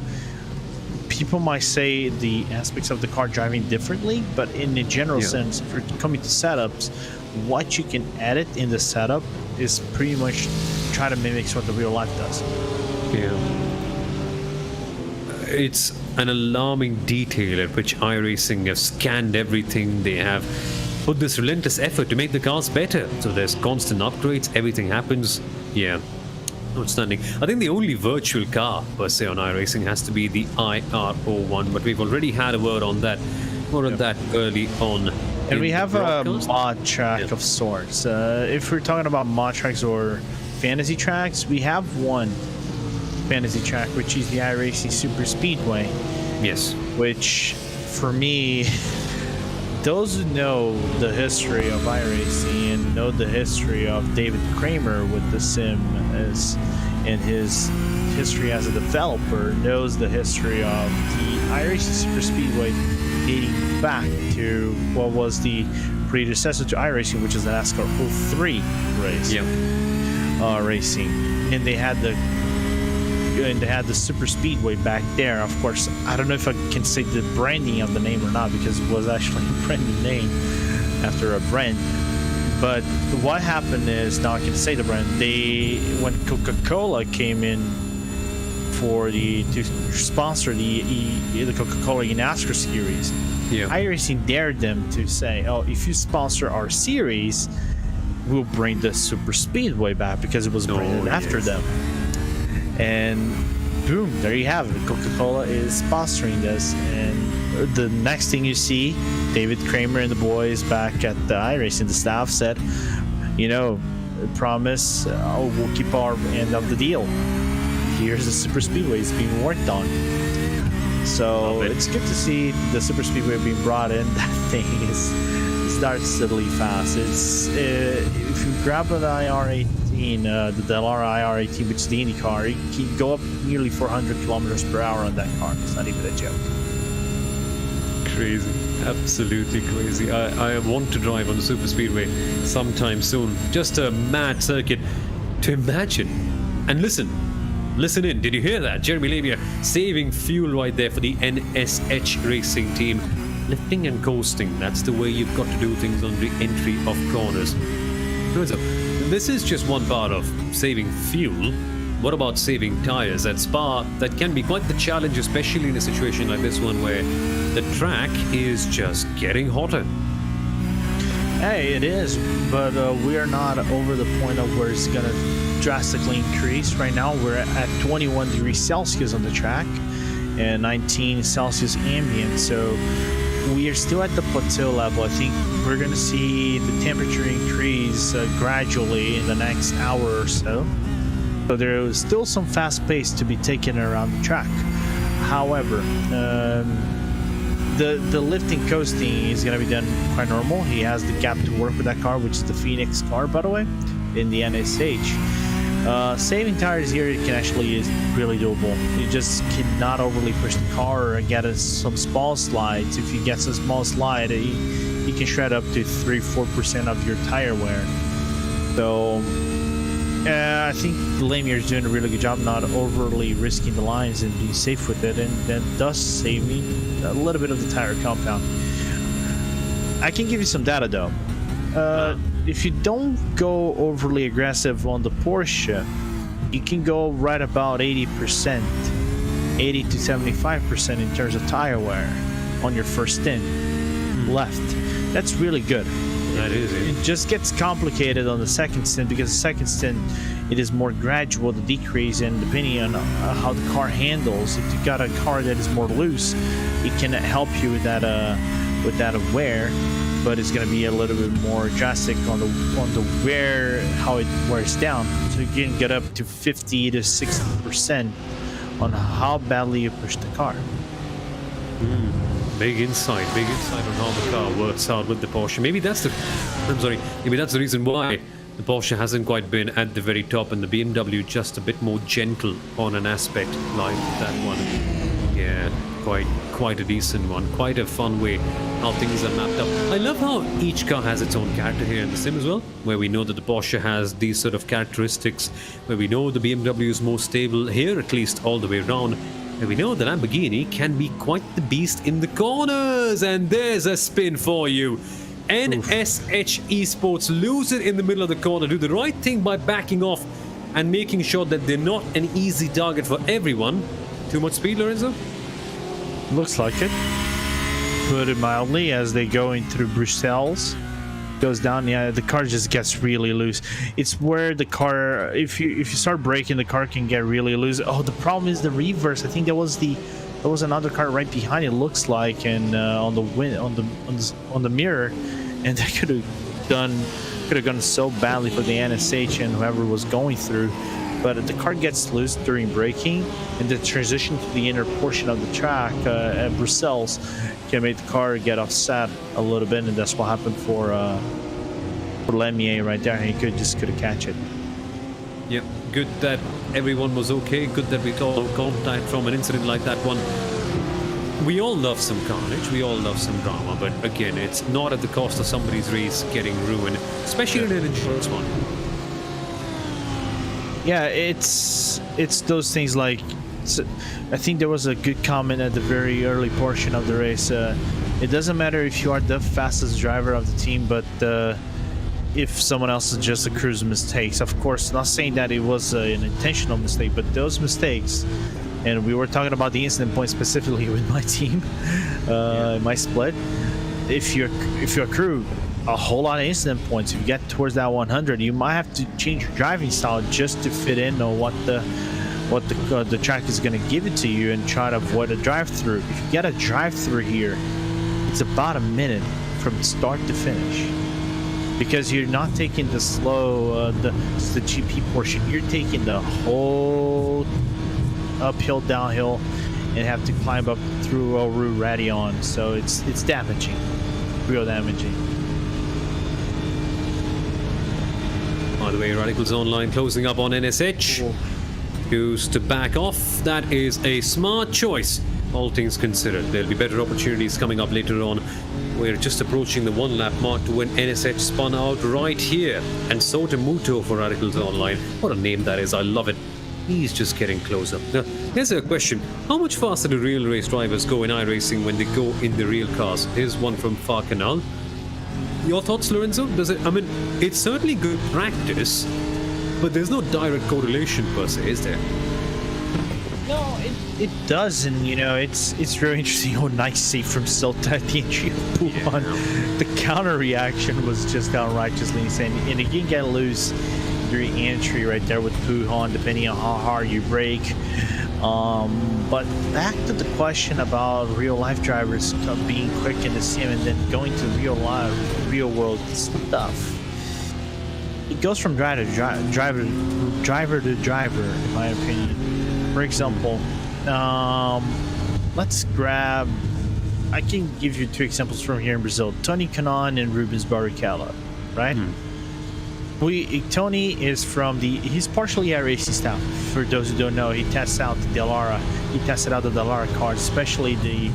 people might say the aspects of the car driving differently, but in a general sense, if you're coming to setups, what you can edit in the setup is pretty much try to mimic what the real life does. Yeah. It's an alarming detail at which iRacing have scanned everything. They have put this relentless effort to make the cars better. So there's constant upgrades, everything happens. Yeah. Outstanding. I think the only virtual car per se on iRacing has to be the IR01, but we've already had a word on that. More on that early on. And we have a mod track of sorts. If we're talking about mod tracks or fantasy tracks, we have one fantasy track, which is the iRacing Super Speedway. Yes. Which, for me, those who know the history of iRacing and know the history of David Kramer with the sim and his history as a developer, knows the history of the iRacing Super Speedway dating back to what was the predecessor to iRacing, which is the NASCAR 03 race. Racing. And they had the Super Speedway back there. Of course, I don't know if I can say the branding of the name or not, because it was actually a brand new name after a brand. But what happened is, now I can say the brand, when Coca-Cola came in to sponsor the Coca-Cola NASCAR series, iRacing dared them to say, oh, if you sponsor our series, we'll bring the Super Speedway back, because it was branded after them. And boom, there you have it. Coca-Cola is sponsoring this, and the next thing you see, David Kramer and the boys back at the iRacing, the staff said, you know, promise we'll keep our end of the deal. Here's the Super Speedway, it's being worked on. So it's good to see the Super Speedway being brought in. That thing starts steadily fast. It's if you grab an IR18, the Dallara IR18, which is the Indy car, you can go up nearly 400 kilometers per hour on that car. It's not even a joke. crazy, absolutely crazy. I want to drive on the super speedway sometime soon. Just a mad circuit to imagine. And listen in, did you hear that? Jeremy Lamia saving fuel right there for the NSH Racing team. Lifting and coasting, that's the way you've got to do things on the entry of corners. So, this is just one part of saving fuel. What about saving tires at Spa? That can be quite the challenge, especially in a situation like this one where the track is just getting hotter. Hey, it is, but we are not over the point of where it's going to drastically increase. Right now, we're at 21 degrees Celsius on the track and 19 Celsius ambient, so we are still at the plateau level. I think we're going to see the temperature increase gradually in the next hour or so. So there is still some fast pace to be taken around the track. However, the lifting coasting is going to be done quite normal. He has the gap to work with that car, which is the Phoenix car, by the way, in the NSH. Saving tires here is really doable. You just cannot overly push the car or get some small slides. If you get a small slide, you can shred up to 3-4% of your tire wear. So I think Lamia is doing a really good job not overly risking the lines and being safe with it, and that does save me a little bit of the tire compound. I can give you some data though. If you don't go overly aggressive on the Porsche, you can go right about 80%, 80 to 75% in terms of tire wear on your first stint left. That's really good. That is it. It just gets complicated on the second stint, because the second stint it is more gradual, the decrease, and depending on how the car handles, if you got a car that is more loose, it can help you with that wear, but it's going to be a little bit more drastic on the wear, how it wears down. So you can get up to 50 to 60% on how badly you push the car. Big insight on how the car works out with the Porsche. Maybe that's the reason why the Porsche hasn't quite been at the very top, and the BMW just a bit more gentle on an aspect like that one. Yeah, quite a decent one. Quite a fun way how things are mapped up. I love how each car has its own character here in the sim as well, where we know that the Porsche has these sort of characteristics, where we know the BMW is more stable here, at least all the way around. And we know the Lamborghini can be quite the beast in the corners. And there's a spin for you. NSH Esports lose it in the middle of the corner. Do the right thing by backing off and making sure that they're not an easy target for everyone. Too much speed, Lorenzo? Looks like it. Put it mildly, as they go in through Bruxelles. Goes down, yeah, the car just gets really loose. It's where the car, if you start braking, the car can get really loose. Oh, the problem is the reverse. I think there was another car right behind it, looks like, and on the mirror, and that could have gone so badly for the NSH and whoever was going through. But the car gets loose during braking, and the transition to the inner portion of the track at Brussels can make the car get offset a little bit, and that's what happened for Lamia right there. He couldn't catch it. Yep, good that everyone was okay. Good that we got no contact from an incident like that one. We all love some carnage, we all love some drama, but again, it's not at the cost of somebody's race getting ruined, especially in an endurance one. Yeah, it's those things like, I think there was a good comment at the very early portion of the race. It doesn't matter if you are the fastest driver of the team, but if someone else is just a cruise mistakes. Of course, not saying that it was an intentional mistake, but those mistakes, and we were talking about the incident point specifically with my team, my split. If you accrue a whole lot of incident points, if you get towards that 100, you might have to change your driving style just to fit in on what the track is going to give it to you, and try to avoid a drive-through. If you get a drive-through here, it's about a minute from start to finish, because you're not taking the slow the GP portion, you're taking the whole uphill, downhill, and have to climb up through Rue Radion. So it's damaging, real damaging. By the way, Radicals Online closing up on NSH. Choose to back off. That is a smart choice. all things considered. There'll be better opportunities coming up later on. We're just approaching the 1 lap mark to when NSH spun out right here. And so to Muto for Radicals Online. What a name that is, I love it. He's just getting closer. Now, here's a question. How much faster do real race drivers go in iRacing when they go in the real cars? Here's one from Farcanal. Your thoughts, Lorenzo? It's certainly good practice, but there's no direct correlation per se, is there? No, it does, and it's very interesting how nice save from Stilt at the entry of Puhan. Yeah. The counter reaction was just outrageously insane, and you can get loose during entry right there with Puhan, depending on how hard you brake. But back to the question about real life drivers being quick in the sim and then going to real world stuff. It goes from driver to driver, in my opinion. For example, let's grab. I can give you 2 examples from here in Brazil: Tony Kanaan and Rubens Barrichello, right? Tony is he's partially iRacing staff. For those who don't know, he tests out the Dallara. He tested out the Dallara cars, especially the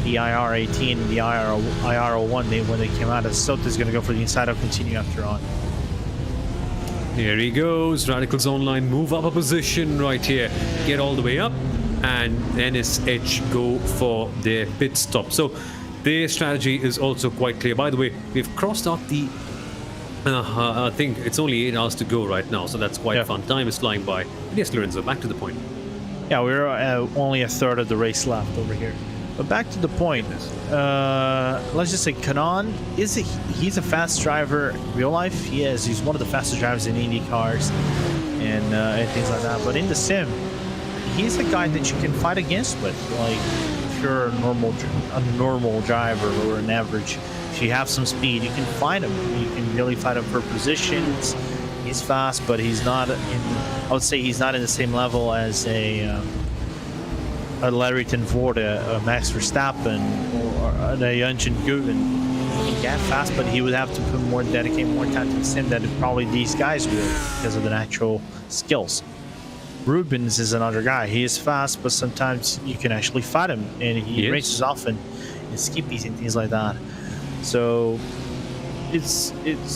IR18 and the IR01. When they came out, Sota is going to go for the inside of continue after on. Here he goes. Radicals Online move up a position right here. Get all the way up, and NSH go for their pit stop. So their strategy is also quite clear. By the way, we've crossed off the I think it's only 8 hours to go right now, so that's quite fun. Time is flying by. But yes, Lorenzo, back to the point. Yeah, we're only a third of the race left over here. But back to the point. Let's just say Kanaan, he's a fast driver in real life. He is. He's one of the fastest drivers in Indy cars and things like that. But in the sim, he's a guy that you can fight against with. Like, if you're a normal driver or an average, if you have some speed, you can fight him. You can really fight him for positions. He's fast, but he's not I would say he's not in the same level as a Larry Tenvoorde, a Max Verstappen, or a Jurgen Guven. He can get fast, but he would have to dedicate more time to the sim than probably these guys would because of the natural skills. Rubens is another guy. He is fast, but sometimes you can actually fight him, and he races often in skippies and things like that. So it's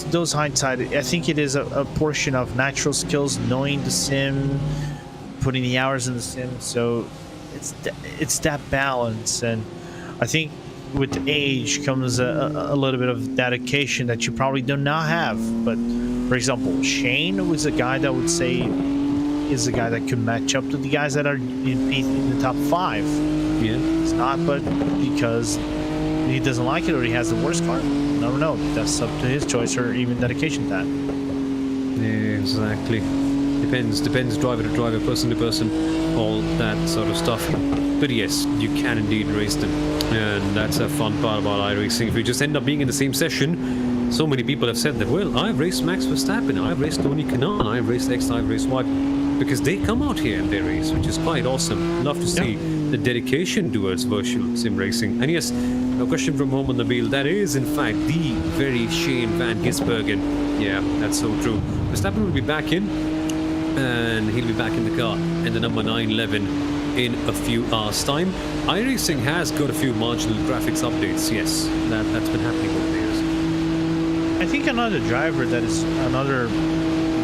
those hindsight. I think it is a portion of natural skills, knowing the sim, putting the hours in the sim. So it's that balance, and I think with age comes a little bit of dedication that you probably do not have. But for example, Shane was a guy that would say is a guy that could match up to the guys that are in the top 5. Yeah, it's not, but because he doesn't like it or he has the worst car. I don't know. That's up to his choice or even dedication to that. Yeah, exactly. Depends driver to driver, person to person, all that sort of stuff. But yes, you can indeed race them, and that's a fun part about iRacing. If we just end up being in the same session, so many people have said that, well, I've raced Max Verstappen, I've raced Tony Kanaan, I've raced X, I've raced Y, because they come out here and they race, which is quite awesome. Love to see the dedication towards virtual sim racing. And yes, a question from Mohammed Nabil, that is in fact the very Shane Van Gisbergen. Yeah, that's so true. Verstappen will be back in, and he'll be back in the car in the number 911 in a few hours time. iRacing has got a few marginal graphics updates. Yes, that's been happening over the years. I think another driver that is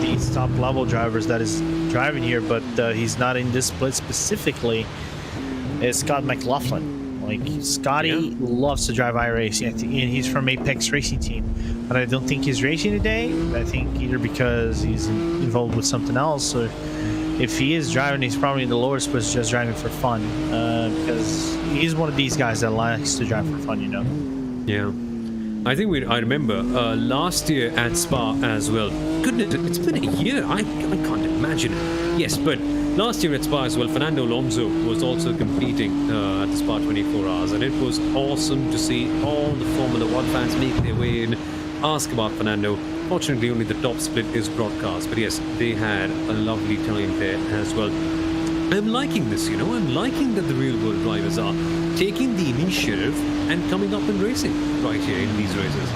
these top level drivers that is driving here, but he's not in this split specifically, is Scott McLaughlin. Like, Scotty loves to drive iRacing, and he's from Apex Racing Team, but I don't think he's racing today. I think either because he's involved with something else, or if he is driving, he's probably in the lower splits just driving for fun, because he's one of these guys that likes to drive for fun, Yeah. I think I remember last year at Spa as well. Goodness, it's been a year. I can't imagine it. Yes, but last year at Spa as well, Fernando Alonso was also competing at the Spa 24 Hours, and it was awesome to see all the Formula One fans make their way in, ask about Fernando. Fortunately, only the top split is broadcast, but yes, they had a lovely time there as well. I'm liking this, I'm liking that the real world drivers are taking the initiative and coming up and racing right here in these races.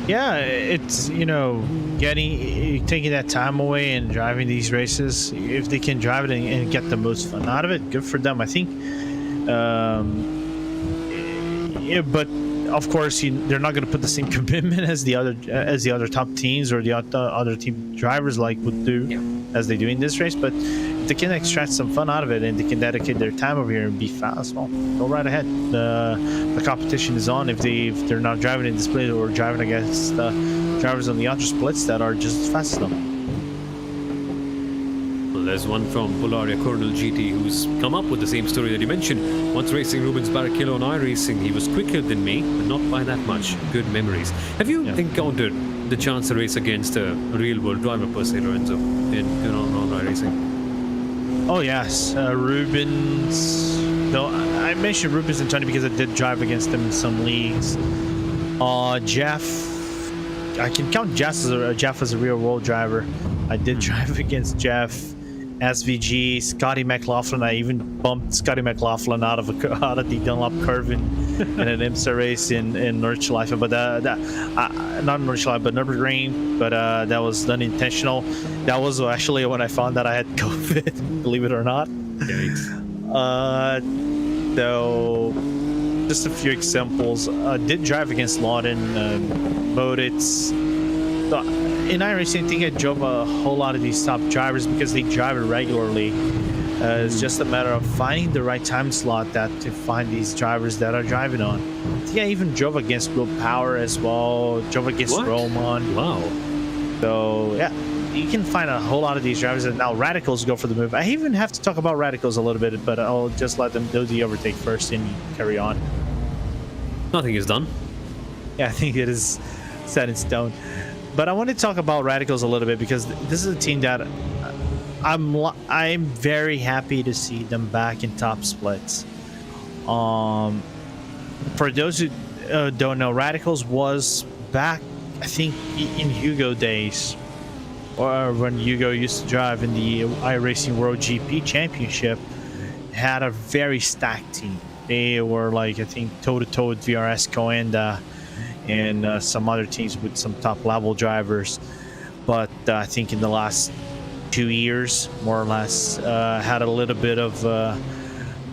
Yeah, it's, you know, taking that time away and driving these races. If they can drive it and get the most fun out of it, good for them. I think. Yeah, but of course, they're not going to put the same commitment as the other top teams or the other team drivers would do as they do in this race. But if they can extract some fun out of it and they can dedicate their time over here and be fast, well, go right ahead. The competition is on. If they're not driving in this split or driving against drivers on the other splits that are just as fast as them. Well, there's one from Polaria Coronel GT who's come up with the same story that you mentioned. Once racing Rubens Barrichello on iRacing, he was quicker than me, but not by that much. Good memories. Have you encountered the chance to race against a real-world driver per se, Lorenzo, on iRacing? Oh yes, Rubens. No, I mentioned Rubens and Tony because I did drive against them in some leagues. Jeff, I can count Jeff as a real-world driver. I did drive against Jeff, SVG, Scotty McLaughlin. I even bumped Scotty McLaughlin out of the Dunlop curve in an IMSA race in Nordschleife, but not Nordschleife, but Nürburgring. But that was unintentional. That was actually when I found that I had COVID. Believe it or not. Though, just a few examples. Did drive against Lawton, Moditz. In iRacing, I think I drove a whole lot of these top drivers because they drive it regularly. It's just a matter of finding the right time slot to find these drivers that are driving on. I think I even drove against Will Power as well, drove against Roman. Wow. So, yeah, you can find a whole lot of these drivers. And now Radicals go for the move. I even have to talk about Radicals a little bit, but I'll just let them do the overtake first and carry on. Nothing is done. Yeah, I think it is set in stone. But I want to talk about Radicals a little bit because this is a team that I'm very happy to see them back in top splits. For those who don't know, Radicals was back, I think, in Hugo days, or when Hugo used to drive in the iRacing World GP Championship, had a very stacked team. They were I think, toe-to-toe with VRS Coenda and some other teams with some top level drivers, but I think in the last 2 years, more or less, had a little bit of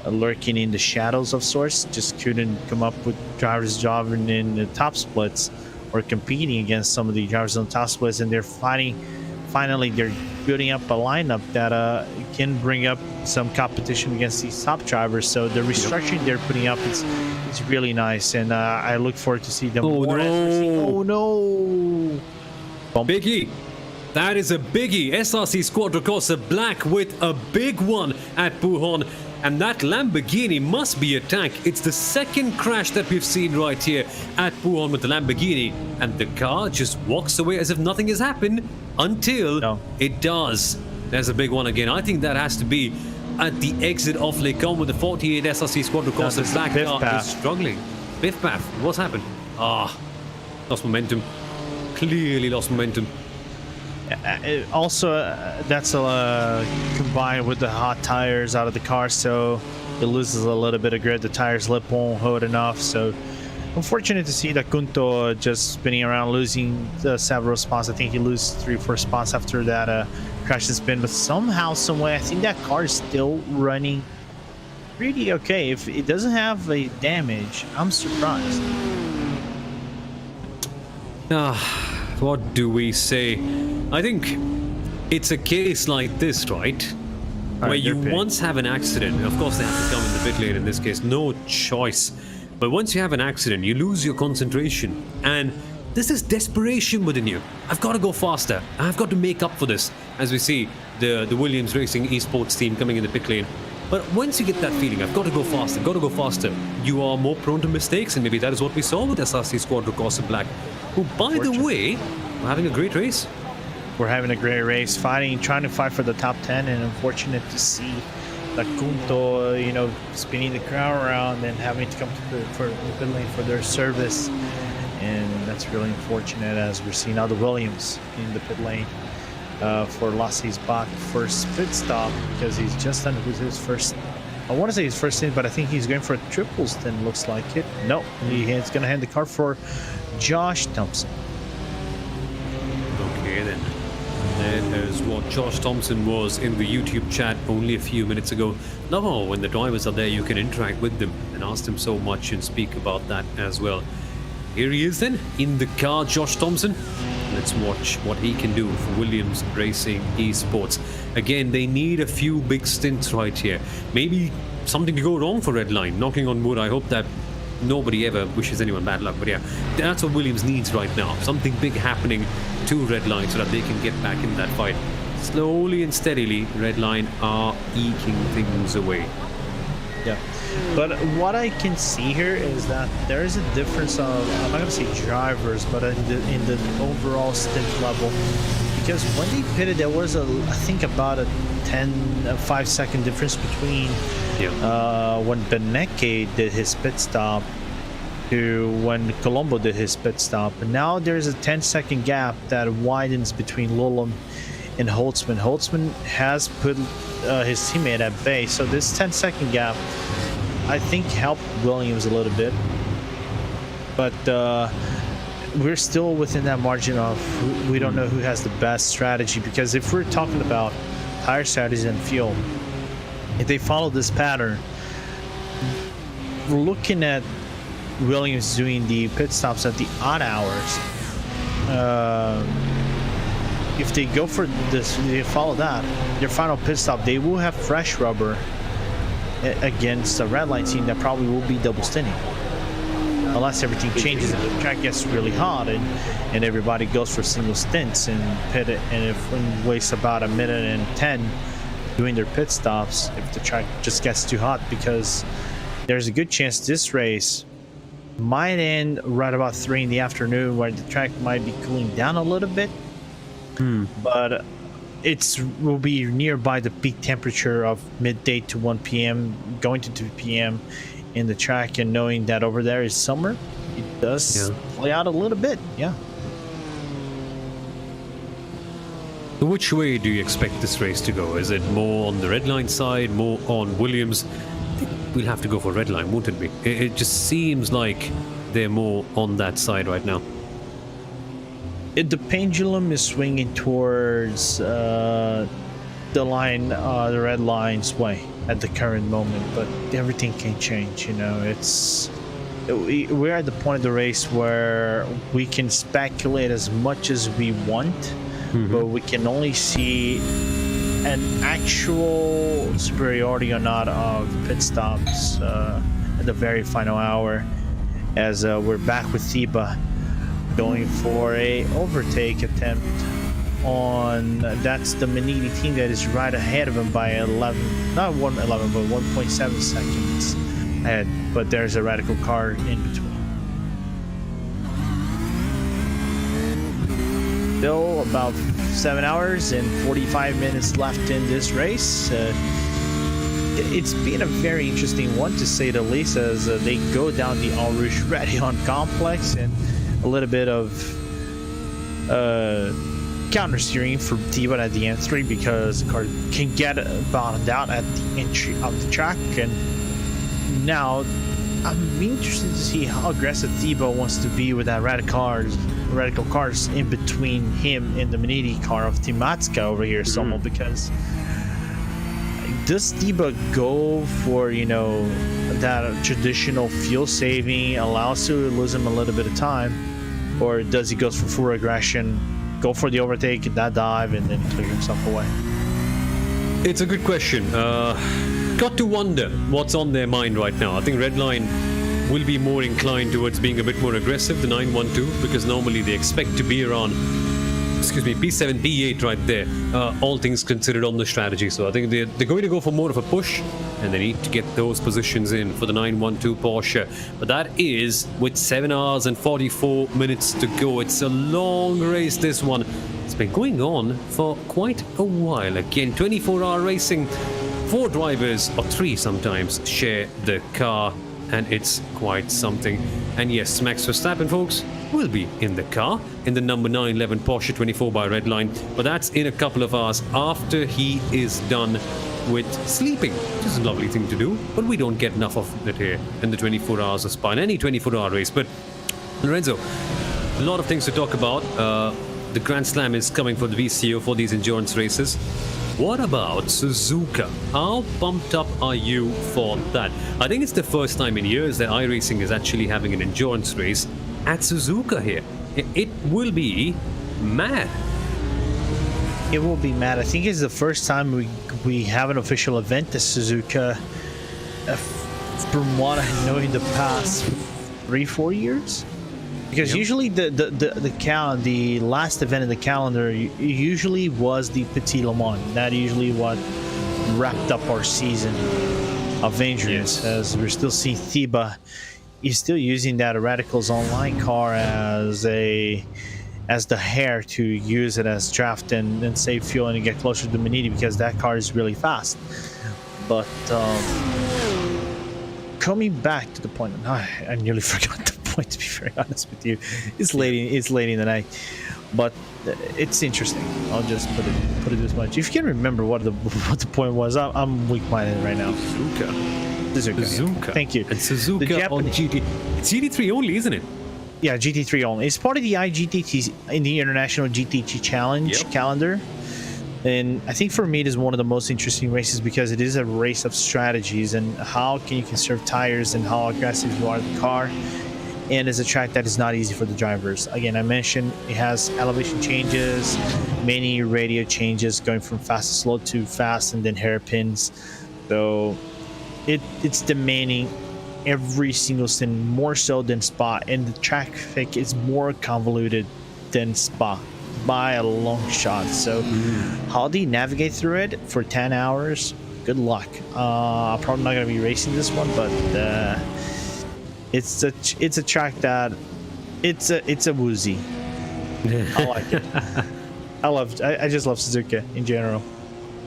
lurking in the shadows of sorts. Just couldn't come up with drivers driving in the top splits or competing against some of the drivers on the top splits, and they're finally they're building up a lineup that can bring up some competition against these top drivers. So the restructuring they're putting up is really nice, and I look forward to see them. Oh no! Biggie, that is a biggie. SRC Quadricorsa Black with a big one at Pujon, and that Lamborghini must be attacked. It's the second crash that we've seen right here at Pujon with the Lamborghini, and the car just walks away as if nothing has happened until it does. There's a big one again. I think that has to be at the exit of Le Con with the 48 SRC Quadricorsa Black car is struggling. Biff Path, what's happened? Lost momentum. Clearly lost momentum. Also, that's combined with the hot tires out of the car, so it loses a little bit of grip. The tires lip won't hold enough, so unfortunate to see that Kunto just spinning around, losing several spots. I think he loses 3-4 spots after that crash and spin, but somehow, someway, I think that car is still running pretty okay. If it doesn't have a damage, I'm surprised. What do we say? I think it's a case like this, right? Where you once have an accident, and of course they have to come in the pit lane in this case, no choice. But once you have an accident, you lose your concentration, and this is desperation within you. I've got to go faster. I've got to make up for this. As we see the Williams Racing esports team coming in the pit lane. But once you get that feeling, I've got to go faster, you are more prone to mistakes, and maybe that is what we saw with SRC Quadricorsa Black, who, by the way, are having a great race. We're having a great race, trying to fight for the top 10, and unfortunate to see that Kunto, spinning the car around and having to come to the pit lane for their service. And that's really unfortunate, as we're seeing other Williams in the pit lane for Lassie's Bach first pit stop, because he's just done his first, I want to say his first stint, but I think he's going for a triple stint, looks like it. No, he's going to hand the car for Josh Thompson. as what Josh Thompson was in the YouTube chat only a few minutes ago. Now, when the drivers are there, you can interact with them and ask them so much and speak about that as well. Here he is then, in the car, Josh Thompson. Let's watch what he can do for Williams Racing Esports. Again, they need a few big stints right here. Maybe something to go wrong for Redline. Knocking on wood, I hope that nobody ever wishes anyone bad luck, but yeah, that's what Williams needs right now. Something big happening to Redline so that they can get back in that fight. Slowly and steadily, Redline are eking things away. Yeah, but what I can see here is that there is a difference of, I'm not going to say drivers, but in the overall stint level. Because when they pitted, there was I think about a 5-second difference between when Benecke did his pit stop to when Colombo did his pit stop. And now there's a 10-second gap that widens between Lulum and Holtzman. Holtzman has put his teammate at bay, so this 10-second gap, I think, helped Williams a little bit. But we're still within that margin of we don't know who has the best strategy, because if we're talking about tire strategies and fuel, if they follow this pattern, we're looking at Williams doing the pit stops at the odd hours. If they go for this, they follow that, their final pit stop, they will have fresh rubber against a Redline team that probably will be double stinting. Unless everything changes and the track gets really hot and everybody goes for single stints and pit it, and if one wastes about 1:10 doing their pit stops if the track just gets too hot, because there's a good chance this race might end right about 3 in the afternoon where the track might be cooling down a little bit. But will be nearby the peak temperature of midday to 1 p.m. going to 2 p.m. in the track, and knowing that over there is summer, it does play out a little bit. So which way do you expect this race to go? Is it more on the Redline side, more on Williams? I think we'll have to go for Redline, won't it be? It just seems like they're more on that side right now. The pendulum is swinging towards the red line's way at the current moment, but everything can change. We're at the point of the race where we can speculate as much as we want, but we can only see an actual superiority or not of pit stops at the very final hour, as we're back with Thiba going for a overtake attempt on, that's the Manini team that is right ahead of him by 11, not 1:11, but 1.7 seconds ahead, but there's a Radical car in between. Still about 7 hours and 45 minutes left in this race. It's been a very interesting one, to say the least, as they go down the Eau Rouge Radeon complex, and a little bit of counter steering for Thiba at the N3, because the car can get bottomed out at the entry of the track. And now I'm interested to see how aggressive Thiba wants to be with that radical cars in between him and the Manini car of Timatska over here somewhere, because does Thiba go for, that traditional fuel saving, allows to lose him a little bit of time, or does he go for full aggression, go for the overtake, that dive, and then clear himself away? It's a good question. Got to wonder what's on their mind right now. I think Redline will be more inclined towards being a bit more aggressive, the 912, because normally they expect to be around, P7, P8 right there, all things considered on the strategy. So I think they're going to go for more of a push, and they need to get those positions in for the 912 Porsche. But that is with 7 hours and 44 minutes to go. It's a long race, this one. It's been going on for quite a while. Again, 24-hour racing. 4 drivers, or 3 sometimes, share the car, and it's quite something. And yes, Max Verstappen, folks, will be in the car in the number 911 Porsche 24 by Redline, but that's in a couple of hours after he is done with sleeping, which is a lovely thing to do, but we don't get enough of it here in the 24 hours of Spa, in any 24-hour race. But Lorenzo, a lot of things to talk about. the Grand Slam is coming for the VCO for these endurance races. What about Suzuka? How pumped up are you for that? I think it's the first time in years that iRacing is actually having an endurance race at Suzuka here. It will be mad. It will be mad. I think it's the first time we have an official event at Suzuka. From what I know in the past 3-4 years, because usually the last event in the calendar usually was the Petit Le Mans. That usually what wrapped up our season of endurance. As we're still seeing Thiba is still using that Radicals Online car as the hair to use it as draft and save fuel and get closer to Manini, because that car is really fast. But coming back to the point, I nearly forgot the point, to be very honest with you. It's late in the night, but it's interesting. I'll just put it this much. If you can remember what the point was, I'm weak-minded right now. Suzuka. Yeah. Thank you. And Suzuka on GT. It's GT3 only, isn't it? Yeah, GT3 only. It's part of the IGT in the International GT Challenge calendar. And I think for me it is one of the most interesting races, because it is a race of strategies and how can you conserve tires and how aggressive you are in the car. And it's a track that is not easy for the drivers. Again, I mentioned it has elevation changes, many radio changes going from fast to slow to fast, and then hairpins. So it's demanding every single stint, more so than Spa, and the traffic is more convoluted than Spa by a long shot. So how do you navigate through it for 10 hours? Good luck. I'm probably not going to be racing this one, but it's a track that it's a woozy. I like it. I just love Suzuka in general.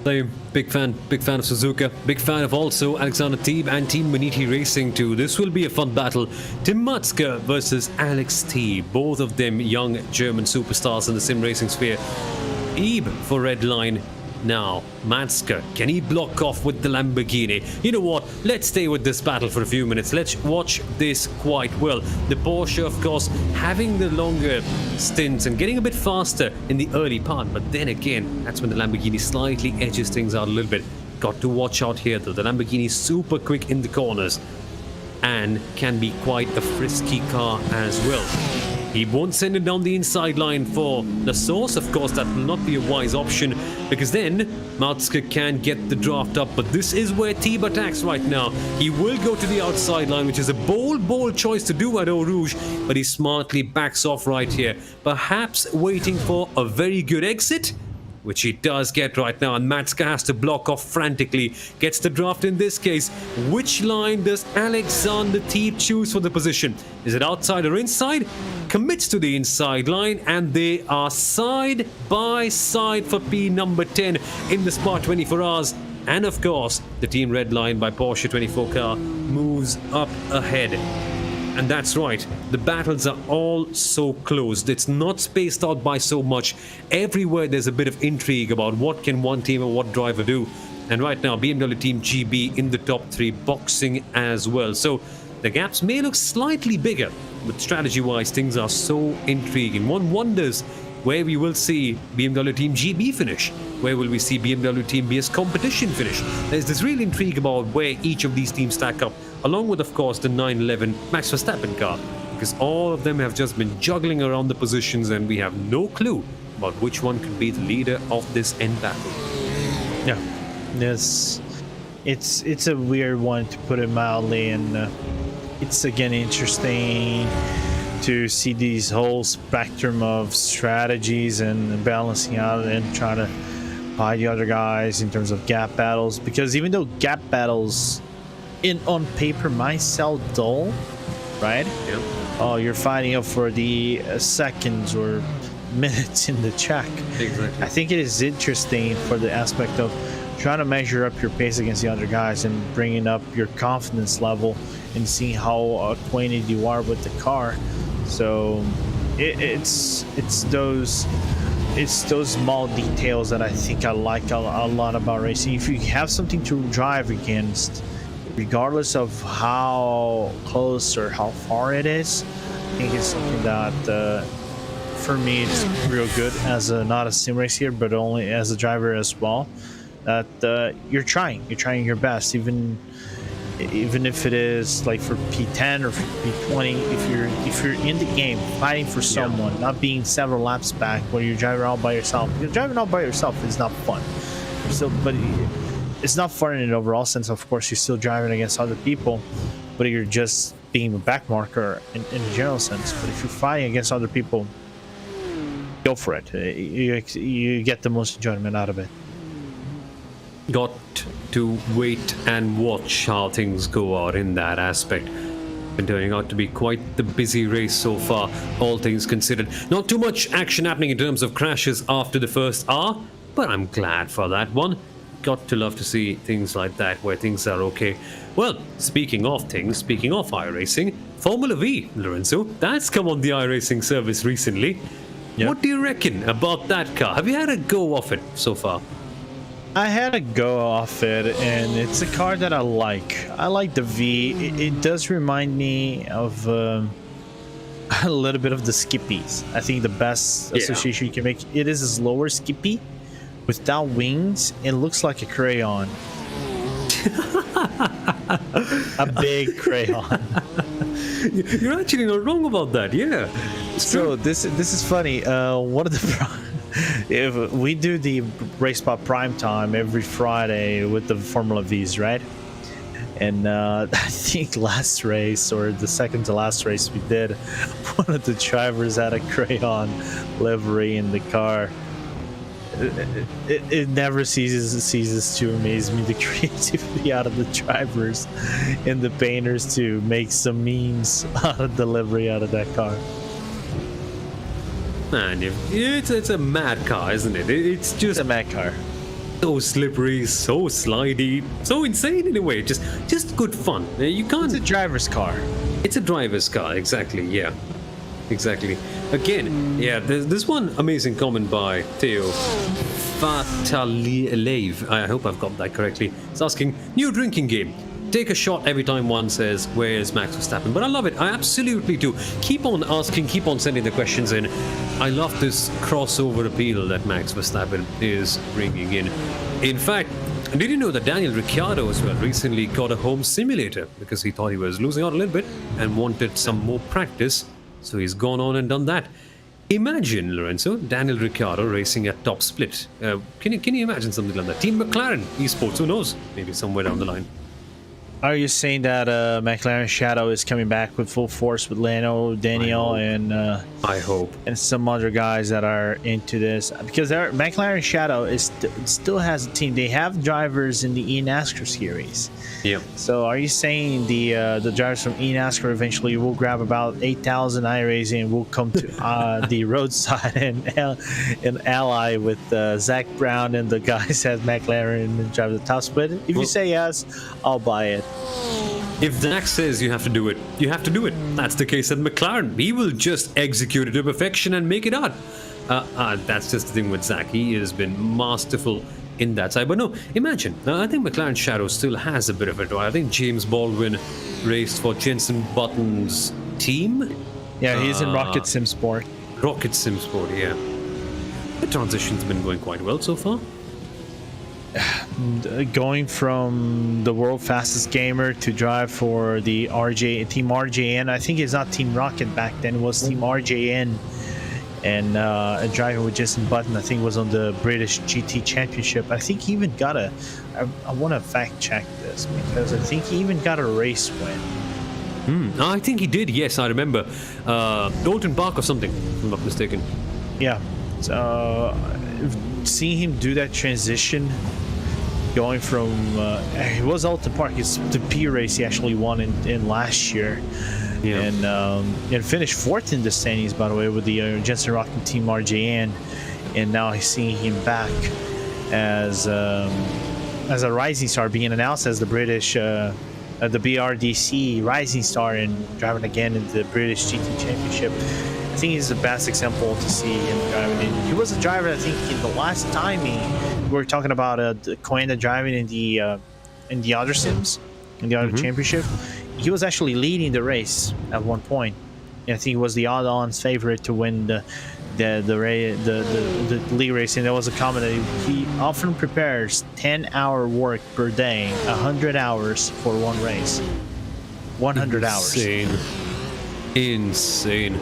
So, big fan of Suzuka, big fan of also Alexander Teeb and Team Maniti Racing too. This will be a fun battle. Tim Matzke versus Alex Teeb, both of them young German superstars in the sim racing sphere. Eeb for Redline. Now, Matzke, can he block off with the Lamborghini? You know what? Let's stay with this battle for a few minutes. Let's watch this quite well. The Porsche, of course, having the longer stints and getting a bit faster in the early part. But then again, that's when the Lamborghini slightly edges things out a little bit. Got to watch out here, though. The Lamborghini is super quick in the corners and can be quite a frisky car as well. He won't send it down the inside line for the source. Of course, that will not be a wise option, because then Matzke can get the draft up. But this is where Teeb attacks right now. He will go to the outside line, which is a bold choice to do at Eau Rouge, but he smartly backs off right here, perhaps waiting for a very good exit, which he does get right now, and Matzke has to block off frantically. Gets the draft in this case. Which line does Alexander Teeb choose for the position? Is it outside or inside? Commits to the inside line, and they are side by side for P number 10 in the Spa 24 hours. And of course, the Team Red Line by Porsche 24 car moves up ahead. And that's right, the battles are all so close. It's not spaced out by so much. Everywhere there's a bit of intrigue about what can one team or what driver do. And right now, BMW Team GB in the top 3, boxing as well. So the gaps may look slightly bigger, but strategy-wise, things are so intriguing. One wonders where we will see BMW Team GB finish. Where will we see BMW Team BS Competition finish? There's this real intrigue about where each of these teams stack up, along with, of course, the 911 Max Verstappen car, because all of them have just been juggling around the positions, and we have no clue about which one could be the leader of this end battle. Yeah, yes, it's a weird one, to put it mildly, and it's again interesting to see these whole spectrum of strategies and balancing out and trying to buy the other guys in terms of gap battles, because even though gap battles on paper might sound dull, right? Yeah. Oh, you're fighting up for the seconds or minutes in the track. Exactly. I think it is interesting for the aspect of trying to measure up your pace against the other guys and bringing up your confidence level and seeing how acquainted you are with the car. So it's those small details that I think I like a lot about racing. If you have something to drive against, regardless of how close or how far it is, I think it's something that for me, it's real good as not a sim racer, but only as a driver as well. That you're trying your best, even if it is like for P10 or for P20. If you're in the game fighting for someone, not being several laps back, where you're driving all by yourself. You're driving all by yourself is not fun. But it's not fun in an overall sense. Of course, you're still driving against other people, but you're just being a back marker in a general sense. But if you're fighting against other people, go for it. You get the most enjoyment out of it. Got to wait and watch how things go out in that aspect. Been turning out to be quite the busy race so far, all things considered. Not too much action happening in terms of crashes after the first hour, but I'm glad for that one. Got to love to see things like that where things are okay. Well, speaking of iRacing, Formula V, Lorenzo, that's come on the iRacing service recently. Yep. What do you reckon about that car? Have you had a go off it so far? I had a go off it, and it's a car that I like. I like the V. It does remind me of a little bit of the Skippies. I think the best association you can make. It is a slower Skippy without wings. It looks like a crayon. A big crayon. You're actually not wrong about that, yeah. So this is funny. One of the if we do the RaceSpot Prime Time every Friday with the Formula V's, right? And I think last race or the second to last race we did, one of the drivers had a crayon livery in the car. It never ceases to amaze me, the creativity out of the drivers and the painters to make some memes out of the livery out of that car. Man, it's a mad car, isn't it? It's just a mad car. So slippery, so slidey, so insane in a way. Just good fun. You can't. It's a driver's car. It's a driver's car, exactly. Yeah, exactly. Again, yeah. There's one amazing comment by Theo Fatalilev. I hope I've got that correctly. It's asking, new drinking game. Take a shot every time one says, where's Max Verstappen? But I love it. I absolutely do. Keep on asking, keep on sending the questions in. I love this crossover appeal that Max Verstappen is bringing in. In fact, did you know that Daniel Ricciardo as well recently got a home simulator because he thought he was losing out a little bit and wanted some more practice. So he's gone on and done that. Imagine, Lorenzo, Daniel Ricciardo racing at top split. Can you imagine something like that? Team McLaren, esports, who knows? Maybe somewhere down the line. Are you saying that McLaren Shadow is coming back with full force with Lando, Daniel, and I hope, and some other guys that are into this? Because McLaren Shadow still has a team. They have drivers in the eNASCAR series. Yeah. So are you saying the drivers from eNASCAR eventually will grab about 8,000 iRacing and will come to the roadside and ally with Zach Brown and the guys at McLaren and drive the top split? If you say yes, I'll buy it. If Zach says you have to do it, you have to do it. That's the case at McLaren. He will just execute it to perfection and make it out. That's just the thing with Zach. He has been masterful in that side. But no, imagine. I think McLaren Shadow still has a bit of a drive. I think James Baldwin raced for Jenson Button's team. Yeah, he's in Rocket Sim Sport. Rocket Sim Sport, yeah. The transition's been going quite well so far. Going from the world fastest gamer to drive for the Team RJN. I think it's not Team Rocket back then, it was Team RJN. And driving with Jenson Button, I think was on the British GT Championship. I think he even got I want to fact check this because I think he even got a race win. I think he did, yes, I remember. Dalton Park or something, if I'm not mistaken. Yeah. So seeing him do that transition, going from it was Alton Park, it's the P race he actually won in last year. Yeah. And finished fourth in the standings, by the way, with the Jenson Rocket Team RJN, and now he's seeing him back as a rising star, being announced as the British, the BRDC rising star, and driving again in the British GT Championship. I think he's the best example to see him driving. And he was a driver, I think, in the last time we were talking about Coenda driving in the other sims, in the other championship. He was actually leading the race at one point. And I think he was the odd-on favorite to win the league racing, there was a comment that he often prepares 10-hour work per day, 100 hours for one race. 100 hours. Insane.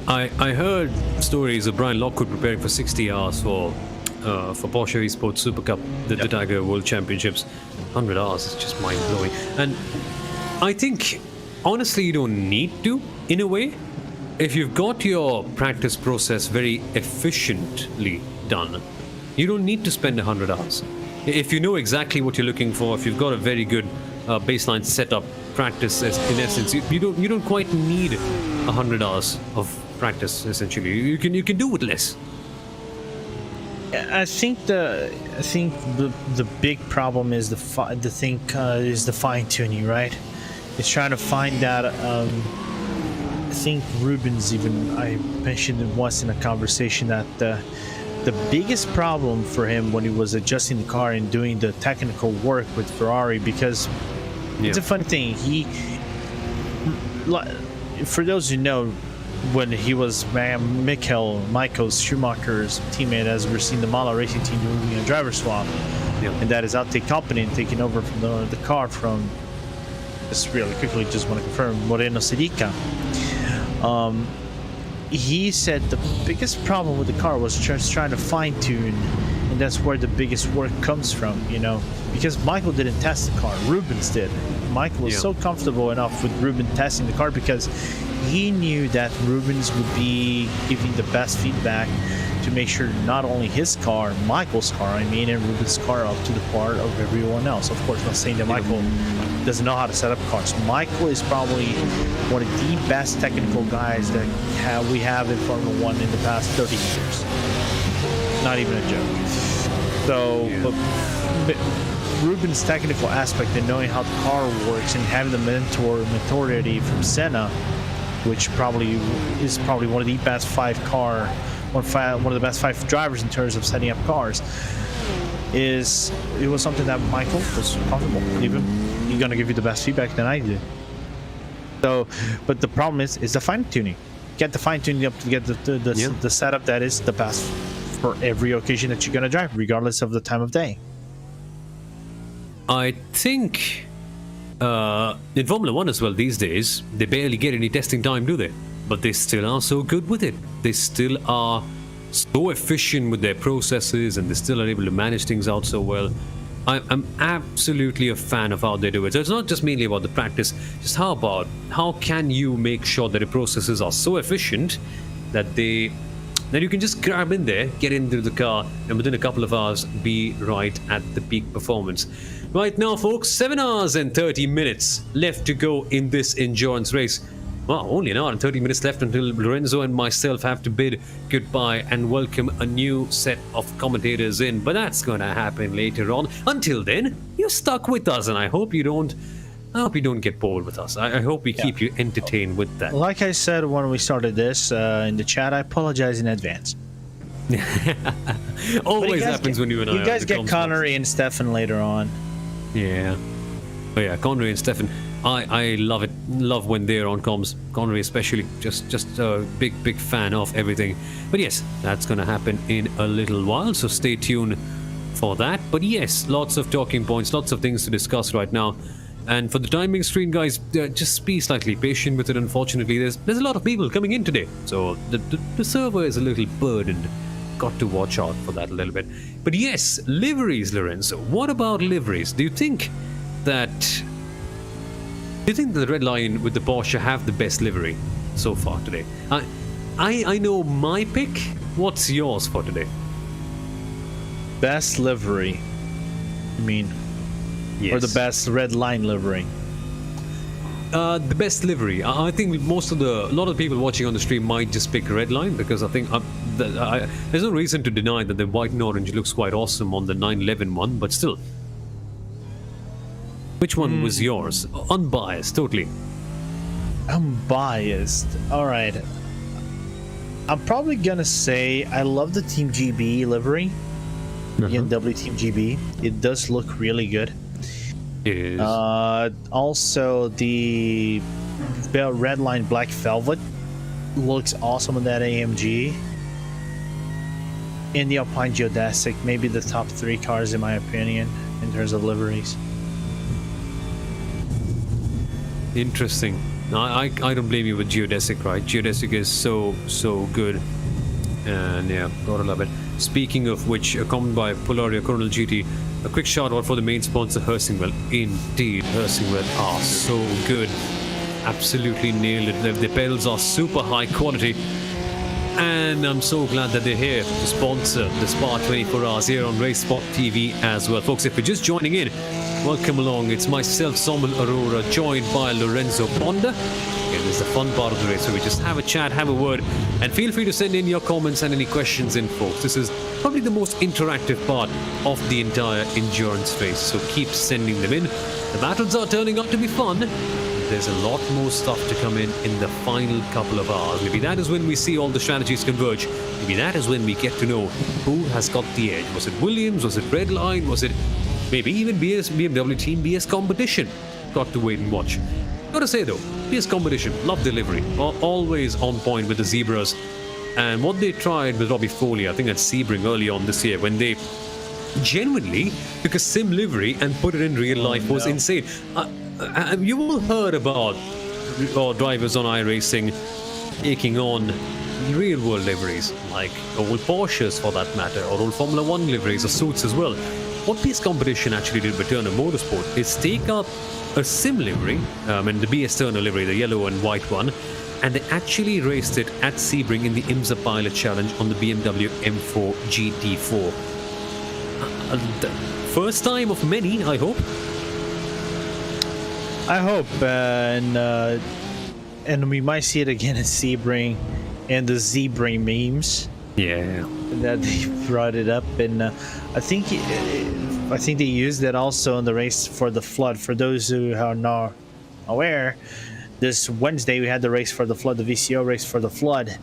I heard stories of Brian Lockwood preparing for 60 hours for Porsche Esports Super Cup, the Tiger World Championships. 100 hours is just mind-blowing. And I think, honestly, you don't need to, in a way. If you've got your practice process very efficiently done, you don't need to spend 100 hours. If you know exactly what you're looking for, if you've got a very good baseline setup practice, in essence, you don't quite need 100 hours of practice. Essentially, you can do with less. I think the big problem is the fine tuning, right? It's trying to find that. I think Rubens, even I mentioned it once in a conversation, that the biggest problem for him when he was adjusting the car and doing the technical work with Ferrari, because it's a funny thing. For those who know, when he was Michael Schumacher's teammate, as we're seeing the Urano Racing team doing a driver swap, and that is Outtake Company and taking over from the car from, just really quickly, just want to confirm, Moreno Sirica. He said the biggest problem with the car was just trying to fine tune, and that's where the biggest work comes from, because Michael didn't test the car, Rubens did. Michael was so comfortable enough with Rubens testing the car because he knew that Rubens would be giving the best feedback to make sure not only his car, Michael's car, and Rubens' car up to the par of everyone else. Of course, not saying that Michael doesn't know how to set up cars. Michael is probably one of the best technical guys that we have in Formula 1 in the past 30 years. Not even a joke. So, but Rubens' technical aspect and knowing how the car works and having the mentality from Senna, which is probably one of the best one of the best 5 drivers in terms of setting up cars, it was something that Michael was comfortable. Even he's gonna give you the best feedback than I do. So, but the problem is the fine tuning. Get the fine tuning up to get the setup that is the best for every occasion that you're gonna drive, regardless of the time of day. I think in Formula 1 as well these days, they barely get any testing time, do they? But they still are so good with it. They still are so efficient with their processes, and they still are able to manage things out so well. I'm absolutely a fan of how they do it. So it's not just mainly about the practice, just how can you make sure that the processes are so efficient that you can just grab in there, get into the car, and within a couple of hours be right at the peak performance. Right now, folks, 7 hours and 30 minutes left to go in this endurance race. Well, only an hour and 30 minutes left until Lorenzo and myself have to bid goodbye and welcome a new set of commentators in. But that's going to happen later on. Until then, you're stuck with us, and I hope you don't get bored with us. I hope we keep you entertained with that. Like I said when we started this in the chat, I apologize in advance. Always happens when you and I. You guys get Connery and Stefan later on. Yeah. Oh yeah, Connery and Stefan. I love it. Love when they're on comms. Connery especially. Just a big fan of everything. But yes, that's going to happen in a little while, so stay tuned for that. But yes, lots of talking points, lots of things to discuss right now. And for the timing screen, guys, just be slightly patient with it. Unfortunately, there's a lot of people coming in today, so the server is a little burdened. Got to watch out for that a little bit. But yes, liveries, Lorenzo. What about liveries? Do you think the Red Lion with the Porsche have the best livery so far today? I know my pick. What's yours for today? Best livery. I mean, yes. Or the best red line livery? The best livery. I think a lot of people watching on the stream might just pick red line, because I think there's no reason to deny that the white and orange looks quite awesome on the 911 one, but still. Which one was yours? Unbiased, totally. Unbiased. All right. I'm probably gonna say I love the Team GB livery. BMW Team GB. It does look really good. It is. Also the red line black velvet. looks awesome on that AMG. In the Alpine Geodesic, maybe the top 3 cars in my opinion in terms of liveries. Interesting. I don't blame you with Geodesic, right? Geodesic is so good. And yeah, gotta love it. Speaking of which, a comment by Polaria Coronel GT, a quick shout out for the main sponsor Heusinkveld. Indeed, Heusinkveld are so good. Absolutely nailed it. The pedals are super high quality. And I'm so glad that they're here to sponsor the Spa 24 hours here on RaceSpotTV as well. Folks, if you're just joining in, welcome along. It's myself, Samuel Aurora, joined by Lorenzo Ponda. Again, this is the fun part of the race where we just have a chat, have a word, and feel free to send in your comments and any questions in, folks. This is probably the most interactive part of the entire endurance race, so keep sending them in. The battles are turning out to be fun. There's a lot more stuff to come in the final couple of hours. Maybe that is when we see all the strategies converge. Maybe that is when we get to know who has got the edge. Was it Williams? Was it Redline? Was it maybe even BMW Team BS Competition? Got to wait and watch. Gotta say though, BS Competition, love delivery. Always on point with the Zebras. And what they tried with Robbie Foley, I think at Sebring early on this year, when they genuinely took a sim livery and put it in real life, was insane. You all heard about drivers on iRacing taking on real-world liveries, like old Porsches for that matter, or old Formula 1 liveries or suits as well. What BS Competition actually did with Turner Motorsport is take up a sim livery, and the BS Turner livery, the yellow and white one, and they actually raced it at Sebring in the IMSA Pilot Challenge on the BMW M4 GT3. First time of many, I hope. I hope, and we might see it again at Sebring and the Sebring memes. Yeah, that they brought it up, and I think they used it also in the race for the flood. For those who are not aware, this Wednesday we had the race for the flood, the VCO race for the flood,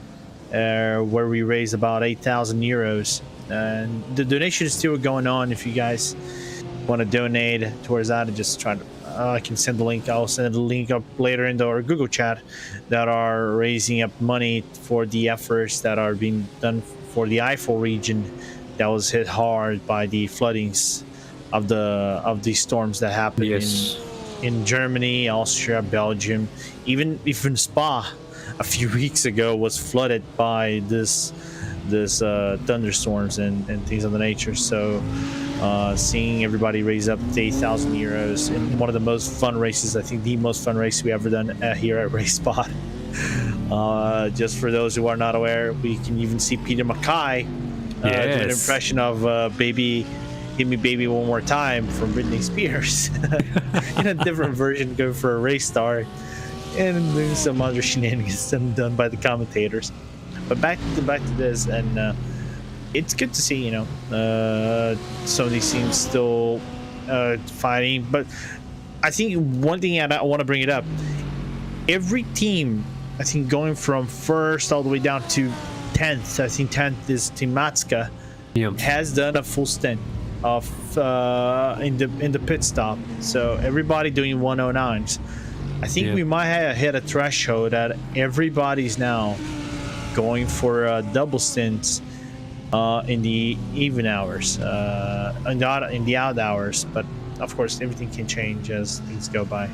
where we raised about 8,000 euros, and the donation is still going on. If you guys want to donate towards that, and just try to. I can send the link. I'll send the link up later in our Google chat that are raising up money for the efforts that are being done for the Eifel region that was hit hard by the floodings of the storms that happened in Germany, Austria, Belgium, even Spa a few weeks ago was flooded by this thunderstorms and things of the nature. So seeing everybody raise up to 8,000 euros in one of the most fun races, I think the most fun race we ever done here at RaceSpot. Just for those who are not aware, we can even see Peter Mackay do an impression of Baby Hit Me Baby One More Time from Britney Spears in a different version, going for a race star, and doing some other shenanigans done by the commentators. But back to this, and it's good to see, some of these teams still fighting. But I think one thing I want to bring it up, every team, I think going from first all the way down to 10th, I think 10th is Team Matska, has done a full stint of in the pit stop. So everybody doing 109s. I think we might have hit a threshold that everybody's now going for double stints in the even hours, in the odd hours. But of course, everything can change as things go by.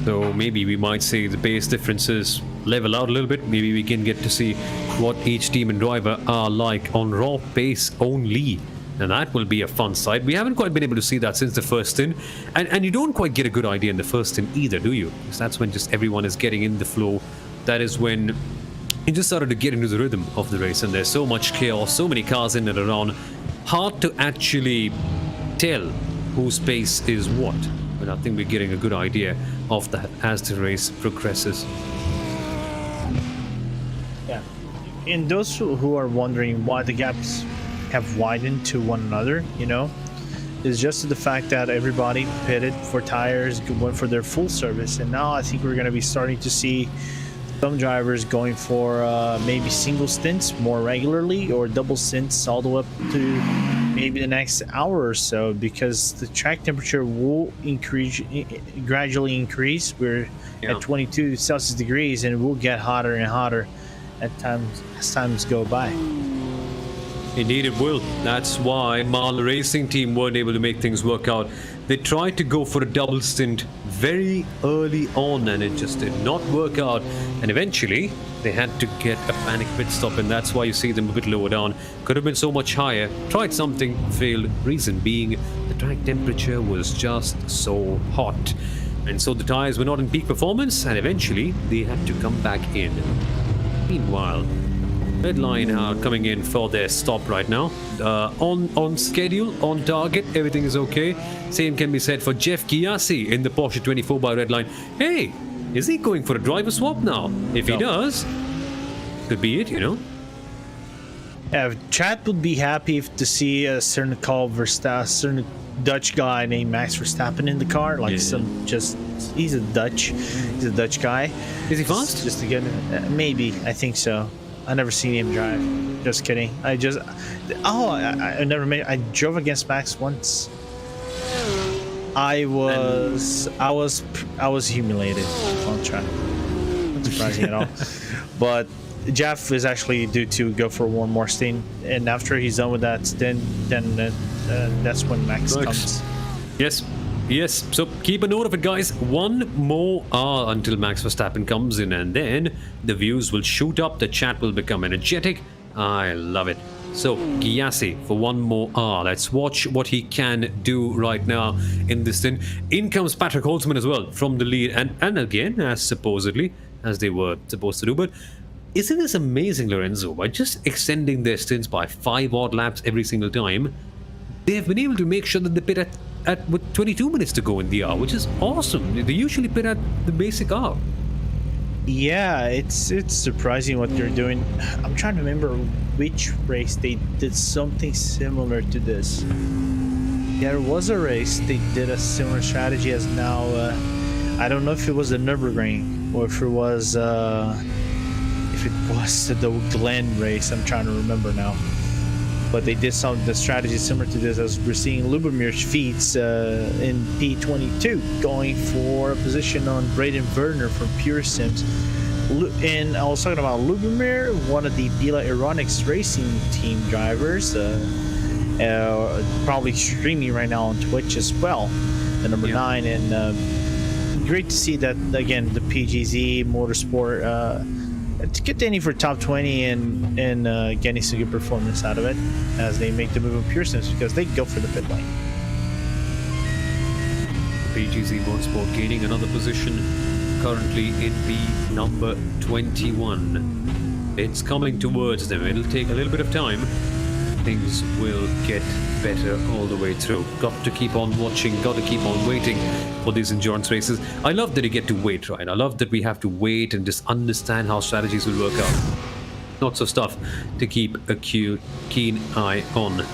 So maybe we might see the pace differences level out a little bit. Maybe we can get to see what each team and driver are like on raw pace only. And that will be a fun sight. We haven't quite been able to see that since the first stint. And you don't quite get a good idea in the first stint either, do you? Because that's when just everyone is getting in the flow. That is when you just started to get into the rhythm of the race. And there's so much chaos, so many cars in and around. Hard to actually tell whose pace is what. But I think we're getting a good idea of that as the race progresses. Yeah. And those who are wondering why the gaps have widened to one another, is just the fact that everybody pitted for tires, went for their full service, and now I think we're going to be starting to see some drivers going for maybe single stints more regularly, or double stints all the way up to maybe the next hour or so, because the track temperature will gradually increase. We're at 22 Celsius degrees, and it will get hotter and hotter as times go by. Indeed it will. That's why the racing team weren't able to make things work out. They tried to go for a double stint very early on, and it just did not work out. And eventually, they had to get a panic pit stop, and that's why you see them a bit lower down. Could have been so much higher. Tried something, failed. Reason being, the track temperature was just so hot. And so the tires were not in peak performance, and eventually, they had to come back in. Meanwhile, red line are coming in for their stop right now. On schedule, on target, everything is okay. Same can be said for Jeff Gyasi in the Porsche 24 by red line. Hey, is he going for a driver swap now? If he does, could be it, you know. Yeah, chat would be happy to see a certain certain Dutch guy named Max Verstappen in the car. Like he's a Dutch guy. Is he fast? Just to get maybe, I think so. I never seen him drive. Just kidding. I never made. I drove against Max once. I was humiliated on track. Not surprising at all. But Jeff is actually due to go for one more stint, and after he's done with that, then that's when Max comes. Yes, so keep a note of it, guys. One more hour until Max Verstappen comes in, and then the views will shoot up, the chat will become energetic. I love it. So, Gyasi for one more hour. Let's watch what he can do right now in this stint. In comes Patrick Holtzman as well from the lead, and again, as they were supposed to do. But isn't this amazing, Lorenzo? By just extending their stints by 5 odd laps every single time, they have been able to make sure that they pit with 22 minutes to go in the hour, which is awesome. They usually pit at the basic hour. Yeah, it's surprising what they're doing. I'm trying to remember which race they did something similar to this. There was a race they did a similar strategy as now. I don't know if it was the Nürburgring or if it was the Glen race. I'm trying to remember now. But they did the strategy similar to this, as we're seeing Lubomir's feats in P22 going for a position on Braden Werner from Pure Sims. And I was talking about Lubomir, one of the Bila Aeronix racing team drivers, probably streaming right now on Twitch as well, the number 9. And great to see that, again, the PGZ Motorsport contending for top 20 and getting some good performance out of it as they make the move in Pure Sims, because they go for the pit lane. PGZ Motorsport gaining another position, currently in the number 21. It's coming towards them. It'll take a little bit of time. Things will get better all the way through. Got to keep on watching, got to keep on waiting for these endurance races. I love that you get to wait, right? I love that we have to wait and just understand how strategies will work out. Lots of stuff to keep a keen eye on.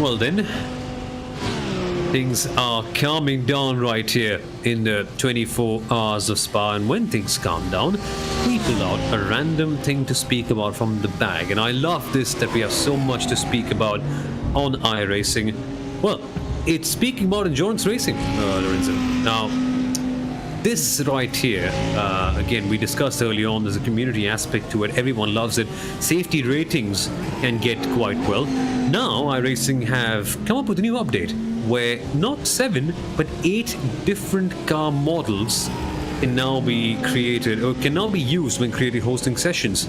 Well then, things are calming down right here in the 24 hours of Spa, and when things calm down, we pull out a random thing to speak about from the bag. And I love this, that we have so much to speak about on iRacing. Well, it's speaking about endurance racing, Lorenzo. Now, this right here, again, we discussed early on, there's a community aspect to it. Everyone loves it. Safety ratings can get quite well. Now, iRacing have come up with a new update where not 7, but 8 different car models can now be created, or can now be used when creating hosting sessions.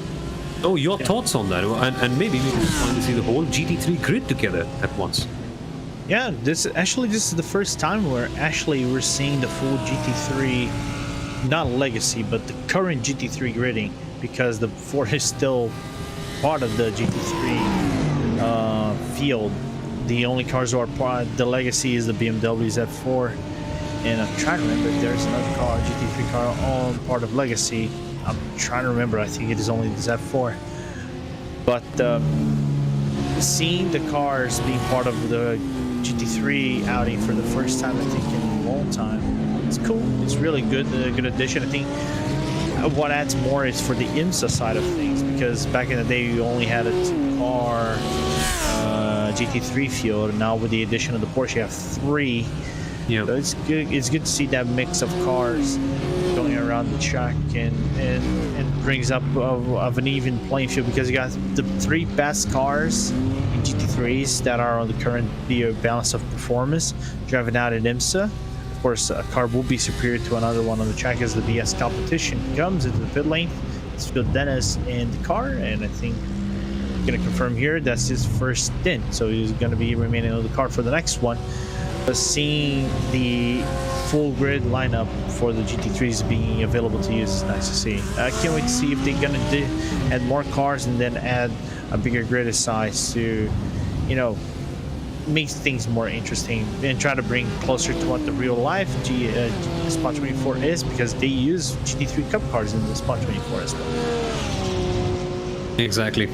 Oh, your thoughts on that? And maybe we can finally see the whole GT3 grid together at once. Yeah, this is the first time we're seeing the full GT3, not legacy, but the current GT3 gridding, because the Ford is still part of the GT3 field. The only cars who are part of the legacy is the BMW Z4, and I'm trying to remember if there's another car, GT3 car, on part of legacy. I'm trying to remember. I think it is only the Z4. But seeing the cars being part of the GT3 outing for the first time, I think, in a long time, it's cool. It's really good, a good addition. I think what adds more is for the IMSA side of things, because back in the day you only had a 2-car GT3 field, and now with the addition of the Porsche, you have 3. Yeah. So it's good. It's good to see that mix of cars going around the track and brings up of an even playing field, because you got the 3 best cars in GT3s that are on the current balance of performance driving out at IMSA. Of course, a car will be superior to another one on the track as the BS competition comes into the pit lane. It's Phil Dennis in the car, and I think I'm going to confirm here that's his first stint, so he's going to be remaining on the car for the next one. But seeing the full grid lineup for the GT3s being available to use is nice to see. I can't wait to see if they're going to add more cars and then add a bigger grid size to, you know, make things more interesting and try to bring closer to what the real life Spot 24 is, because they use GT3 Cup cars in the Spot 24 as well. Exactly.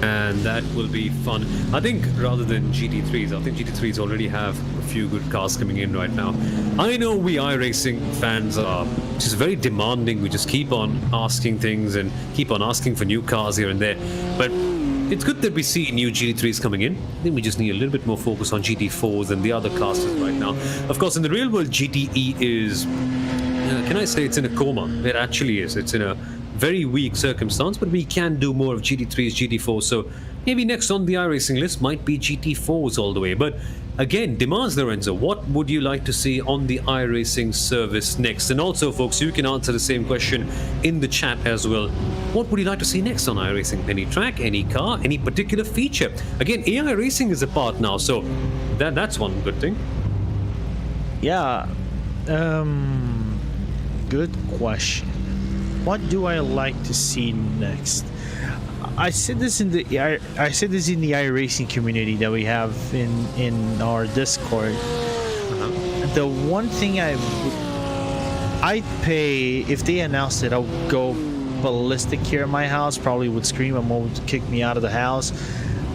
And that will be fun. I think rather than GT3s, I think GT3s already have a few good cars coming in right now. I know we iRacing fans are just very demanding. We just keep on asking things and keep on asking for new cars here and there. But it's good that we see new GT3s coming in. I think we just need a little bit more focus on GT4s and the other classes right now. Of course, in the real world, GTE is, can I say it's in a coma? It actually is. It's in a very weak circumstance, but we can do more of GT3s, GT4s, so maybe next on the iRacing list might be GT4s all the way. But again, demands, Lorenzo, what would you like to see on the iRacing service next? And also, folks, you can answer the same question in the chat as well. What would you like to see next on iRacing? Any track, any car, any particular feature? Again, AI Racing is a part now, so that's one good thing. Yeah, good question. What do I like to see next? I said this in the iRacing community that we have in our Discord. The one thing I'd pay if they announced it, I would go ballistic here in my house. Probably would scream and mom would kick me out of the house,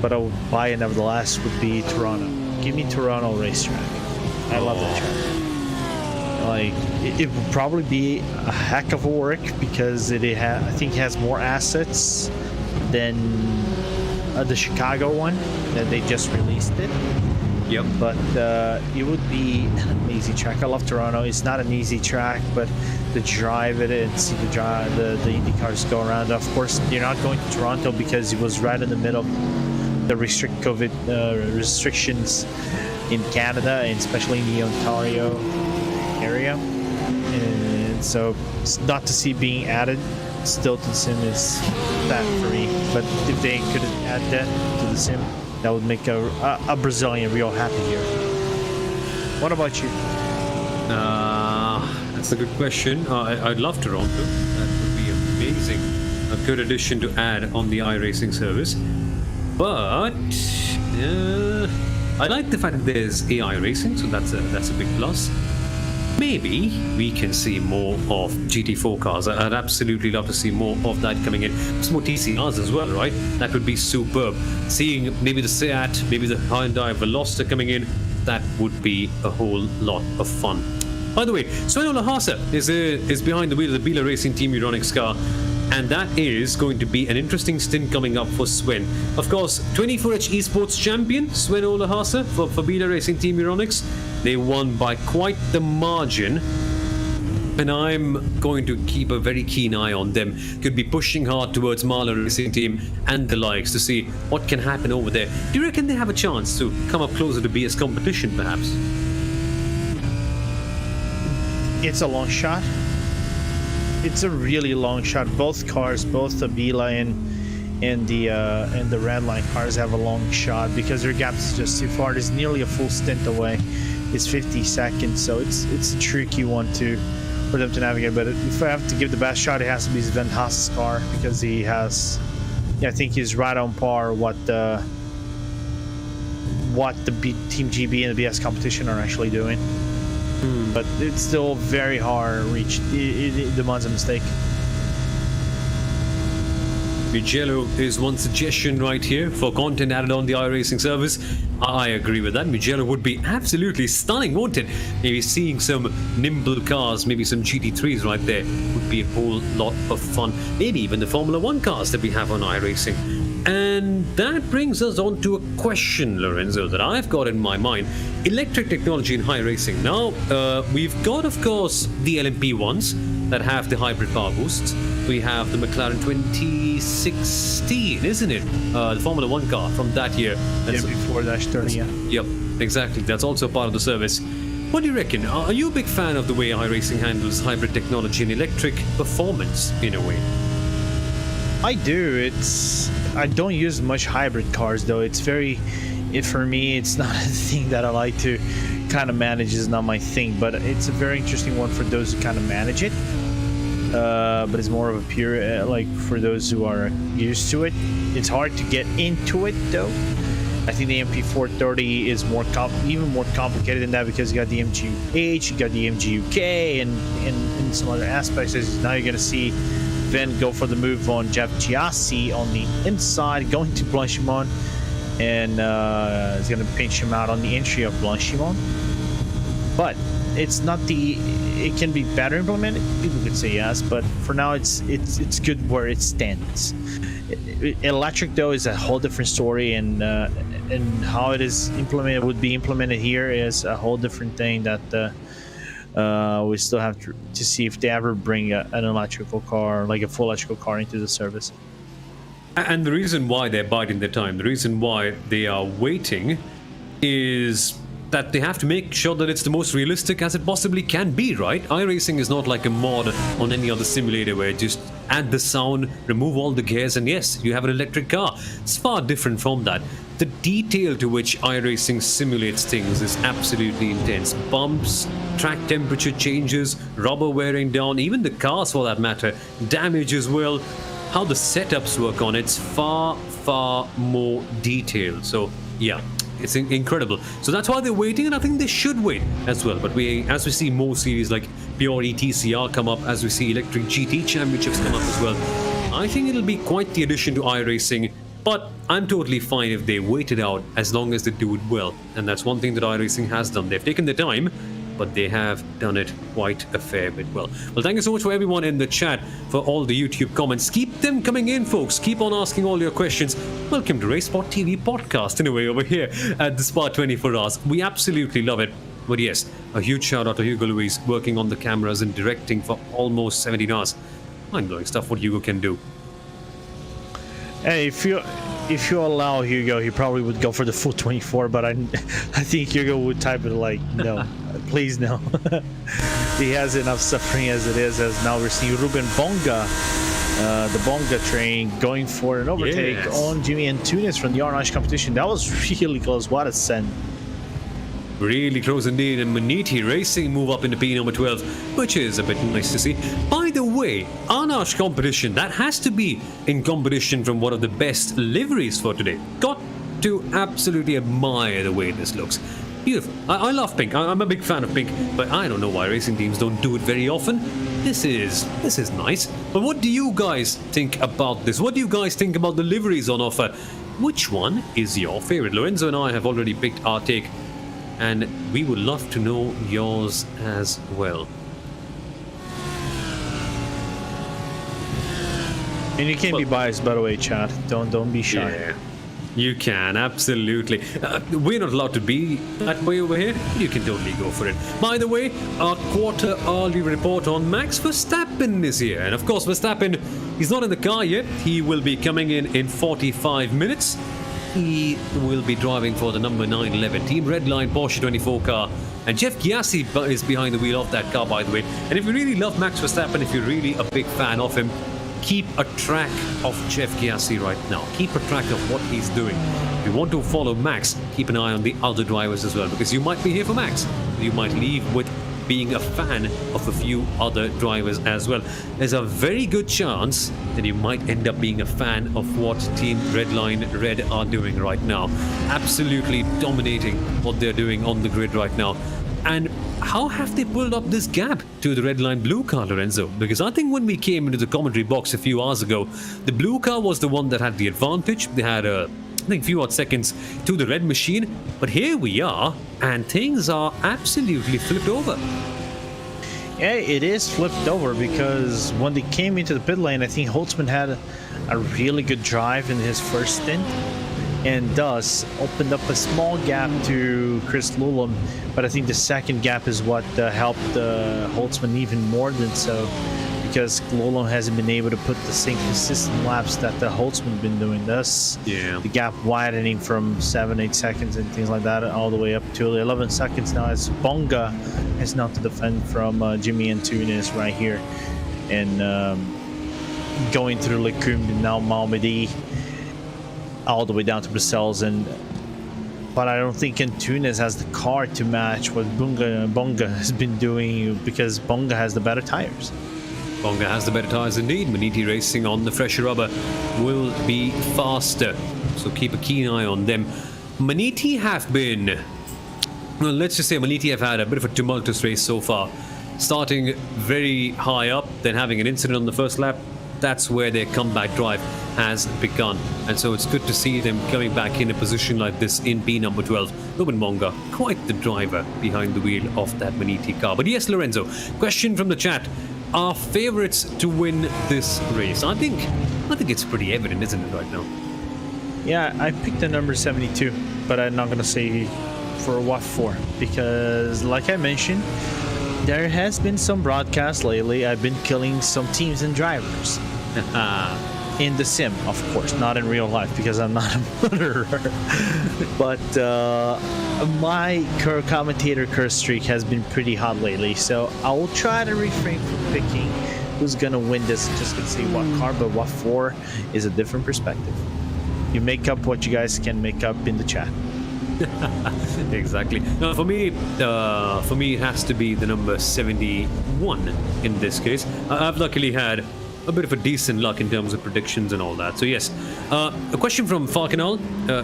but I would buy it nevertheless. Would be Toronto. Give me Toronto racetrack. I love that track. Like, it would probably be a heck of a work because I think it has more assets than the Chicago one that they just released it. Yep. But it would be an amazing track. I love Toronto. It's not an easy track, but to drive it and see the Indy cars go around. Of course, you're not going to Toronto because it was right in the middle of the COVID restrictions in Canada, and especially in the Ontario area, and so it's not to see being added still to the sim is that for me. But if they could add that to the sim, that would make a Brazilian real happy here. What about you? That's a good question. I'd love Toronto. That would be amazing. A good addition to add on the iRacing service. But I like the fact that there's AI racing, so that's a big plus. Maybe we can see more of GT4 cars. I'd absolutely love to see more of that coming in. Some more TCRs as well, right? That would be superb. Seeing maybe the Seat, maybe the Hyundai Veloster coming in, that would be a whole lot of fun. By the way, Sven Olahasa is behind the wheel of the Bila Racing Team Euronics car, and that is going to be an interesting stint coming up for Sven. Of course, 24H Esports champion Sven Olahasa for Bila Racing Team Euronics. They won by quite the margin, and I'm going to keep a very keen eye on them. Could be pushing hard towards Marla Racing Team and the likes to see what can happen over there. Do you reckon they have a chance to come up closer to BS competition, perhaps? It's a long shot. It's a really long shot. Both cars, both the Bila and the red line cars have a long shot because their gap is just too far. It's nearly a full stint away. It's 50 seconds, so it's a tricky one for them to navigate. But if I have to give the best shot, it has to be Sven Haas's car because he has, I think he's right on par what the Team GB and the BS competition are actually doing. But it's still very hard to reach. It demands a mistake. Mugello is one suggestion right here for content added on the iRacing service. I agree with that. Mugello would be absolutely stunning, won't it? Maybe seeing some nimble cars, maybe some GT3s right there would be a whole lot of fun. Maybe even the Formula 1 cars that we have on iRacing. And that brings us on to a question, Lorenzo, that I've got in my mind. Electric technology in iRacing. Now, we've got, of course, the LMP ones that have the hybrid power boosts. We have the McLaren 2016, isn't it? The Formula 1 car from that year. MP4-12, yeah. Yep, exactly. That's also part of the service. What do you reckon? Are you a big fan of the way iRacing handles hybrid technology and electric performance, in a way? I do. I don't use much hybrid cars though. For me, it's not a thing that I like to kind of manage. Is not my thing, but it's a very interesting one for those who kind of manage it. But it's more of a pure like for those who are used to it. It's hard to get into it though. I think the MP4-30 is even more complicated than that because you got the MGUH, you got the MGUK, and some other aspects. Now you're gonna see Van go for the move on Jeff Giassi on the inside, going to Blanchimon, and he's going to pinch him out on the entry of Blanchimon. But it's not it can be better implemented. People could say yes, but for now it's good where it stands. Electric though is a whole different story, and how it is would be implemented here is a whole different thing that. We still have to see if they ever bring an electrical car, like a full electrical car, into the service. And the reason why they're biding their time, the reason why they are waiting, is that they have to make sure that it's the most realistic as it possibly can be, right? iRacing is not like a mod on any other simulator where you just add the sound, remove all the gears, and yes, you have an electric car. It's far different from that. The detail to which iRacing simulates things is absolutely intense. Bumps, track temperature changes, rubber wearing down, even the cars for that matter, damage as well. How the setups work on it's far, far more detailed. So yeah, it's incredible. So that's why they're waiting, and I think they should wait as well. But as we see more series like Pure ETCR come up, as we see Electric GT Championships come up as well, I think it'll be quite the addition to iRacing. But I'm totally fine if they wait it out as long as they do it well. And that's one thing that iRacing has done. They've taken their time, but they have done it quite a fair bit well. Well, thank you so much for everyone in the chat for all the YouTube comments. Keep them coming in, folks. Keep on asking all your questions. Welcome to RaceSpotTV podcast, in a way, over here at the Spa 24 Hours. We absolutely love it. But yes, a huge shout out to Hugo Luis, working on the cameras and directing for almost 17 hours. Mind-blowing stuff what Hugo can do. Hey, if you allow Hugo, he probably would go for the full 24, but I think Hugo would type it like, no, please no. He has enough suffering as it is, as now we're seeing Ruben Bonga, the Bonga train, going for an overtake on Jimmy Antunes from the R9 competition. That was really close. What a send. Really close indeed, and Maniti Racing move up into P number 12, which is a bit nice to see. By the way, Arnash competition, that has to be in competition from one of the best liveries for today. Got to absolutely admire the way this looks. Beautiful. I love pink. I'm a big fan of pink, but I don't know why racing teams don't do it very often. This is nice. But what do you guys think about this? What do you guys think about the liveries on offer? Which one is your favorite? Lorenzo and I have already picked our take, and we would love to know yours as well. And you can't be biased, by the way, chat. Don't be shy. Yeah, you can, absolutely. We're not allowed to be that way over here. You can totally go for it. By the way, our quarter early report on Max Verstappen is here. And of course, Verstappen, he's not in the car yet. He will be coming in 45 minutes. He will be driving for the number 911 Team Redline Porsche 24 car. And Jeff Giassi is behind the wheel of that car, by the way. And if you really love Max Verstappen, if you're really a big fan of him, keep a track of Jeff Giassi right now. Keep a track of what he's doing. If you want to follow Max, keep an eye on the other drivers as well, because you might be here for Max. You might leave with being a fan of a few other drivers as well. There's a very good chance that you might end up being a fan of what Team Redline Red are doing right now. Absolutely dominating what they're doing on the grid right now. And how have they pulled up this gap to the Redline Blue car, Lorenzo? Because I think when we came into the commentary box a few hours ago, the blue car was the one that had the advantage. They had a few odd seconds to the red machine, but here we are, and things are absolutely flipped over. Yeah, it is flipped over because when they came into the pit lane, I think Holtzman had a really good drive in his first stint, and thus opened up a small gap to Chris Lulam. But I think the second gap is what helped Holtzman even more than so, because Lulam hasn't been able to put the same consistent laps that the Holtzman been doing. Thus, the gap widening from 7-8 seconds and things like that all the way up to 11 seconds now, as Bonga has now to defend from Jimmy Antunes right here, and going through Lecumbe and now Malmedy all the way down to Brussels. But I don't think Antunes has the car to match what Bonga has been doing, because Bonga has the better tires. Bonga has the better tyres indeed. Maniti Racing on the fresher rubber will be faster, so keep a keen eye on them. Maniti have been, well, let's just say Maniti have had a bit of a tumultuous race so far, starting very high up, then having an incident on the first lap. That's where their comeback drive has begun, and so it's good to see them coming back in a position like this in P number 12. Ruben Bonga, quite the driver behind the wheel of that Maniti car. But yes, Lorenzo, question from the chat: are favourites to win this race? I think it's pretty evident, isn't it, right now? Yeah, I picked the number 72, but I'm not gonna say for what for, because like I mentioned, there has been some broadcasts lately. I've been killing some teams and drivers. In the sim, of course, not in real life, because I'm not a murderer. But my commentator curse streak has been pretty hot lately, so I will try to refrain from picking who's gonna win this. Just gonna say what car, but what for is a different perspective. You make up what you guys can make up in the chat. Exactly. Now, for me, it has to be the number 71 in this case. I've luckily had a bit of a decent luck in terms of predictions and all that. So yes, a question from Falconal: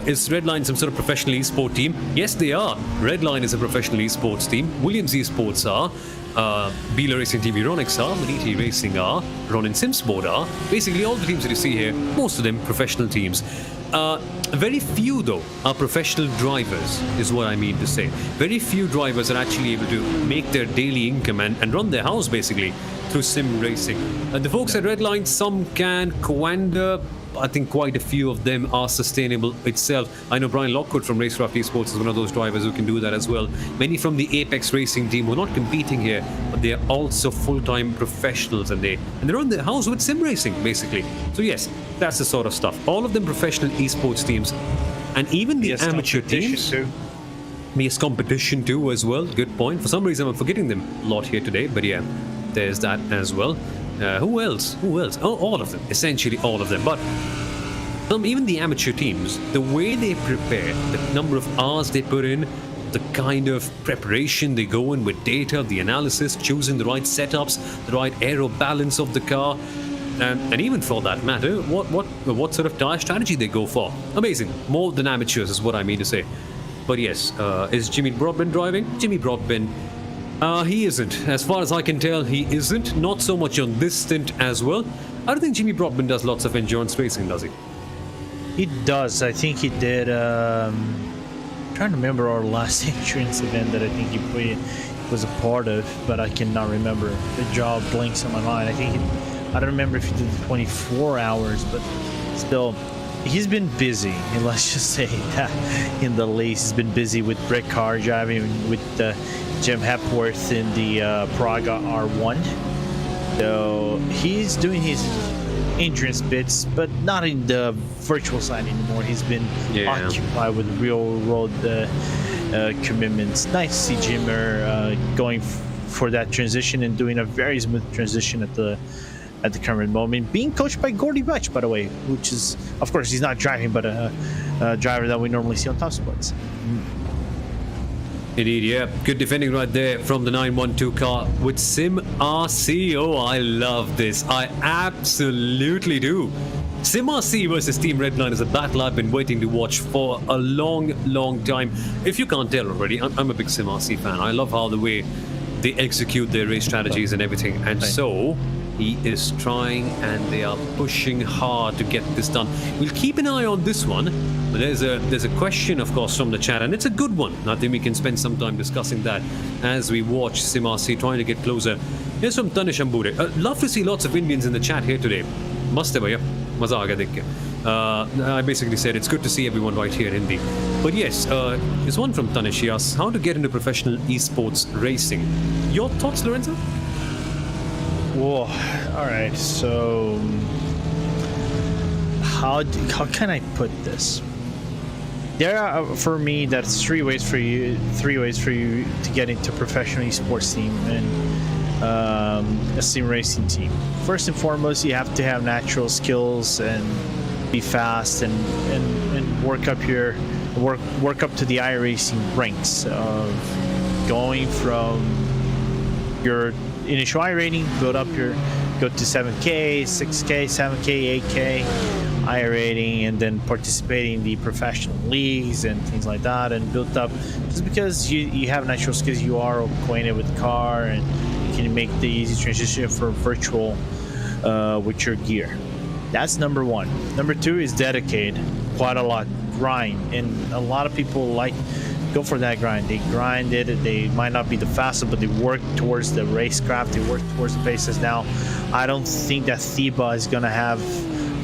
is Redline some sort of professional esport team? Yes, they are. Redline is a professional esports team. Williams Esports are. Beeler Racing TV Ronix are. Maniti Racing are. Ronin Simsport are. Basically, all the teams that you see here, most of them professional teams. Very few, though, are professional drivers, is what I mean to say. Very few drivers are actually able to make their daily income and run their house, basically, through sim racing. The folks at Redline, some can. Coanda, I think quite a few of them are sustainable itself. I know Brian Lockwood from Racecraft Esports is one of those drivers who can do that as well. Many from the Apex Racing team who are not competing here, but they are also full-time professionals, and they're on their house with sim racing, basically. So yes, that's the sort of stuff. All of them professional esports teams, and even the amateur teams. Too. Yes, competition too as well. Good point. For some reason I'm forgetting them a lot here today, but yeah, there's that as well. Who else? Oh, all of them. Essentially all of them. But even the amateur teams, the way they prepare, the number of hours they put in, the kind of preparation they go in with data, the analysis, choosing the right setups, the right aero balance of the car, and even for that matter, what sort of tire strategy they go for. Amazing. More than amateurs is what I mean to say. But yes, is Jimmy Broadbent driving? Jimmy Broadbent, he isn't. As far as I can tell, he isn't. Not so much on this stint as well. I don't think Jimmy Broadbent does lots of endurance racing, does he? He does. I think he did. I'm trying to remember our last endurance event that I think he was a part of, but I cannot remember. The job blinks on my mind. I don't remember if he did 24 hours, but still, he's been busy. And let's just say that in the least, he's been busy with Brett Carr driving with Jim Hepworth in the Praga R1. So he's doing his endurance bits, but not in the virtual side anymore. He's been occupied with real road commitments. Nice to see Jimmer going for that transition and doing a very smooth transition at the current moment. Being coached by Gordy Butch, by the way, which is, of course, he's not driving, but a driver that we normally see on Top Sports. Indeed, yeah. Good defending right there from the 912 car with Sim RC. Oh, I love this. I absolutely do. Sim RC versus Team Redline is a battle I've been waiting to watch for a long, long time. If you can't tell already, I'm a big Sim RC fan. I love how the way they execute their race strategies and everything. And so, He is trying, and they are pushing hard to get this done. We'll keep an eye on this one. But there's a question, of course, from the chat, and it's a good one. I think we can spend some time discussing that as we watch Simasi trying to get closer. Here's from Tanish Ambure. Love to see lots of Indians in the chat here today. Must have, yeah. Maza aa gaya dekh ke. I basically said it's good to see everyone right here in Hindi. But yes, there's one from Tanish. He asks, how to get into professional esports racing. Your thoughts, Lorenzo? Whoa. All right. So, how can I put this? There are, for me, that's three ways for you to get into a professional esports team and a sim racing team. First and foremost, you have to have natural skills and be fast and work up to the iRacing ranks of going from your initial iRating, go to 7K, 6K, 7K, 8K iRating, and then participating in the professional leagues and things like that, and built up just because you have natural skills, you are acquainted with the car, and you can make the easy transition for virtual with your gear. That's number one. Number two is dedicate quite a lot, grind, and a lot of people go for that grind. They grind it. They might not be the fastest, but they work towards the racecraft. They work towards the paces. Now, I don't think that Thiba is going to have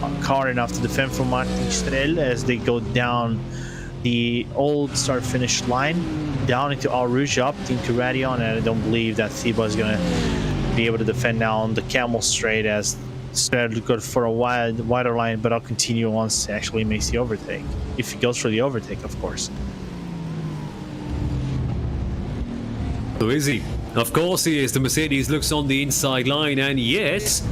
a car enough to defend from Martin Strel as they go down the old start-finish line, down into Al Rouge, up into Radion, and I don't believe that Thiba is going to be able to defend now on the Camel Straight as Strel good for a wider line, but I'll continue once he actually makes the overtake. If he goes for the overtake, of course. So is he? Of course he is. The Mercedes looks on the inside line, and yes,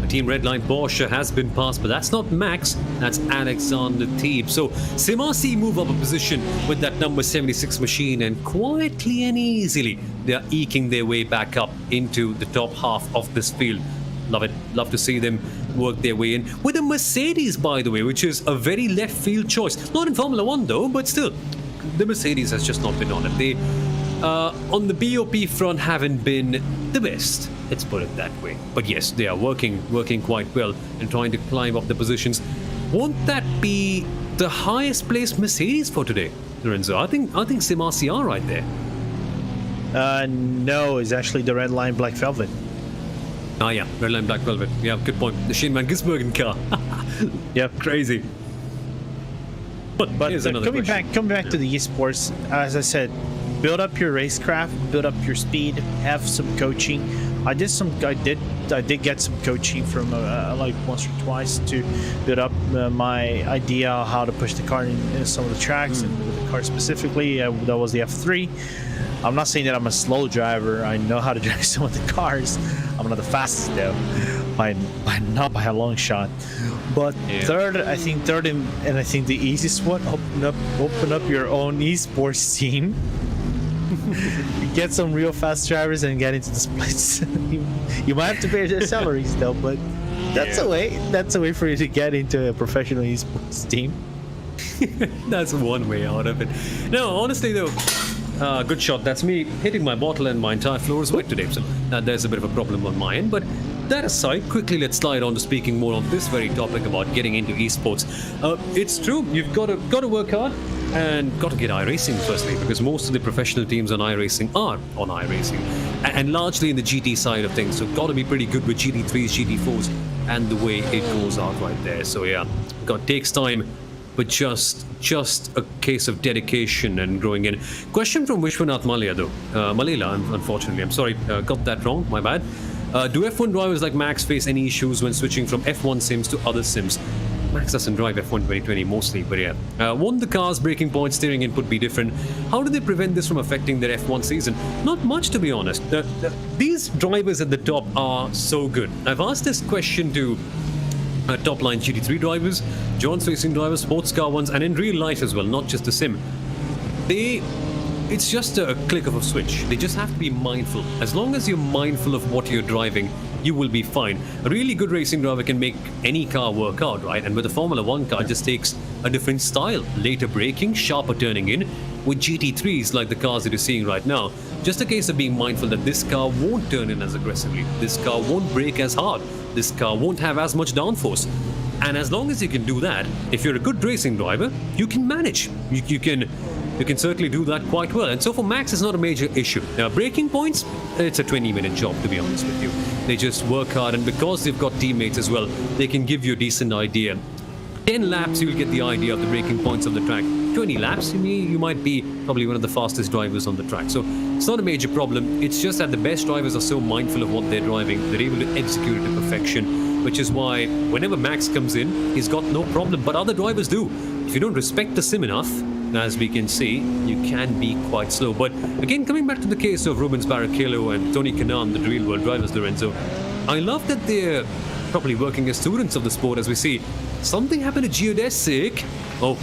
the Team Redline Porsche has been passed, but that's not Max, that's Alexander Thieb. So Simasi move up a position with that number 76 machine, and quietly and easily they are eking their way back up into the top half of this field. Love it. Love to see them work their way in. With a Mercedes, by the way, which is a very left field choice. Not in Formula 1 though, but still, the Mercedes has just not been on it. They on the BOP front haven't been the best, let's put it that way. But yes, they are working quite well and trying to climb up the positions. Won't that be the highest placed Mercedes for today, Lorenzo? I think Simasi are right there. No, it's actually the red line Black Velvet. Ah yeah, red line Black Velvet. Yeah, good point. The Shane Van Gisbergen car. Yeah, crazy. But here's another coming back to the esports, as I said, build up your racecraft, build up your speed, have some coaching. I did get some coaching from like once or twice to build up my idea how to push the car in some of the tracks and with the car specifically. That was the F3. I'm not saying that I'm a slow driver. I know how to drive some of the cars. I'm not the fastest though, not by a long shot. But yeah. third, and I think the easiest one, open up your own esports team. Get some real fast drivers and get into the splits. You might have to pay their salaries though, but that's a way. That's a way for you to get into a professional esports team. That's one way out of it. No, honestly though, good shot. That's me hitting my bottle and my entire floor is wet today. So there's a bit of a problem on my end, but that aside, quickly let's slide on to speaking more on this very topic about getting into esports. It's true, you've got to work hard and got to get iRacing firstly, because most of the professional teams on iRacing are on iRacing, and largely in the GT side of things. So got to be pretty good with GT3s, GT4s, and the way it goes out right there. So yeah, takes time, but just a case of dedication and growing in. Question from Vishwanath Malia though. Malila, unfortunately, I'm sorry, got that wrong, my bad. Do F1 drivers like Max face any issues when switching from F1 sims to other sims? Max doesn't drive F1 2020 mostly, but yeah. Won't the car's braking point, steering input be different? How do they prevent this from affecting their F1 season? Not much, to be honest. These drivers at the top are so good. I've asked this question to top-line GT3 drivers, John's Racing drivers, sports car ones, and in real life as well, not just the sim. It's just a click of a switch. They just have to be mindful. As long as you're mindful of what you're driving, you will be fine. A really good racing driver can make any car work out, right? And with a Formula 1 car, it just takes a different style. Later braking, sharper turning in, with GT3s like the cars that you're seeing right now. Just a case of being mindful that this car won't turn in as aggressively, this car won't brake as hard, this car won't have as much downforce. And as long as you can do that, if you're a good racing driver, you can manage. You can certainly do that quite well. And so for Max, it's not a major issue. Now, braking points, it's a 20-minute job, to be honest with you. They just work hard, and because they've got teammates as well, they can give you a decent idea. 10 laps, you'll get the idea of the braking points of the track. 20 laps, you might be probably one of the fastest drivers on the track. So it's not a major problem. It's just that the best drivers are so mindful of what they're driving, they're able to execute it to perfection, which is why whenever Max comes in, he's got no problem, but other drivers do. If you don't respect the sim enough, as we can see, you can be quite slow. But again, coming back to the case of Rubens Barrichello and Tony Kanaan, the real world drivers, Lorenzo, I love that they're probably working as students of the sport. As we see, something happened to Geodesic. Oh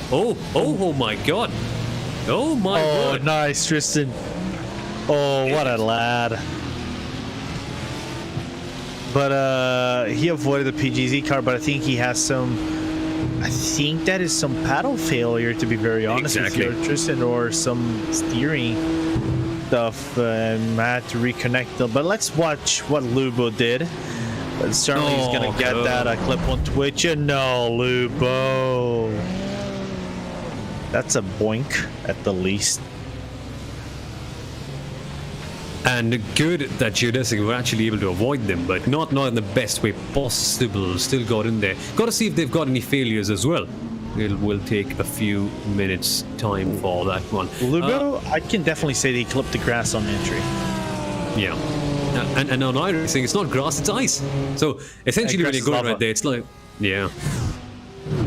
my god. Oh my god. Oh, nice, Tristan. Oh, what a lad. But he avoided the PGZ car, but I think he has I think that is some paddle failure, to be very honest with you, Tristan, or some steering stuff, and I had to reconnect them. But let's watch what Lubo did. But certainly he's going to get that clip on Twitch. And no, Lubo. That's a boink at the least. And good that Geodesic were actually able to avoid them, but not in the best way possible. Still got in there. Got to see if they've got any failures as well. It will take a few minutes time for that one. Lubo, I can definitely say they clipped the grass on entry. Yeah. And on iRacing, it's not grass, it's ice. So essentially when you're going right there, it's like, yeah.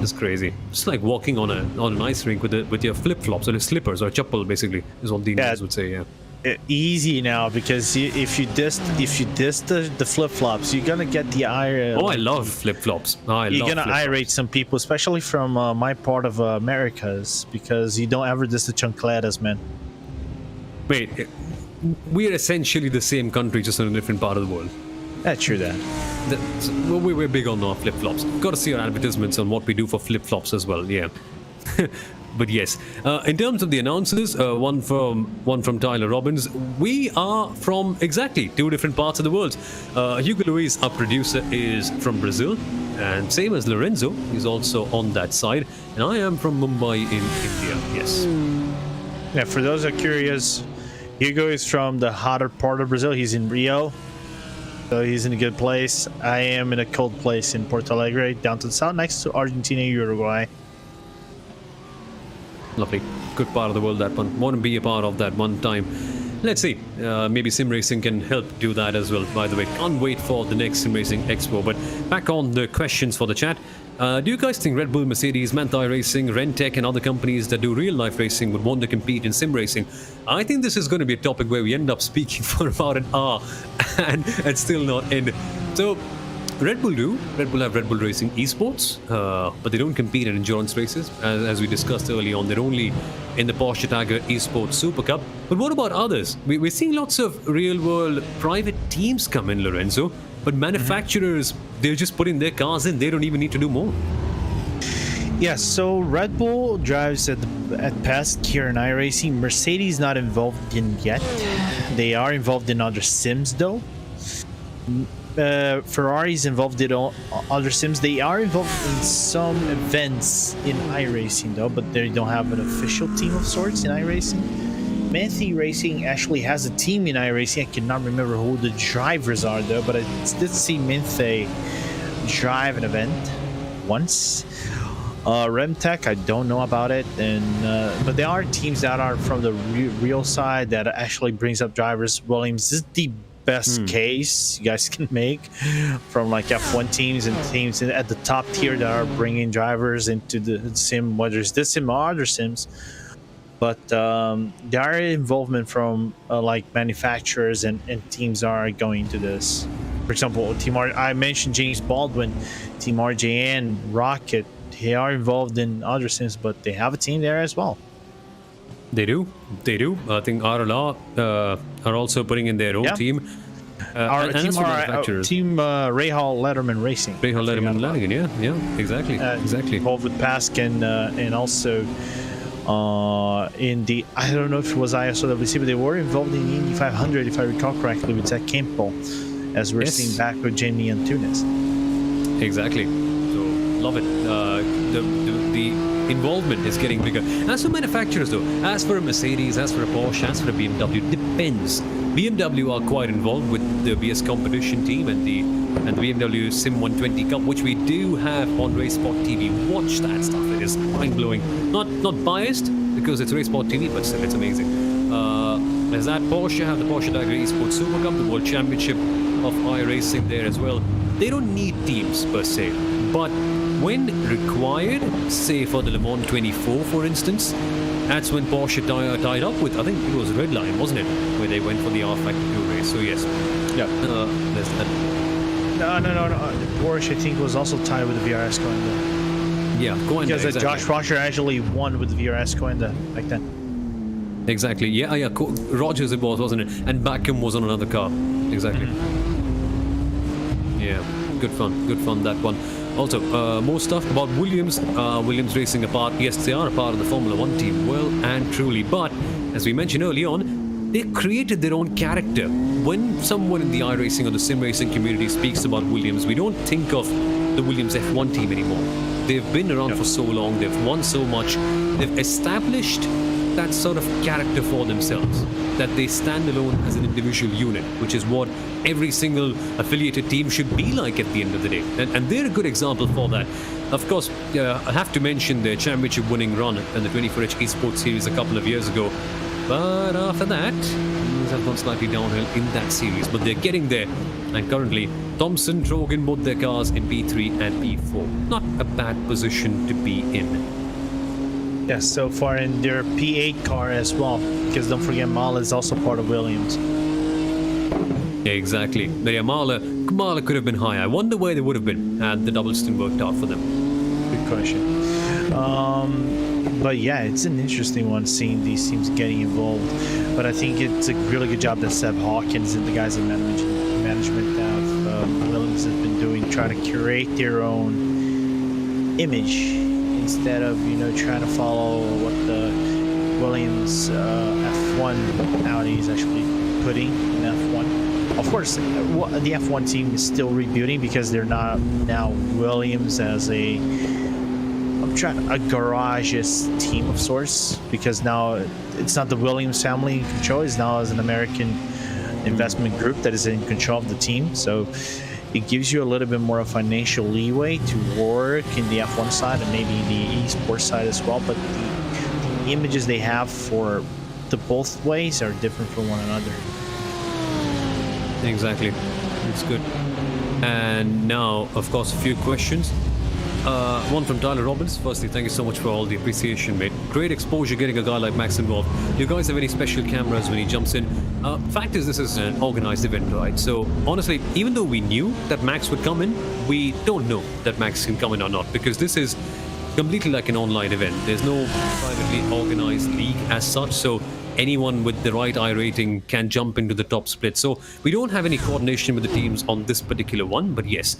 It's crazy. It's like walking on an ice rink with your flip-flops or your slippers or chappal, basically, is what the Indians would say, yeah. Easy now, because if you diss the flip-flops, you're gonna get the I love flip-flops. You're gonna irate some people, especially from my part of Americas, because you don't ever diss the chancletas, man. Wait, we're essentially the same country, just in a different part of the world. That's true, that. We're big on our flip-flops. Got to see our advertisements on what we do for flip-flops as well, yeah. But yes, in terms of the announcers, one from Tyler Robbins, we are from exactly two different parts of the world. Hugo Luis, our producer, is from Brazil, and same as Lorenzo, he's also on that side, and I am from Mumbai in India, yes. Yeah, for those who are curious, Hugo is from the hotter part of Brazil. He's in Rio, so he's in a good place. I am in a cold place in Porto Alegre, down to the south, next to Argentina, Uruguay. Lovely. Good part of the world, that one. Want to be a part of that one time. Let's see. Maybe Sim Racing can help do that as well, by the way. Can't wait for the next Sim Racing Expo. But back on the questions for the chat. Do you guys think Red Bull, Mercedes, Manthey Racing, Rentec and other companies that do real-life racing would want to compete in sim racing? I think this is going to be a topic where we end up speaking for about an hour and still not end. So, Red Bull do. Red Bull have Red Bull Racing Esports, but they don't compete in endurance races. As we discussed early on, they're only in the Porsche Tiger Esports Super Cup. But what about others? We're seeing lots of real-world private teams come in, Lorenzo. But manufacturers, they're just putting their cars in. They don't even need to do more. Yeah, so Red Bull drives at past here in iRacing. Mercedes not involved in yet. They are involved in other sims, though. Ferrari's involved in other sims. They are involved in some events in iRacing, though, but they don't have an official team of sorts in iRacing. Manthey Racing actually has a team in iRacing. I cannot remember who the drivers are, though, but I did see Manthey drive an event once. Remtech, I don't know about it, and but there are teams that are from the real side that actually brings up drivers. Williams is the best case you guys can make from like F1 teams and teams at the top tier that are bringing drivers into the sim, whether it's this sim or other sims. But there are involvement from like manufacturers and teams are going to this. For example, I mentioned James Baldwin, Team RJN, Rocket. They are involved in other sims, but they have a team there as well. They do. I think RLR are also putting in their own team. Our team Rahal Letterman Racing. Rahal Letterman, yeah, exactly. Involved with Paskin and also In the, I don't know if it was ISOWC, but they were involved in the Indy 500, if I recall correctly, with Zach Campbell, as we're seeing back with Jamie Antunes. Exactly. So love it. The involvement is getting bigger. As for manufacturers, though, as for a Mercedes, as for a Porsche, as for a BMW, depends. BMW are quite involved with the BS competition team and the BMW Sim 120 Cup, which we do have on RaceSpotTV. Watch that stuff; it is mind-blowing. Not biased because it's RaceSpotTV, but still, it's amazing. There's that Porsche have the Porsche Tiger Esports Super Cup, the World Championship of iRacing there as well. They don't need teams per se, but when required, say for the Le Mans 24, for instance, that's when Porsche tied up with, I think it was Red Line, wasn't it, where they went for the R Factor 2 race. So yes, there's that. No. Porsche, I think, was also tied with the VRS Coenda. Yeah, Coenda. Because exactly. Josh Roger actually won with the VRS Coenda back then. Exactly. Yeah. Rogers it was, wasn't it? And Backham was on another car. Exactly. Yeah. Good fun that one. Also, more stuff about Williams. Williams Racing apart. Yes, they are a part of the Formula One team, well and truly. But as we mentioned early on, they created their own character. When someone in the iRacing or the sim racing community speaks about Williams, we don't think of the Williams F1 team anymore. They've been around for so long, they've won so much, they've established that sort of character for themselves, that they stand alone as an individual unit, which is what every single affiliated team should be like at the end of the day. And they're a good example for that. Of course, I have to mention their championship winning run in the 24H Esports Series a couple of years ago. But after that, things have gone slightly downhill in that series. But they're getting there. And currently, Thompson, Trogan, both their cars in P3 and P4. Not a bad position to be in. Yes, so far in their P8 car as well. Because don't forget, Mala is also part of Williams. Yeah, exactly. But yeah, Mala could have been higher. I wonder where they would have been had the double stint worked out for them. Good question. But yeah, it's an interesting one seeing these teams getting involved. But I think it's a really good job that Seb Hawkins and the guys in management of Williams have been doing, trying to curate their own image instead of, trying to follow what the Williams F1 Audi is actually putting in F1. Of course, the F1 team is still rebuilding because they're not now Williams as a garage's team of sorts, because now it's not the Williams family in control, it's now as an American investment group that is in control of the team. So it gives you a little bit more financial leeway to work in the F1 side and maybe the esports side as well, but the images they have for the both ways are different from one another. Exactly. It's good. And now, of course, a few questions. One from Tyler Robbins. Firstly, thank you so much for all the appreciation, mate. Great exposure getting a guy like Max involved. You guys have any special cameras when he jumps in? Fact is, this is an organized event, right? So, honestly, even though we knew that Max would come in, we don't know that Max can come in or not, because this is completely like an online event. There's no privately organized league as such, so anyone with the right iRating can jump into the top split. So we don't have any coordination with the teams on this particular one, but yes,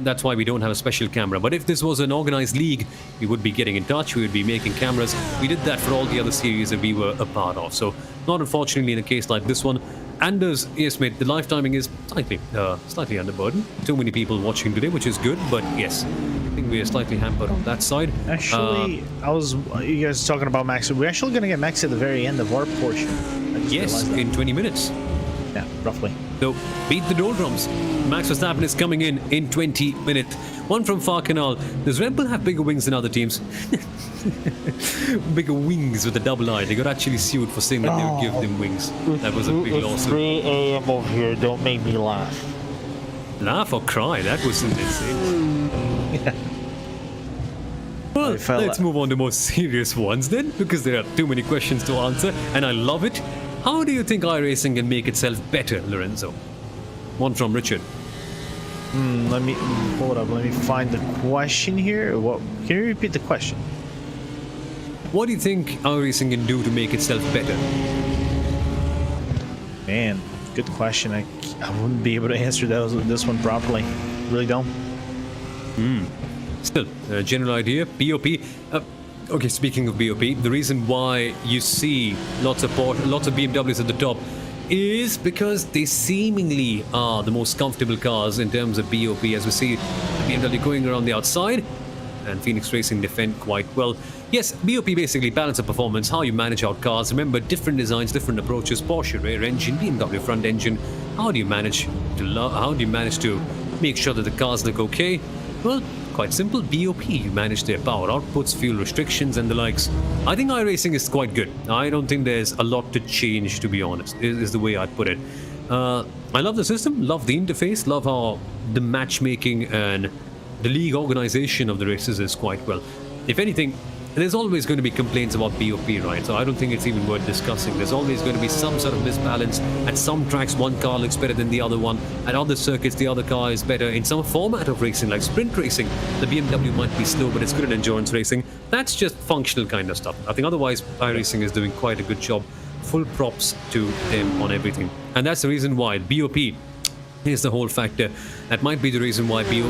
that's why we don't have a special camera. But if this was an organized league, we would be getting in touch, we would be making cameras. We did that for all the other series that we were a part of. So not unfortunately in a case like this one. Anders, yes mate, the live timing is slightly underburdened. Too many people watching today, which is good, but yes, I think we are slightly hampered on that side. Actually, you guys talking about Max. We're actually going to get Max at the very end of our portion. Yes, in 20 minutes. Yeah, roughly. So, beat the doldrums. Max Verstappen is coming in 20 minutes. One from Farcanal. Does Red Bull have bigger wings than other teams? Bigger wings with a double I. They got actually sued for saying that they would give them wings. That was a big lawsuit. It's 3 a.m. over here. Don't make me laugh. Laugh or cry? That was insane. Yeah. Well, let's move on to more serious ones then, because there are too many questions to answer, and I love it. How do you think iRacing can make itself better, Lorenzo? One from Richard. Let me hold up. Let me find the question here. What? Can you repeat the question? What do you think iRacing can do to make itself better? Man, good question. I wouldn't be able to answer this one properly. Really don't. Still, a general idea. POP. Okay, speaking of BOP, the reason why you see lots of Porsche, lots of BMWs at the top is because they seemingly are the most comfortable cars in terms of BOP, as we see the BMW going around the outside and Phoenix Racing defend quite well. Yes, BOP basically balance of performance, how you manage out cars. Remember, different designs, different approaches. Porsche rear engine, BMW front engine. How do you manage to make sure that the cars look okay? Well, quite simple. BOP, you manage their power outputs, fuel restrictions, and the likes. I think iRacing is quite good. I don't think there's a lot to change, to be honest, is the way I'd put it. I love the system, love the interface, love how the matchmaking and the league organization of the races is quite well. If anything, there's always going to be complaints about BOP, right? So I don't think it's even worth discussing. There's always going to be some sort of misbalance. At some tracks, one car looks better than the other one. At other circuits, the other car is better. In some format of racing, like sprint racing, the BMW might be slow, but it's good in endurance racing. That's just functional kind of stuff. I think otherwise, iRacing is doing quite a good job. Full props to them on everything. And that's the reason why BOP is the whole factor. That might be the reason why the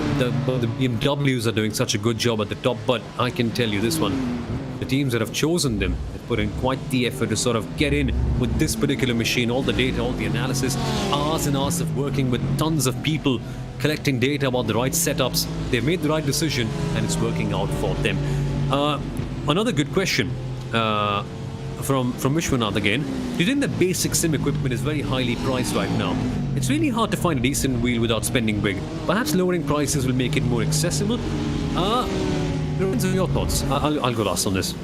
BMWs are doing such a good job at the top, but I can tell you this one, the teams that have chosen them have put in quite the effort to sort of get in with this particular machine, all the data, all the analysis, hours and hours of working with tons of people, collecting data about the right setups. They've made the right decision and it's working out for them. Another good question from Vishwanath again. Do you think the basic sim equipment is very highly priced right now? It's really hard to find a decent wheel without spending big. Perhaps lowering prices will make it more accessible. Lorenzo, your thoughts? I'll go last on this.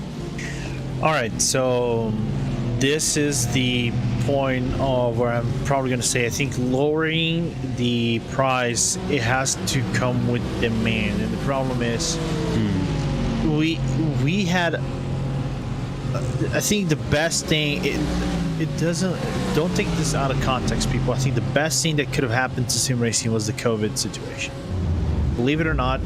All right, so this is the point of where I'm probably going to say I think lowering the price, it has to come with demand, and the problem is we had. I think the best thing, it doesn't, don't take this out of context, people. I think the best thing that could have happened to sim racing was the COVID situation. Believe it or not,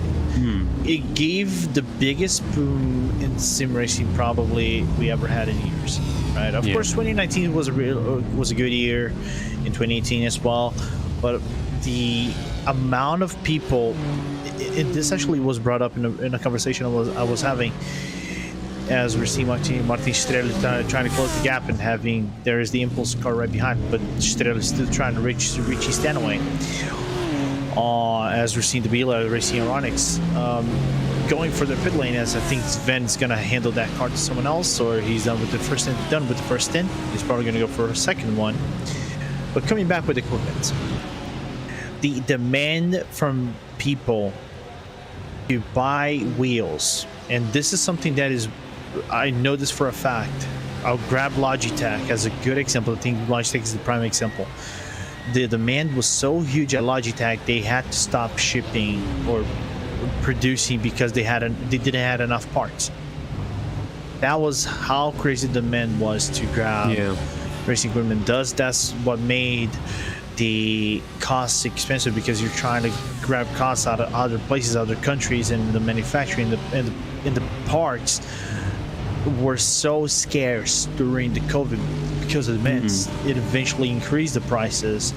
it gave the biggest boom in sim racing probably we ever had in years, right? Of course, 2019 was a good year, in 2018 as well, but the amount of people, this actually was brought up in a conversation I was having, as we're seeing Martin Estrella trying to close the gap and there is the Impulse car right behind, but Estrella is still trying to reach his Stanaway. As we're seeing the Bila Racing Ironics going for the pit lane, as I think Sven's going to handle that car to someone else, or he's done with the first stint. He's probably going to go for a second one. But coming back with equipment, the demand from people to buy wheels, and this is something that is, I know this for a fact. I'll grab Logitech as a good example. I think Logitech is the prime example. The demand was so huge at Logitech, they had to stop shipping or producing because they didn't have enough parts. That was how crazy the demand was to grab racing equipment. That's what made the costs expensive, because you're trying to grab costs out of other places, other countries, and the manufacturing and the parts were so scarce during the COVID because of the demands. It eventually increased the prices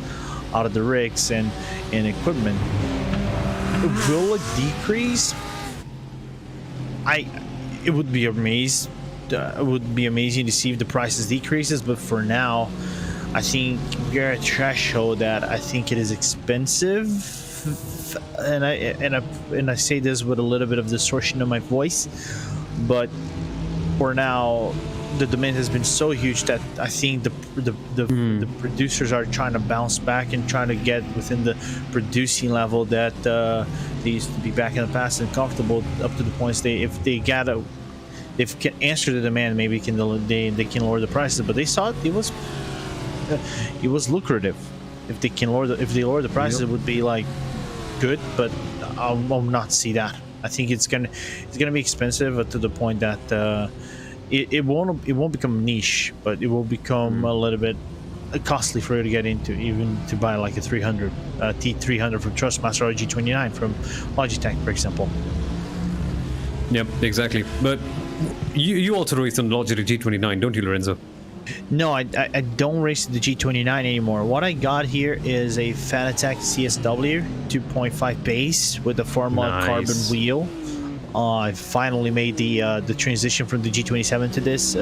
out of the rigs and equipment. Will it decrease? It would be amazing. It would be amazing to see if the prices decreases, but for now, I think we're at a threshold that I think it is expensive, and I say this with a little bit of distortion in my voice, but for now, the demand has been so huge that I think the producers are trying to bounce back and trying to get within the producing level that they used to be back in the past and comfortable, up to the points if they can answer the demand, maybe they can lower the prices. But they saw it was lucrative. If they lower the prices, it would be like good, but I'll not see that. I think it's gonna be expensive to the point that it won't become niche, but it will become a little bit costly for you to get into, even to buy like a T300 from Trustmaster or a G29 from Logitech, for example. Yep, exactly. But you also race on Logitech G29, don't you, Lorenzo? No, I don't race the G29 anymore. What I got here is a Fanatec CSW 2.5 base with a Formula carbon wheel. I finally made the transition from the G27 to this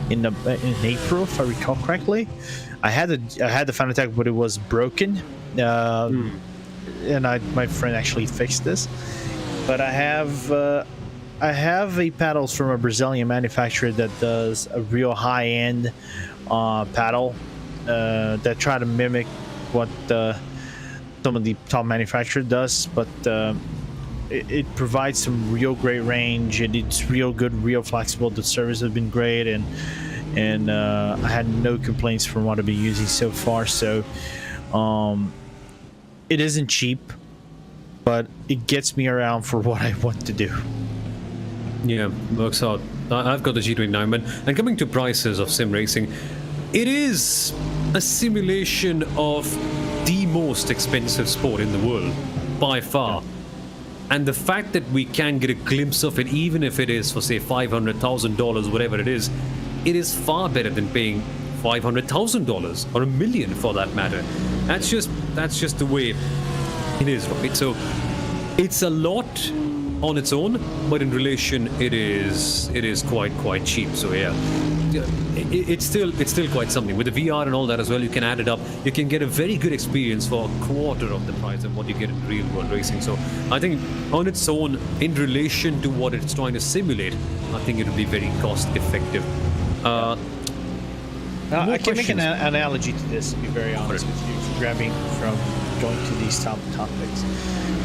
in April, if I recall correctly. I had the Fanatec, but it was broken, and my friend actually fixed this. But I have a paddles from a Brazilian manufacturer that does a real high-end paddle that try to mimic what some of the top manufacturer does, but it provides some real great range, and it's real good, real flexible. The service has been great, and I had no complaints from what I've been using so far. So it isn't cheap, but it gets me around for what I want to do. Yeah, works out. I've got the G29, and coming to prices of sim racing, it is a simulation of the most expensive sport in the world, by far. And the fact that we can get a glimpse of it, even if it is for, say, $500,000, whatever it is far better than paying $500,000 or $1 million for that matter. That's just the way it is, right? So it's a lot on its own, but in relation, it is quite cheap. So yeah, it's still quite something. With the VR and all that as well, you can add it up. You can get a very good experience for a quarter of the price of what you get in real world racing. So I think on its own, in relation to what it's trying to simulate, I think it will be very cost effective. I can make an analogy to this, to be very honest with you, grabbing from going to these topics.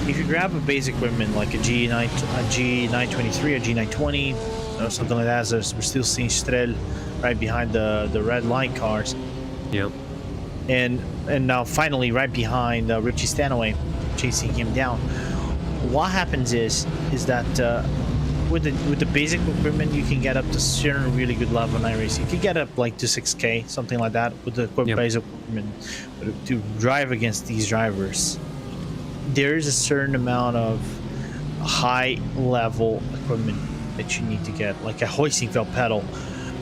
If you grab a basic equipment like a G923 or G920 or something like that, we're still seeing Strel right behind the red line cars. Yeah. And now finally right behind Richie Stanaway, chasing him down. What happens is that with the basic equipment, you can get up to certain really good level in iRacing. You can get up like to 6K, something like that, with the basic equipment. But to drive against these drivers, there is a certain amount of high level equipment that you need to get, like a Heusinkveld pedal.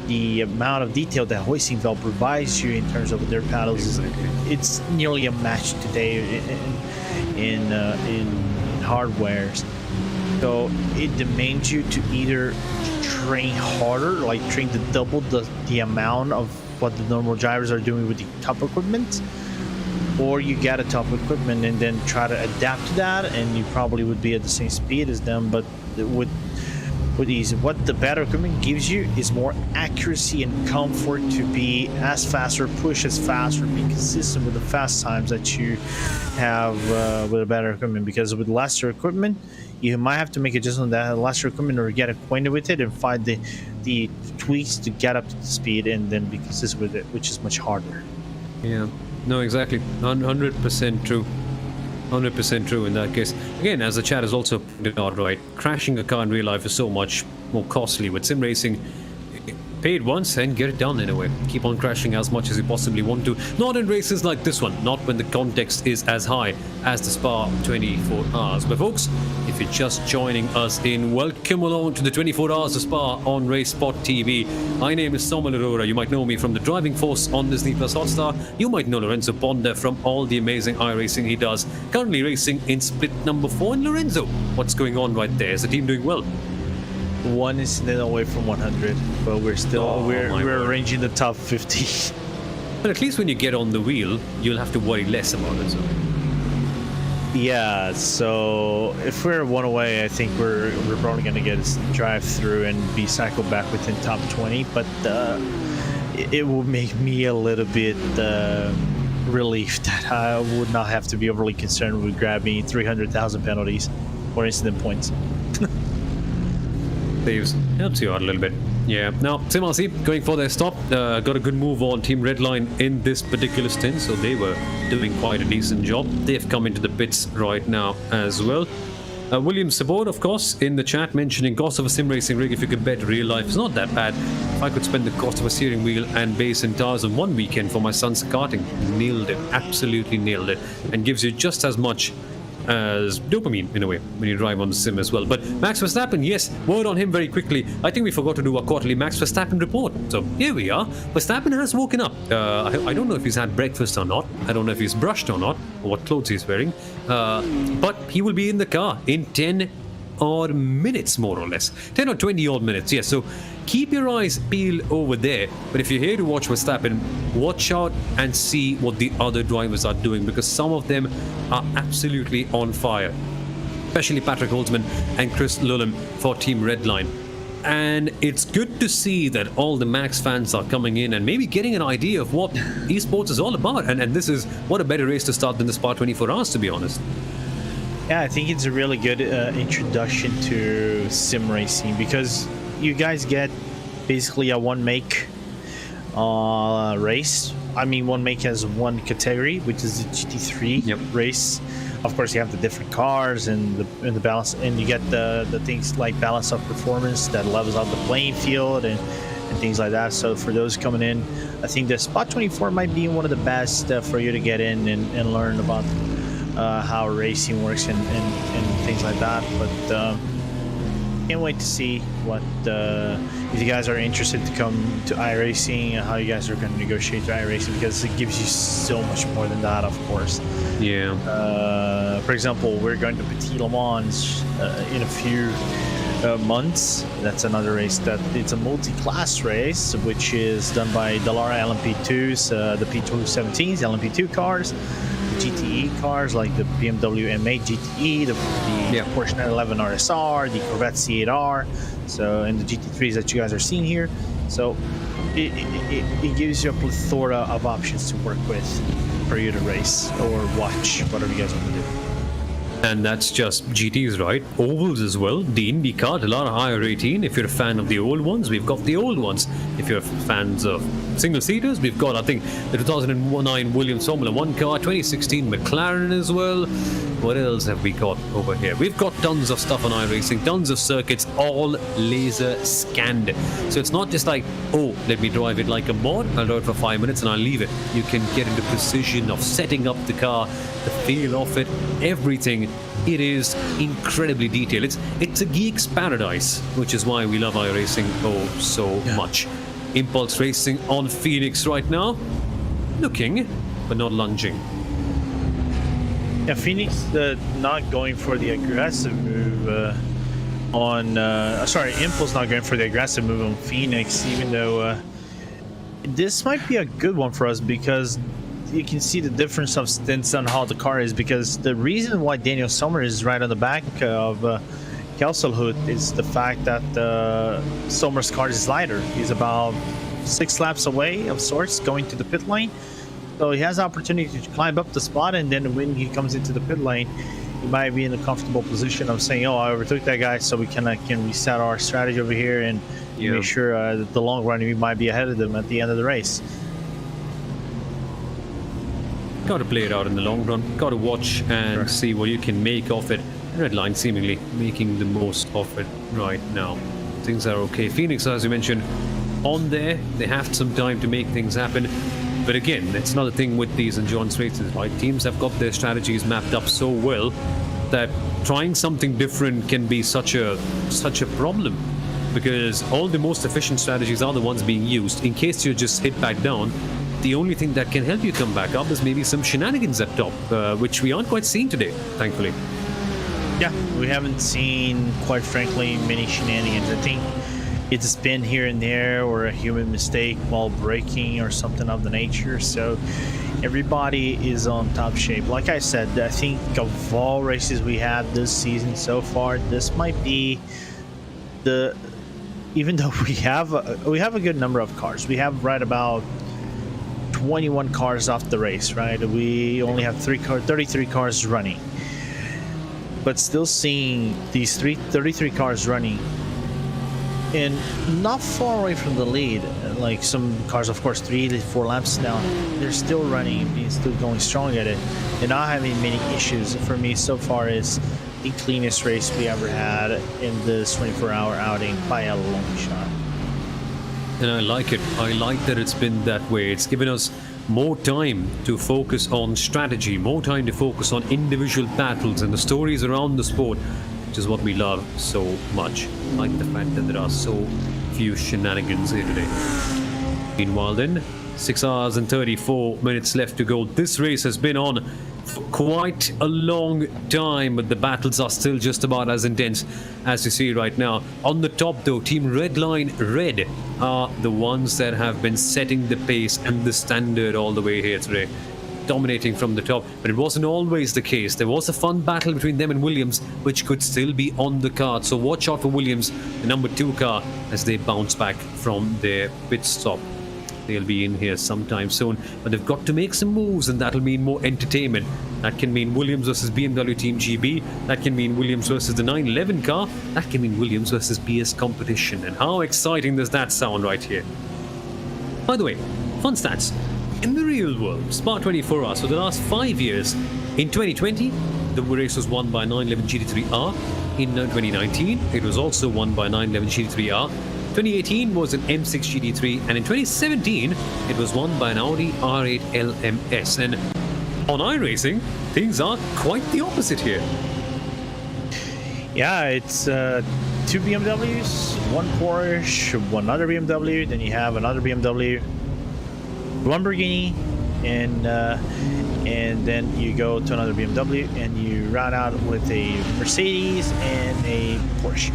The amount of detail that Heusinkveld provides you in terms of their paddles, it's nearly a match today in hardwares. So it demands you to either train harder, like train to double the amount of what the normal drivers are doing with the top equipment, or you get a top equipment and then try to adapt to that, and you probably would be at the same speed as them. But with these, what the better equipment gives you is more accuracy and comfort to be as fast or push as fast or be consistent with the fast times that you have with a better equipment. Because with lesser equipment, you might have to make adjustments on that lesser equipment or get acquainted with it and find the tweaks to get up to the speed and then be consistent with it, which is much harder. Yeah, no, exactly. 100% true. 100% true in that case. Again, as the chat has also pointed out, right, crashing a car in real life is so much more costly. With sim racing, pay it once and get it done in a way. Keep on crashing as much as you possibly want to. Not in races like this one, not when the context is as high as the Spa 24 hours. But folks, if you're just joining us in, welcome along to the 24 hours of Spa on RaceSpotTV. My name is Samuel Aurora. You might know me from the driving force on Disney Plus Hotstar. You might know Lorenzo Ponda from all the amazing iRacing he does. Currently racing in split number 4. And Lorenzo, what's going on right there? Is the team doing well? One incident away from 100, but we're still we're arranging the top 50. But at least when you get on the wheel, you'll have to worry less about it. So. Yeah, so if we're one away, I think we're probably going to get a drive through and be cycled back within top 20. But it will make me a little bit relieved that I would not have to be overly concerned with grabbing 300,000 penalties or incident points. Saves helps you out a little bit. Yeah. Now, SimRC going for their stop. Got a good move on Team Redline in this particular stint, so they were doing quite a decent job. They've come into the pits right now as well. William Sabord, of course, in the chat mentioning cost of a sim racing rig if you compare to real life. It's not that bad. If I could spend the cost of a steering wheel and base and tires on one weekend for my son's karting, nailed it. Absolutely nailed it. And gives you just as much as dopamine in a way when you drive on the sim as well. But Max Verstappen, yes, word on him very quickly. I think we forgot to do a quarterly Max Verstappen report, so here we are. Verstappen has woken up. I don't know if he's had breakfast or not. I don't know if he's brushed or not, or what clothes he's wearing, but he will be in the car in 10 odd minutes, more or less. 10 or 20 odd minutes, yes. So keep your eyes peeled over there. But if you're here to watch Verstappen, watch out and see what the other drivers are doing, because some of them are absolutely on fire. Especially Patrick Holzman and Chris Lullum for Team Redline. And it's good to see that all the Max fans are coming in and maybe getting an idea of what esports is all about. And this is, what a better race to start than the Spa 24 Hours, to be honest. Yeah, I think it's a really good introduction to sim racing, because you guys get basically a one make race. I mean, one make has one category, which is the GT3 race. Of course, you have the different cars and the balance, and you get the things like balance of performance that levels out the playing field and things like that. So for those coming in, I think the Spot 24 might be one of the best for you to get in and learn about how racing works and things like that. But can't wait to see what if you guys are interested to come to iRacing and how you guys are going to negotiate to iRacing, because it gives you so much more than that, of course. Yeah. For example, we're going to Petit Le Mans in a few months. That's another race that it's a multi-class race, which is done by Dallara LMP2s, the P217s, LMP2 cars, GTE cars like the BMW M8 GTE, the Porsche 911 RSR, the Corvette C8R, so, and the GT3s that you guys are seeing here. So it gives you a plethora of options to work with for you to race or watch, whatever you guys want to do. And that's just GTs, right? Ovals as well. The IndyCar, Dallara IR18. If you're a fan of the old ones, we've got the old ones. If you're fans of single-seaters, we've got, I think, the 2009 Williams Formula 1 car, 2016 McLaren as well. What else have we got over here? We've got tons of stuff on iRacing, tons of circuits, all laser scanned. So it's not just like, oh, let me drive it like a mod, I'll drive it for 5 minutes and I'll leave it. You can get into precision of setting up the car, the feel of it, everything. It is incredibly detailed. It's a geek's paradise, which is why we love iRacing so much. Impulse Racing on Phoenix right now, looking but not lunging. Yeah, Phoenix not going for the aggressive move Impulse not going for the aggressive move on Phoenix, even though this might be a good one for us, because you can see the difference of stints on how the car is, because the reason why Daniel Sommer is right on the back of Kelselhout is the fact that Sommer's car is lighter. He's about 6 laps away of sorts going to the pit lane. So he has the opportunity to climb up the spot, and then when he comes into the pit lane, he might be in a comfortable position of saying, oh, I overtook that guy, so we can reset our strategy over here and make sure that the long run we might be ahead of them at the end of the race. Got to play it out in the long run. Got to watch and see what you can make of it. Redline seemingly making the most of it right now. Things are okay. Phoenix, as you mentioned, on there. They have some time to make things happen. But again, it's another thing with these endurance races, right? Teams have got their strategies mapped up so well that trying something different can be such a problem, because all the most efficient strategies are the ones being used. In case you're just hit back down, the only thing that can help you come back up is maybe some shenanigans at top, which we aren't quite seeing today, thankfully. Yeah, we haven't seen, quite frankly, many shenanigans. I think it's a spin here and there, or a human mistake while braking or something of the nature. So everybody is on top shape. Like I said, I think of all races we had this season so far, this might be even though we have a good number of cars. We have right about 21 cars off the race, right? We only have 33 cars running, but still seeing these 33 cars running and not far away from the lead. Like some cars, of course, 3 to 4 laps down, they're still running and still going strong at it. They're not having many issues. For me, so far, is the cleanest race we ever had in this 24-hour outing by a long shot. And I like it. I like that it's been that way. It's given us more time to focus on strategy, more time to focus on individual battles and the stories around the sport, which is what we love so much. I like the fact that there are so few shenanigans here today. Meanwhile then, 6 hours and 34 minutes left to go. This race has been on quite a long time, but the battles are still just about as intense as you see right now. On the top though, Team Redline Red are the ones that have been setting the pace and the standard all the way here today, dominating from the top. But it wasn't always the case. There was a fun battle between them and Williams, which could still be on the card. So watch out for Williams, the number 2 car, as they bounce back from their pit stop. They'll be in here sometime soon, but they've got to make some moves, and that'll mean more entertainment. That can mean Williams versus BMW Team GB. That can mean Williams versus the 911 car. That can mean Williams versus BS competition. And how exciting does that sound right here? By the way, fun stats. In the real world, Spa-24 R, so the last 5 years, in 2020, the race was won by 911 GT3R. In 2019, it was also won by 911 GT3R. 2018 was an M6 GT3, and in 2017 it was won by an Audi R8 LMS. And on iRacing, things are quite the opposite here. Yeah, it's 2 BMWs, 1 Porsche, 1 other BMW, then you have another BMW, Lamborghini, and then you go to another BMW, and you round out with a Mercedes and a Porsche.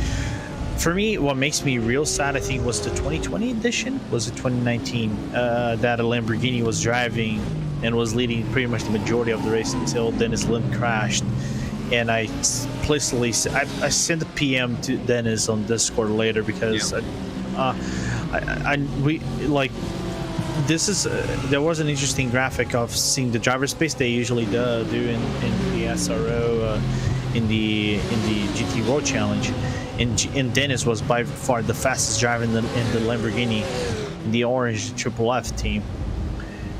For me, what makes me real sad, I think, was the 2020 edition. Was it 2019 that a Lamborghini was driving and was leading pretty much the majority of the race until Dennis Lim crashed. And I explicitly, I sent a PM to Dennis on Discord later because there was an interesting graphic of seeing the driver space they usually do in the SRO in the GT World Challenge. And Dennis was by far the fastest driver in the Lamborghini, the orange Triple F team.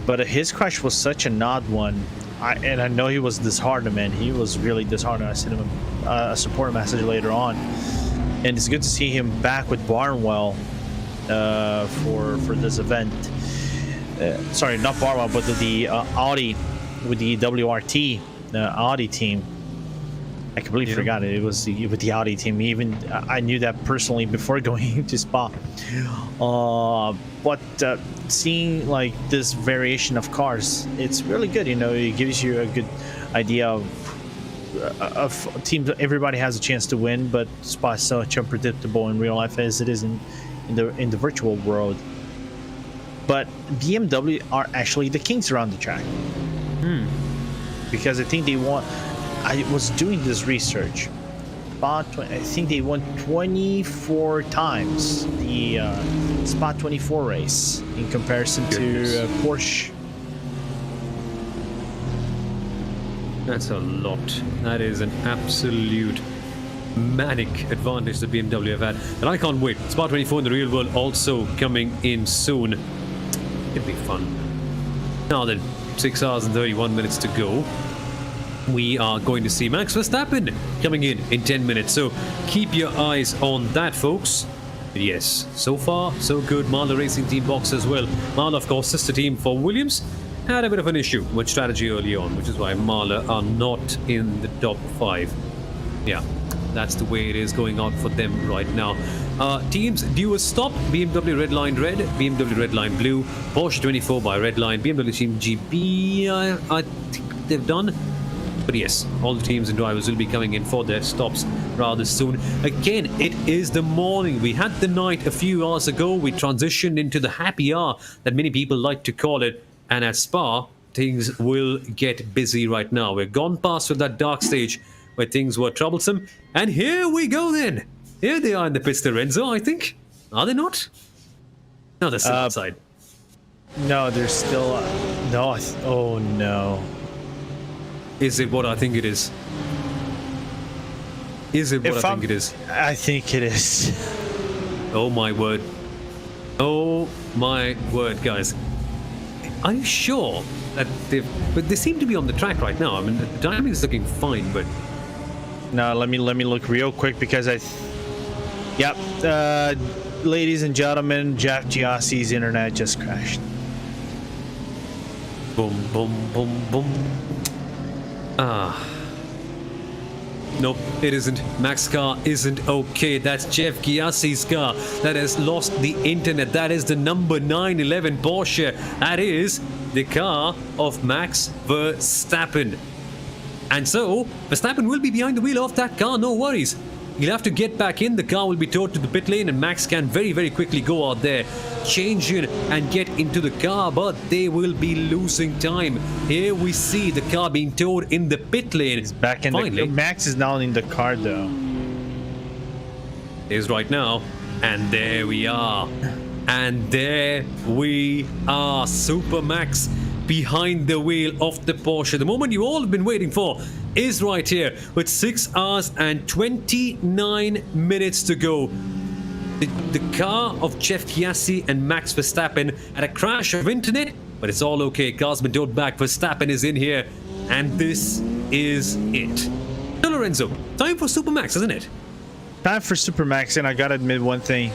But his crash was such an odd one. I know he was disheartened, man. He was really disheartened. I sent him a support message later on. And it's good to see him back with Barnwell for this event. Sorry, not Barnwell, but the Audi with the WRT Audi team. I completely forgot it. It was with the Audi team. Even I knew that personally before going to Spa. But seeing like this variation of cars, it's really good. You know, it gives you a good idea of teams. Everybody has a chance to win, but Spa is such unpredictable in real life as it is in the virtual world. But BMW are actually the kings around the track. Because I think they want. I was doing this research. I think they won 24 times the Spa-24 race in comparison to Porsche. That's a lot. That is an absolute manic advantage that BMW have had. And I can't wait. Spa-24 in the real world also coming in soon. It'll be fun. Now then, 6 hours and 31 minutes to go. We are going to see Max Verstappen coming in 10 minutes. So keep your eyes on that, folks. Yes, so far, so good. Marla Racing Team box as well. Marla, of course, sister team for Williams, had a bit of an issue with strategy early on, which is why Marla are not in the top 5. Yeah, that's the way it is going out for them right now. Teams due a stop: BMW Redline Red, BMW Redline Blue, Porsche 24 by Redline, BMW Team GB, I think they've done. But yes, all the teams and drivers will be coming in for their stops rather soon. Again, it is the morning. We had the night a few hours ago. We transitioned into the happy hour that many people like to call it. And at Spa, things will get busy right now. We're gone past with that dark stage where things were troublesome. And here we go then. Here they are in the pits, Lorenzo, I think. Are they not? No, they're still outside. No, they're still... no. Oh, no. Is it what I think it is? Is it what I think it is? I think it is. Oh my word. Oh my word, guys. Are you sure that they've... But they seem to be on the track right now. I mean, the timing is looking fine, but... No, let me look real quick because Yep. Ladies and gentlemen, Jeff Giassi's internet just crashed. Boom, boom, boom, boom. Nope, it isn't. Mac's car isn't okay. That's Jeff Giassi's car that has lost the internet. That is the number 911 Porsche. That is the car of Max Verstappen. And so, Verstappen will be behind the wheel of that car, no worries. He'll have to get back in, the car will be towed to the pit lane, and Max can very, very quickly go out there, change in and get into the car, but they will be losing time. Here we see the car being towed in the pit lane. He's back in the... Max is now in the car though. Is right now, and there we are. And there we are, Super Max behind the wheel of the Porsche. The moment you all have been waiting for is right here with 6 hours and 29 minutes to go. The car of Jeff Chiassi and Max Verstappen had a crash of internet, but it's all okay. Car's been towed back. Verstappen is in here, and this is it. So Lorenzo, time for Super Max, isn't it? Time for Super Max, and I gotta admit one thing.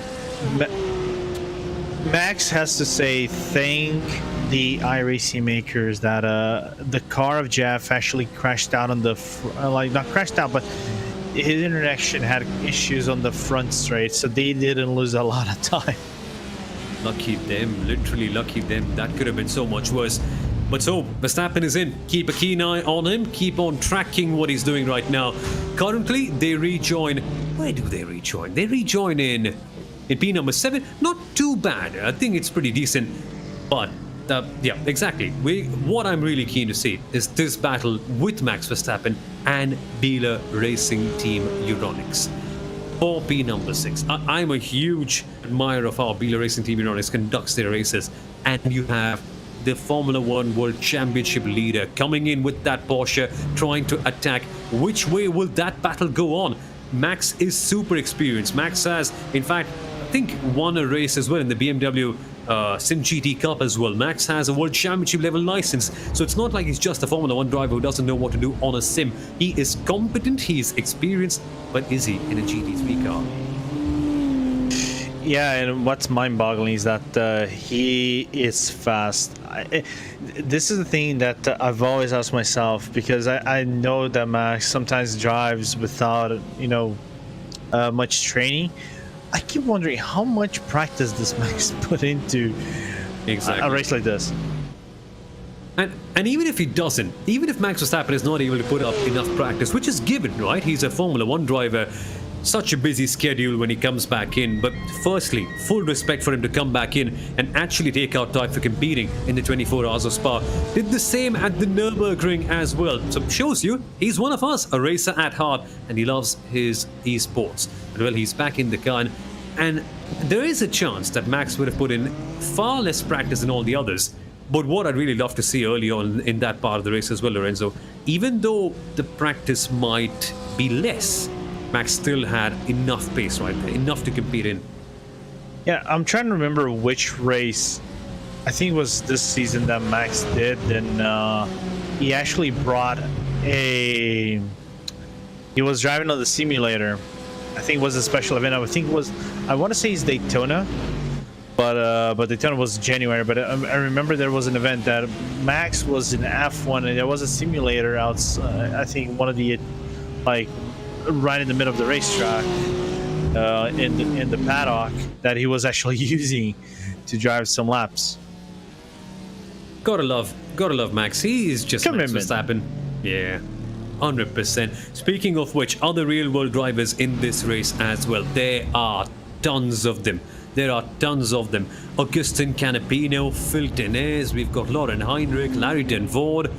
Max has to say thank the iRacing makers that the car of Jeff actually crashed out on the not crashed out, but his interaction had issues on the front straight, so they didn't lose a lot of time. Lucky them, literally lucky them. That could have been so much worse. But so, Verstappen is in. Keep a keen eye on him. Keep on tracking what he's doing right now. Currently, they rejoin. Where do they rejoin? They rejoin in P number 7. Not too bad. I think it's pretty decent. But, yeah, exactly. What I'm really keen to see is this battle with Max Verstappen and Biela Racing Team Euronics. For P number 6. I'm a huge admirer of how Biela Racing Team Euronics conducts their races. And you have the Formula 1 World Championship leader coming in with that Porsche, trying to attack. Which way will that battle go on? Max is super experienced. Max has, in fact, I think won a race as well in the BMW Sim GT Cup as well. Max has a World Championship level license, so it's not like he's just a Formula 1 driver who doesn't know what to do on a sim. He is competent, he is experienced, but is he in a GT3 car? Yeah, and what's mind-boggling is that he is fast. This is the thing that I've always asked myself, because I know that Max sometimes drives without, much training. I keep wondering how much practice does Max put into a race like this. And even if he doesn't, even if Max Verstappen is not able to put up enough practice, which is given, right? He's a Formula 1 driver. Such a busy schedule when he comes back in, but firstly, full respect for him to come back in and actually take out time for competing in the 24 hours of Spa. Did the same at the Nürburgring as well, so shows you he's one of us, a racer at heart, and he loves his esports. And well, he's back in the car, and there is a chance that Max would have put in far less practice than all the others. But what I'd really love to see early on in that part of the race as well, Lorenzo, even though the practice might be less, Max still had enough pace right there, enough to compete in. Yeah, I'm trying to remember which race. I think it was this season that Max did, and he actually brought he was driving on the simulator. I think it was a special event. I want to say it's Daytona, but Daytona was January. But I remember there was an event that Max was in F1, and there was a simulator outside. I think one of the right in the middle of the racetrack, in the paddock, that he was actually using to drive some laps. Gotta love Max. He is just Max Verstappen. Yeah, 100%. Speaking of which, other real-world drivers in this race as well. There are tons of them. Augustin Canapino, Phil Tenez, we've got Lauren Heinrich, Larry Denvord.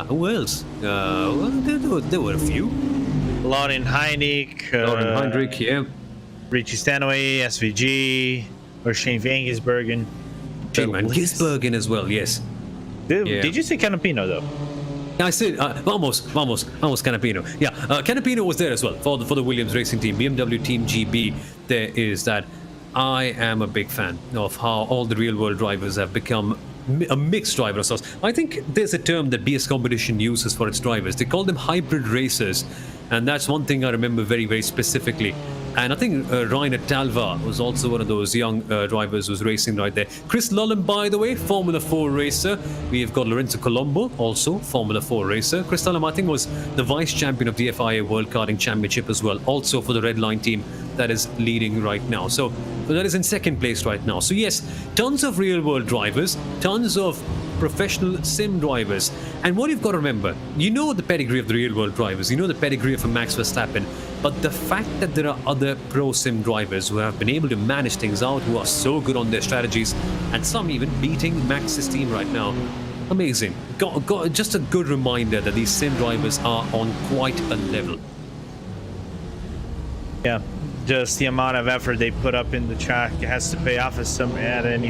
Who else? There were a few. Lauren Heinrich, yeah. Richie Stanaway, SVG, or Shane Van Gisbergen. Shane Van Gisbergen as well, yes. Did you say Canapino though? I said almost Canapino. Yeah, Canapino was there as well for the Williams Racing Team, BMW Team GB. There is that. I am a big fan of how all the real-world drivers have become a mixed driver of sorts. I think there's a term that BS Competition uses for its drivers. They call them hybrid racers, and that's one thing I remember very, very specifically. And I think Rainer Talva was also one of those young drivers who's racing right there. Chris Lullen, by the way, Formula 4 racer. We've got Lorenzo Colombo, also Formula 4 racer. Chris Lullen, I think, was the vice champion of the FIA World Karting Championship as well, also for the Red Line team that is leading right now. So that is in second place right now. So yes, tons of real-world drivers, tons of professional sim drivers. And what you've got to remember, you know the pedigree of the real world drivers, you know the pedigree of a Max Verstappen, but the fact that there are other pro sim drivers who have been able to manage things out, who are so good on their strategies, and some even beating Max's team right now. Amazing. Just a good reminder that these sim drivers are on quite a level. Yeah, just the amount of effort they put up in the track has to pay off at any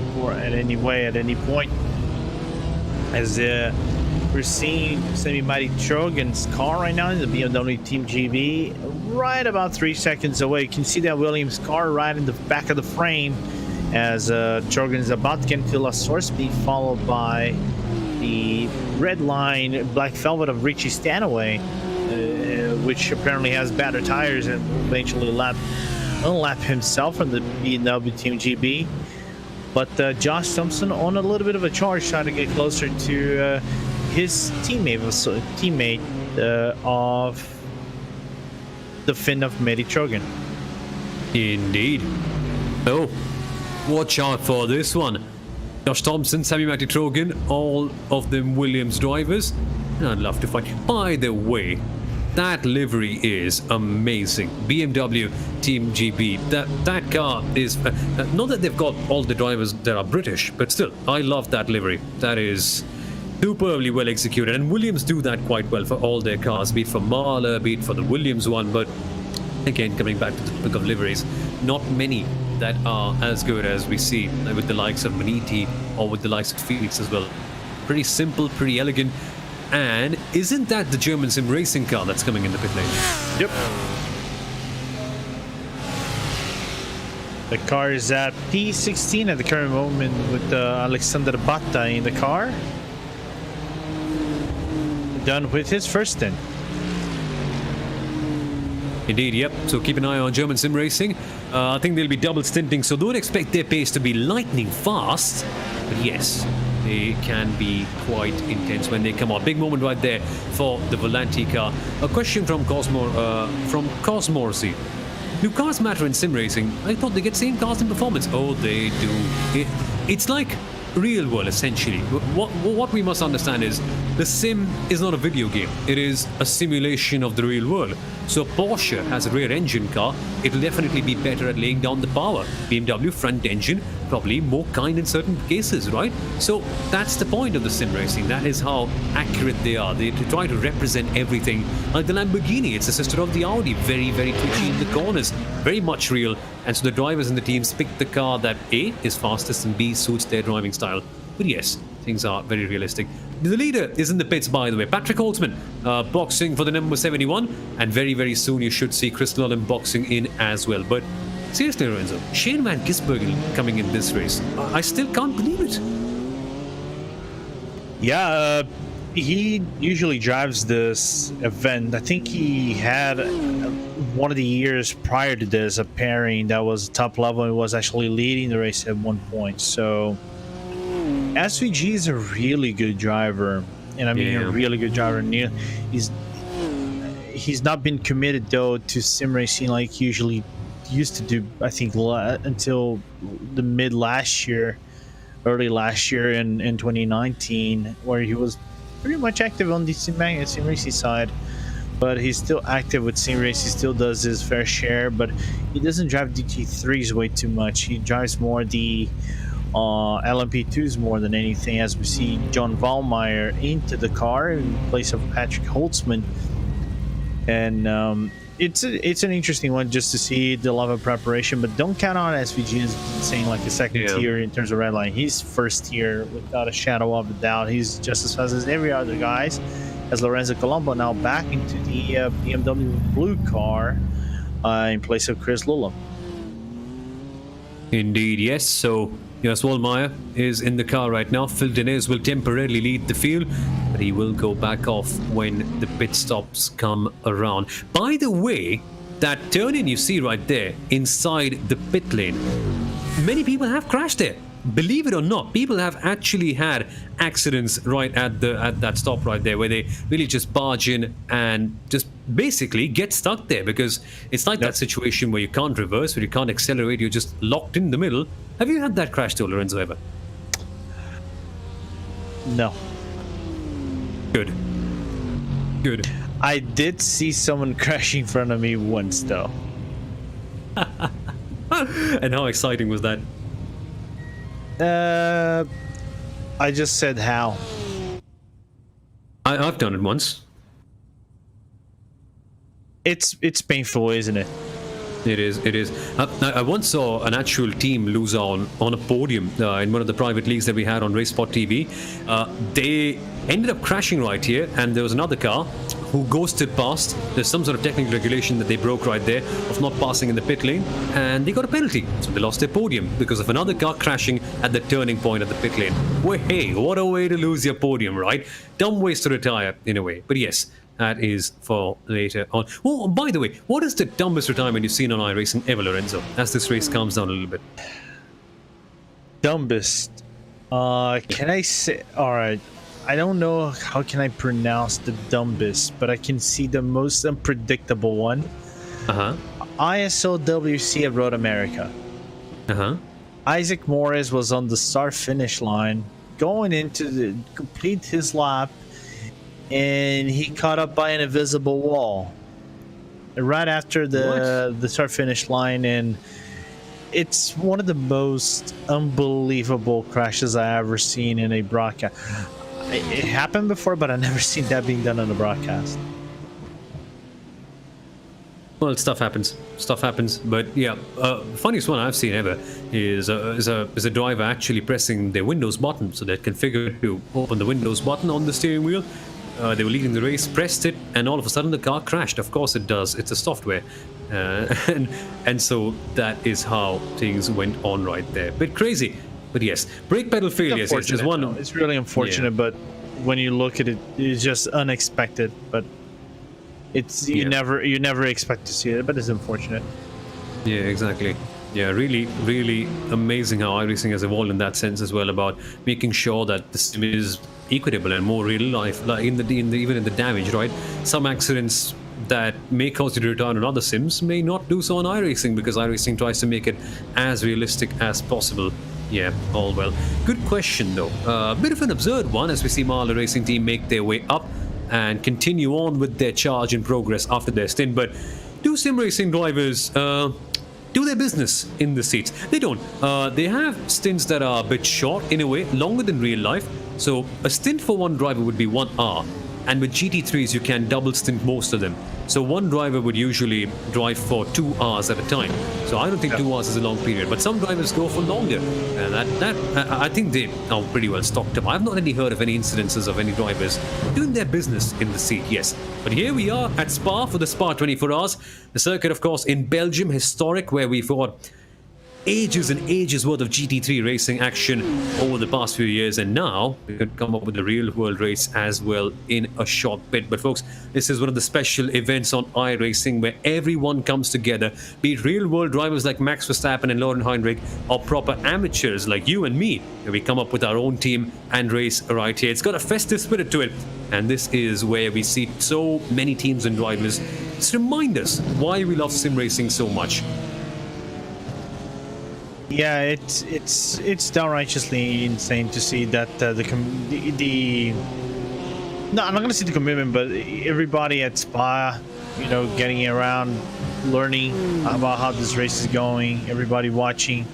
point. As we're seeing Semi-Mighty Trojan's car right now in the BMW Team GB, right about 3 seconds away. You can see that Williams car right in the back of the frame as Trojan is about to get into last source speed, followed by the red line black velvet of Richie Stanaway, which apparently has better tires and will eventually unlap himself from the BMW Team GB. But Josh Thompson on a little bit of a charge, trying to get closer to his teammate of the Finn of Medi Trojan. Indeed. Oh, watch out for this one. Josh Thompson, Semi-Mighty Trojan, all of them Williams drivers. I'd love to fight. By the way, that livery is amazing. BMW Team GB. That car is not that they've got all the drivers that are British, but still, I love that livery. That is superbly well executed, and Williams do that quite well for all their cars, be it for Marla, be it for the Williams one. But again, coming back to the topic of liveries, not many that are as good as we see with the likes of Maniti or with the likes of Felix as well. Pretty simple, pretty elegant. And isn't that the German sim racing car that's coming in the pit lane? Yep. The car is at P16 at the current moment with Alexander Batta in the car. Done with his first stint. Indeed, yep. So keep an eye on German sim racing. I think they'll be double stinting, so don't expect their pace to be lightning fast. But yes, they can be quite intense when they come out. Big moment right there for the Volanti car. A question from Cosmorcy. Do cars matter in sim racing? I thought they get same cars in performance. Oh, they do. It's like real world, essentially. What we must understand is the sim is not a video game. It is a simulation of the real world. So Porsche has a rear engine car. It'll definitely be better at laying down the power. BMW front engine, probably more kind in certain cases, right? So that's the point of the sim racing. That is how accurate they are. They try to represent everything. Like the Lamborghini, it's a sister of the Audi. Very, very twitchy in the corners. Very much real. And so the drivers and the teams pick the car that A, is fastest and B, suits their driving style. But yes, things are very realistic. The leader is in the pits, by the way. Patrick Holtzman boxing for the number 71. And very, very soon you should see Chris Nolan boxing in as well. But seriously, Lorenzo, Shane Van Gisbergen coming in this race. I still can't believe it. Yeah, he usually drives this event. I think he had one of the years prior to this a pairing that was top level and was actually leading the race at one point. So SVG is a really good driver, and I mean a really good driver. He's not been committed though to sim racing like he usually used to do. I think until the early last year in 2019, where he was pretty much active on the sim racing side. But he's still active with sim race. He still does his fair share, but he doesn't drive GT3s way too much. He drives more the LMP2s more than anything, as we see John Valmeyer into the car in place of Patrick Holtzman. And it's an interesting one just to see the level of preparation, but don't count on SVG as saying like a second tier in terms of red line. He's first tier without a shadow of a doubt. He's just as fast as every other guys. As Lorenzo Colombo now back into the BMW blue car in place of Chris Lulla. Indeed, yes. So Jonas Wallmeyer is in the car right now. Phil Denez will temporarily lead the field, but he will go back off when the pit stops come around. By the way, that turn-in you see right there inside the pit lane, many people have crashed there. Believe it or not, people have actually had accidents right at that stop right there, where they really just barge in and just basically get stuck there, because it's like that situation where you can't reverse, where you can't accelerate, you're just locked in the middle. Have you had that crash though, Lorenzo, ever? No. Good. Good. I did see someone crash in front of me once, though. And how exciting was that? I just said how. I've done it once. It's painful, isn't it? It is. It is. I once saw an actual team lose on a podium in one of the private leagues that we had on RaceSpotTV. They ended up crashing right here, and there was another car who ghosted past. There's some sort of technical regulation that they broke right there of not passing in the pit lane, and they got a penalty. So they lost their podium because of another car crashing at the turning point of the pit lane. Well, hey, what a way to lose your podium, right? Dumb ways to retire, in a way. But yes, that is for later on. Oh, by the way, what is the dumbest retirement you've seen on iRacing ever, Lorenzo, as this race calms down a little bit? Dumbest. Can I say... Alright. I don't know how can I pronounce the dumbest, but I can see the most unpredictable one. ISOWC at Road America. Isaac Morris was on the start-finish line, going into complete his lap, and he caught up by an invisible wall right after the start-finish line, and it's one of the most unbelievable crashes I ever seen in a broadcast. It happened before, but I've never seen that being done on a broadcast. Well, stuff happens. Stuff happens. But yeah, funniest one I've seen ever is a driver actually pressing their Windows button. So they're configured to open the Windows button on the steering wheel. They were leading the race, pressed it, and all of a sudden the car crashed. Of course it does. It's a software. And so that is how things went on right there. Bit crazy. But yes, brake pedal failures is one. No, it's really unfortunate, but when you look at it, it's just unexpected. But it's you never expect to see it, but it's unfortunate. Yeah, exactly. Yeah, really, really amazing how iRacing has evolved in that sense as well, about making sure that the sim is equitable and more real life, like even in the damage, right? Some accidents that may cause you to retire on other sims may not do so on iRacing, because iRacing tries to make it as realistic as possible. Yeah, all well. Good question though. A bit of an absurd one as we see Marla Racing team make their way up and continue on with their charge in progress after their stint. But do sim racing drivers do their business in the seats? They don't. They have stints that are a bit short in a way, longer than real life. So a stint for one driver would be 1 hour. And with GT3s, you can double stint most of them. So one driver would usually drive for 2 hours at a time. So I don't think 2 hours is a long period, but some drivers go for longer. And I think they are pretty well stocked up. I've not really heard of any incidences of any drivers doing their business in the seat, yes. But here we are at Spa for the Spa 24 Hours. The circuit, of course, in Belgium, historic, where we've got ages and ages worth of GT3 racing action over the past few years, and now we could come up with a real world race as well in a short bit. But folks, this is one of the special events on iRacing where everyone comes together, be it real world drivers like Max Verstappen and Lauren Heinrich, or proper amateurs like you and me, where we come up with our own team and race right here. It's got a festive spirit to it, and this is where we see so many teams and drivers just remind us why we love sim racing so much. Yeah, it's downrightly insane to see that no, I'm not gonna say the commitment, but everybody at Spa, you know, getting around, learning about how this race is going, everybody watching,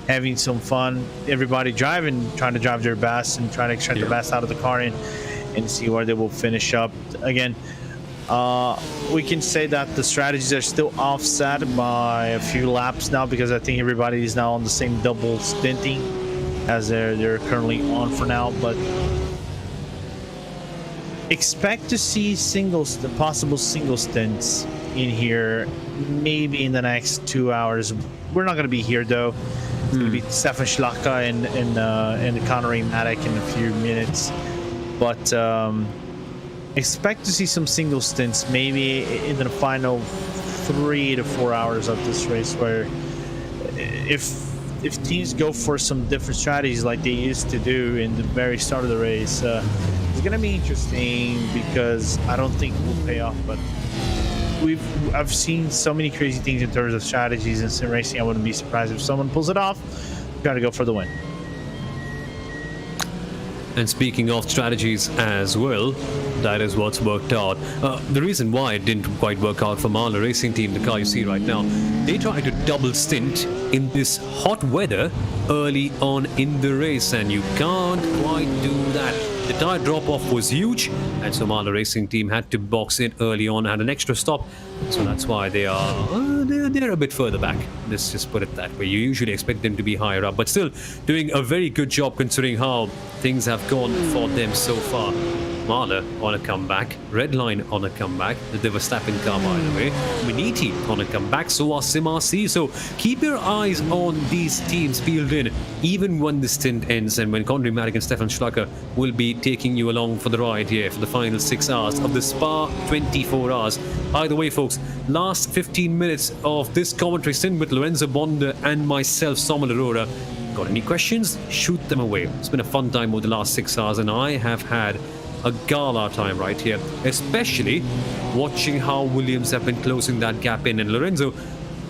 having some fun, everybody driving, trying to drive their best and trying to extract the best out of the car and see where they will finish up. Again, we can say that the strategies are still offset by a few laps now, because I think everybody is now on the same double stinting as they're currently on for now. But expect to see the possible single stints in here maybe in the next 2 hours. We're not going to be here though. It's going to be Stefan Schlaka and Connery Maddock in a few minutes, but expect to see some single stints maybe in the final 3 to 4 hours of this race, where if teams go for some different strategies like they used to do in the very start of the race, it's gonna be interesting, because I don't think it will pay off. But I've seen so many crazy things in terms of strategies in sim racing. I wouldn't be surprised if someone pulls it off, try to go for the win. And speaking of strategies as well, that is what's worked out. The reason why it didn't quite work out for Marla Racing Team, the car you see right now, they tried to double stint in this hot weather early on in the race, and you can't quite do that. The tire drop-off was huge, and so Marla Racing Team had to box in early on, had an extra stop, so that's why they are they're a bit further back. Let's just put it that way. You usually expect them to be higher up, but still doing a very good job considering how things have gone for them so far. Marla on a comeback, Redline on a comeback, the Verstappen car by the way, Miniti on a comeback, so are Simasi. So keep your eyes on these teams peeled in, even when the stint ends and when Conry Maddock and Stefan Schlacker will be taking you along for the ride here for the final 6 hours of the Spa 24 hours. By the way, folks, last 15 minutes of this commentary stint with Lorenzo Bonda and myself, Samuel Aurora. Got any questions? Shoot them away. It's been a fun time over the last 6 hours, and I have had a gala time right here, especially watching how Williams have been closing that gap in. And Lorenzo,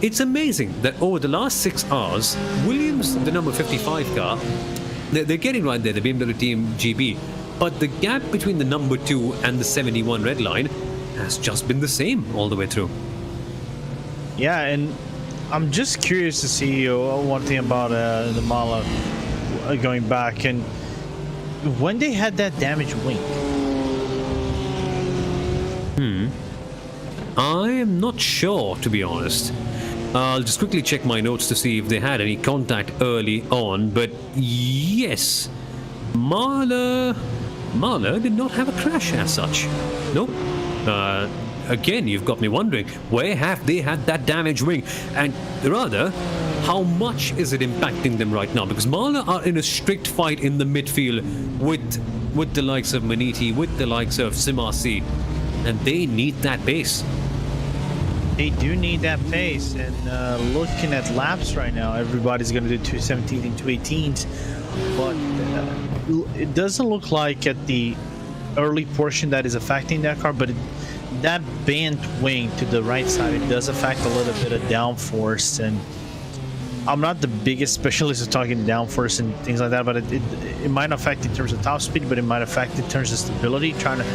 it's amazing that over the last 6 hours, Williams, the number 55 car, they're getting right there, the BMW Team GB, but the gap between the number 2 and the 71 red line has just been the same all the way through. Yeah, and I'm just curious to see one thing about the Mala going back, and when they had that damaged wing. I am not sure, to be honest. I'll just quickly check my notes to see if they had any contact early on, but yes, Marla did not have a crash as such. Nope. Again, you've got me wondering, where have they had that damaged wing? And rather, how much is it impacting them right now? Because Marla are in a strict fight in the midfield with the likes of Maniti, with the likes of Simasi, and they need that pace. They do need that pace, and looking at laps right now, everybody's going to do 217 and 218s, but it doesn't look like at the early portion that is affecting that car, but that bent wing to the right side, it does affect a little bit of downforce. And I'm not the biggest specialist of talking downforce and things like that, but it might affect in terms of top speed, but it might affect in terms of stability, trying to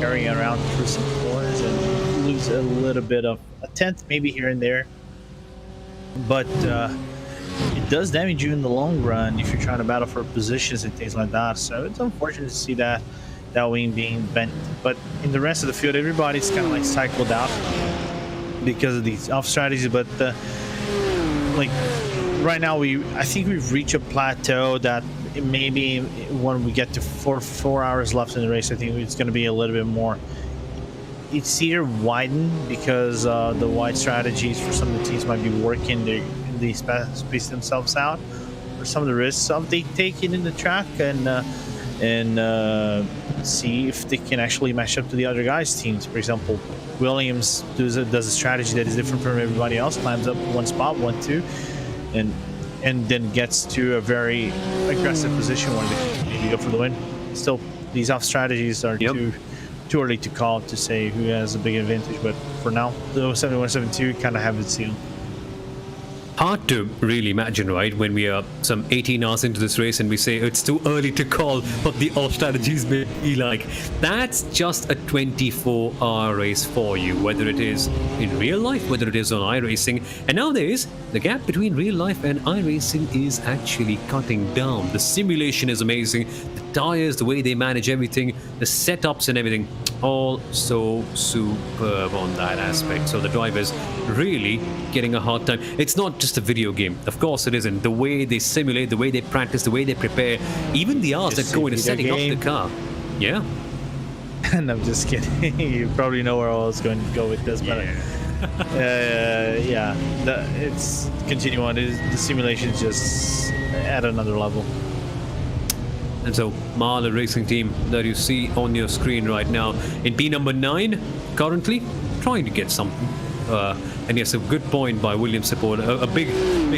carry around through some corners and lose a little bit of a tenth maybe here and there. But it does damage you in the long run if you're trying to battle for positions and things like that. So it's unfortunate to see that wing being bent, but in the rest of the field, everybody's kind of like cycled out because of these off strategies. But like right now, I think we've reached a plateau that maybe when we get to 4 hours left in the race, I think it's going to be a little bit more. It's either widen because the wide strategies for some of the teams might be working, they space themselves out, or some of the risks of they take it in the track and see if they can actually match up to the other guys' teams. For example, Williams does a strategy that is different from everybody else, climbs up one spot, 1-2, and then gets to a very aggressive position where they can maybe go for the win. Still, these off strategies are too early to call to say who has a big advantage, but for now, the 7172 kind of have it sealed. Hard to really imagine, right, when we are some 18 hours into this race and we say it's too early to call what the off strategies may be like. That's just a 24-hour race for you, whether it is in real life, whether it is on iRacing. And nowadays, the gap between real life and iRacing is actually cutting down. The simulation is amazing, the tires, the way they manage everything, the setups and everything, all so superb on that aspect. So the drivers really getting a hard time. It's not just a video game, of course it isn't. The way they simulate, the way they practice, the way they prepare, even the hours that go into setting up the car. Yeah. And I'm just kidding. You probably know where I was going to go with this, but it's continue on. The simulation is just at another level. And so Marla Racing Team that you see on your screen right now in P number 9, currently trying to get something. And yes, a good point by Williams support. A big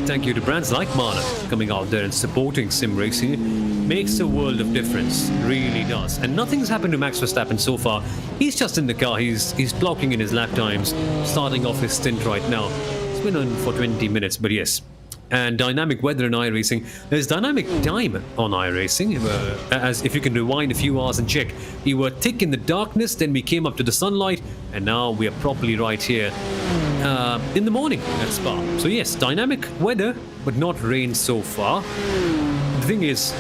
thank you to brands like Marla coming out there and supporting sim racing. Makes a world of difference, really does. And nothing's happened to Max Verstappen so far. He's just in the car, he's clocking in his lap times, starting off his stint right now. It's been on for 20 minutes, but yes, and dynamic weather in iRacing. There's dynamic time on iRacing, as if you can rewind a few hours and check. We were thick in the darkness, then we came up to the sunlight, and now we are properly right here in the morning at Spa. So yes, dynamic weather, but not rain so far. The thing is,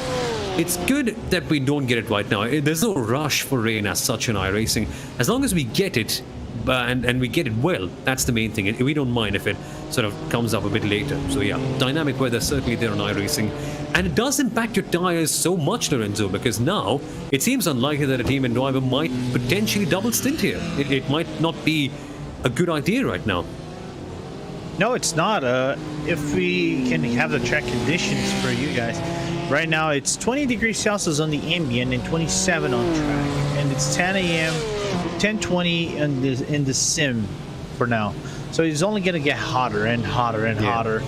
it's good that we don't get it right now. There's no rush for rain as such in iRacing. As long as we get it, and we get it well, that's the main thing. We don't mind if it sort of comes up a bit later. So yeah, dynamic weather certainly there on iRacing. And it does impact your tires so much, Lorenzo, because now it seems unlikely that a team and driver might potentially double stint here. It might not be a good idea right now. No, it's not. If we can have the track conditions for you guys. Right now, it's 20 degrees Celsius on the ambient and 27 on track. And it's 10 a.m., 10:20 in the sim for now. So it's only going to get hotter and hotter and hotter.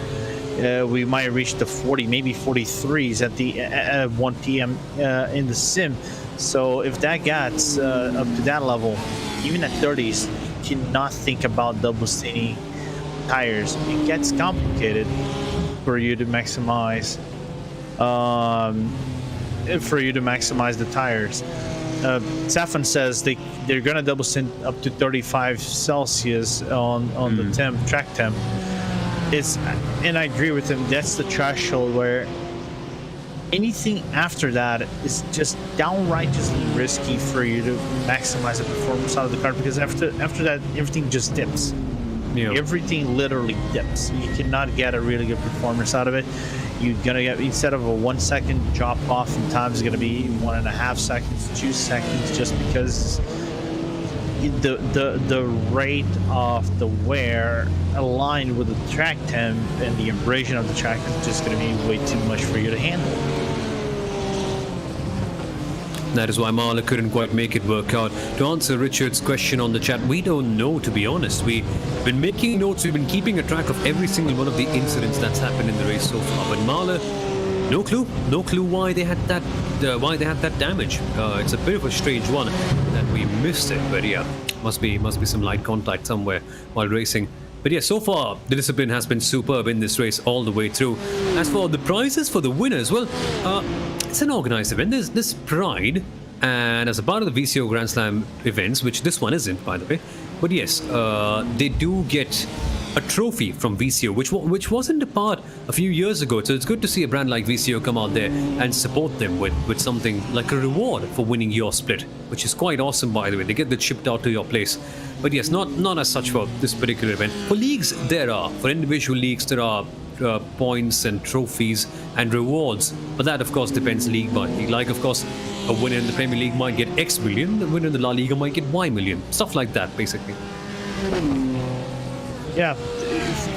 We might reach the 40, maybe 43s at 1 p.m. In the sim. So if that gets up to that level, even at 30s, you cannot think about double stinting tires. It gets complicated for you to maximize the tires. Safan says they're gonna double stint up to 35 Celsius on the track temp. And I agree with him. That's the threshold where anything after that is just downright just risky for you to maximize the performance out of the car, because after that everything just dips. Yeah. Everything literally dips. You cannot get a really good performance out of it. You're gonna get, instead of a 1 second drop off in time, is gonna be 1.5 seconds, 2 seconds, just because the rate of the wear aligned with the track temp and the abrasion of the track is just gonna be way too much for you to handle. That is why Marla couldn't quite make it work out. To answer Richard's question on the chat, we don't know, to be honest. We've been making notes, we've been keeping a track of every single one of the incidents that's happened in the race so far. But Marla, no clue why they had that damage. It's a bit of a strange one that we missed it. But yeah, must be some light contact somewhere while racing. But yeah, so far the discipline has been superb in this race all the way through. As for the prizes for the winners, well, it's an organized event. There's this pride, and as a part of the VCO Grand Slam events, which this one isn't, by the way. But yes, they do get a trophy from VCO, which wasn't a part a few years ago. So it's good to see a brand like VCO come out there and support them with something like a reward for winning your split, which is quite awesome, by the way. They get that shipped out to your place. But yes, not as such for this particular event. For leagues, for individual leagues, there are points and trophies and rewards, but that of course depends league by league. Like, of course, a winner in the Premier League might get X million, the winner in the La Liga might get Y million, stuff like that, basically. Yeah,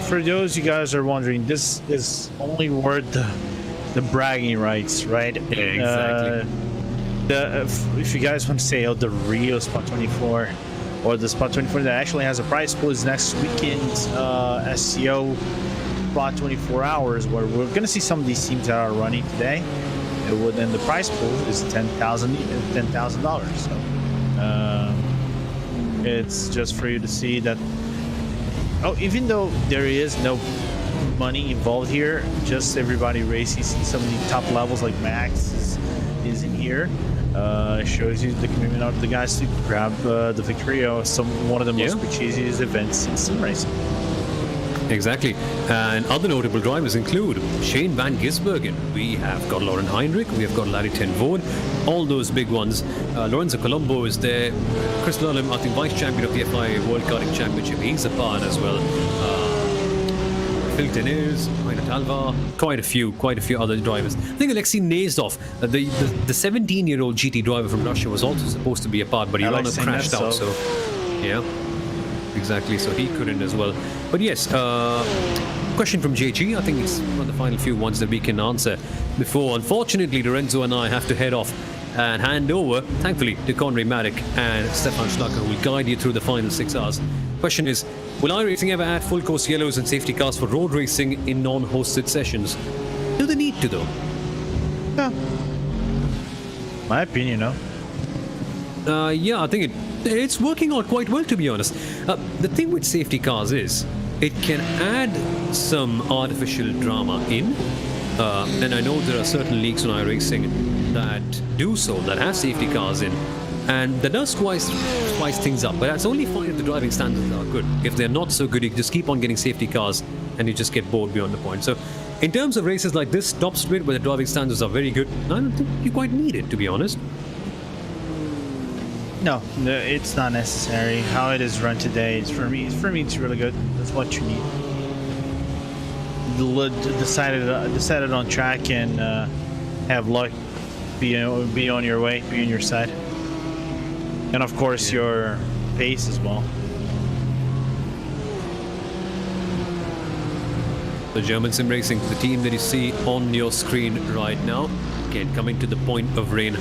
for those you guys are wondering, this is only worth the bragging rights, right? Yeah, exactly. If you guys want to say, the Rio Spot 24 or the Spot 24 that actually has a prize pool is next weekend's SCO Spot 24 hours, where we're going to see some of these teams that are running today. And the prize pool is $10,000. So it's just for you to see that. Oh, even though there is no money involved here, just everybody racing, see some of the top levels like Max is in here. Shows you the commitment of the guys to grab the victory of one of the most prestigious events in sim racing. Exactly. And other notable drivers include Shane Van Gisbergen. We have got Lauren Heinrich. We have got Larry Ten Voord. All those big ones. Lorenzo Colombo is there. Chris Lallam, I think, vice champion of the FIA World Karting Championship. He's a part as well. Phil Deners, Rainer Talva, quite a few other drivers. I think Alexei Nazdov, the 17-year-old GT driver from Russia, was also supposed to be a part, but he crashed out. So yeah. Exactly, so he couldn't as well. But yes, question from JG. I think it's one of the final few ones that we can answer before, unfortunately, Lorenzo and I have to head off and hand over, thankfully, to Conrad Maddock and Stefan Schlacker, who will guide you through the final 6 hours. Question is, will iRacing ever add full course yellows and safety cars for road racing in non-hosted sessions? Do they need to, though? Yeah. My opinion, no. Yeah, I think it's working out quite well, to be honest. The thing with safety cars is, it can add some artificial drama in. And I know there are certain leagues on iRacing that do so, that have safety cars in, and that does spice things up. But that's only fine if the driving standards are good. If they're not so good, you just keep on getting safety cars and you just get bored beyond the point. So in terms of races like this, top speed, where the driving standards are very good, I don't think you quite need it, to be honest. No, it's not necessary. How it is run today, for me, it's really good. That's what you need. Decided on track and have luck. Be on your way, be on your side, and of course your pace as well. The German Sim Racing, the team that you see on your screen right now, again coming to the point of rain.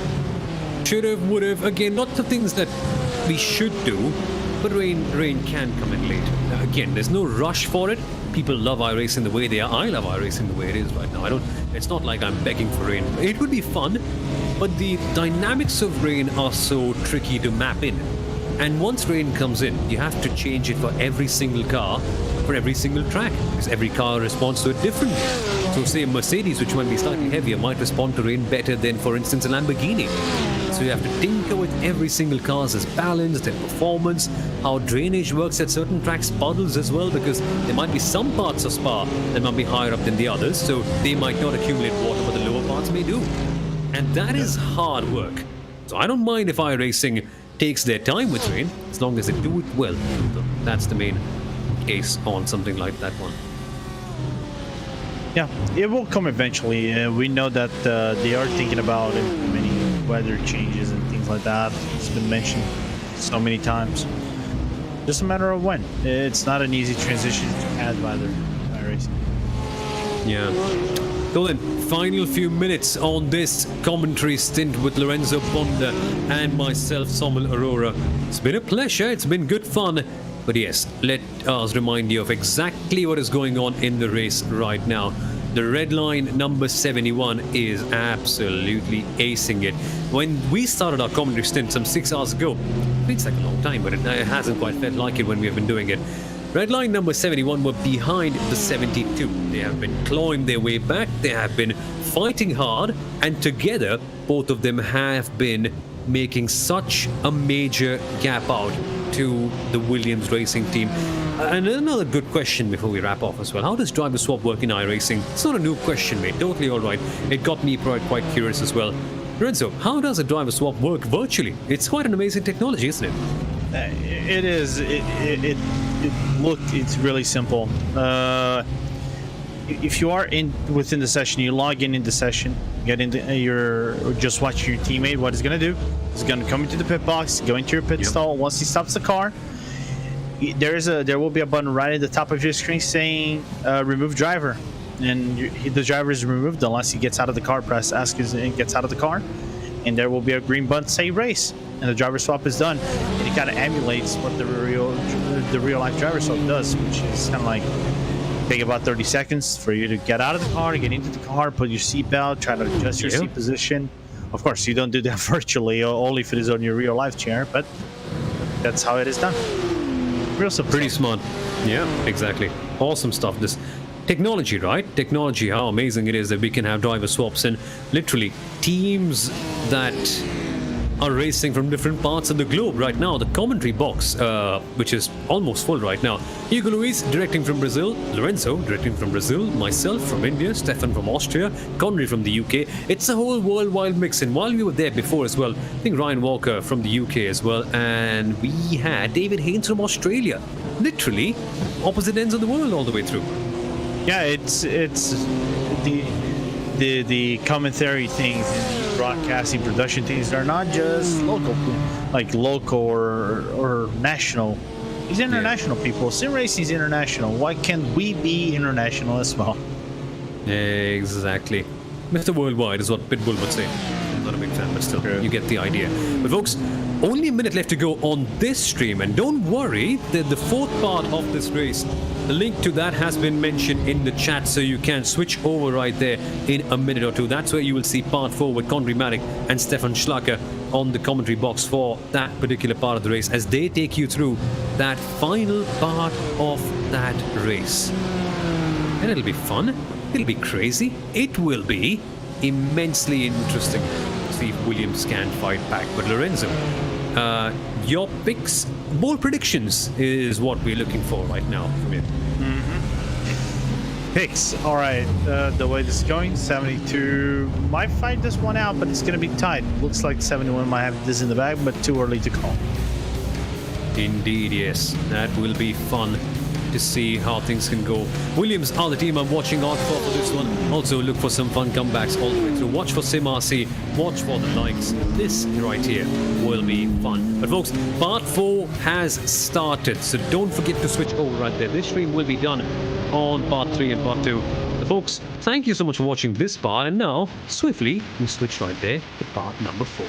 Should have, would have, again, lots of things that we should do, but rain can come in late. Again, there's no rush for it. People love iRacing the way they are. I love iRacing the way it is right now. It's not like I'm begging for rain. It would be fun, but the dynamics of rain are so tricky to map in. And once rain comes in, you have to change it for every single car, for every single track, because every car responds to it differently. So say a Mercedes, which might be slightly heavier, might respond to rain better than, for instance, a Lamborghini. So you have to tinker with every single car's balance, their performance, how drainage works at certain tracks, puddles as well, because there might be some parts of Spa that might be higher up than the others, so they might not accumulate water, but the lower parts may do. And that is hard work. So I don't mind if iRacing takes their time with rain, as long as they do it well. That's the main case on something like that one. Yeah, it will come eventually. We know that they are thinking about implementing weather changes and things like that. It's been mentioned so many times. Just a matter of when. It's not an easy transition to add weather to iRacing. Yeah. So then, final few minutes on this commentary stint with Lorenzo Bonda and myself, Samuel Aurora. It's been a pleasure. It's been good fun. But yes, let us remind you of exactly what is going on in the race right now. The red line number 71 is absolutely acing it. When we started our commentary stint some 6 hours ago, it's like a long time, but it hasn't quite felt like it when we have been doing it. Red line number 71 were behind the 72. They have been clawing their way back, they have been fighting hard, and together, both of them have been making such a major gap out to the Williams Racing team. And another good question before we wrap off as well. How does driver swap work in iRacing? It's not a new question, mate. Totally alright. It got me quite curious as well. Lorenzo, how does a driver swap work virtually? It's quite an amazing technology, isn't it? It is. It's really simple. If you are within the session, you log in the session, get into just watch your teammate. What he's gonna do? He's gonna come into the pit box, go into your pit stall. Once he stops the car, there will be a button right at the top of your screen saying remove driver, and the driver is removed unless he gets out of the car. Press ask and gets out of the car, and there will be a green button say race, and the driver swap is done. And it kind of emulates what the real life driver swap does, which is kind of like take about 30 seconds for you to get out of the car, get into the car, put your seatbelt, try to adjust your seat position. Of course, you don't do that virtually, only if it is on your real life chair, but that's how it is done. Real simple. Pretty smart. Yeah, exactly. Awesome stuff. This technology, right? Technology, how amazing it is that we can have driver swaps and literally teams that are racing from different parts of the globe right now. The commentary box, which is almost full right now. Hugo Luis directing from Brazil, Lorenzo directing from Brazil, myself from India, Stefan from Austria, Connery from the UK. It's a whole worldwide mix. And while we were there before as well, I think Ryan Walker from the UK as well, and we had David Haynes from Australia. Literally opposite ends of the world all the way through. Yeah, it's the commentary things and the broadcasting production things are not just local, like local or national. These international people. Sim racing is international. Why can't we be international as well? Exactly. Mr. Worldwide is what Pitbull would say. I'm not a big fan, but still, you get the idea. But folks, only a minute left to go on this stream, and don't worry, the fourth part of this race, the link to that has been mentioned in the chat, so you can switch over right there in a minute or two. That's where you will see part 4 with Conry Maddock and Stefan Schlacker on the commentary box for that particular part of the race as they take you through that final part of that race. And it'll be fun, it'll be crazy, it will be immensely interesting to see if Williams can fight back. But Lorenzo, your picks, bold predictions is what we're looking for right now from you. Picks. All right. The way this is going, 72 might fight this one out, but it's going to be tight. Looks like 71 might have this in the bag, but too early to call. Indeed, yes. That will be fun to see how things can go. Williams are the team I'm watching out for this one. Also look for some fun comebacks all the way through. Watch for SimRC, watch for the likes. This right here will be fun. But folks, part 4 has started, so don't forget to switch over right there. This stream will be done on part 3 and part 2. So folks, thank you so much for watching this part, and now swiftly we switch right there to part number 4.